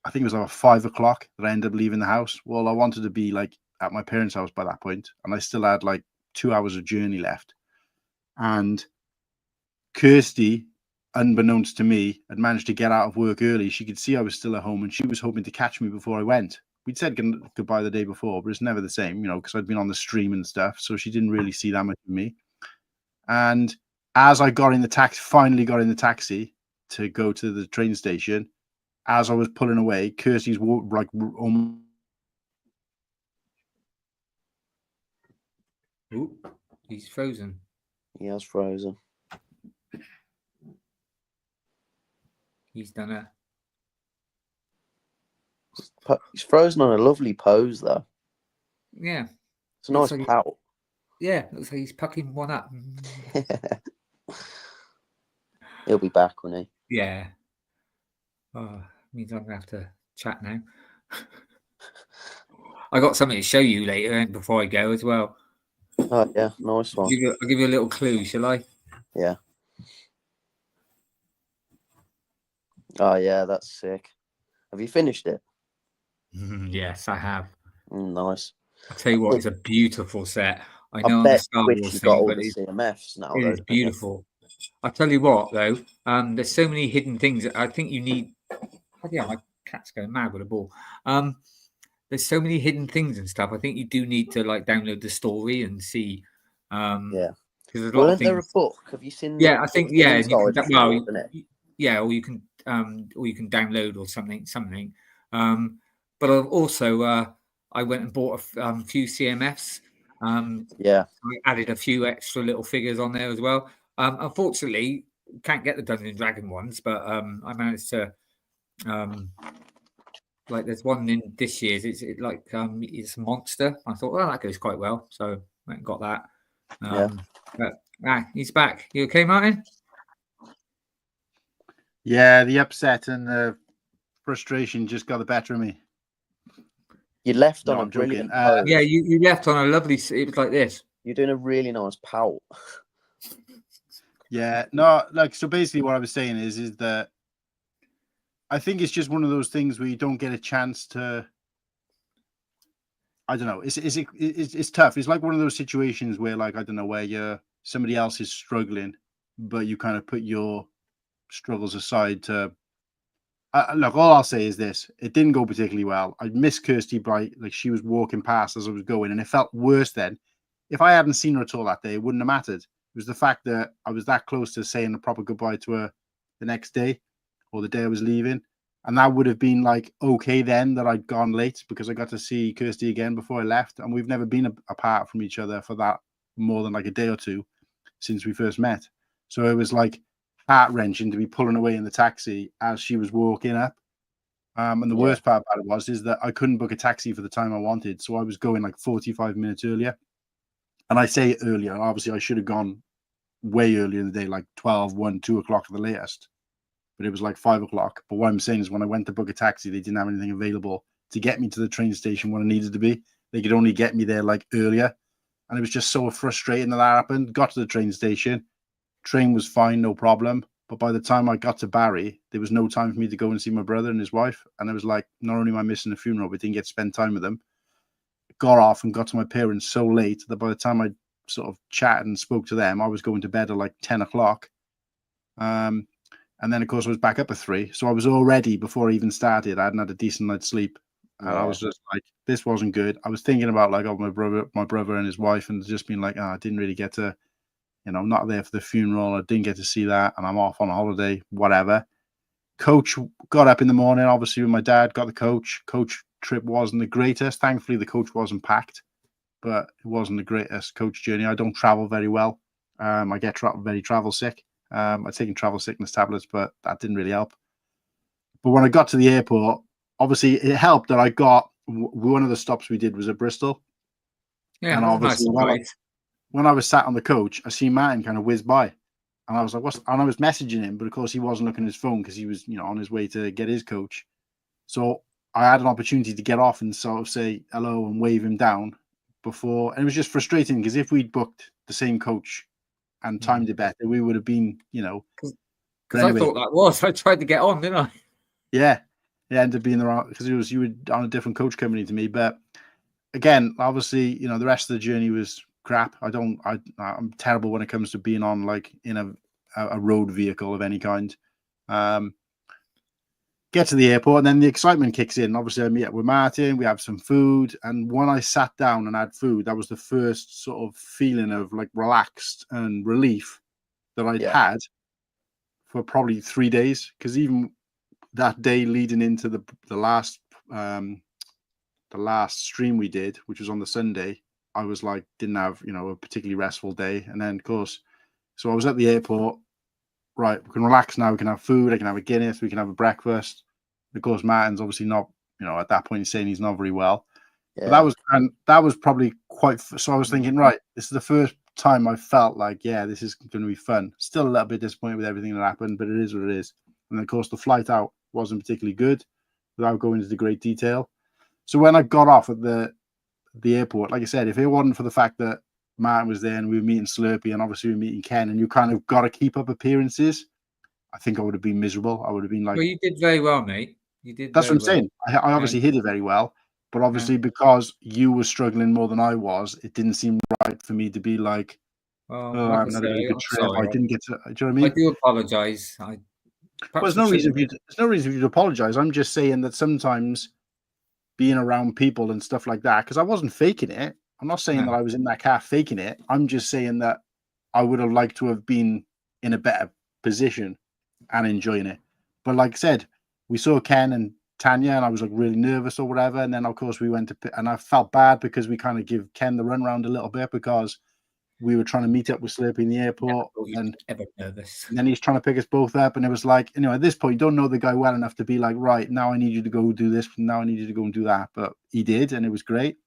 I think it was about 5 o'clock that I ended up leaving the house. Well, I wanted to be like at my parents' house by that point, and I still had like 2 hours of journey left. And Kirsty, unbeknownst to me, had managed to get out of work early. She could see I was still at home, and she was hoping to catch me before I went. We'd said goodbye the day before, but it's never the same, because I'd been on the stream and stuff, so she didn't really see that much of me. And as I finally got in the taxi to go to the train station, as I was pulling away, Kirsty's like, Ooh, he's frozen. He has frozen. He's done a. He's frozen on a lovely pose, though. Yeah. It's a nice pout. Yeah, looks like he's pucking one up. He'll be back, won't he? Yeah. Oh, means I'm gonna have to chat now. I got something to show you later before I go as well. Oh yeah, nice one. I'll give you a little clue, shall I? Yeah. Oh yeah, that's sick. Have you finished it? Yes, I have. Nice. I'll tell you what, it's a beautiful set. I know I on the bet Star Wars got thing, all but the CMFs now. it is beautiful. I'll tell you what, though, there's so many hidden things that I think you need. Oh, yeah, my cat's going mad with a ball. There's so many hidden things and stuff. I think you do need to like download the story and see. Yeah. Because there's a lot of things. There a book? Have you seen? Yeah, I think yeah. You can, yeah, or you can download or something. But I've also I went and bought a few CMFs. Yeah, I added a few extra little figures on there as well. Unfortunately, can't get the Dungeons and Dragon ones, but I managed to like there's one in this year's. It's it's a monster. I thought, well, that goes quite well, so I went and got that. But he's back. You okay, Martin? Yeah, the upset and the frustration just got the better of me. You left No, on a I'm joking. brilliant pose. Yeah, you left on a lovely. It was like this. You're doing a really nice pout. Yeah, no, like, so basically what I was saying is that I think it's just one of those things where you don't get a chance to. I don't know. It's tough. It's like one of those situations where, like, I don't know, where somebody else is struggling, but you kind of put your struggles aside to. Look, all I'll say is this: it didn't go particularly well. I missed Kirsty Bright, like she was walking past as I was going, and it felt worse then. If I hadn't seen her at all that day, it wouldn't have mattered. It was the fact that I was that close to saying a proper goodbye to her the next day, or the day I was leaving. And that would have been like, okay, then that I'd gone late because I got to see Kirsty again before I left. And we've never been apart from each other for that more than like a day or two since we first met. So it was like heart wrenching to be pulling away in the taxi as she was walking up. And the worst part about it is that I couldn't book a taxi for the time I wanted. So I was going like 45 minutes earlier. And I say earlier, obviously I should have gone way earlier in the day, like 12, 1, 2 o'clock at the latest. But it was like 5 o'clock. But what I'm saying is when I went to book a taxi, they didn't have anything available to get me to the train station when I needed to be. They could only get me there like earlier. And it was just so frustrating that happened. Got to the train station. Train was fine, no problem. But by the time I got to Barry, there was no time for me to go and see my brother and his wife. And it was like, not only am I missing the funeral, but didn't get to spend time with them. Got off and got to my parents so late that by the time I sort of chatted and spoke to them, I was going to bed at like 10 o'clock. And then, of course, I was back up at 3. So I was already, before I even started, I hadn't had a decent night's sleep. And I was just like, this wasn't good. I was thinking about like, my brother and his wife, and just being like, I didn't really get to, not there for the funeral. I didn't get to see that. And I'm off on a holiday, whatever. Coach got up in the morning, obviously, with my dad, got the coach. Coach trip wasn't the greatest. Thankfully, the coach wasn't packed, but it wasn't the greatest coach journey. I don't travel very well. I get very travel sick. I'd taken travel sickness tablets, but that didn't really help. But when I got to the airport, obviously it helped that I got one of the stops we did was at Bristol. Yeah, and obviously when I was sat on the coach, I see Martin kind of whiz by, and I was like, "What's?" And I was messaging him, but of course he wasn't looking at his phone because he was, on his way to get his coach. So I had an opportunity to get off and sort of say hello and wave him down before, and it was just frustrating because if we'd booked the same coach and timed it better, we would have been, Because anyway, I thought that was. I tried to get on, didn't I? Yeah, it ended up being the wrong, because you were on a different coach company to me. But again, obviously, the rest of the journey was crap. I'm terrible when it comes to being on like in a road vehicle of any kind. Get to the airport, and then the excitement kicks in. Obviously, I meet up with Martin. We have some food, and when I sat down and had food, that was the first sort of feeling of like relaxed and relief that I'd had for probably 3 days. Because even that day leading into the last stream we did, which was on the Sunday, I was like, didn't have a particularly restful day. And then of course, so I was at the airport. Right, we can relax now. We can have food. I can have a Guinness. We can have a breakfast. Of course, Martin's obviously not, at that point, he's saying he's not very well. Yeah. But that was probably quite. So I was thinking, right, this is the first time I felt like, yeah, this is going to be fun. Still a little bit disappointed with everything that happened, but it is what it is. And of course, the flight out wasn't particularly good, without going into great detail. So when I got off at the airport, like I said, if it wasn't for the fact that Martin was there and we were meeting Slurpy and obviously we were meeting Ken, and you kind of got to keep up appearances, I think I would have been miserable. I would have been like, well, you did very well, mate. You did. That's what I'm saying. I obviously hit it very well, but obviously because you were struggling more than I was, it didn't seem right for me to be like, I'm not a good trip. I didn't get to. Do you know what I mean? I do apologize. Well, there's no reason for you to apologize. I'm just saying that sometimes being around people and stuff like that, because I wasn't faking it. I'm not saying that I was in that car faking it. I'm just saying that I would have liked to have been in a better position and enjoying it. But like I said, we saw Ken and Tanya, and I was like really nervous or whatever. And then of course we went to, and I felt bad because we kind of give Ken the runaround a little bit because we were trying to meet up with Slurpy in the airport, and ever nervous. then he's trying to pick us both up, and it was like, at this point, you don't know the guy well enough to be like, right, now I need you to go do this, now I need you to go and do that. But he did, and it was great.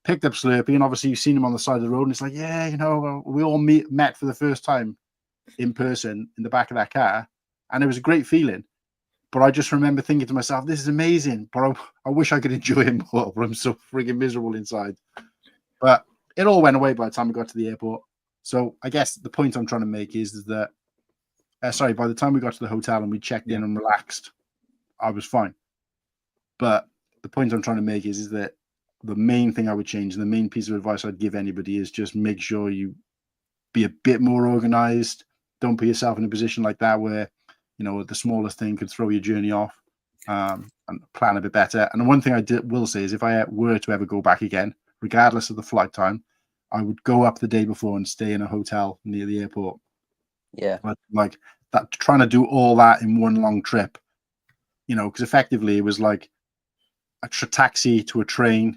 Picked up Slurpy, and obviously you've seen him on the side of the road, and it's like, yeah, we all met for the first time in person in the back of that car, and it was a great feeling. But I just remember thinking to myself, this is amazing, but I wish I could enjoy it more, but I'm so frigging miserable inside. But it all went away by the time we got to the airport. So I guess the point I'm trying to make is that, by the time we got to the hotel and we checked in and relaxed, I was fine. But the point I'm trying to make is that the main thing I would change, and the main piece of advice I'd give anybody, is just make sure you be a bit more organized. Don't put yourself in a position like that where, the smallest thing could throw your journey off, and plan a bit better. And the one thing I will say is if I were to ever go back again, regardless of the flight time, I would go up the day before and stay in a hotel near the airport. Yeah. But like that, trying to do all that in one long trip, because effectively it was like a taxi to a train,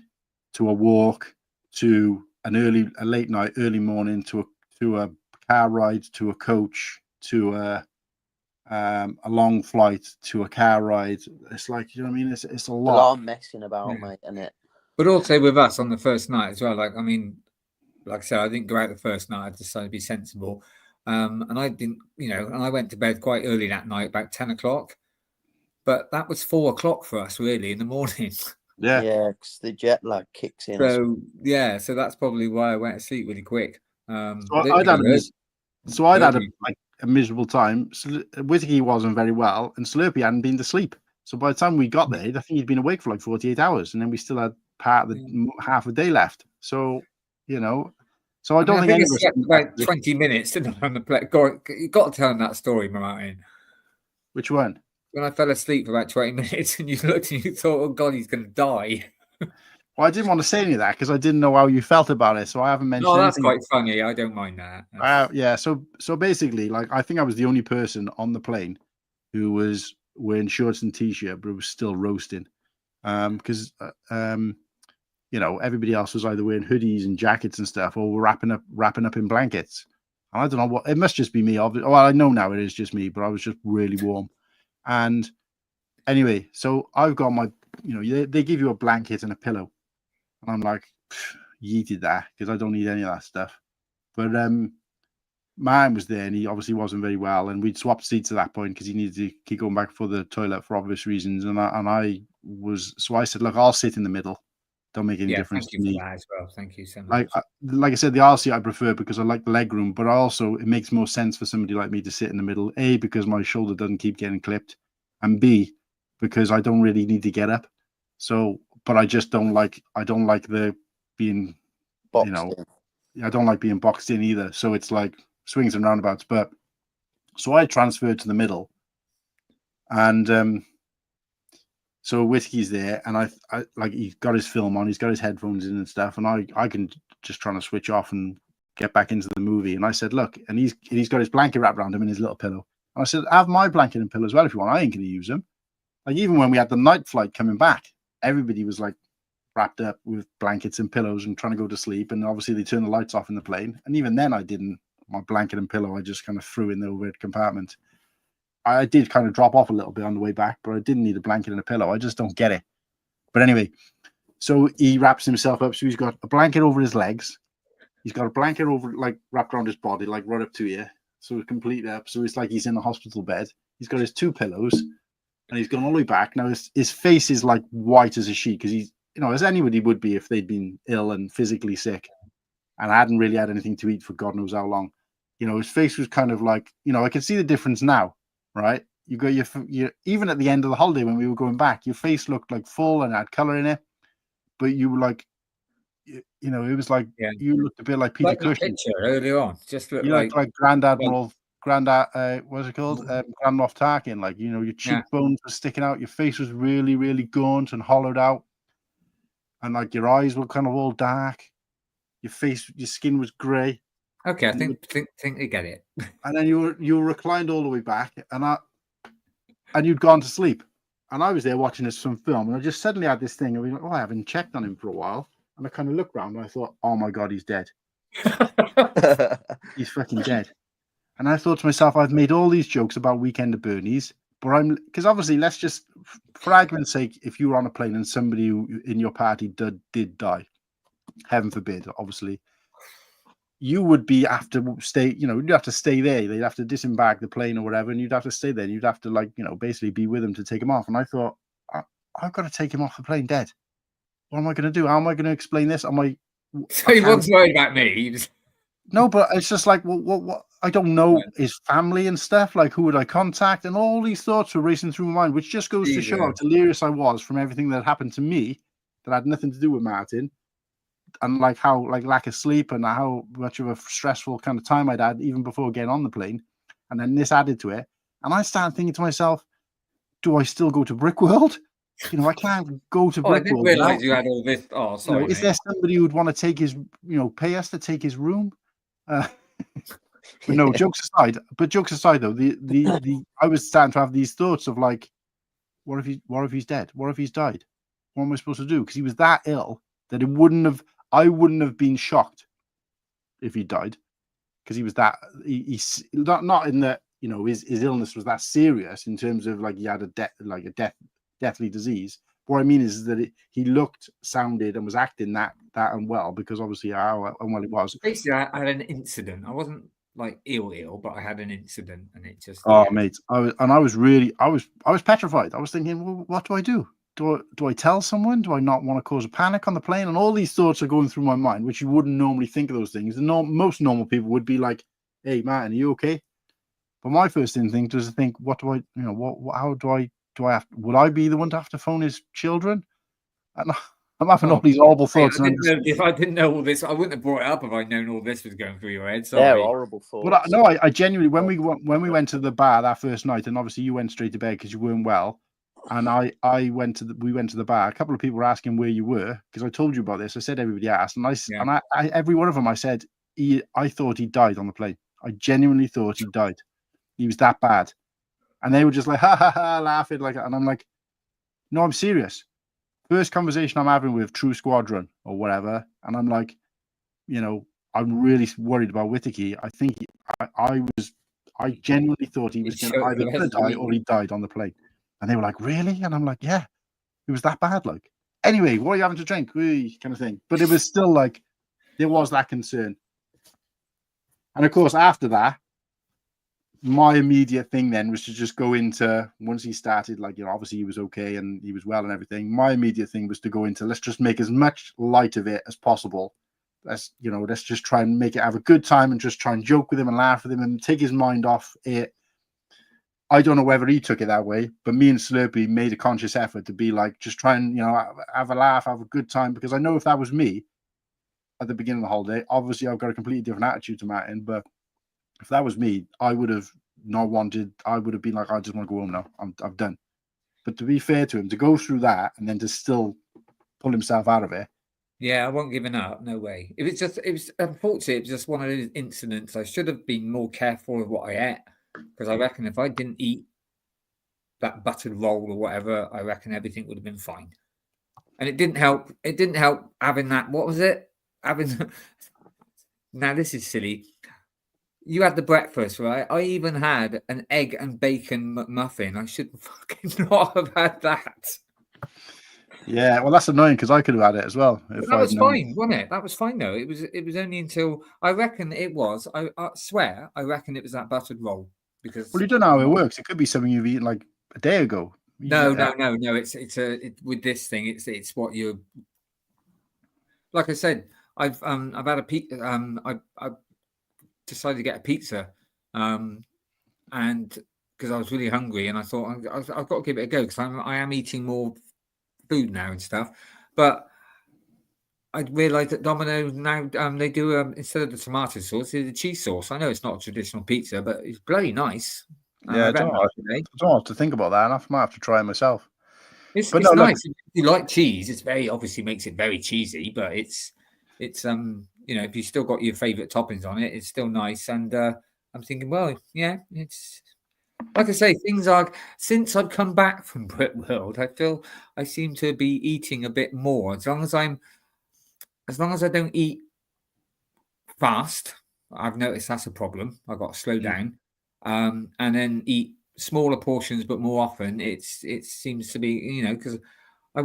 to a walk, to a late night, early morning, to a car ride, to a coach, to a long flight, to a car ride. It's like, you know what I mean? It's a lot. A lot of messing about, mate, isn't it? But also with us on the first night as well, like I said, I didn't go out the first night. I decided to be sensible. And I didn't, and I went to bed quite early that night, about 10 o'clock. But that was 4 o'clock for us, really, in the morning. Yeah. Yeah, because the jet lag kicks in. So that's probably why I went to sleep really quick. So I'd had a miserable time. Whittakee wasn't very well, and Slurpy hadn't been to sleep. So by the time we got there, I think he'd been awake for like 48 hours, and then we still had part of the half a day left. So, so I don't think any of us about 20 minutes on the plane. You got to tell him that story, Martin. Which one? When I fell asleep for about 20 minutes, and you looked and you thought, "Oh God, he's going to die." Well, I didn't want to say any of that because I didn't know how you felt about it, so I haven't mentioned. Oh, that's quite funny. I don't mind that. Yeah. So basically, like, I think I was the only person on the plane who was wearing shorts and t-shirt, but it was still roasting, because everybody else was either wearing hoodies and jackets and stuff, or were wrapping up in blankets. And I don't know what it must just be me. Well, I know now it is just me, but I was just really warm. And anyway, so I've got my, they give you a blanket and a pillow. And I'm like, yeeted that because I don't need any of that stuff. But man was there, and he obviously wasn't very well. And we'd swapped seats at that point because he needed to keep going back for the toilet for obvious reasons. So I said, look, I'll sit in the middle. Don't make any difference to me. As well. Thank you so much. Like I said, the R seat I prefer because I like the leg room, but also it makes more sense for somebody like me to sit in the middle. A, because my shoulder doesn't keep getting clipped, and B, because I don't really need to get up. So, but I don't like the being, boxed in. I don't like being boxed in either. So it's like swings and roundabouts. But so I transferred to the middle, and so Whittakee's there, and I like, he's got his film on, he's got his headphones in and stuff, and I can just trying to switch off and get back into the movie. And I said, look, and he's got his blanket wrapped around him and his little pillow. And I said, have my blanket and pillow as well if you want. I ain't going to use them. Like, even when we had the night flight coming back, everybody was like wrapped up with blankets and pillows and trying to go to sleep. And obviously they turned the lights off in the plane. And even then I didn't, my blanket and pillow, I just kind of threw in the overhead compartment. I did kind of drop off a little bit on the way back, but I didn't need a blanket and a pillow. I just don't get it. But anyway, so he wraps himself up. So he's got a blanket over his legs. He's got a blanket over, like, wrapped around his body, like right up to here. So it's completely up. So it's like he's in a hospital bed. He's got his 2 pillows, and he's gone all the way back. Now his face is like white as a sheet because he's, as anybody would be if they'd been ill and physically sick and hadn't really had anything to eat for God knows how long. His face was kind of like, I can see the difference now. Right, you got your even at the end of the holiday when we were going back, your face looked like full and had color in it, but you were like, it was like you looked a bit like Peter Cushing earlier on. Just looked like Grand Admiral, what's it called, Grand Moff Tarkin. Like, your cheekbones were sticking out, your face was really, really gaunt and hollowed out, and like your eyes were kind of all dark, your skin was grey. Okay, I think you get it. And then you were reclined all the way back, and you'd gone to sleep. And I was there watching some film, and I just suddenly had this thing of, I haven't checked on him for a while. And I kind of looked around and I thought, oh my God, he's dead. He's fucking dead. And I thought to myself, I've made all these jokes about Weekend at Bernie's, but because obviously, let's just, for argument's sake, if you were on a plane and somebody in your party did die, heaven forbid, obviously, you would be after stay, you'd have to stay there. They'd have to disembark the plane or whatever, and you'd have to stay there. You'd have to basically be with him to take him off. And I thought, I've got to take him off the plane dead. What am I going to do? How am I going to explain this? So he wasn't worried about me. No, but it's just like, what? I don't know his family and stuff. Like, who would I contact? And all these thoughts were racing through my mind, which just goes to show how delirious I was from everything that happened to me that had nothing to do with Martin, and like how lack of sleep and how much of a stressful kind of time I'd had even before getting on the plane, and then this added to it. And I started thinking to myself, do I still go to BrickWorld? I can't go to BrickWorld. I didn't realize you had all this. Oh, sorry. Is there somebody who would want to take his, pay us to take his room? But no, jokes aside. But jokes aside, though, I was starting to have these thoughts of like, what if he's dead? What if he's died? What am I supposed to do? Because he was that ill that I wouldn't have been shocked if he died, because he was that. He's not in that his illness was that serious in terms of like he had a deathly disease. What I mean is that he looked, sounded, and was acting that unwell, because obviously how unwell he was. Basically, I had an incident. I wasn't like ill, but I had an incident, and it just. Mate, I was petrified. I was thinking, well, what do I do? Do I tell someone? Do I not want to cause a panic on the plane? And all these thoughts are going through my mind, which you wouldn't normally think of those things. Most normal people would be like, "Hey, Martin, are you okay?" But my first instinct was to think, what do I, how do I have? Would I be the one to have to phone his children? And I'm having all these horrible thoughts. If I didn't know all this, I wouldn't have brought it up if I'd known all this was going through your head. Sorry. Yeah, horrible thoughts. But I genuinely, when we went to the bar that first night, and obviously you went straight to bed because you weren't well, and we went to the bar. A couple of people were asking where you were, because I told you about this. I said everybody asked, and I every one of them I said, I thought he died on the plane. I genuinely thought he died. He was that bad. And they were just like, ha ha ha, laughing like that. And I'm like, no, I'm serious. First conversation I'm having with True Squadron or whatever. And I'm like, I'm really worried about Whittakee. I think I genuinely thought he was going to either die or he died on the plane. And they were like, really? And I'm like, yeah, it was that bad. Like, anyway, what are you having to drink? Kind of thing. But it was still like, there was that concern. And of course, after that, my immediate thing then was to just go into, once he started, obviously he was okay and he was well and everything. My immediate thing was to go into, let's just make as much light of it as possible. Let's just try and make it, have a good time, and just try and joke with him and laugh with him and take his mind off it. I don't know whether he took it that way, but me and Slurpy made a conscious effort to be like, just try and, have a laugh, have a good time, because I know if that was me at the beginning of the holiday, obviously I've got a completely different attitude to Martin, but if that was me, I would have not wanted. I would have been like, I just want to go home now. I'm done. But to be fair to him, to go through that and then to still pull himself out of it. Yeah, I wasn't giving up. No way. Unfortunately, it was just one of those incidents. I should have been more careful of what I ate, because I reckon if I didn't eat that buttered roll or whatever, I reckon everything would have been fine. And it didn't help. It didn't help having that. What was it? Now this is silly. You had the breakfast, right? I even had an egg and bacon McMuffin. I should fucking not have had that. Yeah, well, that's annoying, because I could have had it as well. That was fine, wasn't it? That was fine, though. It was only until I reckon it was. I swear, I reckon it was that buttered roll. Because you don't know how it works. It could be something you've eaten like a day ago. No. It's with this thing. It's what you. Like I said, I've had a pizza. I've decided to get a pizza, and because I was really hungry, and I thought I've got to give it a go, because I am eating more food now and stuff. But I realised that Domino's now they do instead of the tomato sauce, the cheese sauce. I know it's not a traditional pizza, but it's bloody nice. Yeah, I don't have to think about that. I might have to try it myself. It's nice. If you like cheese, it's very obviously makes it very cheesy, but it's if you still got your favourite toppings on it, it's still nice. And I'm thinking, well, yeah, it's like I say, things are, since I've come back from BrickWorld, I feel I seem to be eating a bit more. As long as I don't eat fast. I've noticed that's a problem. I've got to slow down, and then eat smaller portions, but more often. It seems to be, because I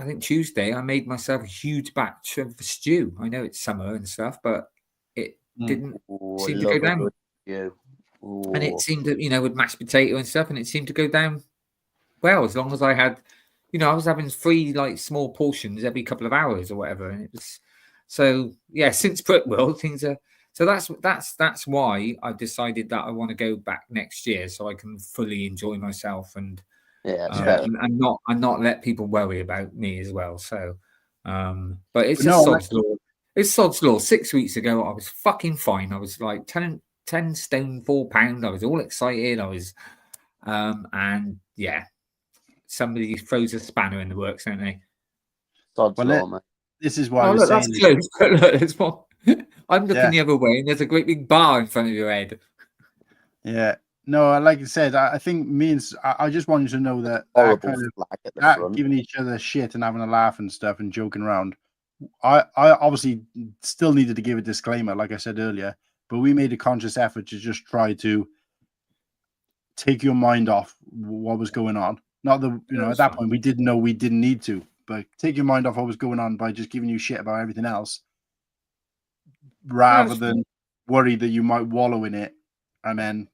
think Tuesday I made myself a huge batch of stew. I know it's summer and stuff, but it didn't seem to go down. And it seemed to, with mashed potato and stuff, and it seemed to go down well as long as I had, I was having 3 like small portions every couple of hours or whatever, and it was since BrickWorld things are. So that's why I decided that I want to go back next year so I can fully enjoy myself and not let people worry about me as well. So, but it's just sod's law. It's sod's law. 6 weeks ago, I was fucking fine. I was like 10 stone 4 pound. I was all excited. I was, and yeah, somebody throws a spanner in the works, don't they? Sod's law, man. This is why I was saying. That's close. Look, it's what. I'm looking the other way, and there's a great big bar in front of your head. Yeah. No, like I said, I think I just want you to know that giving each other shit and having a laugh and stuff and joking around. I obviously still needed to give a disclaimer, like I said earlier, but we made a conscious effort to just try to take your mind off what was going on. Not that, at that point we didn't know we didn't need to, but take your mind off what was going on by just giving you shit about everything else, rather than worry that you might wallow in it. And then,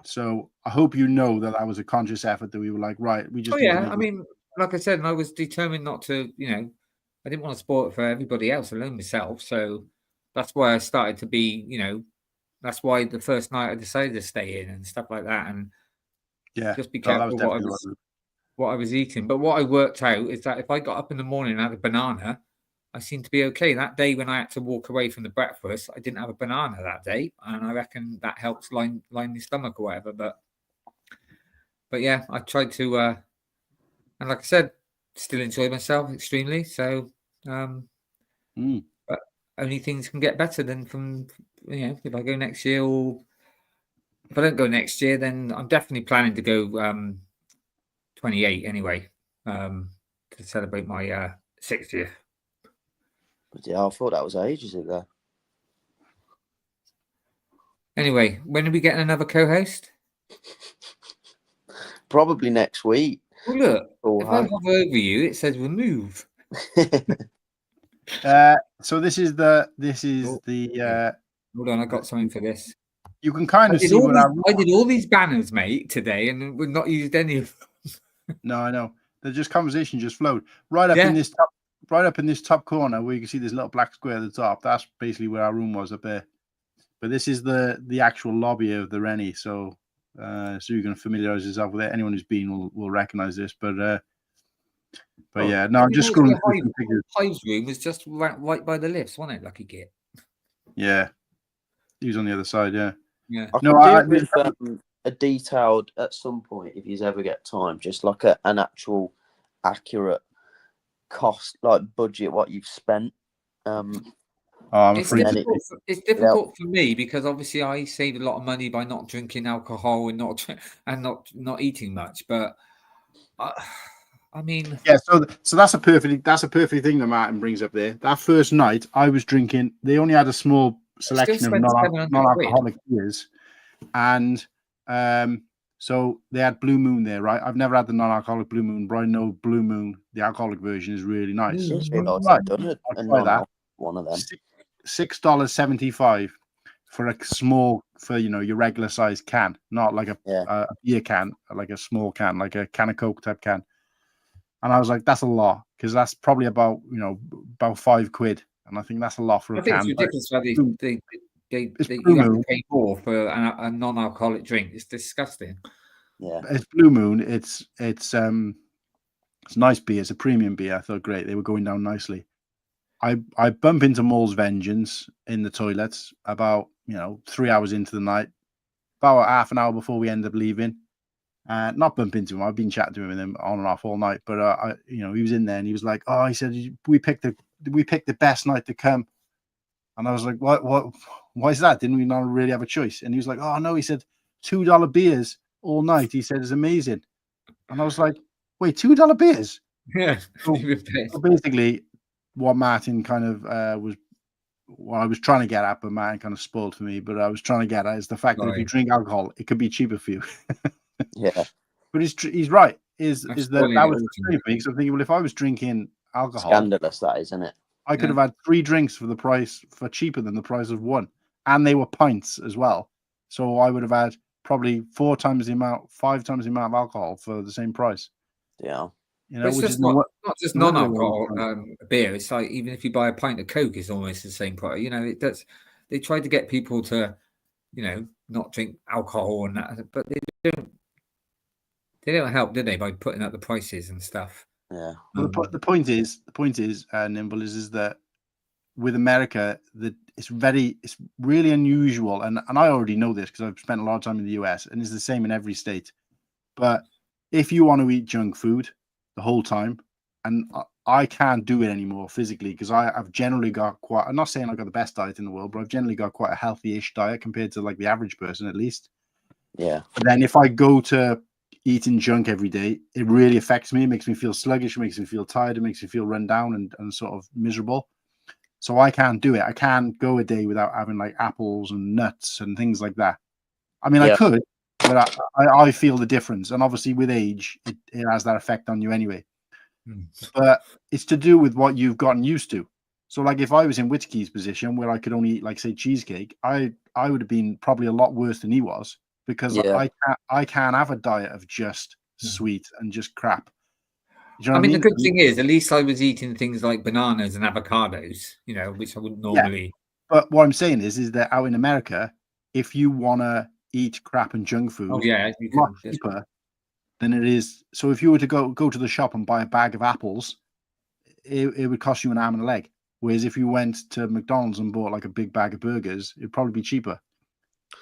so I hope you know that was a conscious effort that we were like, right, we just. I mean, like I said, and I was determined not to, I didn't want to spoil it for everybody else, alone myself. So that's why I started to be, that's why the first night I decided to stay in and stuff like that. And just be careful what I was eating. But what I worked out is that if I got up in the morning and had a banana, I seemed to be okay. That day when I had to walk away from the breakfast, I didn't have a banana that day, and I reckon that helps line the stomach or whatever. But yeah, I tried to, and like I said, still enjoy myself extremely. So, but only things can get better than from if I go next year, or if I don't go next year, then I'm definitely planning to go 28 anyway, to celebrate my 60th. Yeah, I thought that was ages ago. Anyway, when are we getting another co-host? Probably next week. Well, look, if I hover over you, it says remove. So this is the. Hold on, I got something for this. You can kind of see what I did all these banners, mate, today, and we've not used any of them. No, I know. They're just conversation just flowed right up in this top corner where you can see this little black square at the top. That's basically where our room was up there. But this is the actual lobby of the Rennie, so you can familiarize yourself with it. Anyone who's been will recognize this. But yeah, no, I'm just scrolling through some figures. Hive's room was just right by the lifts, wasn't it? Lucky git. Yeah, he was on the other side. Yeah. I with a detailed at some point if you ever get time, just like an actual accurate cost, like budget, what you've spent. It's difficult for me because obviously I saved a lot of money by not drinking alcohol and not eating much. But I mean, yeah. So that's a perfect thing that Martin brings up there. That first night I was drinking. They only had a small selection of non-alcoholic beers, and so they had Blue Moon there, right? I've never had the non-alcoholic Blue Moon, but I know Blue Moon, the alcoholic version, is really nice. One of them. $6.75 for a small, your regular size can, not like a beer can, like a small can, like a can of Coke type can. And I was like, that's a lot, because that's probably about £5, and I think that's a lot for a can. It's ridiculous how you have to pay more for a non-alcoholic drink. It's disgusting. Yeah, it's Blue Moon. It's nice beer. It's a premium beer. I thought great. They were going down nicely. I bump into Mole's Vengeance in the toilets about 3 hours into the night, about half an hour before we end up leaving. Not bump into him. I've been chatting to him and him on and off all night. But he was in there and he was like, "Oh," he said, we picked the best night to come." And I was like, "What? Why is that? Didn't we not really have a choice?" And he was like, "Oh no," he said, $2 beers all night. He said it's amazing. And I was like, "Wait, $2 beers?" Yeah. So basically, what Martin kind of what I was trying to get at, but man kind of spoiled for me. But I was trying to get at is the fact that if you drink alcohol, it could be cheaper for you. Yeah. But he's right. Is That's that spoiling that it was all the to me. same thing? So I'm thinking, well, if I was drinking alcohol, Scandalous, that is, isn't it? I could have had 3 drinks for cheaper than the price of 1, and they were pints as well. So I would have had probably 5 times the amount of alcohol for the same price. Yeah. You know, But it's which just is not just no wonder they non-alcohol won't beer. It's like even if you buy a pint of Coke, it's almost the same price. You know, it does. They try to get people to, you know, not drink alcohol and that, but they don't. They don't help, do they, by putting up the prices and stuff? Yeah. Well, the point is, Nimble, is that with America, that it's really unusual, and I already know this because I've spent a lot of time in the US, and it's the same in every state. But if you want to eat junk food the whole time, and I can't do it anymore physically because I've generally got quite. I'm not saying I've got the best diet in the world, but I've generally got quite a healthy-ish diet compared to like the average person, at least. Yeah. And then if I go to eating junk every day, it really affects me. It makes me feel sluggish. It makes me feel tired. It makes me feel run down and sort of miserable. So I can't do it. I can't go a day without having like apples and nuts and things like that. I mean, I could, but I feel the difference. And obviously with age, it has that effect on you anyway. But it's to do with what you've gotten used to. So like if I was in Whittakee's position where I could only eat like say cheesecake, I would have been probably a lot worse than he was. Because I can't have a diet of just sweet and just crap. You know I what mean, the good thing is, at least I was eating things like bananas and avocados, you know, which I wouldn't normally. Yeah. But what I'm saying is that out in America, if you want to eat crap and junk food, it's a lot cheaper than it is. So if you were to go to the shop and buy a bag of apples, it would cost you an arm and a leg. Whereas if you went to McDonald's and bought like a big bag of burgers, it'd probably be cheaper.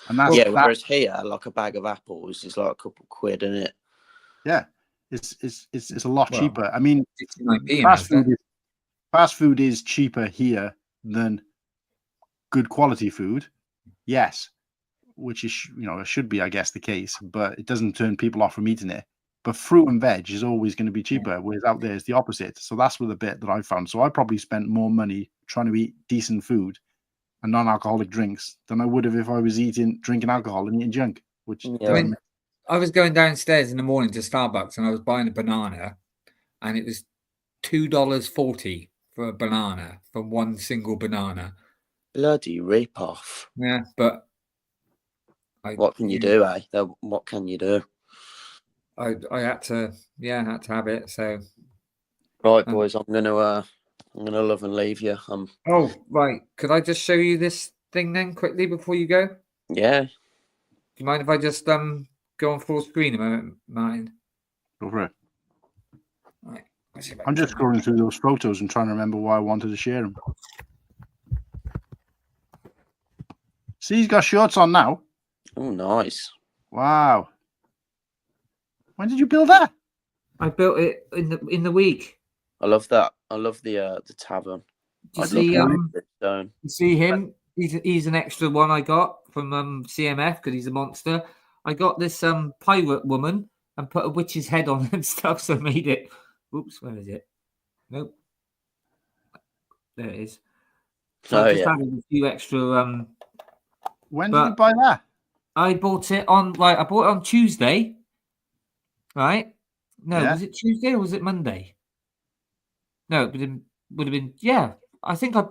And that's whereas here, like a bag of apples is like a couple quid, isn't it? Yeah, it's a lot cheaper. I mean, fast food is cheaper here than good quality food. Yes, which is it should be, I guess, the case, but it doesn't turn people off from eating it. But fruit and veg is always going to be cheaper, whereas out there is the opposite. So that's the bit that I found. So I probably spent more money trying to eat decent food and non-alcoholic drinks than I would have if I was drinking alcohol and eating junk. Which I was going downstairs in the morning to Starbucks and I was buying a banana, and it was $2.40 for a banana, for one single banana. Bloody rip-off. Yeah, but what can you do, eh? What can you do? I had to have it. So right, boys, I'm gonna love and leave you. Oh, right. Could I just show you this thing then quickly before you go? Yeah. Do you mind if I just go on full screen a moment, Martin? Go for it. Right. I'm just scrolling through those photos and trying to remember why I wanted to share them. See, he's got shorts on now. Oh, nice. Wow. When did you build that? I built it in the week. I love that. I love the tavern. Do you see him? He's an extra one I got from CMF because he's a monster. I got this pirate woman and put a witch's head on and stuff, so I made it. Oops, where is it? Nope. There it is. So I just added a few extra. When did you buy that? I bought it on Tuesday. Right? No, was it Tuesday or was it Monday? No, it would have been. Yeah, I think I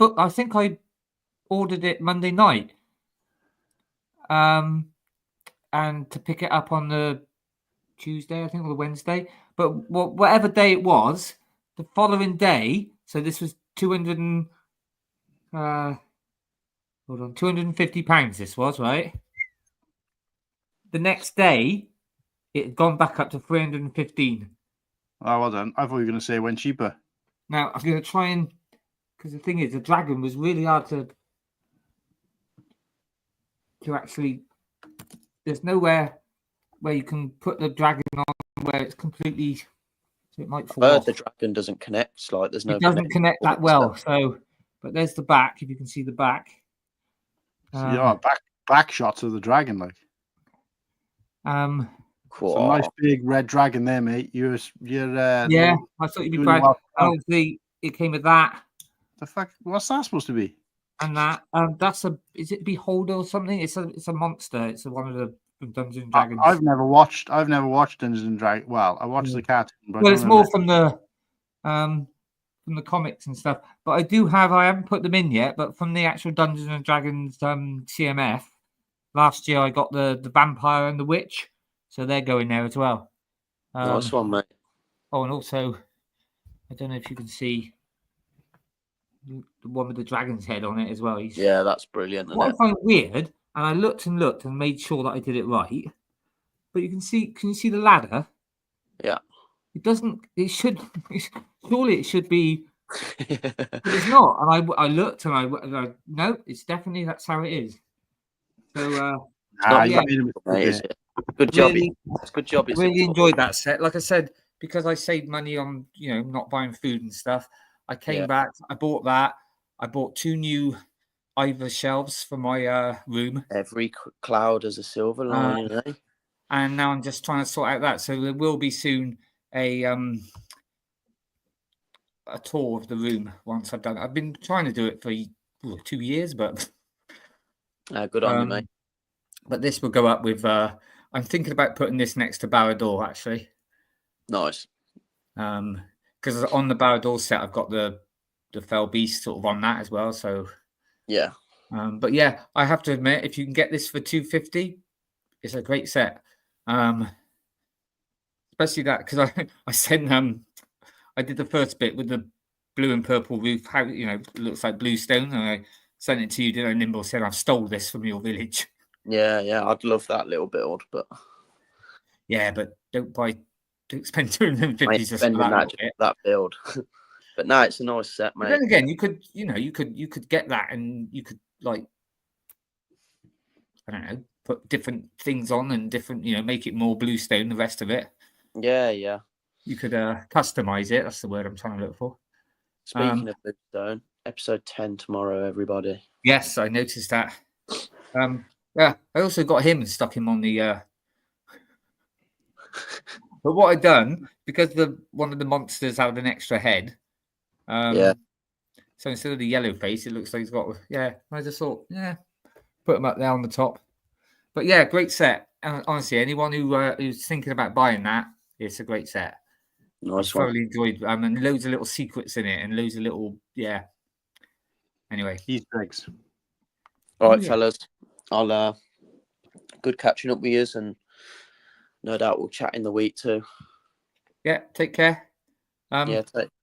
ordered it Monday night. And to pick it up on the Tuesday, I think, or the Wednesday. But whatever day it was, the following day. So this was £250. This was right. The next day, it had gone back up to 315. Oh, well done. I thought you were going to say it went cheaper. Now, I'm going to try and... Because the thing is, the dragon was really hard to actually... There's nowhere where you can put the dragon on where it's completely... So it might fall off. The dragon doesn't connect. There's no... It doesn't connect that well. So, but there's the back, if you can see the back. Back shots of the dragon, like. Cool. Some nice big red dragon there, mate. You're yeah, I thought you'd be proud. Obviously, it came with that. The fuck? What's that supposed to be? and that. That's is it Beholder or something? It's a monster. It's one of the from Dungeons and Dragons. I've never watched Dungeons and Dragons. Well, I watched the cartoon, but well, it's more from the comics and stuff. But I haven't put them in yet, but from the actual Dungeons and Dragons CMF, last year I got the vampire and the witch, so they're going there as well. Nice one, mate. Oh, and also, I don't know if you can see the one with the dragon's head on it as well. Yeah, that's brilliant. What I find weird, and I looked and made sure that I did it right, but you can see the ladder? Yeah. It doesn't. It should. Surely it should be. But it's not. And I looked and I no. It's definitely that's how it is. So yeah. Good job. Really, it's good job. It's really enjoyed that set. Like I said, because I saved money on not buying food and stuff. I came back. I bought that. I bought 2 new Ivor shelves for my room. Every cloud has a silver lining, eh? And now I'm just trying to sort out that. So there will be soon a tour of the room once I've done it. I've been trying to do it for 2 years, but good on you, mate. But this will go up with. I'm thinking about putting this next to Barrador actually. Nice. Because on the Barrador set, I've got the Fell Beast sort of on that as well. So yeah. But yeah, I have to admit, if you can get this for $250, it's a great set. Especially that because I sent I did the first bit with the blue and purple roof. How it looks like bluestone, and I sent it to you. Didn't I? Nimble said I've stole this from your village. Yeah, I'd love that little build, but yeah, but don't spend $250 spending that build. But no, it's a nice set, mate. But then again, you could get that, and you could I don't know, put different things on and different, make it more bluestone. The rest of it. Yeah. You could customize it. That's the word I'm trying to look for. Speaking of bluestone, episode 10 tomorrow, everybody. Yes, I noticed that. Yeah, I also got him and stuck him on the. But what I done, because one of the monsters had an extra head. So instead of the yellow face, it looks like he's got. Yeah, I just thought, put him up there on the top. But yeah, great set. And honestly, anyone who's thinking about buying that, it's a great set. Nice one. Thoroughly enjoyed, and loads of little secrets in it, and loads of little, Anyway, Easter eggs. All right, fellas. I'll good catching up with you, and no doubt we'll chat in the week too. Yeah, take care.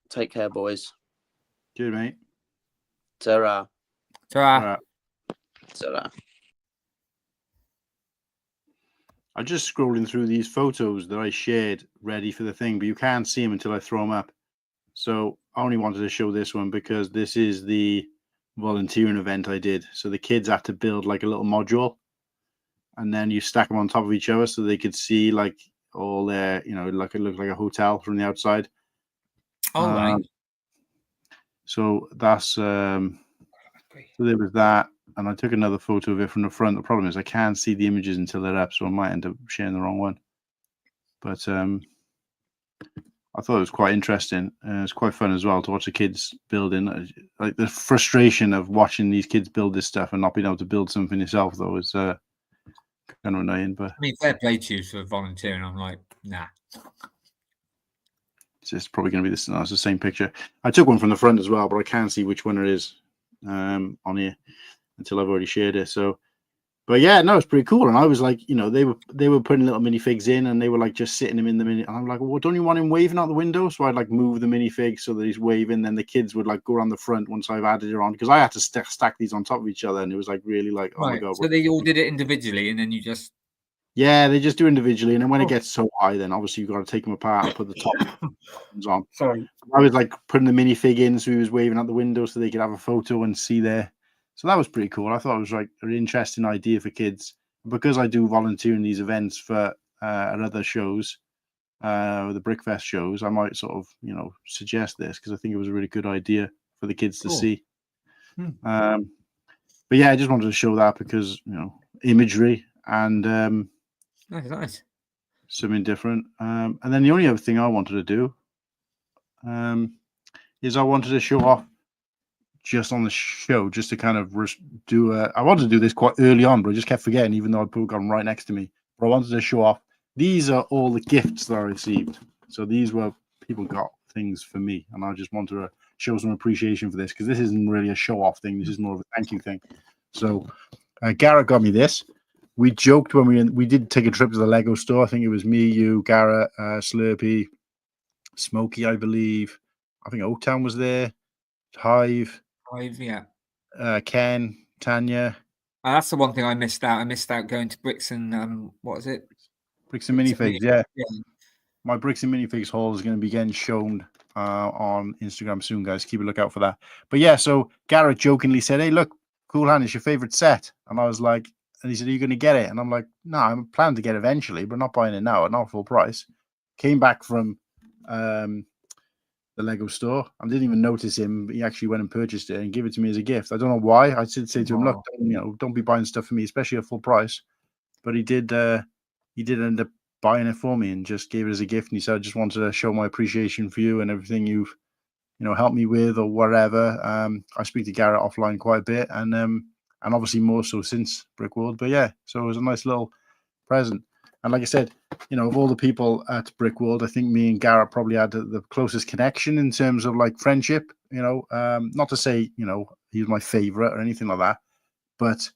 Take care, boys. Good, mate. Ta-ra. Ta-ra. Ta-ra. I'm just scrolling through these photos that I shared ready for the thing, but you can't see them until I throw them up. So I only wanted to show this one because this is the volunteering event I did. So the kids had to build like a little module, and then you stack them on top of each other so they could see like all their, like it looked like a hotel from the outside. Oh, right. So that's so there was that, and I took another photo of it from the front. The problem is I can't see the images until they're up, so I might end up sharing the wrong one. But I thought it was quite interesting. It's quite fun as well to watch the kids building. Like the frustration of watching these kids build this stuff and not being able to build something yourself, though, is kind of annoying. But I mean, fair play to you for volunteering. I'm like, nah. It's just probably going to be this. No, it's the same picture. I took one from the front as well, but I can't see which one it is on here until I've already shared it. So, but yeah, no, it's pretty cool. And I was like, they were putting little minifigs in, and they were like just sitting them in the mini. And I'm like, well, don't you want him waving out the window? So I'd like move the minifig so that he's waving. Then the kids would like go around the front once I've added it on, because I had to stack these on top of each other, and it was like really like, oh my god. So they all did it individually, and then you just. Yeah, they just do individually, and then when it gets so high, then obviously you've got to take them apart and put the top ones on. Sorry, I was like putting the minifig in, so he was waving out the window so they could have a photo and see there. So that was pretty cool. I thought it was like an interesting idea for kids, because I do volunteer in these events for at other shows, the Brickfest shows. I might sort of suggest this because I think it was a really good idea for the kids to see. But yeah, I just wanted to show that because imagery and. Nice. Something different. And then the only other thing I wanted to do is I wanted to show off just on the show, just to kind of do I wanted to do this quite early on, but I just kept forgetting, even though I'd put them right next to me. But I wanted to show off. These are all the gifts that I received. So these were people got things for me, and I just wanted to show some appreciation for this, because this isn't really a show off thing. This is more of a thank you thing. So Garrett got me this. We joked when we did take a trip to the Lego store. I think it was me, you, Garrett, Slurpy, Smokey, I believe. I think Oaktown was there. Hive, yeah. Ken, Tanya. That's the one thing I missed out. I missed out going to Bricks and what is it? Bricks and Minifigs, yeah. My Bricks and Minifigs haul is going to be getting shown on Instagram soon, guys. Keep a lookout for that. But yeah, so Garrett jokingly said, "Hey, look, Cool Hand is your favorite set," and I was like, and he said, "Are you going to get it?" And I'm like, "No, I'm planning to get it eventually, but not buying it now at not full price." Came back from the Lego store. I didn't even notice him. He actually went and purchased it and gave it to me as a gift. I don't know why. I did say to him, "Look, don't be buying stuff for me, especially at full price." But he did end up buying it for me and just gave it as a gift. And he said, "I just wanted to show my appreciation for you and everything you've helped me with or whatever." I speak to Garrett offline quite a bit, and obviously more so since BrickWorld. But yeah, so it was a nice little present. And like I said, of all the people at BrickWorld, I think me and Garrett probably had the closest connection in terms of like friendship. Not to say he's my favorite or anything like that, but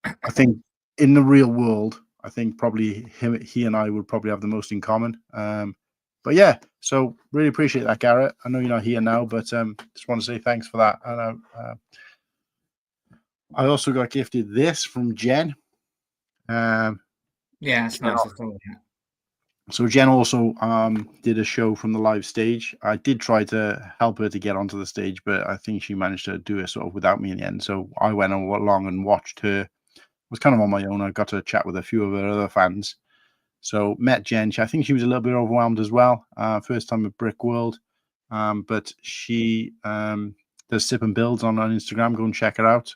I think in the real world, I think probably he and I would probably have the most in common. But yeah, so really appreciate that, Garrett. I know you're not here now, but just want to say thanks for that. And I also got gifted this from Jen. Yeah, it's nice. So Jen also did a show from the live stage. I did try to help her to get onto the stage, but I think she managed to do it sort of without me in the end. So I went along and watched her. I was kind of on my own. I got to chat with a few of her other fans. So met Jen. I think she was a little bit overwhelmed as well. First time at BrickWorld. But she does Sip and Builds on Instagram. Go and check her out.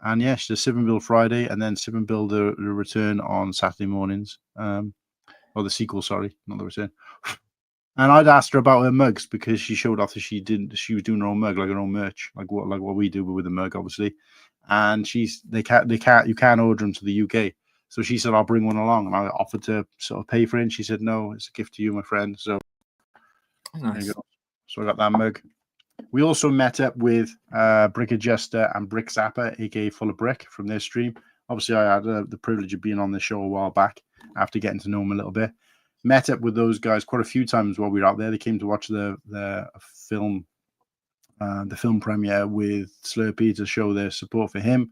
And yeah, she does Sip and Build Friday, and then Sip and Build the return on Saturday mornings. Or the sequel, sorry, not the return. And I'd asked her about her mugs because she showed off that she was doing her own mug, like her own merch, like what we do with the mug, obviously. And you can't order them to the UK. So she said, "I'll bring one along," and I offered to sort of pay for it. And she said, "No, it's a gift to you, my friend." So nice. There you go. So I got that mug. We also met up with Brick Adjuster and Brick Zapper, aka Full of Brick, from their stream. Obviously, I had the privilege of being on the show a while back after getting to know them a little bit. Met up with those guys quite a few times while we were out there. They came to watch the film premiere with Slurpy to show their support for him.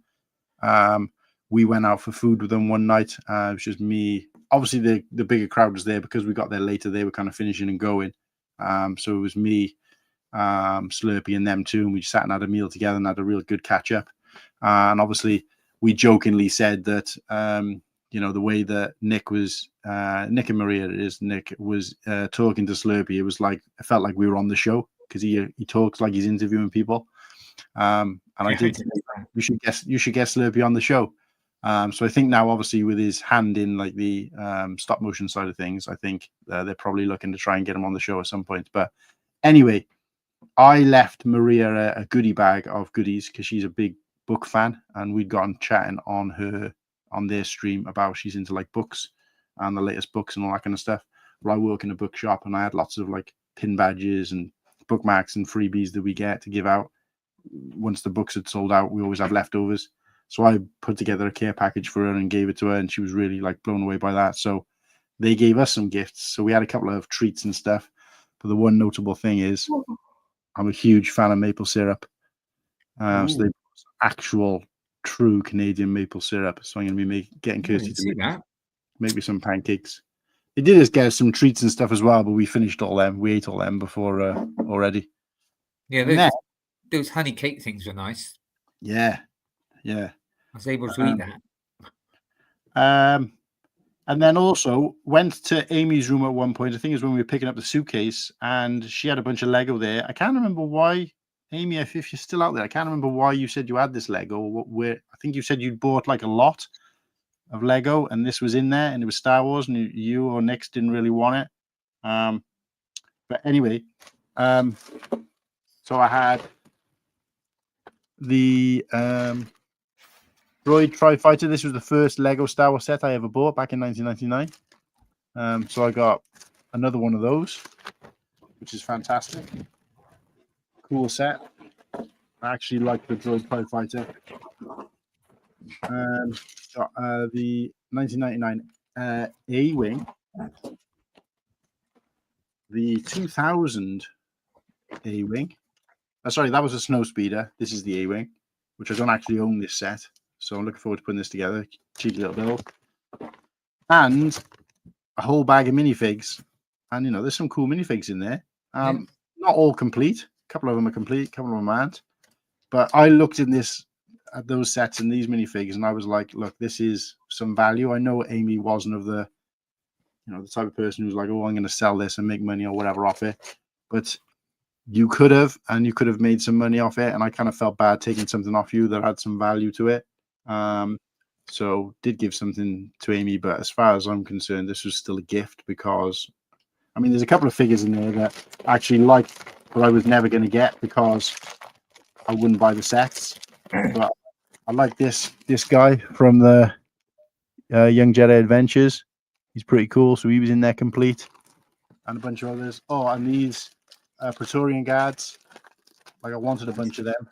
We went out for food with them one night. It was just me. Obviously, the bigger crowd was there because we got there later. They were kind of finishing and going. So it was me, Slurpy, and them too. And we sat and had a meal together and had a real good catch up. And obviously, we jokingly said that the way that Nick and Maria Nick was talking to Slurpy, it felt like we were on the show because he talks like he's interviewing people. And I did say, you should get Slurpy on the show. So I think now, obviously, with his hand in like the stop motion side of things, I think they're probably looking to try and get him on the show at some point. But anyway, I left Maria a goodie bag of goodies because she's a big book fan, and we'd gotten chatting on their stream about she's into like books and the latest books and all that kind of stuff. Well, I work in a bookshop, and I had lots of like pin badges and bookmarks and freebies that we get to give out. Once the books had sold out, we always have leftovers. So I put together a care package for her and gave it to her, and she was really like blown away by that. So they gave us some gifts. So we had a couple of treats and stuff. But the one notable thing is I'm a huge fan of maple syrup. So they actual true Canadian maple syrup. So I'm going to be getting Kirsty to make me some pancakes. They did us get us some treats and stuff as well, but we finished all them. We ate all them before already. Yeah, those honey cake things were nice. Yeah. I was able to eat that. And then also went to Amy's room at one point. I think it was when we were picking up the suitcase, and she had a bunch of Lego there. I can't remember why, Amy, if you're still out there, I can't remember why you said you had this Lego. I think you said you'd bought like a lot of Lego, and this was in there, and it was Star Wars, and you or Nick didn't really want it. But anyway, so I had the Droid Tri-Fighter. This was the first Lego Star Wars set I ever bought back in 1999. So I got another one of those, which is fantastic. Cool set. I actually like the Droid Tri-Fighter. Got the 1999 A-Wing. The 2000 A-Wing. Sorry, that was a Snowspeeder. This is the A-Wing, which I don't actually own this set. So I'm looking forward to putting this together. Cheeky little build. And a whole bag of minifigs. And, there's some cool minifigs in there. Not all complete. A couple of them are complete. A couple of them aren't. But I looked at those sets and these minifigs, and I was like, look, this is some value. I know Amy wasn't of the, the type of person who's like, oh, I'm going to sell this and make money or whatever off it. But you could have made some money off it. And I kind of felt bad taking something off you that had some value to it. So did give something to Amy, but as far as I'm concerned, this was still a gift because, there's a couple of figures in there that I actually liked, but I was never going to get because I wouldn't buy the sets. But I like this guy from the Young Jedi Adventures. He's pretty cool. So he was in there complete, and a bunch of others. Oh, and these Praetorian guards. Like I wanted a bunch of them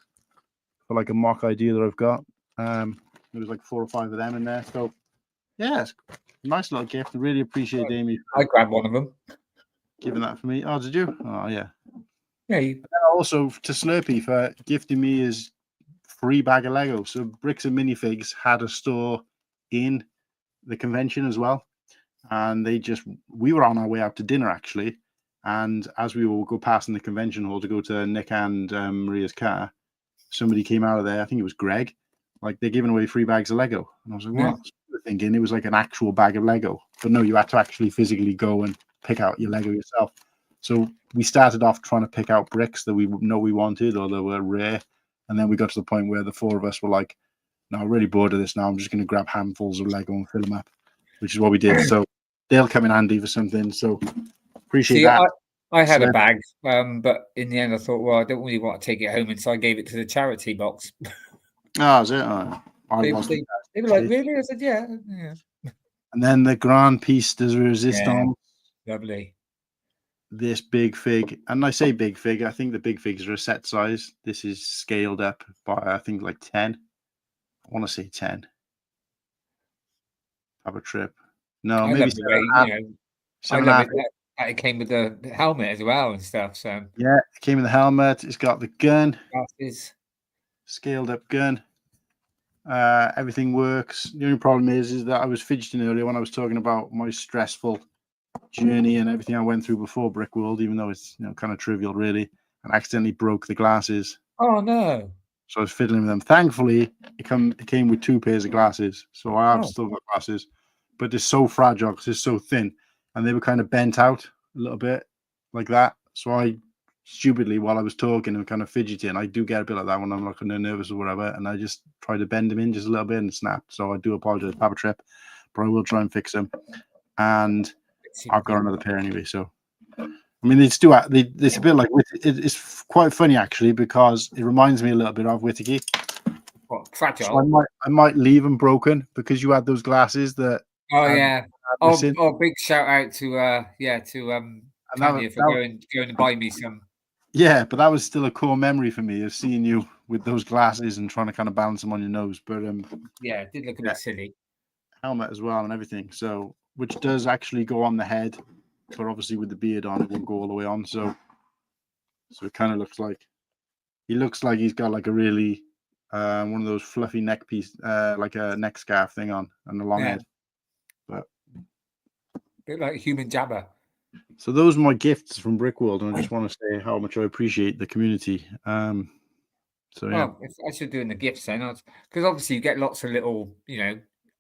for like a mock idea that I've got. There was like 4 or 5 of them in there. So yeah, it's a nice little gift. I really appreciate Amy. I grabbed one of them. Giving that for me. Oh, did you? Oh yeah. Yeah. And also to Slurpy for gifting me his free bag of Lego. So Bricks and Minifigs had a store in the convention as well. And we were on our way out to dinner actually. And as we will go past in the convention hall to go to Nick and Maria's car, somebody came out of there. I think it was Greg. Like they're giving away free bags of Lego. And I was like, what? Yeah. Thinking it was like an actual bag of Lego. But no, you had to actually physically go and pick out your Lego yourself. So we started off trying to pick out bricks that we know we wanted or that were rare. And then we got to the point where the 4 of us were like, no, I'm really bored of this now. I'm just going to grab handfuls of Lego and fill them up, which is what we did. So they'll come in handy for something. So appreciate that. I had a bag, but in the end I thought, well, I don't really want to take it home. And so I gave it to the charity box. Oh, is it? They were like, really? I said, yeah. And then the Grand Piece de Resistance. Yeah, lovely. This big fig. And I say big fig. I think the big figs are a set size. This is scaled up by, I think, like 10. I want to say 10. Have a trip. No, maybe 7. I love it. It came with the helmet as well and stuff. So yeah, it came with the helmet. It's got the gun. Glasses. Scaled up gun. Everything works. The only problem is that I was fidgeting earlier when I was talking about my stressful journey and everything I went through before BrickWorld, even though it's kind of trivial really, and accidentally broke the glasses. Oh no. So I was fiddling with them. Thankfully, it came with 2 pairs of glasses. So I have still got glasses, but they're so fragile because they're so thin. And they were kind of bent out a little bit like that. So I stupidly, while I was talking and kind of fidgeting, I do get a bit like that when I'm like nervous or whatever. And I just tried to bend them in just a little bit and it snapped. So I do apologize, Papa Trip, but I will try and fix them. And I've got another pair anyway. So, it's a bit like, it's quite funny actually, because it reminds me a little bit of Whittakee. What, fragile? So I might leave them broken because you had those glasses that. Oh yeah. Big shout out to Tanya for going to buy me some. Yeah, but that was still a core memory for me of seeing you with those glasses and trying to kind of balance them on your nose. But yeah, it did look a bit silly. Helmet as well and everything. So which does actually go on the head, but obviously with the beard on, it won't go all the way on. So it kind of looks like he's got like a really one of those fluffy neck piece, like a neck scarf thing on and a long head. But a bit like a human Jabba. So those are my gifts from BrickWorld, and I just want to say how much I appreciate the community. So yeah, well, I should do in the gifts then, because obviously you get lots of little,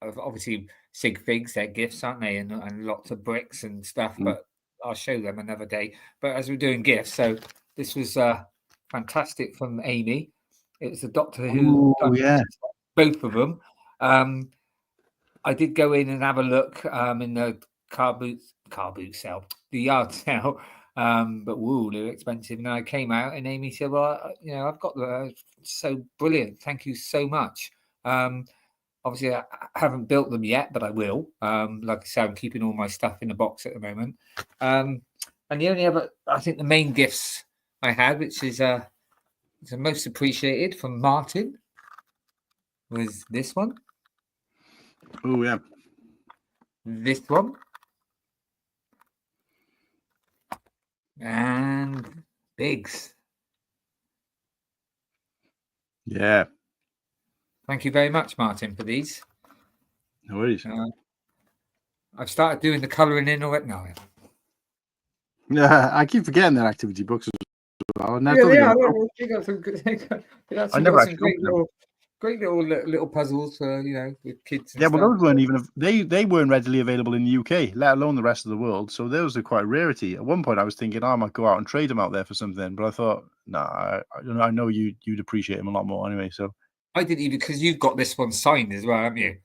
obviously sig figs, they're gifts, aren't they, and lots of bricks and stuff. But I'll show them another day. But as we're doing gifts, so this was fantastic from Amy. It's the Doctor Who. Both of them. I did go in and have a look in the car boot sale, the yard sale, But woo, they were expensive. And I came out and Amy said, well, I've got the so brilliant. Thank you so much. Obviously, I haven't built them yet, but I will. Like I said, I'm keeping all my stuff in the box at the moment. And the only other, I think the main gifts I had, which is the most appreciated from Martin, was this one. Oh, yeah. This one. And Biggs. Yeah. Thank you very much, Martin, for these. No worries. I've started doing the colouring in already. No, Yeah, I keep forgetting that activity books as well. And I got some good. I never actually great little puzzles for with kids. And yeah, well, stuff. those weren't even they weren't readily available in the UK, let alone the rest of the world. So those are quite a rarity. At one point, I was thinking, I might go out and trade them out there for something, but I thought, nah, I know you'd appreciate them a lot more anyway. So I didn't even, because you've got this one signed as well, haven't you?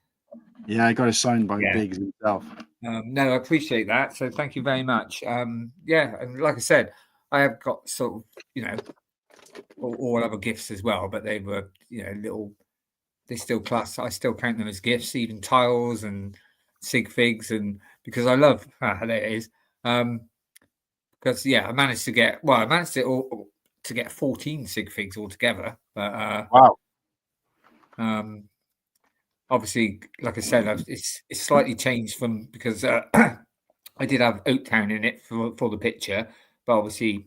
Yeah, I got it signed by Biggs himself. No, I appreciate that. So thank you very much. Yeah, and like I said, I have got sort of, all other gifts as well, but they were, little. They still I still count them as gifts, even tiles and sig figs, and because I love there it is. Because I managed to get to get 14 sig figs altogether. But wow. Obviously, like I said, it's slightly changed from, because I did have Oaktown in it for the picture, but obviously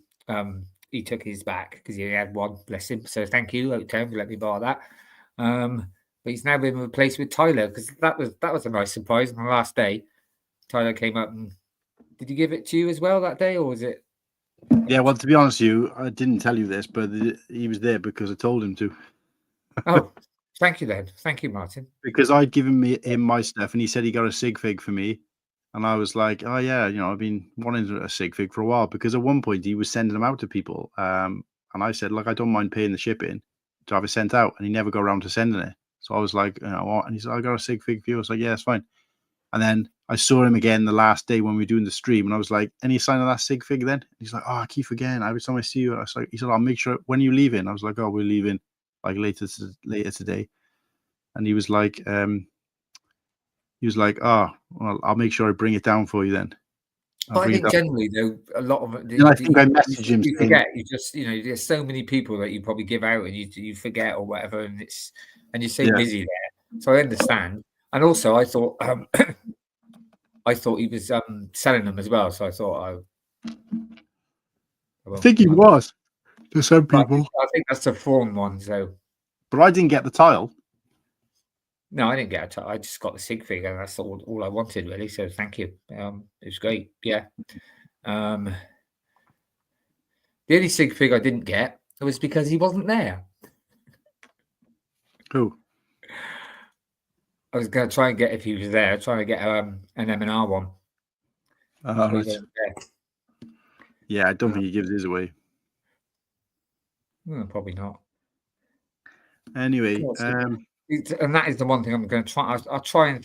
he took his back because he had one, bless him. So thank you, Oaktown, for letting me borrow that. But he's now been replaced with Tyler, because that was a nice surprise. On the last day, Tyler came up and did he give it to you as well that day, or was it? Yeah, well, to be honest with you, I didn't tell you this, but he was there because I told him to. Oh, thank you then. Thank you, Martin. Because I'd given him my stuff, and he said he got a sig fig for me, and I was like, oh yeah, I've been wanting a sig fig for a while, because at one point he was sending them out to people, and I said, look, I don't mind paying the shipping to have it sent out, and he never got around to sending it. So I was like, what? And he said, I got a sig fig for you. I was like, yeah, it's fine. And then I saw him again the last day when we were doing the stream, and I was like, any sign of that sig fig then? He's like, oh, I keep forgetting. Every time I see you, he said, I'll make sure. When are you leaving? I was like, oh, we're leaving like later today. And he was like, oh, well, I'll make sure I bring it down for you then. But I think generally, though, a lot of it. I think I messaged him. You forget. You just, there's so many people that you probably give out, and you forget or whatever, and you're so busy there. So I understand. And also, I thought he was selling them as well. So I thought I think he was to some people. I think that's a foreign one. So, but I didn't get the tile. No, I didn't get a tile. I just got the sig fig, and that's all I wanted, really. So thank you. It was great. Yeah. The only sig fig I didn't get was because he wasn't there. Who? I was going to try and get, if he was there, trying to get an M&R one. Right. Yeah, I don't think he gives his away. Probably not. Anyway, and that is the one thing I'm going to try. I'll try and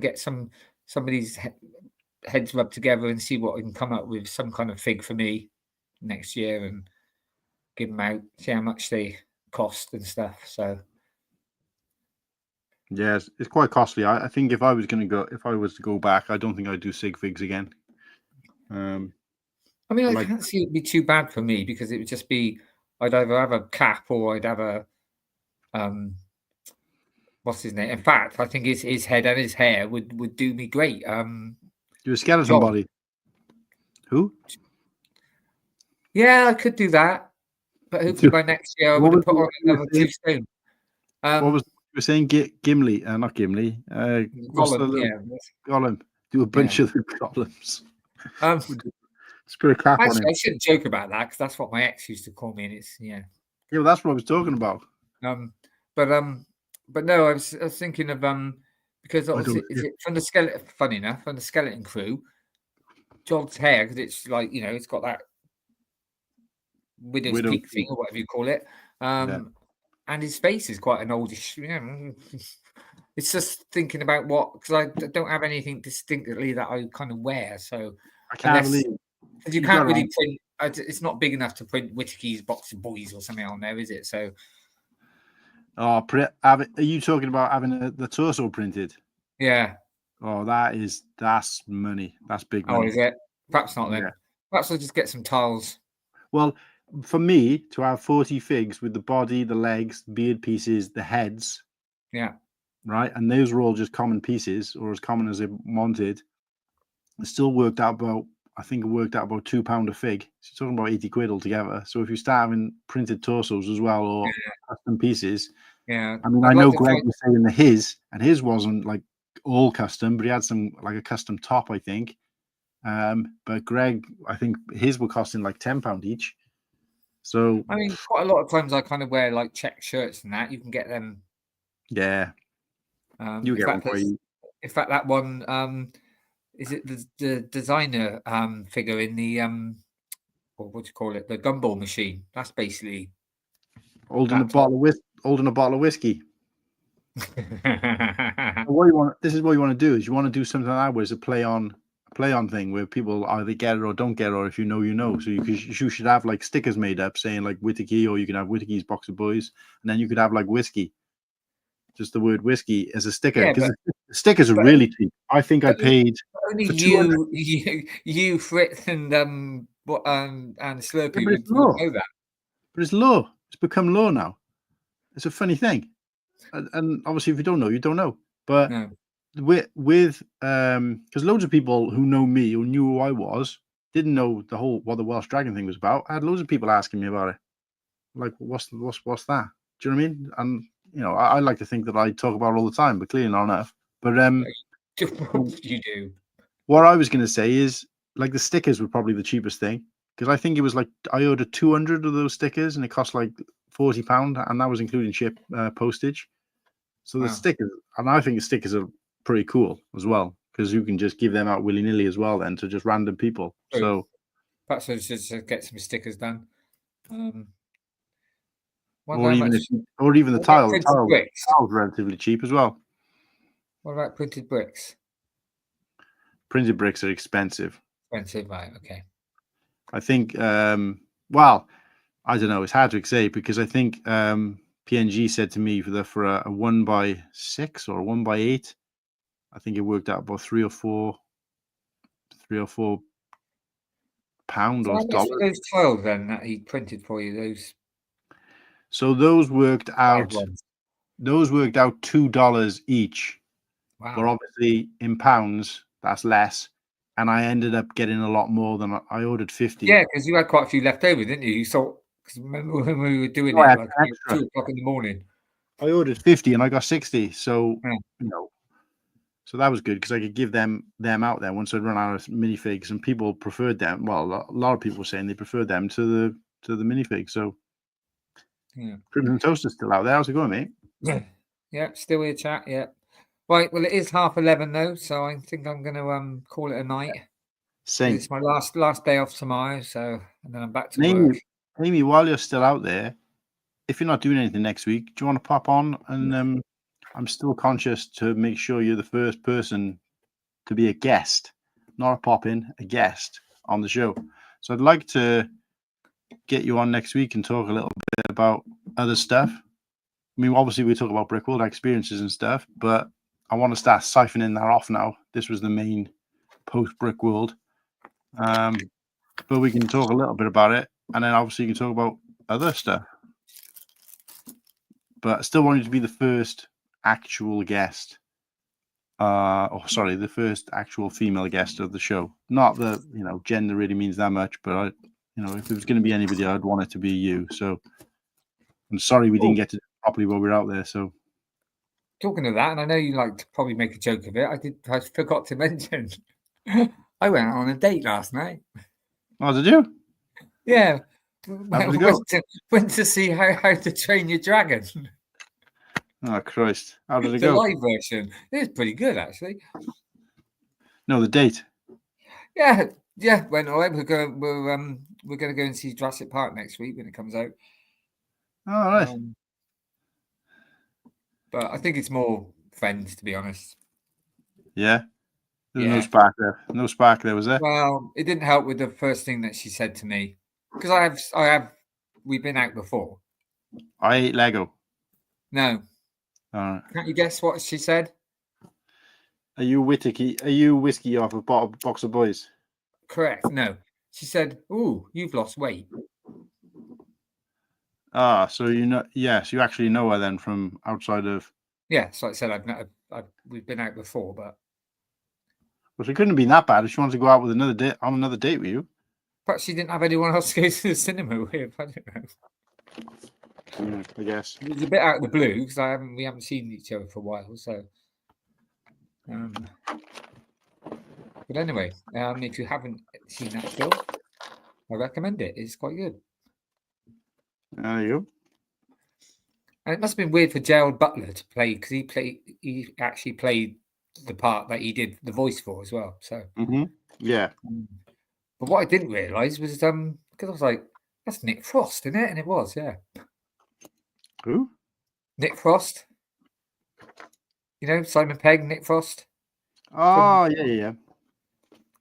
get some of these heads rubbed together and see what I can come up with, some kind of fig for me next year, and give them out, see how much they cost and stuff. So. Yes, it's quite costly. I think if I was to go back, I don't think I'd do sig figs again. I mean, I can't see it'd be too bad for me, because it would just be, I'd either have a cap or I'd have a what's his name? In fact, I think his head and his hair would do me great. Do a skeleton body. Who? Yeah, I could do that, but hopefully by next year I would put on another 2 stone. What was you were saying? Gimli, not Gimli. Gollum. Do a bunch of the golems. Just put a cap on him. I shouldn't joke about that, because that's what my ex used to call me, and it's Yeah, well, that's what I was talking about. But no, I was thinking of because obviously from the skeleton. Funny enough, from the skeleton crew, John's hair, because it's like it's got that widow's peak thing or whatever you call it. And his face is quite an oldish. It's just thinking about because I don't have anything distinctly that I kind of wear. So I can't believe Because you can't really print. It's not big enough to print Whittakee's Box of Boys or something on there, is it? So. Oh, are you talking about having the torso printed? Yeah. Oh, that's money. That's big money. Oh, is it? Perhaps not then. Yeah. Perhaps I'll just get some tiles. Well, for me to have 40 figs with the body, the legs, beard pieces, the heads. Yeah. Right, and those were all just common pieces, or as common as they wanted. It still worked out about. I think it worked out about £2 a fig. So you're talking about 80 quid altogether. So if you start having printed torsos as well, or custom pieces. Yeah. I mean, I know Greg was saying that his wasn't like all custom, but he had some like a custom top, I think. But Greg, I think his were costing like £10 each. So I mean, quite a lot of times I kind of wear like check shirts and that. You can get them. Yeah. You get one for you. In fact, that one is it the designer figure in the what do you call it? The gumball machine. That's basically holding a bottle of whiskey. This is what you want to do. Is you want to do something like that where it's a play on thing where people either get it or don't get it, or if you know, you know. So you should have like stickers made up saying like Whittakee, or you can have Whittakee's Box of Boys, and then you could have like whiskey. Just the word whiskey as a sticker, because the stickers are really cheap. I think I paid only you, Fritz, and Slurpy would know that. But it's low. It's become low now. It's a funny thing, and obviously, if you don't know, you don't know. But with because loads of people who know me, who knew who I was, didn't know what the Welsh Dragon thing was about. I had loads of people asking me about it, like, what's that? Do you know what I mean? And you know, I like to think that I talk about it all the time, but clearly not enough. But you do. What I was going to say is, like, the stickers were probably the cheapest thing, because I think it was like I ordered 200 of those stickers, and it cost like £40, and that was including postage. So the stickers, and I think the stickers are pretty cool as well, because you can just give them out willy nilly as well, then to just random people. So perhaps I should get some stickers done. Or even the tile. The tile's relatively cheap as well. What about printed bricks? Printed bricks are expensive. Expensive, right? Okay. I think. Well, I don't know. It's hard to say, because I think PNG said to me for a 1x6 or a 1x8, I think it worked out about £3 or £4 pound or dollars. Those tiles then that he printed for you, those. So those worked out. Those worked out $2 each. Wow. But obviously in pounds, that's less. And I ended up getting a lot more than I ordered 50. Yeah, because you had quite a few left over, didn't you? You saw, because remember when we were doing it like 2 o'clock in the morning. I ordered 50 and I got 60. So you know, so that was good, because I could give them out there once I'd run out of minifigs, and people preferred them. Well, a lot of people were saying they preferred them to the minifigs. So Crimson Toast is still out there. How's it going, mate? Yeah, still here, chat. Yeah. Right. Well, it is 11:30 though, so I think I'm going to call it a night. Same. It's my last day off tomorrow, so and then I'm back to work. Amy, while you're still out there, if you're not doing anything next week, do you want to pop on? And I'm still conscious to make sure you're the first person to be a guest, not a pop-in, a guest on the show. So I'd like to get you on next week and talk a little bit about other stuff. I mean, obviously we talk about BrickWorld experiences and stuff, but I want to start siphoning that off now. This was the main post BrickWorld, but we can talk a little bit about it, and then obviously you can talk about other stuff. But I still want you to be the first actual guest. The first actual female guest of the show. Not that, you know, gender really means that much, but if it was going to be anybody, I'd want it to be you. So I'm sorry we didn't get to do it properly while we were out there. So talking of that, and I know you like to probably make a joke of it, I forgot to mention I went on a date last night. Oh, did you? Yeah. Went to see how to train your dragon. Oh Christ! How did it go? The live version. It was pretty good, actually. No, the date. Yeah. Went all right. We're going to go and see Jurassic Park next week when it comes out. All right. But I think it's more friends, to be honest. Yeah. There's Yeah. no spark there. No spark there, was there? Well, it didn't help with the first thing that she said to me because we've been out before. I ate Lego. No. All right. Can't you guess what she said? Are you Whittakee? Are you whiskey off a box of boys? Correct. No. She said, "Ooh, you've lost weight." Ah, so you know, yes, you actually know her then from outside of. Yeah, so like I said, we've been out before, but Well, she couldn't have been that bad if she wanted to go out with another date with you. perhaps she didn't have anyone else to go to the cinema with. I don't know. Yeah, I guess. It was a bit out of the blue because we haven't seen each other for a while. So, but anyway, if you haven't seen that film, I recommend it. It's quite good. There you go. And it must have been weird for Gerald Butler to play because he actually played the part that he did the voice for as well. So, Yeah. But what I didn't realise was because I was like, that's Nick Frost, isn't it? And it was, yeah. Who? Nick Frost. You know, Simon Pegg, Nick Frost. Oh, yeah.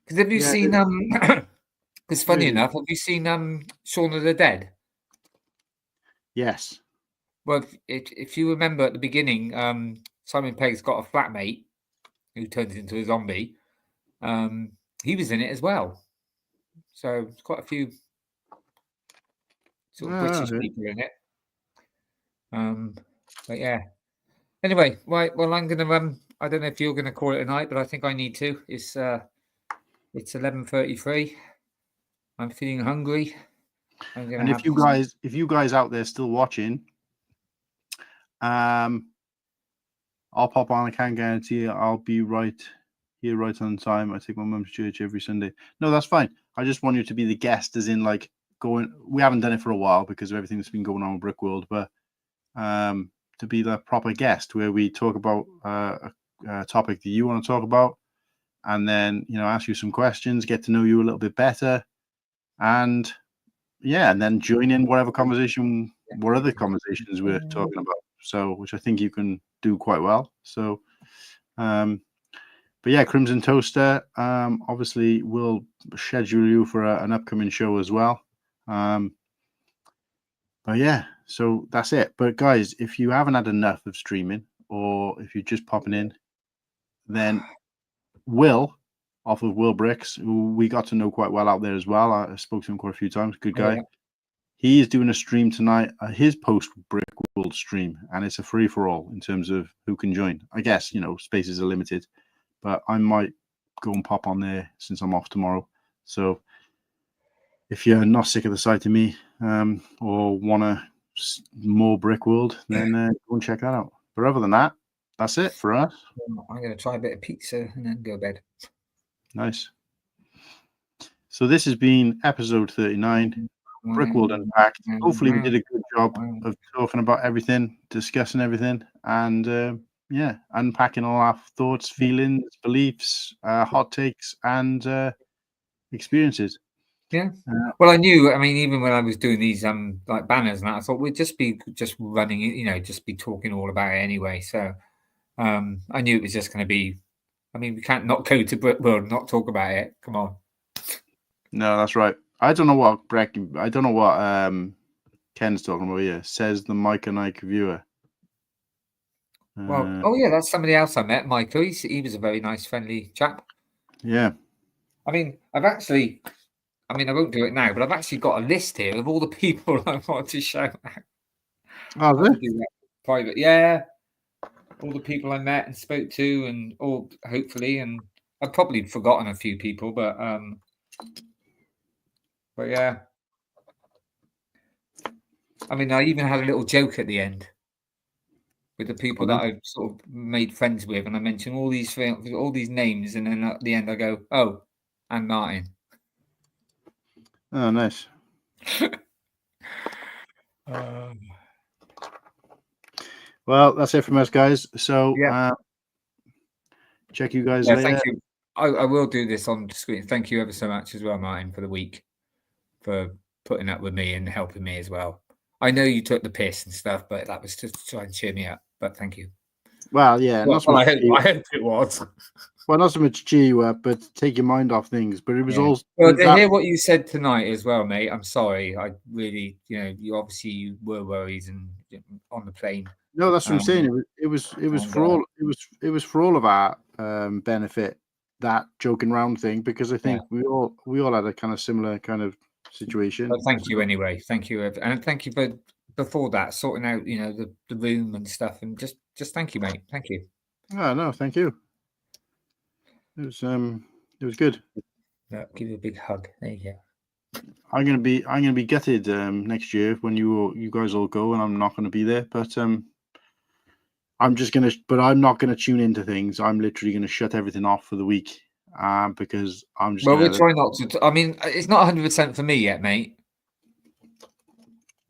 Because have you seen because funny enough, have you seen Shaun of the Dead? Yes. Well, if you remember at the beginning, Simon Pegg's got a flatmate who turns into a zombie. He was in it as well. So there's quite a few sort of British people in it. But yeah. Anyway, right. Well, I'm gonna I don't know if you're gonna call it a night, but I think I need to. It's 11:33. I'm feeling hungry. And if you guys out there still watching, I'll pop on. I can't guarantee I'll be right here right on time. I take my mum to church every Sunday. No, that's fine. I just want you to be the guest, as in like going. We haven't done it for a while because of everything that's been going on with BrickWorld, but to be the proper guest where we talk about a topic that you want to talk about, and then ask you some questions, get to know you a little bit better, and then join in whatever conversation, what other conversations we're talking about. So, which I think you can do quite well. So, but yeah, Crimson Toaster, obviously we'll schedule you for an upcoming show as well. But yeah, so that's it. But guys, if you haven't had enough of streaming, or if you're just popping in, then Will, off of Will Bricks, who we got to know quite well out there as well. I spoke to him quite a few times. Good guy. Yeah. He is doing a stream tonight, his post BrickWorld stream, and it's a free for all in terms of who can join. I guess spaces are limited, but I might go and pop on there since I'm off tomorrow. So if you're not sick of the sight of me, or want more BrickWorld, then go and check that out. But other than that, that's it for us. I'm going to try a bit of pizza and then go to bed. Nice. So this has been episode 39, BrickWorld Unpacked. Hopefully we did a good job of talking about everything, discussing everything, and unpacking all our thoughts, feelings, beliefs, hot takes, and experiences. Yeah. Well, I knew. I mean, even when I was doing these like banners and that, I thought we'd just be running it, just be talking all about it anyway. So I knew it was just going to be. I mean, we can't not go to BrickWorld and not talk about it. Come on. No, that's right. I don't know what Ken's talking about here. Says the Mike and Ike viewer. Well, oh yeah, that's somebody else I met, Michael. He was a very nice, friendly chap. Yeah. I mean, I won't do it now, but I've actually got a list here of all the people I want to shout out. Oh, really? Private, yeah. All the people I met and spoke to, and all hopefully, and I've probably forgotten a few people, but yeah. I mean, I even had a little joke at the end with the people that I've sort of made friends with, and I mentioned all these names, and then at the end I go, "Oh, and Martin." Oh, nice. Well, that's it from us, guys. So check you guys later. Thank you. I will do this on screen. Thank you ever so much as well, Martin, for the week, for putting up with me and helping me as well. I know you took the piss and stuff, but that was just to try and cheer me up. But thank you. Well, yeah. Well, I hope it was. well, not so much cheer you up, but take your mind off things. But it was also well to hear what you said tonight as well, mate. I'm sorry. I really, you obviously you were worried and on the plane. No, that's what I'm saying. It was for all it was for all of our benefit, that joking around thing, because I think we all had a kind of similar kind of situation. But thank you anyway. Thank you, and thank you for before that sorting out the room and stuff, and just thank you, mate. Thank you. Oh, no, thank you. It was good. Give you a big hug. There you go. I'm gonna be gutted next year when you guys all go, and I'm not gonna be there. But I'm not gonna tune into things. I'm literally gonna shut everything off for the week, because I'm just. Well, we'll try not to. I mean, it's not 100% for me yet, mate.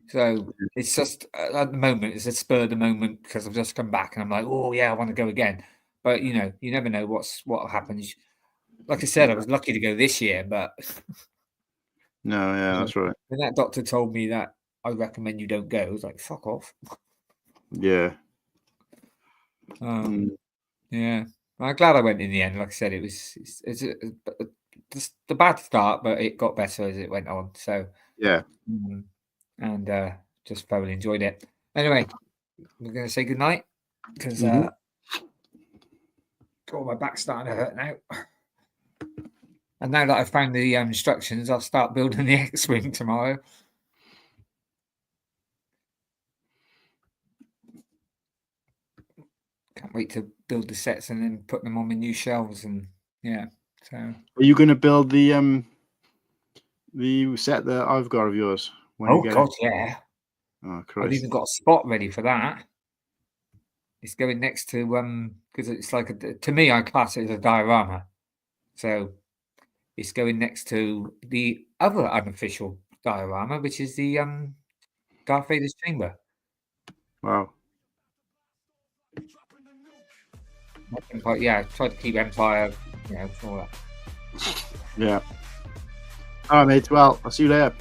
So it's just at the moment, it's a spur of the moment because I've just come back and I'm like, oh yeah, I want to go again. But you never know what happens. Like I said, I was lucky to go this year, but no, yeah, that's right. When that doctor told me that I recommend you don't go, I was like, fuck off. Yeah. Yeah. I'm glad I went in the end. Like I said, it's the bad start, but it got better as it went on. So yeah. And just thoroughly enjoyed it. Anyway, we're going to say goodnight because my back's starting to hurt now. And now that I've found the instructions, I'll start building the X-Wing tomorrow. Can't wait to build the sets and then put them on my new shelves. And yeah, so. Are you going to build the set that I've got of yours? God, yeah. Oh, Christ. I've even got a spot ready for that. It's going next to because it's like to me, I class it as a diorama. So it's going next to the other unofficial diorama, which is the Darth Vader's chamber. Wow. Empire, yeah, I tried to keep Empire, all that. Yeah. All right, mate. Well, I'll see you later.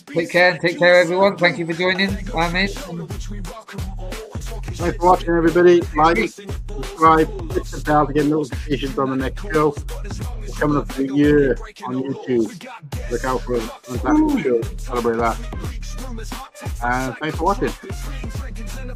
Take care, everyone. Thank you for joining. Bye, mate. Thanks for watching, everybody. Like, subscribe, hit the bell to get notifications on the next show. We're coming up for the year on YouTube. Look out for an Unpacking show. Celebrate that. And thanks for watching.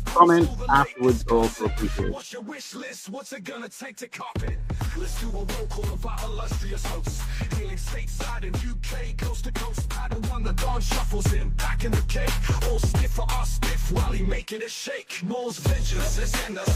Comment afterwards also appreciated. What's your wish list? What's it gonna take to cop it? Let's do a roll call of our illustrious hosts. Hailing stateside in UK, coast to coast. Paddle one, the dawn shuffles in, back in the cake. All stiff for our stiff while he making it shake. Mole's vengeance is in us.